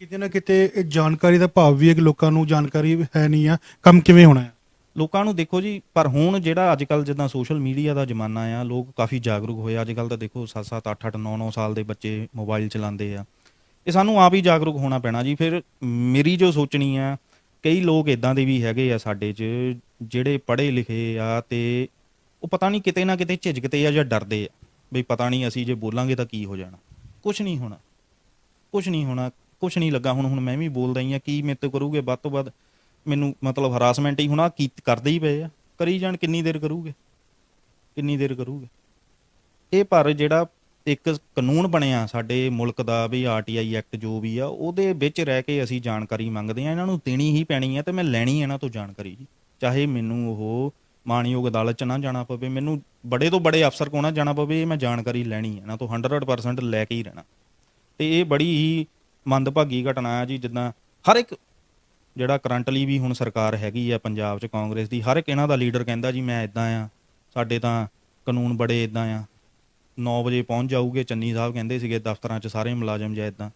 ਕਿਤੇ ਨਾ ਕਿਤੇ ਇਹ ਜਾਣਕਾਰੀ ਦਾ ਭਾਵ ਵੀ ਹੈ ਕਿ ਲੋਕਾਂ ਨੂੰ ਜਾਣਕਾਰੀ ਹੈ ਨਹੀਂ ਆ ਕੰਮ ਕਿਵੇਂ ਹੋਣਾ ਹੈ। ਲੋਕਾਂ ਨੂੰ ਦੇਖੋ ਜੀ, ਪਰ ਹੁਣ ਜਿਹੜਾ ਅੱਜ ਕੱਲ੍ਹ ਜਿੱਦਾਂ ਸੋਸ਼ਲ ਮੀਡੀਆ ਦਾ ਜ਼ਮਾਨਾ ਆ, ਲੋਕ ਕਾਫੀ ਜਾਗਰੂਕ ਹੋਏ। ਅੱਜ ਕੱਲ੍ਹ ਤਾਂ ਦੇਖੋ 7-7 8-8 9-9 ਸਾਲ ਦੇ ਬੱਚੇ ਮੋਬਾਈਲ ਚਲਾਉਂਦੇ ਆ। ਇਹ ਸਾਨੂੰ ਆਪ ਹੀ ਜਾਗਰੂਕ ਹੋਣਾ ਪੈਣਾ ਜੀ। ਫਿਰ ਮੇਰੀ ਜੋ ਸੋਚਣੀ ਆ, ਕਈ ਲੋਕ ਇੱਦਾਂ ਦੇ ਵੀ ਹੈਗੇ ਆ ਸਾਡੇ 'ਚ ਜਿਹੜੇ ਪੜ੍ਹੇ ਲਿਖੇ ਆ, ਤੇ ਉਹ ਪਤਾ ਨਹੀਂ ਕਿਤੇ ਨਾ ਕਿਤੇ ਝਿਜਕਦੇ ਆ ਜਾਂ ਡਰਦੇ ਆ ਬਈ ਪਤਾ ਨਹੀਂ ਅਸੀਂ ਜੇ ਬੋਲਾਂਗੇ ਤਾਂ ਕੀ ਹੋ ਜਾਣਾ। ਕੁਛ ਨਹੀਂ ਹੋਣਾ, ਕੁਛ ਨਹੀਂ ਹੋਣਾ, ਕੁਛ ਨਹੀਂ ਲੱਗਾ। ਹੁਣ ਮੈਂ ਵੀ ਬੋਲਦਾ ਹੀ ਆ, ਕੀ ਮੇਰੇ ਤੋਂ ਕਰੂਗੇ? ਵੱਧ ਤੋਂ ਵੱਧ ਮੈਨੂੰ ਮਤਲਬ ਹਰਾਸਮੈਂਟ ਹੀ ਹੋਣਾ, ਕੀ ਕਰਦੇ ਹੀ ਪਏ ਆ, ਕਰੀ ਜਾਣ। ਕਿੰਨੀ ਦੇਰ ਕਰੂਗੇ, ਕਿੰਨੀ ਦੇਰ ਕਰੂਗੇ ਇਹ? ਪਰ ਜਿਹੜਾ ਇੱਕ ਕਾਨੂੰਨ ਬਣਿਆ ਸਾਡੇ ਮੁਲਕ ਦਾ ਵੀ ਆਰਟੀਆਈ ਐਕਟ ਜੋ ਵੀ ਆ ਉਹਦੇ ਵਿੱਚ ਰਹਿ ਕੇ ਅਸੀਂ ਜਾਣਕਾਰੀ ਮੰਗਦੇ ਆ, ਇਹਨਾਂ ਨੂੰ ਦੇਣੀ ਹੀ ਪੈਣੀ ਹੈ ਤੇ ਮੈਂ ਲੈਣੀ ਇਹਨਾਂ ਤੋਂ ਜਾਣਕਾਰੀ ਜੀ। ਚਾਹੇ ਮੈਨੂੰ ਉਹ ਮਾਣਯੋਗ ਅਦਾਲਤ 'ਚ ਨਾ ਜਾਣਾ ਪਵੇ, ਮੈਨੂੰ ਬੜੇ ਤੋਂ ਬੜੇ ਅਫਸਰ ਕੋਲ ਨਾ ਜਾਣਾ ਪਵੇ, ਮੈਂ ਜਾਣਕਾਰੀ ਲੈਣੀ ਹੈ ਇਹਨਾਂ ਤੋਂ 100% ਲੈ ਕੇ ਹੀ ਰਹਿਣਾ। ਤੇ ਇਹ ਬੜੀ ਹੀ ਮੰਦਭਾਗੀ ਘਟਨਾ ਹੈ ਜੀ। ਜਿੱਦਾਂ ਹਰ ਇੱਕ ਜਿਹੜਾ ਕਰੰਟਲੀ ਵੀ ਹੁਣ ਸਰਕਾਰ ਹੈਗੀ ਆ ਪੰਜਾਬ 'ਚ ਕਾਂਗਰਸ ਦੀ, ਹਰ ਇੱਕ ਇਹਨਾਂ ਦਾ ਲੀਡਰ ਕਹਿੰਦਾ ਜੀ ਮੈਂ ਇੱਦਾਂ ਆ, ਸਾਡੇ ਤਾਂ ਕਾਨੂੰਨ ਬੜੇ ਇੱਦਾਂ ਆ, 9 ਵਜੇ ਪਹੁੰਚ ਜਾਊਗੇ। ਚੰਨੀ ਸਾਹਿਬ ਕਹਿੰਦੇ ਸੀਗੇ ਦਫ਼ਤਰਾਂ 'ਚ ਸਾਰੇ ਮੁਲਾਜ਼ਮ ਜਾਂ ਇੱਦਾਂ।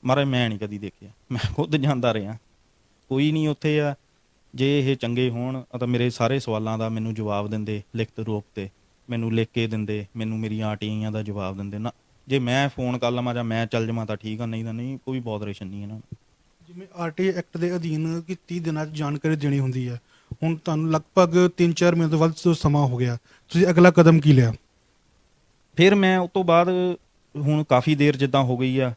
ਮਹਾਰਾਜ ਮੈਂ ਨਹੀਂ ਕਦੀ ਦੇਖਿਆ, ਮੈਂ ਖੁਦ ਜਾਂਦਾ ਰਿਹਾ, ਕੋਈ ਨਹੀਂ ਉੱਥੇ ਆ। ਜੇ ਇਹ ਚੰਗੇ ਹੋਣ ਤਾਂ ਮੇਰੇ ਸਾਰੇ ਸਵਾਲਾਂ ਦਾ ਮੈਨੂੰ ਜਵਾਬ ਦਿੰਦੇ ਲਿਖਤ ਰੂਪ 'ਤੇ, ਮੈਨੂੰ ਲਿਖ ਕੇ ਦਿੰਦੇ, ਮੈਨੂੰ ਮੇਰੀਆਂ ਆਰਟੀਆਈਆਂ ਦਾ ਜਵਾਬ ਦਿੰਦੇ ਨਾ। ਜੇ ਮੈਂ ਫੋਨ ਕਰ ਲਵਾਂ ਜਾਂ ਮੈਂ ਚੱਲ ਜਾਵਾਂ ਤਾਂ ਠੀਕ ਆ, ਨਹੀਂ ਤਾਂ ਨਹੀਂ, ਕੋਈ ਬੋਦਰੇਸ਼ਨ ਨਹੀਂ ਇਹਨਾਂ ਨੂੰ। ਜਿਵੇਂ ਆਰਟੀਆਈ ਐਕਟ ਦੇ ਅਧੀਨ ਕਿ 30 ਦਿਨਾਂ 'ਚ ਜਾਣਕਾਰੀ ਦੇਣੀ ਹੁੰਦੀ ਹੈ, ਹੁਣ ਤੁਹਾਨੂੰ ਲਗਭਗ 3-4 ਮਹੀਨੇ ਤੋਂ ਵੱਧ ਤੋਂ ਸਮਾਂ ਹੋ ਗਿਆ, ਤੁਸੀਂ ਅਗਲਾ ਕਦਮ ਕੀ ਲਿਆ? ਫਿਰ ਮੈਂ ਉਸ ਤੋਂ ਬਾਅਦ ਹੁਣ ਕਾਫੀ ਦੇਰ ਜਿੱਦਾਂ ਹੋ ਗਈ ਆ,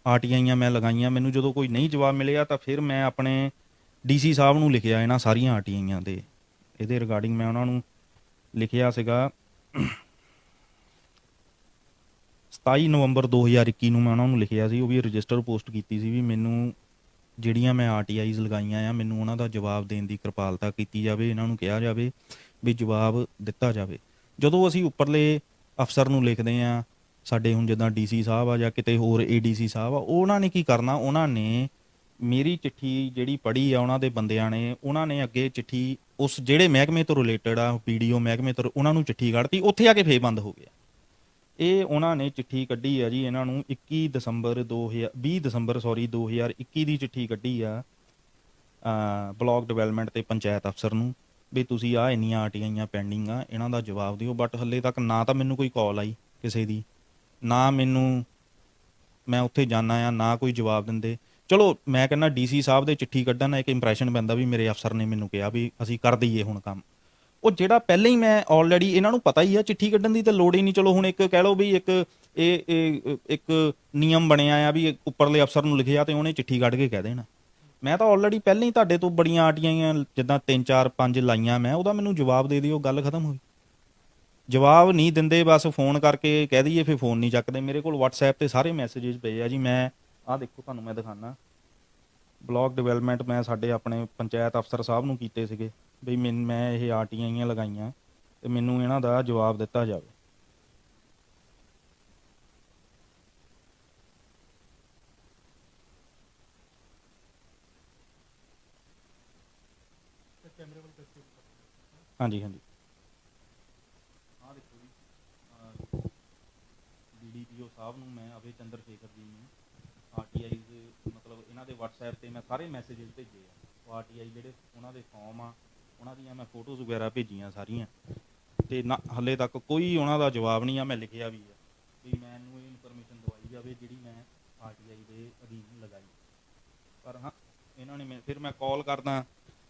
ਆਰਟੀਆਈਆਂ ਮੈਂ ਲਗਾਈਆਂ, ਮੈਨੂੰ ਜਦੋਂ ਕੋਈ ਨਹੀਂ ਜਵਾਬ ਮਿਲਿਆ ਤਾਂ ਫਿਰ ਮੈਂ ਆਪਣੇ ਡੀਸੀ ਸਾਹਿਬ ਨੂੰ ਲਿਖਿਆ ਇਹਨਾਂ ਸਾਰੀਆਂ ਆਰਟੀਆਈਆਂ ਦੇ, ਇਹਦੇ ਰਿਗਾਰਡਿੰਗ ਮੈਂ ਉਹਨਾਂ ਨੂੰ ਲਿਖਿਆ ਸੀਗਾ 27 ਨਵੰਬਰ 2021 ਨੂੰ ਮੈਂ ਉਹਨਾਂ ਨੂੰ ਲਿਖਿਆ ਸੀ, ਉਹ ਵੀ ਰਜਿਸਟਰ ਪੋਸਟ ਕੀਤੀ ਸੀ ਵੀ ਮੈਨੂੰ ਜਿਹੜੀਆਂ ਮੈਂ ਆਰਟੀਆਈਜ਼ ਲਗਾਈਆਂ ਆ, ਮੈਨੂੰ ਉਹਨਾਂ ਦਾ ਜਵਾਬ ਦੇਣ ਦੀ ਕਿਰਪਾਲਤਾ ਕੀਤੀ ਜਾਵੇ, ਇਹਨਾਂ ਨੂੰ ਕਿਹਾ ਜਾਵੇ ਵੀ ਜਵਾਬ ਦਿੱਤਾ ਜਾਵੇ। ਜਦੋਂ ਅਸੀਂ ਉੱਪਰਲੇ ਅਫਸਰ ਨੂੰ ਲਿਖਦੇ ਆ, ਸਾਡੇ ਹੁਣ ਜਿੱਦਾਂ ਡੀਸੀ ਸਾਹਿਬ ਆ ਜਾਂ ਕਿਤੇ ਹੋਰ ਏਡੀਸੀ ਸਾਹਿਬ ਆ, ਉਹਨਾਂ ਨੇ ਕੀ ਕਰਨਾ, ਉਹਨਾਂ ਨੇ ਮੇਰੀ ਚਿੱਠੀ ਜਿਹੜੀ ਪੜ੍ਹੀ ਆ ਉਹਨਾਂ ਦੇ ਬੰਦਿਆਂ ਨੇ, ਉਹਨਾਂ ਨੇ ਅੱਗੇ ਚਿੱਠੀ ਉਸ ਜਿਹੜੇ ਮਹਿਕਮੇ ਤੋਂ ਰਿਲੇਟਡ ਆ, ਪੀਡੀਓ ਮਹਿਕਮੇ ਤੋਂ, ਉਹਨਾਂ ਨੂੰ ਚਿੱਠੀ ਕੱਢਤੀ, ਉੱਥੇ ਆ ਕੇ ਫੇਰ ਬੰਦ ਹੋ ਗਿਆ। ਇਹ ਉਹਨਾਂ ਨੇ ਚਿੱਠੀ ਕੱਢੀ ਆ ਜੀ ਇਹਨਾਂ ਨੂੰ 20 ਦਸੰਬਰ 2021 ਦੀ ਚਿੱਠੀ ਕੱਢੀ ਆ ਬਲਾਕ ਡਿਵੈਲਪਮੈਂਟ ਤੇ ਪੰਚਾਇਤ ਅਫਸਰ ਨੂੰ ਵੀ ਤੁਸੀਂ ਆ ਇੰਨੀਆਂ ਆਰਟੀਆਈਆਂ ਪੈਂਡਿੰਗ ਆ, ਇਹਨਾਂ ਦਾ ਜਵਾਬ ਦਿਓ। ਬਟ ਹੱਲੇ ਤੱਕ ਨਾ ਤਾਂ ਮੈਨੂੰ ਕੋਈ ਕਾਲ ਆਈ ਕਿਸੇ ਦੀ, ਨਾ ਮੈਨੂੰ ਮੈਂ ਉੱਥੇ ਜਾਣਾ ਆ, ਨਾ ਕੋਈ ਜਵਾਬ ਦਿੰਦੇ। ਚਲੋ ਮੈਂ ਕਹਿੰਦਾ ਡੀਸੀ ਸਾਹਿਬ ਦੇ ਚਿੱਠੀ ਕੱਢਣ ਨਾਲ ਇੱਕ ਇੰਪ੍ਰੈਸ਼ਨ ਪੈਂਦਾ ਵੀ ਮੇਰੇ ਅਫਸਰ ਨੇ ਮੈਨੂੰ ਕਿਹਾ ਵੀ ਅਸੀਂ ਕਰ ਦਈਏ ਹੁਣ ਕੰਮ। ਉਹ ਜਿਹੜਾ ਪਹਿਲਾਂ ਹੀ ਮੈਂ ਆਲਰੇਡੀ ਇਹਨਾਂ ਨੂੰ ਪਤਾ ਹੀ ਆ, ਚਿੱਠੀ ਕੱਢਣ ਦੀ ਤਾਂ ਲੋੜ ਹੀ ਨਹੀਂ। ਚਲੋ ਹੁਣ ਇੱਕ ਕਹਿ ਲਓ ਵੀ ਇੱਕ ਨਿਯਮ ਬਣਿਆ ਆ ਵੀ ਉੱਪਰਲੇ ਅਫਸਰ ਨੂੰ ਲਿਖਿਆ ਤੇ ਉਹਨੇ ਚਿੱਠੀ ਕੱਢ ਕੇ ਕਹਿ ਦੇਣਾ। ਮੈਂ ਤਾਂ ਆਲਰੇਡੀ ਪਹਿਲਾਂ ਹੀ ਤੁਹਾਡੇ ਤੋਂ ਬੜੀਆਂ ਆਰਟੀਆਈਆਂ ਜਿੱਦਾਂ 3-4-5 ਲਾਈਆਂ ਮੈਂ, ਉਹਦਾ ਮੈਨੂੰ ਜਵਾਬ ਦੇ ਦਿਓ, ਗੱਲ ਖਤਮ ਹੋਈ। ਜਵਾਬ ਨਹੀਂ ਦਿੰਦੇ, ਬਸ ਫੋਨ ਕਰਕੇ ਕਹਿ ਦਈਏ, ਫਿਰ ਫੋਨ ਨਹੀਂ ਚੱਕਦੇ। ਮੇਰੇ ਕੋਲ WhatsApp ਤੇ ਸਾਰੇ ਮੈਸੇजेस ਪਏ ਆ ਜੀ। ਮੈਂ ਆਹ ਦੇਖੋ ਤੁਹਾਨੂੰ ਮੈਂ ਦਿਖਾਣਾ, ਬਲਾਕ ਡਿਵੈਲਪਮੈਂਟ ਮੈਂ ਸਾਡੇ ਆਪਣੇ ਪੰਚਾਇਤ ਅਫਸਰ ਸਾਹਿਬ ਨੂੰ ਕੀਤੇ ਸੀਗੇ ਬਈ ਮੈਂ ਇਹ ਆਰਟੀਆਈਆਂ ਲਗਾਈਆਂ ਤੇ ਮੈਨੂੰ ਇਹਨਾਂ ਦਾ ਜਵਾਬ ਦਿੱਤਾ ਜਾਵੇ। ਹਾਂਜੀ ਹਾਂਜੀ, ਆਹ ਦੇਖੋ ਜੀ, ਡੀਡੀਪੀਓ ਸਾਹਿਬ ਨੂੰ ਮੈਂ ਅਭੈ ਚੰਦਰ ਸ਼ੇਖਰ ਜੀ ਨੂੰ ਆਰਟੀਆਈਜ਼ ਮਤਲਬ ਇਹਨਾਂ ਦੇ WhatsApp ਤੇ ਮੈਂ ਸਾਰੇ ਮੈਸੇजेस ਭੇਜੇ ਆ। ਉਹ ਆਰਟੀਆਈ ਜਿਹੜੇ ਉਹਨਾਂ ਦੇ ਫਾਰਮ ਆ, ਉਹਨਾਂ ਦੀਆਂ ਮੈਂ ਫੋਟੋਜ਼ ਵਗੈਰਾ ਭੇਜੀਆਂ ਸਾਰੀਆਂ, ਤੇ ਨਾ ਹੱਲੇ ਤੱਕ ਕੋਈ ਉਹਨਾਂ ਦਾ ਜਵਾਬ ਨਹੀਂ ਆ। ਮੈਂ ਲਿਖਿਆ ਵੀ ਆ ਵੀ ਮੈਨੂੰ ਇਹ ਇਨਫੋਰਮੇਸ਼ਨ ਦਵਾਈ ਜਾਵੇ ਜਿਹੜੀ ਮੈਂ ਆਰਟੀਆਈ ਦੇ ਅਧੀਨ ਲਗਾਈ। ਪਰ ਹਾਂ ਇਹਨਾਂ ਨੇ ਫਿਰ ਮੈਂ ਕਾਲ ਕਰਦਾ,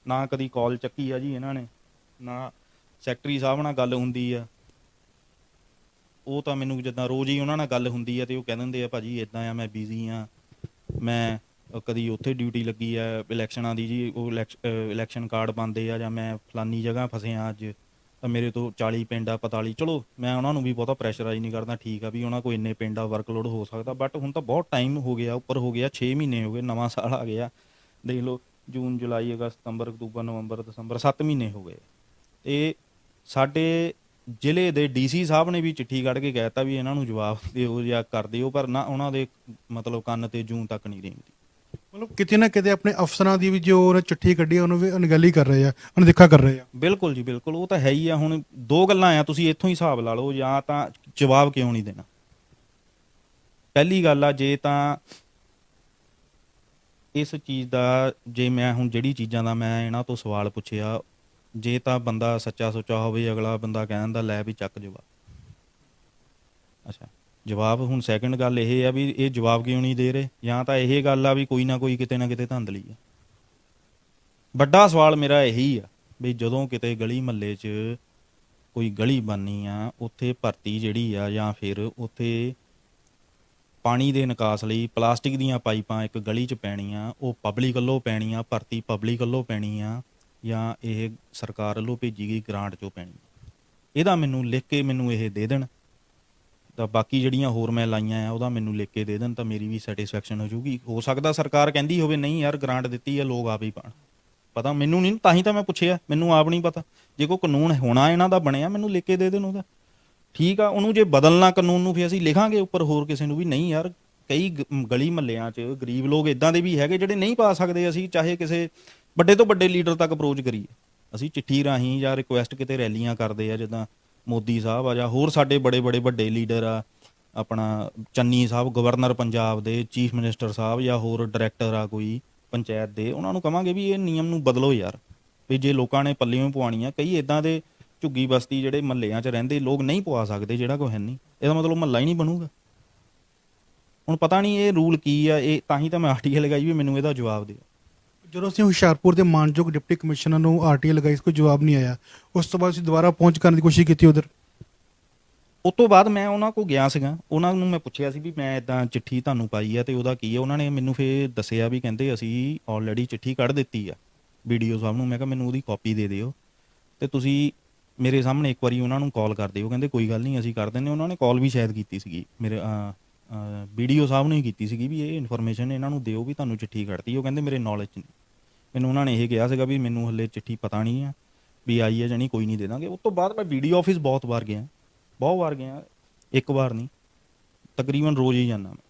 ਨਾ ਕਦੀ ਕਾਲ ਚੱਕੀ ਆ ਜੀ ਇਹਨਾਂ ਨੇ, ਨਾ ਸੈਕਟਰੀ ਸਾਹਿਬ ਨਾਲ ਗੱਲ ਹੁੰਦੀ ਆ। ਉਹ ਤਾਂ ਮੈਨੂੰ ਜਿੱਦਾਂ ਰੋਜ਼ ਹੀ ਉਹਨਾਂ ਨਾਲ ਗੱਲ ਹੁੰਦੀ ਆ ਤੇ ਉਹ ਕਹਿ ਦਿੰਦੇ ਆ ਭਾਜੀ ਇੱਦਾਂ ਆ, ਮੈਂ ਬਿਜ਼ੀ ਆ, ਮੈਂ ਕਦੀ ਉੱਥੇ ਡਿਊਟੀ ਲੱਗੀ ਆ ਇਲੈਕਸ਼ਨਾਂ ਦੀ ਜੀ, ਉਹ ਇਲੈਕਸ਼ਨ ਕਾਰਡ ਬਣਦੇ ਆ, ਜਾਂ ਮੈਂ ਫਲਾਨੀ ਜਗ੍ਹਾ ਫਸਿਆ ਅੱਜ, ਤਾਂ ਮੇਰੇ ਤੋਂ 40 ਪਿੰਡ ਆ 45। ਚਲੋ ਮੈਂ ਉਹਨਾਂ ਨੂੰ ਵੀ ਬਹੁਤਾ ਪ੍ਰੈਸ਼ਰਾਈਜ਼ ਨਹੀਂ ਕਰਦਾ, ਠੀਕ ਆ ਵੀ ਉਹਨਾਂ ਕੋਲ ਇੰਨੇ ਪਿੰਡ ਆ, ਵਰਕਲੋਡ ਹੋ ਸਕਦਾ। ਬਟ ਹੁਣ ਤਾਂ ਬਹੁਤ ਟਾਈਮ ਹੋ ਗਿਆ, ਉੱਪਰ ਹੋ ਗਿਆ, 6 ਮਹੀਨੇ ਹੋ ਗਏ, ਨਵਾਂ ਸਾਲ ਆ ਗਿਆ, ਦੇਖ ਲਓ ਜੂਨ ਜੁਲਾਈ ਅਗਸਤ ਸਤੰਬਰ ਅਕਤੂਬਰ ਨਵੰਬਰ ਦਸੰਬਰ 7 ਮਹੀਨੇ ਹੋ ਗਏ। ਤੇ ਸਾਡੇ ਜ਼ਿਲ੍ਹੇ ਦੇ ਡੀਸੀ ਸਾਹਿਬ ਨੇ ਵੀ ਚਿੱਠੀ ਕੱਢ ਕੇ ਕਹਿ ਦਿੱਤਾ ਵੀ ਇਹਨਾਂ ਨੂੰ ਜਵਾਬ ਦਿਓ ਜਾਂ ਕਰ ਦਿਓ, ਪਰ ਨਾ ਉਹਨਾਂ ਦੇ ਮਤਲਬ ਕੰਨ ਤੇ ਜੂੰ ਤੱਕ ਨਹੀਂ ਰੇਂਗਦੀ। ਮਤਲਬ ਕਿਤੇ ਨਾ ਕਿਤੇ ਆਪਣੇ ਅਫਸਰਾਂ ਦੀ ਵੀ ਜੋ ਉਹਨੇ ਚਿੱਠੀ ਕੱਢੀ ਉਹਨੂੰ ਵੀ ਅਣਗਹਿਲੀ ਕਰ ਰਹੇ ਆ, ਅਣਦੇਖਾ ਕਰ ਰਹੇ ਆ। ਬਿਲਕੁਲ ਜੀ ਬਿਲਕੁਲ, ਉਹ ਤਾਂ ਹੈ ਹੀ ਆ। ਹੁਣ ਦੋ ਗੱਲਾਂ ਆ, ਤੁਸੀਂ ਇੱਥੋਂ ਹੀ ਹਿਸਾਬ ਲਾ ਲਓ, ਜਾਂ ਤਾਂ ਜਵਾਬ ਕਿਉਂ ਨਹੀਂ ਦੇਣਾ। ਪਹਿਲੀ ਗੱਲ ਆ, ਜੇ ਤਾਂ ਇਸ ਚੀਜ਼ ਦਾ, ਜੇ ਮੈਂ ਹੁਣ ਜਿਹੜੀ ਚੀਜ਼ਾਂ ਦਾ ਮੈਂ ਇਹਨਾਂ ਤੋਂ ਸਵਾਲ ਪੁੱਛਿਆ, ਜੇ ਤਾਂ ਬੰਦਾ ਸੱਚਾ ਸੁੱਚਾ ਹੋਵੇ, ਅਗਲਾ ਬੰਦਾ ਕਹਿ ਦਿੰਦਾ ਲੈ ਵੀ ਚੱਕ ਜਵਾਬ। ਅੱਛਾ ਜਵਾਬ, ਹੁਣ ਸੈਕਿੰਡ ਗੱਲ ਇਹ ਆ ਵੀ ਇਹ ਜਵਾਬ ਕਿਉਂ ਨਹੀਂ ਦੇ ਰਹੇ, ਜਾਂ ਤਾਂ ਇਹ ਗੱਲ ਆ ਵੀ ਕੋਈ ਨਾ ਕੋਈ ਕਿਤੇ ਨਾ ਕਿਤੇ ਧਾਂਦਲੀ ਆ। ਵੱਡਾ ਸਵਾਲ ਮੇਰਾ ਇਹੀ ਆ ਵੀ ਜਦੋਂ ਕਿਤੇ ਗਲੀ ਮਹੱਲੇ 'ਚ ਕੋਈ ਗਲੀ ਬਣਨੀ ਆ, ਉੱਥੇ ਭਰਤੀ ਜਿਹੜੀ ਆ, ਜਾਂ ਫਿਰ ਉੱਥੇ ਪਾਣੀ ਦੇ ਨਿਕਾਸ ਲਈ ਪਲਾਸਟਿਕ ਦੀਆਂ ਪਾਈਪਾਂ ਇੱਕ ਗਲੀ 'ਚ ਪੈਣੀਆਂ, ਉਹ ਪਬਲਿਕ ਵੱਲੋਂ ਪੈਣੀਆਂ, ਭਰਤੀ ਪਬਲਿਕ ਵੱਲੋਂ ਪੈਣੀ ਆ, ਜਾਂ ਇਹ ਸਰਕਾਰ ਵੱਲੋਂ ਭੇਜੀ ਗਈ ਗ੍ਰਾਂਟ 'ਚੋਂ ਪੈਣੀ। ਇਹਦਾ ਮੈਨੂੰ ਲਿਖ ਕੇ ਮੈਨੂੰ ਇਹ ਦੇ ਦੇਣ, ਤਾਂ ਬਾਕੀ ਜਿਹੜੀਆਂ ਹੋਰ ਮੈਂ ਲਾਈਆਂ ਆ ਉਹਦਾ ਮੈਨੂੰ ਲਿਖ ਕੇ ਦੇ ਦੇਣ ਤਾਂ ਮੇਰੀ ਵੀ ਸੈਟੀਸਫੈਕਸ਼ਨ ਹੋ ਜੂਗੀ। ਹੋ ਸਕਦਾ ਸਰਕਾਰ ਕਹਿੰਦੀ ਹੋਵੇ ਨਹੀਂ ਯਾਰ ਗ੍ਰਾਂਟ ਦਿੱਤੀ ਆ, ਲੋਕ ਆਪ ਹੀ ਪਾਣ। ਪਤਾ ਮੈਨੂੰ ਨਹੀਂ, ਤਾਂ ਹੀ ਤਾਂ ਮੈਂ ਪੁੱਛਿਆ, ਮੈਨੂੰ ਆਪ ਨਹੀਂ ਪਤਾ। ਜੇ ਕੋਈ ਕਾਨੂੰਨ ਹੋਣਾ ਇਹਨਾਂ ਦਾ ਬਣਿਆ ਮੈਨੂੰ ਲਿਖ ਕੇ ਦੇ ਦੇਣ ਉਹਦਾ, ਠੀਕ ਆ। ਉਹਨੂੰ ਜੇ ਬਦਲਣਾ ਕਾਨੂੰਨ ਨੂੰ ਫਿਰ ਅਸੀਂ ਲਿਖਾਂਗੇ ਉੱਪਰ ਹੋਰ ਕਿਸੇ ਨੂੰ ਵੀ ਨਹੀਂ ਯਾਰ, ਕਈ ਗਲੀ ਮਹੱਲਿਆਂ 'ਚ ਗਰੀਬ ਲੋਕ ਇਦਾਂ ਦੇ ਵੀ ਹੈਗੇ ਜਿਹੜੇ ਨਹੀਂ ਪਾ ਸਕਦੇ। ਅਸੀਂ ਚਾਹੇ ਕਿਸੇ ਵੱਡੇ ਤੋਂ ਵੱਡੇ ਲੀਡਰ ਤੱਕ ਅਪਰੋਚ ਕਰੀਏ, ਅਸੀਂ ਚਿੱਠੀ ਰਾਹੀਂ ਜਾਂ ਰਿਕੁਐਸਟ ਕਿਤੇ ਰੈਲੀਆਂ ਕਰਦੇ ਆ, ਜਿੱਦਾਂ ਮੋਦੀ ਸਾਹਿਬ ਆ ਜਾਂ ਹੋਰ ਸਾਡੇ ਬੜੇ ਬੜੇ ਵੱਡੇ ਲੀਡਰ ਆ, ਆਪਣਾ ਚੰਨੀ ਸਾਹਿਬ ਗਵਰਨਰ ਪੰਜਾਬ ਦੇ, ਚੀਫ ਮਿਨਿਸਟਰ ਸਾਹਿਬ ਜਾਂ ਹੋਰ ਡਾਇਰੈਕਟਰ ਆ ਕੋਈ ਪੰਚਾਇਤ ਦੇ, ਉਹਨਾਂ ਨੂੰ ਕਵਾਂਗੇ ਵੀ ਇਹ ਨਿਯਮ ਨੂੰ ਬਦਲੋ ਯਾਰ, ਵੀ ਜੇ ਲੋਕਾਂ ਨੇ ਪੱਲੀਆਂ ਪਵਾਉਣੀਆਂ। ਕਈ ਇਦਾਂ ਦੇ ਝੁੱਗੀ ਬਸਤੀ ਜਿਹੜੇ ਮਹੱਲਿਆਂ 'ਚ ਰਹਿੰਦੇ ਲੋਕ ਨਹੀਂ ਪਵਾ ਸਕਦੇ, ਜਿਹੜਾ ਕੋਈ ਹੈ ਨਹੀਂ, ਇਹਦਾ ਮਤਲਬ ਮਹੱਲਾ ਹੀ ਨਹੀਂ ਬਣੂਗਾ। ਹੁਣ ਪਤਾ ਨਹੀਂ ਇਹ ਰੂਲ ਕੀ ਆ, ਇਹ ਤਾਂ ਹੀ ਤਾਂ ਮੈਂ ਆਰਟੀਆਈ ਲਗਾਈ ਵੀ ਮੈਨੂੰ ਇਹਦਾ ਜਵਾਬ ਦਿਓ। ਜਦੋਂ ਅਸੀਂ ਹੁਸ਼ਿਆਰਪੁਰ ਦੇ ਮਾਨਯੋਗ ਡਿਪਟੀ ਕਮਿਸ਼ਨਰ ਨੂੰ ਆਰਟੀਆਈ ਲਗਾਈ, ਇਸ ਕੋਈ ਜਵਾਬ ਨਹੀਂ ਆਇਆ। ਉਸ ਤੋਂ ਬਾਅਦ ਅਸੀਂ ਦੁਬਾਰਾ ਪਹੁੰਚ ਕਰਨ ਦੀ ਕੋਸ਼ਿਸ਼ ਕੀਤੀ ਉਧਰ। ਉਸ ਤੋਂ ਬਾਅਦ ਮੈਂ ਉਹਨਾਂ ਕੋਲ ਗਿਆ ਸੀਗਾ, ਉਹਨਾਂ ਨੂੰ ਮੈਂ ਪੁੱਛਿਆ ਸੀ ਵੀ ਮੈਂ ਇਦਾਂ ਚਿੱਠੀ ਤੁਹਾਨੂੰ ਪਾਈ ਆ ਤੇ ਉਹਦਾ ਕੀ ਆ। ਉਹਨਾਂ ਨੇ ਮੈਨੂੰ ਫਿਰ ਦੱਸਿਆ ਵੀ ਕਹਿੰਦੇ ਅਸੀਂ ਆਲਰੇਡੀ ਚਿੱਠੀ ਕੱਢ ਦਿੱਤੀ ਆ BDO ਸਾਹਿਬ ਨੂੰ। ਮੈਂ ਕਿਹਾ ਮੈਨੂੰ ਉਹਦੀ ਕਾਪੀ ਦੇ ਦਿਓ ਤੇ ਤੁਸੀਂ ਮੇਰੇ ਸਾਹਮਣੇ ਇੱਕ ਵਾਰੀ ਉਹਨਾਂ ਨੂੰ ਕਾਲ ਕਰ ਦਿਓ। ਕਹਿੰਦੇ ਕੋਈ ਗੱਲ ਨਹੀਂ ਅਸੀਂ ਕਰ ਦਿੰਦੇ। ਉਹਨਾਂ ਨੇ ਕਾਲ ਵੀ ਸ਼ਾਇਦ ਕੀਤੀ ਸੀਗੀ ਮੇਰੇ BDO ਸਾਹਿਬ ਨੂੰ ਹੀ ਕੀਤੀ ਸੀਗੀ ਵੀ ਇਹ ਇਨਫੋਰਮੇਸ਼ਨ ਇਹਨਾਂ ਨੂੰ ਦਿਓ ਵੀ ਤੁਹਾਨੂੰ ਚਿੱਠੀ ਕੱਢਤੀ। ਉਹ ਕਹਿੰਦੇ ਮੇਰੇ ਨੌਲੇਜ 'ਚ ਨਹੀਂ। ਮੈਨੂੰ ਉਹਨਾਂ ਨੇ ਇਹ ਕਿਹਾ ਸੀਗਾ ਵੀ ਮੈਨੂੰ ਹਲੇ ਚਿੱਠੀ ਪਤਾ ਨਹੀਂ ਆ ਵੀ ਆਈ ਹੈ ਜਾਂ ਨਹੀਂ, ਕੋਈ ਨਹੀਂ ਦੇ ਦਾਂਗੇ। ਉਸ ਤੋਂ ਬਾਅਦ ਮੈਂ BDO ਆਫਿਸ ਬਹੁਤ ਵਾਰ ਗਿਆ, ਇੱਕ ਵਾਰ ਨਹੀਂ, ਤਕਰੀਬਨ ਰੋਜ਼ ਹੀ ਜਾਂਦਾ ਮੈਂ।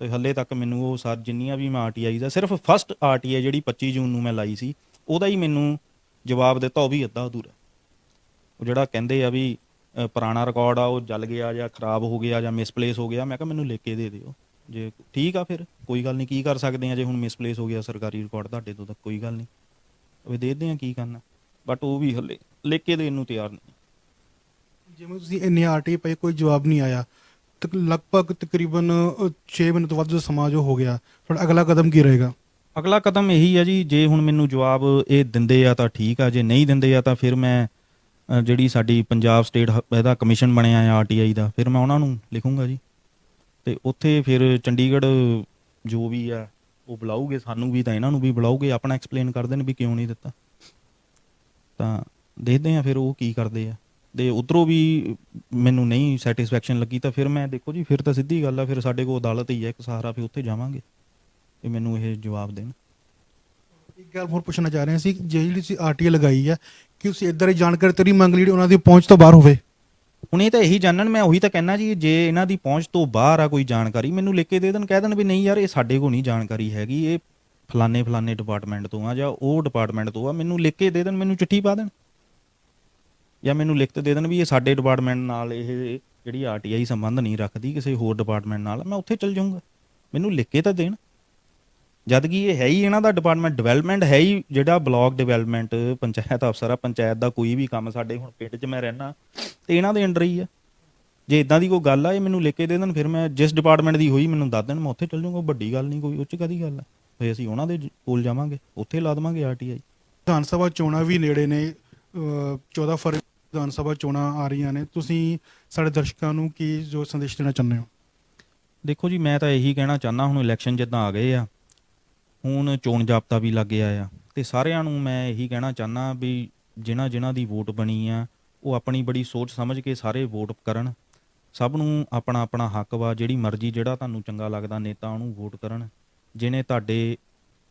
ਤੇ ਹੱਲੇ ਤੱਕ ਮੈਨੂੰ ਉਹ ਜਿੰਨੀਆਂ ਵੀ ਮੈਂ ਆਰਟੀਆਈ ਦਾ, ਸਿਰਫ ਫਸਟ ਆਰਟੀਆਈ ਜਿਹੜੀ 25 ਜੂਨ ਨੂੰ ਮੈਂ ਲਾਈ ਸੀ ਉਹਦਾ ਹੀ ਮੈਨੂੰ ਜਵਾਬ ਦਿੱਤਾ, ਉਹ ਵੀ ਅੱਧਾ ਅਧੂਰਾ। ਉਹ ਜਿਹੜਾ ਕਹਿੰਦੇ ਆ ਵੀ ਪੁਰਾਣਾ ਰਿਕਾਰਡ ਆ ਉਹ ਜਲ ਗਿਆ ਜਾਂ ਖਰਾਬ ਹੋ ਗਿਆ ਜਾਂ ਮਿਸਪਲੇਸ ਹੋ ਗਿਆ, ਮੈਂ ਕਿਹਾ ਮੈਨੂੰ ਲਿਖ ਕੇ ਦੇ ਦਿਓ। ਜੇ ਠੀਕ ਆ ਫਿਰ ਕੋਈ ਗੱਲ ਨਹੀਂ, ਕੀ ਕਰ ਸਕਦੇ ਆ ਜੇ ਹੁਣ ਮਿਸਪਲੇਸ ਹੋ ਗਿਆ ਸਰਕਾਰੀ ਰਿਕਾਰਡ ਤੁਹਾਡੇ ਤੋਂ, ਤਾਂ ਕੋਈ ਗੱਲ ਨਹੀਂ ਉਹ ਦੇ ਦਿੰਦੇ ਆ, ਕੀ ਕਰਨਾ। ਬਟ ਉਹ ਵੀ ਹੱਲੇ ਲਿਖ ਕੇ ਦੇਣ ਨੂੰ ਤਿਆਰ ਨਹੀਂ। ਜਿਵੇਂ ਤੁਸੀਂ ਇੰਨੇ ਆਰਟੀਆਈ ਪਏ, ਕੋਈ ਜਵਾਬ ਨਹੀਂ ਆਇਆ, ਲਗਭਗ ਤਕਰੀਬਨ 6 ਮਹੀਨੇ ਤੋਂ ਵੱਧ ਜੋ ਸਮਾਂ ਜੋ ਹੋ ਗਿਆ, ਤੁਹਾਡਾ ਅਗਲਾ ਕਦਮ ਕੀ ਰਹੇਗਾ? ਅਗਲਾ ਕਦਮ ਇਹੀ ਆ ਜੀ, ਜੇ ਹੁਣ ਮੈਨੂੰ ਜਵਾਬ ਇਹ ਦਿੰਦੇ ਆ ਤਾਂ ਠੀਕ ਆ, ਜੇ ਨਹੀਂ ਦਿੰਦੇ ਆ ਤਾਂ ਫਿਰ ਮੈਂ ਜਿਹੜੀ ਸਾਡੀ ਪੰਜਾਬ ਸਟੇਟ ਇਹਦਾ ਕਮਿਸ਼ਨ ਬਣਿਆ ਆ ਆਰਟੀਆਈ ਦਾ, ਫਿਰ ਮੈਂ ਉਹਨਾਂ ਨੂੰ ਲਿਖੂੰਗਾ ਜੀ। ਤੇ ਉੱਥੇ ਫਿਰ ਚੰਡੀਗੜ੍ਹ ਜੋ ਵੀ ਆ ਉਹ ਬੁਲਾਊਗੇ ਸਾਨੂੰ ਵੀ, ਤਾਂ ਇਹਨਾਂ ਨੂੰ ਵੀ ਬੁਲਾਊਗੇ, ਆਪਣਾ ਐਕਸਪਲੇਨ ਕਰਦੇ ਨੇ ਵੀ ਕਿਉਂ ਨਹੀਂ ਦਿੱਤਾ। ਤਾਂ ਦੇਖਦੇ ਆ ਫਿਰ ਉਹ ਕੀ ਕਰਦੇ ਆ। ਤੇ ਉੱਧਰੋਂ ਵੀ ਮੈਨੂੰ ਨਹੀਂ ਸੈਟੀਸਫੈਕਸ਼ਨ ਲੱਗੀ ਤਾਂ ਫਿਰ ਮੈਂ ਦੇਖੋ ਜੀ, ਫਿਰ ਤਾਂ ਸਿੱਧੀ ਗੱਲ ਆ, ਫਿਰ ਸਾਡੇ ਕੋਲ ਅਦਾਲਤ ਹੀ ਹੈ ਇੱਕ ਸਹਾਰਾ, ਫਿਰ ਉੱਥੇ ਜਾਵਾਂਗੇ ਤੇ ਮੈਨੂੰ ਇਹ ਜਵਾਬ ਦੇਣ। ਇੱਕ ਗੱਲ ਹੋਰ ਪੁੱਛਣਾ ਚਾਹ ਰਹੇ ਸੀ, ਜਿਹੜੀ ਤੁਸੀਂ ਆਰਟੀਆਈ ਲਗਾਈ ਹੈ, ਕਿ ਤੁਸੀਂ ਇੱਧਰ ਦੀ ਜਾਣਕਾਰੀ ਤੇਰੀ ਮੰਗ ਲਈ ਉਹਨਾਂ ਦੀ ਪਹੁੰਚ ਤੋਂ ਬਾਹਰ ਹੋਵੇ। ਹੁਣ ਇਹ ਤਾਂ ਇਹੀ ਜਾਣਨ, ਮੈਂ ਉਹੀ ਤਾਂ ਕਹਿਣਾ ਜੀ, ਜੇ ਇਹਨਾਂ ਦੀ ਪਹੁੰਚ ਤੋਂ ਬਾਹਰ ਆ ਕੋਈ ਜਾਣਕਾਰੀ ਮੈਨੂੰ ਲਿਖ ਕੇ ਦੇ ਦੇਣ, ਕਹਿ ਦੇਣ ਵੀ ਨਹੀਂ ਯਾਰ ਇਹ ਸਾਡੇ ਕੋਲ ਨਹੀਂ ਜਾਣਕਾਰੀ ਹੈਗੀ, ਇਹ ਫਲਾਣੇ ਡਿਪਾਰਟਮੈਂਟ ਤੋਂ ਆ ਜਾਂ ਉਹ ਡਿਪਾਰਟਮੈਂਟ ਤੋਂ ਆ, ਮੈਨੂੰ ਲਿਖ ਕੇ ਦੇ ਦੇਣ, ਮੈਨੂੰ ਚਿੱਠੀ ਪਾ ਦੇਣ ਜਾਂ ਮੈਨੂੰ ਲਿਖਤ ਦੇ ਦੇਣ ਵੀ ਇਹ ਸਾਡੇ ਡਿਪਾਰਟਮੈਂਟ ਨਾਲ ਇਹ ਜਿਹੜੀ ਆਰਟੀਆਈ ਸੰਬੰਧ ਨਹੀਂ ਰੱਖਦੀ ਕਿਸੇ ਹੋਰ ਡਿਪਾਰਟਮੈਂਟ ਨਾਲ, ਮੈਂ ਉੱਥੇ ਚਲ ਜਾਊਂਗਾ। ਮੈਨੂੰ ਲਿਖ ਕੇ ਤਾਂ ਦੇਣ, ਜਦ ਕਿ ਇਹ ਹੈ ਹੀ ਇਹਨਾਂ ਦਾ ਡਿਪਾਰਟਮੈਂਟ, ਡਿਵੈਲਪਮੈਂਟ ਹੈ ਹੀ ਜਿਹੜਾ ਬਲਾਕ ਡਿਵੈਲਪਮੈਂਟ ਪੰਚਾਇਤ ਅਫਸਰ ਆ, ਪੰਚਾਇਤ ਦਾ ਕੋਈ ਵੀ ਕੰਮ ਸਾਡੇ ਹੁਣ ਪਿੰਡ 'ਚ ਮੈਂ ਰਹਿਣਾ ਤੇ ਇਹਨਾਂ ਦੇ ਅੰਡਰ ਹੀ ਆ। ਜੇ ਇਦਾਂ ਦੀ ਕੋਈ ਗੱਲ ਆ ਇਹ ਮੈਨੂੰ ਲਿਖ ਕੇ ਦੇ ਦੇਣ, ਫਿਰ ਮੈਂ ਜਿਸ ਡਿਪਾਰਟਮੈਂਟ ਦੀ ਹੋਈ ਮੈਨੂੰ ਦੱਸ ਦੇਣ, ਮੈਂ ਉੱਥੇ ਚਲ ਜਾਊਂਗਾ। ਵੱਡੀ ਗੱਲ ਨਹੀਂ ਕੋਈ, ਉਹ 'ਚ ਕਾਹਦੀ ਗੱਲ ਆ। ਫਿਰ ਅਸੀਂ ਉਹਨਾਂ ਦੇ ਕੋਲ ਜਾਵਾਂਗੇ, ਉੱਥੇ ਲਾ ਦੇਵਾਂਗੇ ਆਰਟੀਆਈ। ਵਿਧਾਨ ਸਭਾ ਚੋਣਾਂ ਵੀ ਨੇੜੇ ਨੇ, 14 ਫਰਵਰੀ ਵਿਧਾਨ ਸਭਾ ਚੋਣਾਂ ਆ ਰਹੀਆਂ ਨੇ, ਤੁਸੀਂ ਸਾਡੇ ਦਰਸ਼ਕਾਂ ਨੂੰ ਕੀ ਜੋ ਸੰਦੇਸ਼ ਦੇਣਾ ਚਾਹੁੰਦੇ ਹੋ? ਦੇਖੋ ਜੀ ਮੈਂ ਤਾਂ ਇਹੀ ਕਹਿਣਾ ਚਾਹੁੰਦਾ, ਹੁਣ ਇਲੈਕਸ਼ਨ ਜਿੱਦਾਂ ਆ ਗਏ ਆ, ਹੁਣ ਚੋਣ ਜਾਬਤਾ ਵੀ ਲੱਗ ਗਿਆ ਆ, ਤੇ ਸਾਰਿਆਂ ਨੂੰ ਮੈਂ ਇਹੀ ਕਹਿਣਾ ਚਾਹੁੰਦਾ ਵੀ ਜਿਨ੍ਹਾਂ ਦੀ ਵੋਟ ਬਣੀ ਆ ਉਹ ਆਪਣੀ ਬੜੀ ਸੋਚ ਸਮਝ ਕੇ ਸਾਰੇ ਵੋਟ ਕਰਨ। ਸਭ ਨੂੰ ਆਪਣਾ ਆਪਣਾ ਹੱਕ ਵਾ, ਜਿਹੜੀ ਮਰਜ਼ੀ ਜਿਹੜਾ ਤੁਹਾਨੂੰ ਚੰਗਾ ਲੱਗਦਾ ਨੇਤਾ ਉਹਨੂੰ ਵੋਟ ਕਰਨ। ਜਿਹਨੇ ਤੁਹਾਡੇ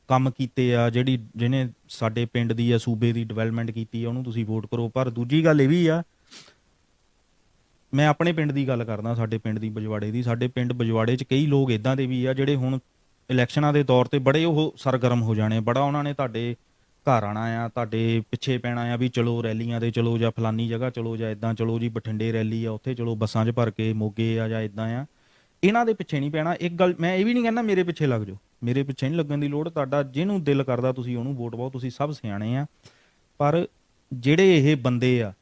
ਕੰਮ ਕੀਤੇ ਆ, ਜਿਹਨੇ ਸਾਡੇ ਪਿੰਡ ਦੀ ਜਾਂ ਸੂਬੇ ਦੀ ਡਿਵੈਲਪਮੈਂਟ ਕੀਤੀ ਆ ਉਹਨੂੰ ਤੁਸੀਂ ਵੋਟ ਕਰੋ। ਪਰ ਦੂਜੀ ਗੱਲ ਇਹ ਵੀ ਆ, ਮੈਂ ਆਪਣੇ ਪਿੰਡ ਦੀ ਗੱਲ ਕਰਦਾ, ਸਾਡੇ ਪਿੰਡ ਦੀ ਬਜਵਾੜੇ ਦੀ। ਸਾਡੇ ਪਿੰਡ ਬਜਵਾੜੇ 'ਚ ਕਈ ਲੋਕ ਇੱਦਾਂ ਦੇ ਵੀ ਆ ਜਿਹੜੇ ਹੁਣ ਇਲੈਕਸ਼ਨਾਂ ਦੇ ਤੌਰ ਤੇ ਬੜੇ ਉਹ ਸਰਗਰਮ ਹੋ ਜਾਣੇ, ਬੜਾ ਉਹਨਾਂ ਨੇ ਤੁਹਾਡੇ ਘਰ ਆਉਣਾ ਆ, ਤੁਹਾਡੇ ਪਿੱਛੇ ਪੈਣਾ ਆ ਵੀ ਚਲੋ ਰੈਲੀਆਂ ਤੇ ਚਲੋ ਜਾਂ ਫਲਾਨੀ ਜਗ੍ਹਾ ਚਲੋ ਜਾਂ ਇੱਦਾਂ ਚਲੋ ਜੀ, ਬਠਿੰਡੇ ਰੈਲੀ ਆ ਉੱਥੇ ਚਲੋ ਬੱਸਾਂ 'ਚ ਭਰ ਕੇ, ਮੋਗੇ ਆ ਜਾਂ ਇੱਦਾਂ ਆ। ਇਹਨਾਂ ਦੇ ਪਿੱਛੇ ਨਹੀਂ ਪੈਣਾ। ਇੱਕ ਗੱਲ ਮੈਂ ਇਹ ਵੀ ਨਹੀਂ ਕਹਿੰਦਾ ਮੇਰੇ ਪਿੱਛੇ ਲੱਗ ਜਾਓ, ਮੇਰੇ ਪਿੱਛੇ ਨਹੀਂ ਲੱਗਣ ਦੀ ਲੋੜ, ਤੁਹਾਡਾ ਜਿਹਨੂੰ ਦਿਲ ਕਰਦਾ ਤੁਸੀਂ ਉਹਨੂੰ ਵੋਟ ਪਾਓ, ਤੁਸੀਂ ਸਭ ਸਿਆਣੇ ਆ। ਪਰ ਜਿਹੜੇ ਇਹ ਬੰਦੇ ਆ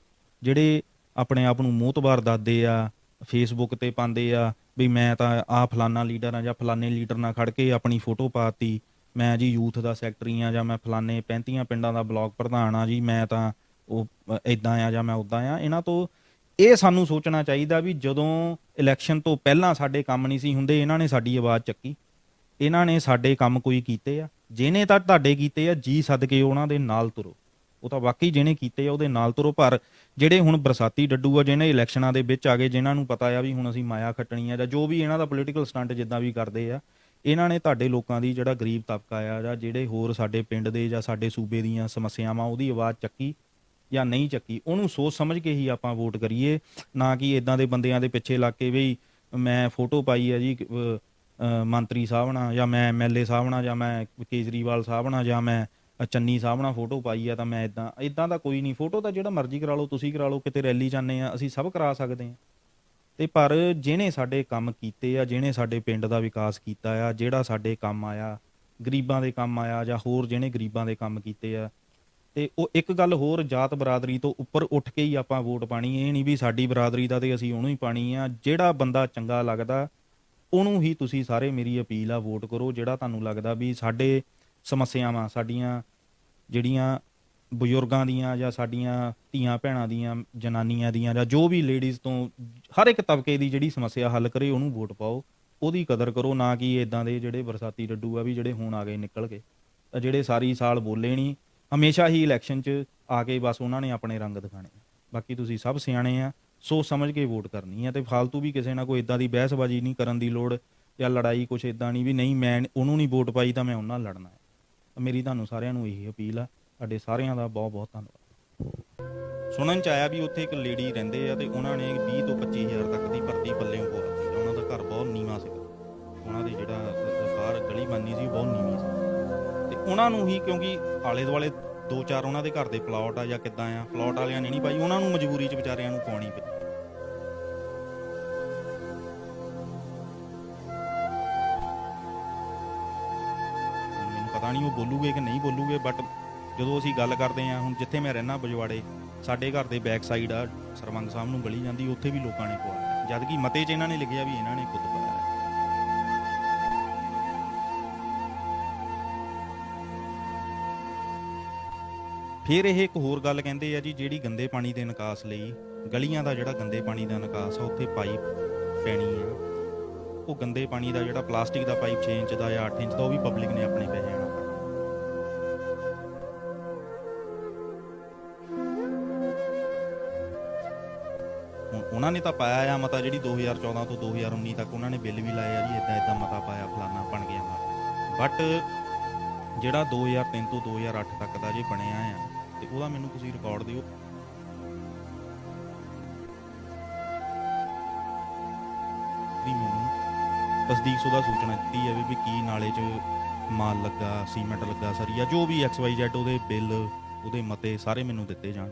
ਜਿਹੜੇ ਆਪਣੇ ਆਪ ਨੂੰ ਮੋਹਤਬਾਰ ਦੱਸਦੇ ਆ, ਫੇਸਬੁੱਕ ਤੇ ਪਾਉਂਦੇ ਆ ਵੀ ਮੈਂ ਤਾਂ ਆਹ ਫਲਾਨਾ ਲੀਡਰ ਆ ਜਾਂ ਫਲਾਨੇ ਲੀਡਰ ਨਾਲ ਖੜ ਕੇ ਆਪਣੀ ਫੋਟੋ ਪਾਤੀ, ਮੈਂ ਜੀ ਯੂਥ ਦਾ ਸੈਕਟਰੀ ਆ ਜਾਂ ਮੈਂ ਫਲਾਨੇ 35 ਪਿੰਡਾਂ ਦਾ ਬਲਾਕ ਪ੍ਰਧਾਨ ਆ ਜੀ, ਮੈਂ ਤਾਂ ਉਹ ਇੱਦਾਂ ਆ ਜਾਂ ਮੈਂ ਉੱਦਾਂ ਆ। ਇਹਨਾਂ ਤੋਂ ਇਹ ਸਾਨੂੰ ਸੋਚਣਾ ਚਾਹੀਦਾ ਵੀ ਜਦੋਂ ਇਲੈਕਸ਼ਨ ਤੋਂ ਪਹਿਲਾਂ ਸਾਡੇ ਕੰਮ ਨਹੀਂ ਸੀ ਹੁੰਦੇ, ਇਹਨਾਂ ਨੇ ਸਾਡੀ ਆਵਾਜ਼ ਚੱਕੀ, ਇਹਨਾਂ ਨੇ ਸਾਡੇ ਕੰਮ ਕੋਈ ਕੀਤੇ ਆ, ਜਿਹਨੇ ਤਾਂ ਤੁਹਾਡੇ ਕੀਤੇ ਆ ਜੀ ਸਦਕੇ ਉਹਨਾਂ ਦੇ ਨਾਲ ਤੁਰੋ, ਉਹ ਤਾਂ ਵਾਕਈ ਜਿਹਨੇ ਕੀਤੇ ਆ ਉਹਦੇ ਨਾਲ ਤੁਰੋ। ਪਰ ਜਿਹੜੇ ਹੁਣ ਬਰਸਾਤੀ ਡੱਡੂ ਆ, ਜਿਹਨੇ ਇਲੈਕਸ਼ਨਾਂ ਦੇ ਵਿੱਚ ਆ ਗਏ, ਜਿਨ੍ਹਾਂ ਨੂੰ ਪਤਾ ਆ ਵੀ ਹੁਣ ਅਸੀਂ ਮਾਇਆ ਖੱਟਣੀ ਆ, ਜਾਂ ਜੋ ਵੀ ਇਹਨਾਂ ਦਾ ਪੋਲੀਟੀਕਲ ਸਟੰਟ ਜਿੱਦਾਂ ਵੀ ਕਰਦੇ ਆ, ਇਹਨਾਂ ਨੇ ਤੁਹਾਡੇ ਲੋਕਾਂ ਦੀ, ਜਿਹੜਾ ਗਰੀਬ ਤਬਕਾ ਆ ਜਾਂ ਜਿਹੜੇ ਹੋਰ ਸਾਡੇ ਪਿੰਡ ਦੇ ਜਾਂ ਸਾਡੇ ਸੂਬੇ ਦੀਆਂ ਸਮੱਸਿਆਵਾਂ, ਉਹਦੀ ਆਵਾਜ਼ ਚੱਕੀ ਜਾਂ ਨਹੀਂ ਚੱਕੀ, ਉਹਨੂੰ ਸੋਚ ਸਮਝ ਕੇ ਹੀ ਆਪਾਂ ਵੋਟ ਕਰੀਏ। ਨਾ ਕਿ ਇਦਾਂ ਦੇ ਬੰਦਿਆਂ ਦੇ ਪਿੱਛੇ ਲੱਗ ਕੇ ਵੀ ਮੈਂ ਫੋਟੋ ਪਾਈ ਆ ਜੀ ਮੰਤਰੀ ਸਾਹਿਬ ਨਾਲ, ਜਾਂ ਮੈਂ ਐਮਐਲਏ ਸਾਹਿਬ ਨਾਲ, ਜਾਂ ਮੈਂ ਕੇਜਰੀਵਾਲ ਸਾਹਿਬ ਨਾਲ, ਜਾਂ ਮੈਂ ਚੰਨੀ ਸਾਹਿਬ ਨਾਲ ਫੋਟੋ ਪਾਈ ਆ, ਤਾਂ ਮੈਂ ਇਦਾਂ ਦਾ ਕੋਈ ਨਹੀਂ। ਫੋਟੋ ਤਾਂ ਜਿਹੜਾ ਮਰਜ਼ੀ ਕਰਾ ਲਓ, ਤੁਸੀਂ ਕਰਾ ਲਓ, ਕਿਤੇ ਰੈਲੀ ਜਾਂਦੇ ਆ, ਅਸੀਂ ਸਭ ਕਰਾ ਸਕਦੇ ਹਾਂ। ਤੇ ਪਰ ਜਿਹਨੇ ਸਾਡੇ ਕੰਮ ਕੀਤੇ ਆ, ਜਿਹਨੇ ਸਾਡੇ ਪਿੰਡ ਦਾ ਵਿਕਾਸ ਕੀਤਾ ਆ, ਜਿਹੜਾ ਸਾਡੇ ਕੰਮ ਆਇਆ, ਗਰੀਬਾਂ ਦੇ ਕੰਮ ਆਇਆ, ਜਾਂ ਹੋਰ ਜਿਹਨੇ ਗਰੀਬਾਂ ਦੇ ਕੰਮ ਕੀਤੇ ਆ, ਤੇ ਉਹ ਇੱਕ ਗੱਲ ਹੋਰ, ਜਾਤ ਬਰਾਦਰੀ ਤੋਂ ਉੱਪਰ ਉੱਠ ਕੇ ਹੀ ਆਪਾਂ ਵੋਟ ਪਾਣੀ। ਇਹ ਨਹੀਂ ਵੀ ਸਾਡੀ ਬਰਾਦਰੀ ਦਾ ਤੇ ਅਸੀਂ ਉਹਨੂੰ ਹੀ ਪਾਣੀ ਆ। ਜਿਹੜਾ ਬੰਦਾ ਚੰਗਾ ਲੱਗਦਾ ਉਹਨੂੰ ਹੀ ਤੁਸੀਂ ਸਾਰੇ, ਮੇਰੀ ਅਪੀਲ ਆ, ਵੋਟ ਕਰੋ। ਜਿਹੜਾ ਤੁਹਾਨੂੰ ਲੱਗਦਾ ਵੀ ਸਾਡੇ ਸਮੱਸਿਆਵਾਂ, ਸਾਡੀਆਂ ਜਿਹੜੀਆਂ ਬਜ਼ੁਰਗਾਂ ਦੀਆਂ ਜਾਂ ਸਾਡੀਆਂ ਧੀਆਂ ਭੈਣਾਂ ਦੀਆਂ, ਜਨਾਨੀਆਂ ਦੀਆਂ, ਜਾਂ ਜੋ ਵੀ ਲੇਡੀਜ਼ ਤੋਂ ਹਰ ਇੱਕ ਤਬਕੇ ਦੀ ਜਿਹੜੀ ਸਮੱਸਿਆ ਹੱਲ ਕਰੇ, ਉਹਨੂੰ ਵੋਟ ਪਾਓ, ਉਹਦੀ ਕਦਰ ਕਰੋ। ਨਾ ਕਿ ਇਦਾਂ ਦੇ ਜਿਹੜੇ ਬਰਸਾਤੀ ਡੱਡੂ ਆ ਵੀ ਜਿਹੜੇ ਹੁਣ ਆ ਗਏ ਨਿਕਲ ਕੇ, ਜਿਹੜੇ ਸਾਰੀ ਸਾਲ ਬੋਲੇ ਨਹੀਂ, ਹਮੇਸ਼ਾ ਹੀ ਇਲੈਕਸ਼ਨ 'ਚ ਆ ਕੇ ਬਸ ਉਹਨਾਂ ਨੇ ਆਪਣੇ ਰੰਗ ਦਿਖਾਣੇ। ਬਾਕੀ ਤੁਸੀਂ ਸਭ ਸਿਆਣੇ ਆ, ਸੋਚ ਸਮਝ ਕੇ ਵੋਟ ਕਰਨੀ ਆ। ਤੇ ਫਾਲਤੂ ਵੀ ਕਿਸੇ ਨਾਲ ਕੋਈ ਇਦਾਂ ਦੀ ਬਹਿਸਬਾਜ਼ੀ ਨਹੀਂ ਕਰਨ ਦੀ ਲੋੜ, ਜਾਂ ਲੜਾਈ ਕੁਛ ਇਦਾਂ ਨਹੀਂ ਵੀ ਨਹੀਂ ਮੈਂ ਉਹਨੂੰ ਨਹੀਂ ਵੋਟ ਪਾਈ ਤਾਂ ਮੈਂ ਉਹਨਾਂ ਨਾਲ ਲੜਨਾ ਹੈ। ਮੇਰੀ ਤੁਹਾਨੂੰ ਸਾਰਿਆਂ ਨੂੰ ਇਹੀ ਅਪੀਲ ਆ। ਤੁਹਾਡੇ ਸਾਰਿਆਂ ਦਾ ਬਹੁਤ ਬਹੁਤ ਧੰਨਵਾਦ। ਸੁਣਨ 'ਚ ਆਇਆ ਵੀ ਉੱਥੇ ਇੱਕ ਲੇਡੀ ਰਹਿੰਦੇ ਆ ਤੇ ਉਹਨਾਂ ਨੇ 20 ਤੋਂ 25 ਹਜ਼ਾਰ ਤੱਕ ਦੀ ਭਰਤੀ ਪੱਲਿਓਂ ਪਵਾਤੀ। ਉਹਨਾਂ ਦਾ ਘਰ ਬਹੁਤ ਨੀਵਾਂ ਸੀ, ਉਹਨਾਂ ਦੇ ਜਿਹੜਾ ਬਾਹਰ ਗਲੀ ਬਣਨੀ ਸੀ ਬਹੁਤ ਨੀਵੀਂ ਸੀ, ਤੇ ਉਹਨਾਂ ਨੂੰ ਹੀ, ਕਿਉਂਕਿ ਆਲੇ ਦੁਆਲੇ 2-4 ਉਹਨਾਂ ਦੇ ਘਰ ਦੇ ਪਲਾਟ ਆ ਜਾਂ ਕਿੱਦਾਂ ਆ, ਪਲਾਟ ਵਾਲਿਆਂ ਨੇ ਨਹੀਂ ਪਾਈ, ਉਹਨਾਂ ਨੂੰ ਮਜਬੂਰੀ 'ਚ ਵਿਚਾਰਿਆਂ ਨੂੰ ਪਾਉਣੀ ਪਈ। ਮੈਨੂੰ ਪਤਾ ਨਹੀਂ ਉਹ ਬੋਲੂਗੇ ਕਿ ਨਹੀਂ ਬੋਲੂਗੇ, ਬਟ ਜਦੋਂ ਅਸੀਂ ਗੱਲ ਕਰਦੇ ਹਾਂ, ਹੁਣ ਜਿੱਥੇ ਮੈਂ ਰਹਿਣਾ ਬਜਵਾੜੇ, ਸਾਡੇ ਘਰ ਦੇ ਬੈਕ ਸਾਈਡ ਆ ਸਰਵੰਗ ਸਾਹਿਬ ਨੂੰ ਗਲੀ ਜਾਂਦੀ, ਉੱਥੇ ਵੀ ਲੋਕਾਂ ਨੇ ਪਵਾਇਆ, ਜਦ ਕਿ ਮਤੇ 'ਚ ਇਹਨਾਂ ਨੇ ਲਿਖਿਆ ਵੀ ਇਹਨਾਂ ਨੇ ਖੁਦ ਪਾਇਆ। ਫਿਰ ਇਹ ਇੱਕ ਹੋਰ ਗੱਲ ਕਹਿੰਦੇ ਆ ਜੀ, ਜਿਹੜੀ ਗੰਦੇ ਪਾਣੀ ਦੇ ਨਿਕਾਸ ਲਈ, ਗਲੀਆਂ ਦਾ ਜਿਹੜਾ ਗੰਦੇ ਪਾਣੀ ਦਾ ਨਿਕਾਸ ਆ, ਉੱਥੇ ਪਾਈਪ ਪੈਣੀ ਆ। ਉਹ ਗੰਦੇ ਪਾਣੀ ਦਾ ਜਿਹੜਾ ਪਲਾਸਟਿਕ ਦਾ ਪਾਈਪ 6 ਇੰਚ ਦਾ ਜਾਂ 8 ਇੰਚ ਦਾ, ਉਹ ਵੀ ਪਬਲਿਕ ਨੇ ਆਪਣੇ ਪੈਸੇ ਆਣਾ। ਉਹਨਾਂ ਨੇ ਤਾਂ ਪਾਇਆ ਆ ਮਤਾ, ਜਿਹੜੀ 2014 ਤੋਂ 2019 ਤੱਕ ਉਹਨਾਂ ਨੇ ਬਿੱਲ ਵੀ ਲਾਏ ਆ ਜੀ, ਇਦਾਂ ਇਦਾਂ ਮਤਾ ਪਾਇਆ, ਫਲਾਨਾ ਬਣ ਗਿਆ ਮਤਾ। ਬਟ ਜਿਹੜਾ 2003 ਤੋਂ 2008 ਤੱਕ ਦਾ ਜੇ ਬਣਿਆ ਆ, ਤੇ ਉਹਦਾ ਮੈਨੂੰ ਤੁਸੀਂ ਰਿਕਾਰਡ ਦਿਓ। ਵੀ ਮੈਨੂੰ ਤਸਦੀਕਸ਼ੁਦਾ ਸੂਚਨਾ ਦਿੱਤੀ ਜਾਵੇ ਵੀ ਕੀ ਨਾਲੇ 'ਚ ਮਾਲ ਲੱਗਾ, ਸੀਮੈਂਟ ਲੱਗਾ, ਸਰੀਆ, ਜੋ ਵੀ XYZ, ਉਹਦੇ ਬਿੱਲ, ਉਹਦੇ ਮਤੇ ਸਾਰੇ ਮੈਨੂੰ ਦਿੱਤੇ ਜਾਣ।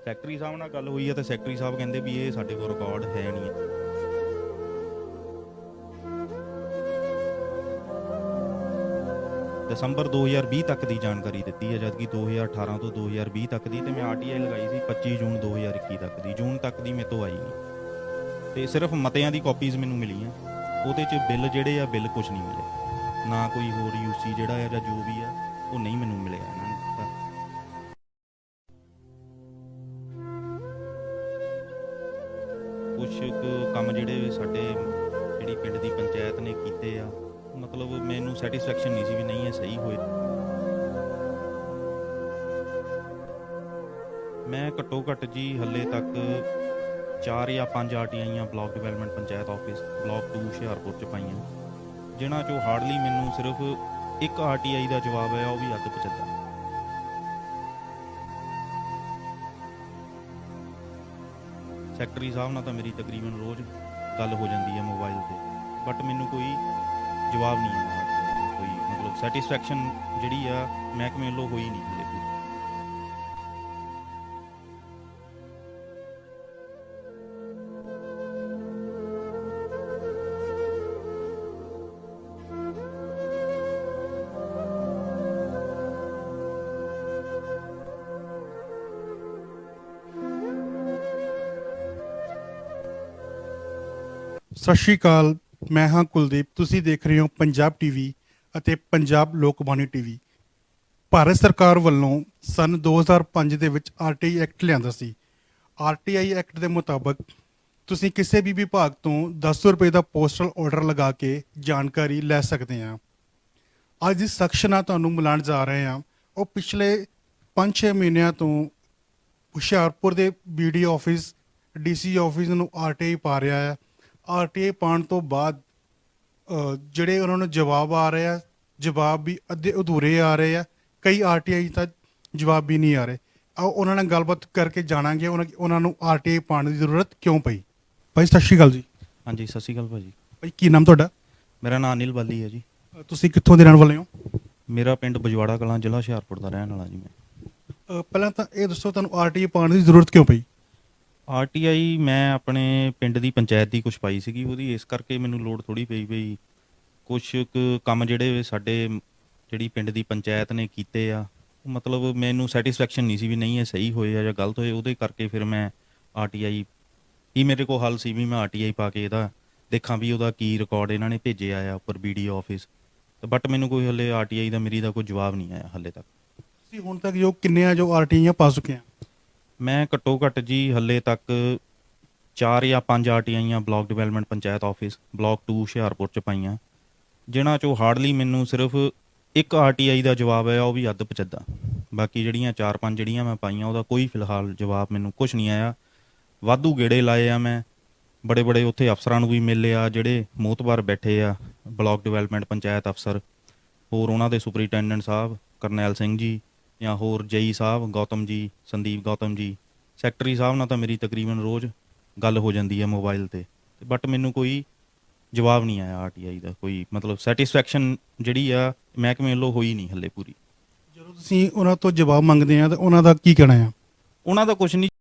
ਸੈਕਟਰੀ ਸਾਹਿਬ ਨਾਲ ਗੱਲ ਹੋਈ ਹੈ ਤੇ ਸੈਕਟਰੀ ਸਾਹਿਬ ਕਹਿੰਦੇ ਵੀ ਇਹ ਸਾਡੇ ਕੋਲ ਰਿਕਾਰਡ ਹੈ ਨਹੀਂ ਹੈ। ਦਸੰਬਰ 2020 ਤੱਕ ਦੀ ਜਾਣਕਾਰੀ ਦਿੱਤੀ ਹੈ, ਜਦਕਿ 2018 ਤੋਂ 2020 ਤੱਕ ਦੀ, ਤੇ ਮੈਂ RTI ਲਗਾਈ ਸੀ 25 ਜੂਨ 2021 ਤੱਕ ਦੀ। ਜੂਨ ਤੱਕ ਦੀ ਮੇਰੇ ਤੋਂ ਆਈ ਨਹੀਂ, ਤੇ ਸਿਰਫ ਮਤਿਆਂ ਦੀ ਕਾਪੀਜ਼ ਮੈਨੂੰ ਮਿਲੀਆਂ। ਉਹਦੇ 'ਚ ਬਿੱਲ ਜਿਹੜੇ ਆ, ਬਿੱਲ ਕੁਛ ਨਹੀਂ ਮਿਲੇ, ਨਾ ਕੋਈ ਹੋਰ UC ਜਿਹੜਾ ਆ ਜਾਂ ਜੋ ਵੀ ਆ, ਉਹ ਨਹੀਂ ਮੈਨੂੰ ਮਿਲਿਆ ਇਹਨਾਂ ਨੇ। ਕੁਛ ਕੁ ਕੰਮ ਜਿਹੜੇ ਸਾਡੇ ਜਿਹੜੀ ਪਿੰਡ ਦੀ ਪੰਚਾਇਤ ਨੇ ਕੀਤੇ ਆ, ਮਤਲਬ ਮੈਨੂੰ ਸੈਟੀਸਫੈਕਸ਼ਨ ਨਹੀਂ ਸੀ ਵੀ ਨਹੀਂ ਇਹ ਸਹੀ ਹੋਏ। ਮੈਂ ਘੱਟੋ ਘੱਟ ਜੀ ਹੱਲੇ ਤੱਕ 4 ਜਾਂ 5 RTIਆਂ block development panchayat office block 2 Hoshiarpur 'ਚ ਪਾਈਆਂ, ਜਿਨ੍ਹਾਂ 'ਚੋਂ ਹਾਰਡਲੀ ਮੈਨੂੰ ਸਿਰਫ ਇੱਕ RTI ਦਾ ਜਵਾਬ ਹੈ, ਉਹ ਵੀ ਅੱਧ ਪਚੱਦਾ। ਸੈਕਟਰੀ ਸਾਹਿਬ ਨਾਲ ਤਾਂ ਮੇਰੀ ਤਕਰੀਬਨ ਰੋਜ਼ ਗੱਲ ਹੋ ਜਾਂਦੀ ਹੈ ਮੋਬਾਈਲ ਤੇ, ਬਟ ਮੈਨੂੰ ਕੋਈ ਜਵਾਬ ਨਹੀਂ ਆਇਆ, ਕੋਈ ਮਤਲਬ ਸੈਟੀਸਫੈਕਸ਼ਨ ਜਿਹੜੀ ਆ ਮਹਿਕਮੇ ਵੱਲੋਂ ਹੋਈ ਨਹੀਂ ਹਲੇ ਕੋਈ। ਸਤਿ ਸ਼੍ਰੀ ਅਕਾਲ, ਮੈਂ ਹਾਂ ਕੁਲਦੀਪ। ਤੁਸੀਂ ਦੇਖ ਰਹੇ ਹੋ ਪੰਜਾਬ ਟੀਵੀ ਅਤੇ ਪੰਜਾਬ ਲੋਕਬਾਣੀ ਟੀਵੀ। ਭਾਰਤ ਸਰਕਾਰ ਵੱਲੋਂ ਸਨ 2005 ਦੇ ਵਿੱਚ RTI ਐਕਟ ਲਿਆਂਦਾ ਸੀ। RTI ਐਕਟ ਦੇ ਮੁਤਾਬਕ ਤੁਸੀਂ ਕਿਸੇ ਵੀ ਵਿਭਾਗ ਤੋਂ 10 ਰੁਪਏ ਦਾ ਪੋਸਟਲ ਆਰਡਰ ਲਗਾ ਕੇ ਜਾਣਕਾਰੀ ਲੈ ਸਕਦੇ ਹਾਂ। ਅੱਜ ਜਿਸ ਸ਼ਖਸ ਨਾਲ ਤੁਹਾਨੂੰ ਮਿਲਾਉਣ ਜਾ ਰਹੇ ਹਾਂ, ਉਹ ਪਿਛਲੇ 5-6 ਮਹੀਨਿਆਂ ਤੋਂ ਹੁਸ਼ਿਆਰਪੁਰ ਦੇ BDO ਆਫਿਸ DC ਆਫਿਸ ਨੂੰ RTI ਪਾ ਰਿਹਾ ਹੈ। RTI ਪਾਉਣ ਤੋਂ ਬਾਅਦ ਜਿਹੜੇ ਉਹਨਾਂ ਨੂੰ ਜਵਾਬ ਆ ਰਹੇ ਆ, ਜਵਾਬ ਵੀ ਅੱਧੇ ਅਧੂਰੇ ਆ ਰਹੇ ਆ, ਕਈ RTI ਤਾਂ ਜਵਾਬ ਵੀ ਨਹੀਂ ਆ ਰਹੇ। ਆਓ ਉਹਨਾਂ ਨਾਲ ਗੱਲਬਾਤ ਕਰਕੇ ਜਾਣਾਂਗੇ ਉਹਨਾਂ ਨੂੰ RTI ਪਾਉਣ ਦੀ ਜ਼ਰੂਰਤ ਕਿਉਂ ਪਈ। ਭਾਈ ਸਤਿ ਸ਼੍ਰੀ ਅਕਾਲ ਜੀ। ਹਾਂਜੀ, ਸਤਿ ਸ਼੍ਰੀ ਅਕਾਲ ਭਾਜੀ। ਭਾਈ ਕੀ ਨਾਮ ਤੁਹਾਡਾ? ਮੇਰਾ ਨਾਮ ਅਨਿਲ ਬਾਲੀ ਹੈ ਜੀ। ਤੁਸੀਂ ਕਿੱਥੋਂ ਦੇ ਰਹਿਣ ਵਾਲੇ ਹੋ? ਮੇਰਾ ਪਿੰਡ ਬਜਵਾੜਾ ਕਲਾਂ, ਜ਼ਿਲ੍ਹਾ ਹੁਸ਼ਿਆਰਪੁਰ ਦਾ ਰਹਿਣ ਵਾਲਾ ਜੀ ਮੈਂ। ਪਹਿਲਾਂ ਤਾਂ ਇਹ ਦੱਸੋ ਤੁਹਾਨੂੰ RTI ਪਾਉਣ ਦੀ ਜ਼ਰੂਰਤ ਕਿਉਂ ਪਈ? RTI ਮੈਂ ਆਪਣੇ ਪਿੰਡ ਦੀ ਪੰਚਾਇਤ ਦੀ ਕੁਛ ਪਾਈ ਸੀਗੀ, ਉਹਦੀ ਇਸ ਕਰਕੇ ਮੈਨੂੰ ਲੋੜ ਥੋੜੀ ਪਈ ਬਈ ਕੁਛ ਕੁ ਕੰਮ ਜਿਹੜੇ ਸਾਡੇ ਜਿਹੜੀ ਪਿੰਡ ਦੀ ਪੰਚਾਇਤ ਨੇ ਕੀਤੇ ਆ, ਮਤਲਬ ਮੈਨੂੰ ਸੈਟੀਸਫੈਕਸ਼ਨ ਨਹੀਂ ਸੀ ਵੀ ਨਹੀਂ ਇਹ ਸਹੀ ਹੋਏ ਆ ਜਾਂ ਗਲਤ ਹੋਏ। ਉਹਦੇ ਕਰਕੇ ਫਿਰ ਮੈਂ RTI ਹੀ ਮੇਰੇ ਕੋਲ ਹੱਲ ਸੀ ਵੀ ਮੈਂ RTI ਪਾ ਕੇ ਇਹਦਾ ਦੇਖਾਂ ਵੀ ਉਹਦਾ ਕੀ ਰਿਕਾਰਡ ਇਹਨਾਂ ਨੇ ਭੇਜਿਆ ਆ ਉੱਪਰ BDO ਆਫਿਸ। ਬਟ ਮੈਨੂੰ ਕੋਈ ਹਲੇ RTI ਦਾ ਮੇਰੀ ਦਾ ਕੋਈ ਜਵਾਬ ਨਹੀਂ ਆਇਆ ਹਲੇ ਤੱਕ। ਤੁਸੀਂ ਹੁਣ ਤੱਕ ਕਿੰਨੇ ਆ ਜੋ RTI ਪਾ ਚੁੱਕੇ ਆ? ਮੈਂ ਘੱਟੋ ਘੱਟ ਜੀ ਹਲੇ ਤੱਕ 4 ਜਾਂ 5 RTI block development panchayat office block 2 Hoshiarpur ਚ ਪਾਈਆਂ, ਜਿਨ੍ਹਾਂ ਚੋਂ ਹਾਰਡਲੀ ਮੈਨੂੰ ਸਿਰਫ ਇੱਕ RTI ਦਾ ਜਵਾਬ ਆਇਆ, ਉਹ ਵੀ ਅੱਧ ਪਚੱਦਾ। ਬਾਕੀ ਜਿਹੜੀਆਂ 4-5 ਜਿਹੜੀਆਂ ਮੈਂ ਪਾਈਆਂ ਉਹਦਾ ਕੋਈ ਫਿਲਹਾਲ ਜਵਾਬ ਮੈਨੂੰ ਕੁਛ ਨਹੀਂ ਆਇਆ। ਵਾਧੂ ਗੇੜੇ ਲਾਏ ਆ ਮੈਂ, ਬੜੇ ਬੜੇ ਉੱਥੇ ਅਫਸਰਾਂ ਨੂੰ ਵੀ ਮਿਲੇ ਆ ਜਿਹੜੇ ਮੋਹਤਬਾਰ ਬੈਠੇ ਆ, ਬਲਾਕ ਡਿਵੈਲਪਮੈਂਟ ਪੰਚਾਇਤ ਅਫਸਰ, ਹੋਰ ਉਹਨਾਂ ਦੇ ਸੁਪਰੀਟੈਂਡੈਂਟ ਸਾਹਿਬ ਕਰਨੈਲ ਸਿੰਘ ਜੀ ਜਾਂ ਹੋਰ JE ਸਾਹਿਬ ਗੌਤਮ ਜੀ, ਸੰਦੀਪ ਗੌਤਮ ਜੀ, ਸੈਕਟਰੀ ਸਾਹਿਬ ਨਾਲ ਤਾਂ ਮੇਰੀ ਤਕਰੀਬਨ ਰੋਜ਼ ਗੱਲ ਹੋ ਜਾਂਦੀ ਹੈ ਮੋਬਾਈਲ ਤੇ। ਬਟ ਮੈਨੂੰ ਕੋਈ ਜਵਾਬ ਨਹੀਂ ਆਇਆ RTI ਦਾ, ਕੋਈ ਮਤਲਬ ਸੈਟੀਸਫੈਕਸ਼ਨ ਜਿਹੜੀ ਆ ਮਹਿਕਮੇ ਵੱਲੋਂ ਹੋਈ ਨਹੀਂ ਹਲੇ ਪੂਰੀ। ਜਦੋਂ ਤੁਸੀਂ ਉਹਨਾਂ ਤੋਂ ਜਵਾਬ ਮੰਗਦੇ ਆ ਤਾਂ ਉਹਨਾਂ ਦਾ ਕੀ ਕਹਿਣਾ ਆ? ਉਹਨਾਂ ਦਾ ਕੁਛ ਨਹੀਂ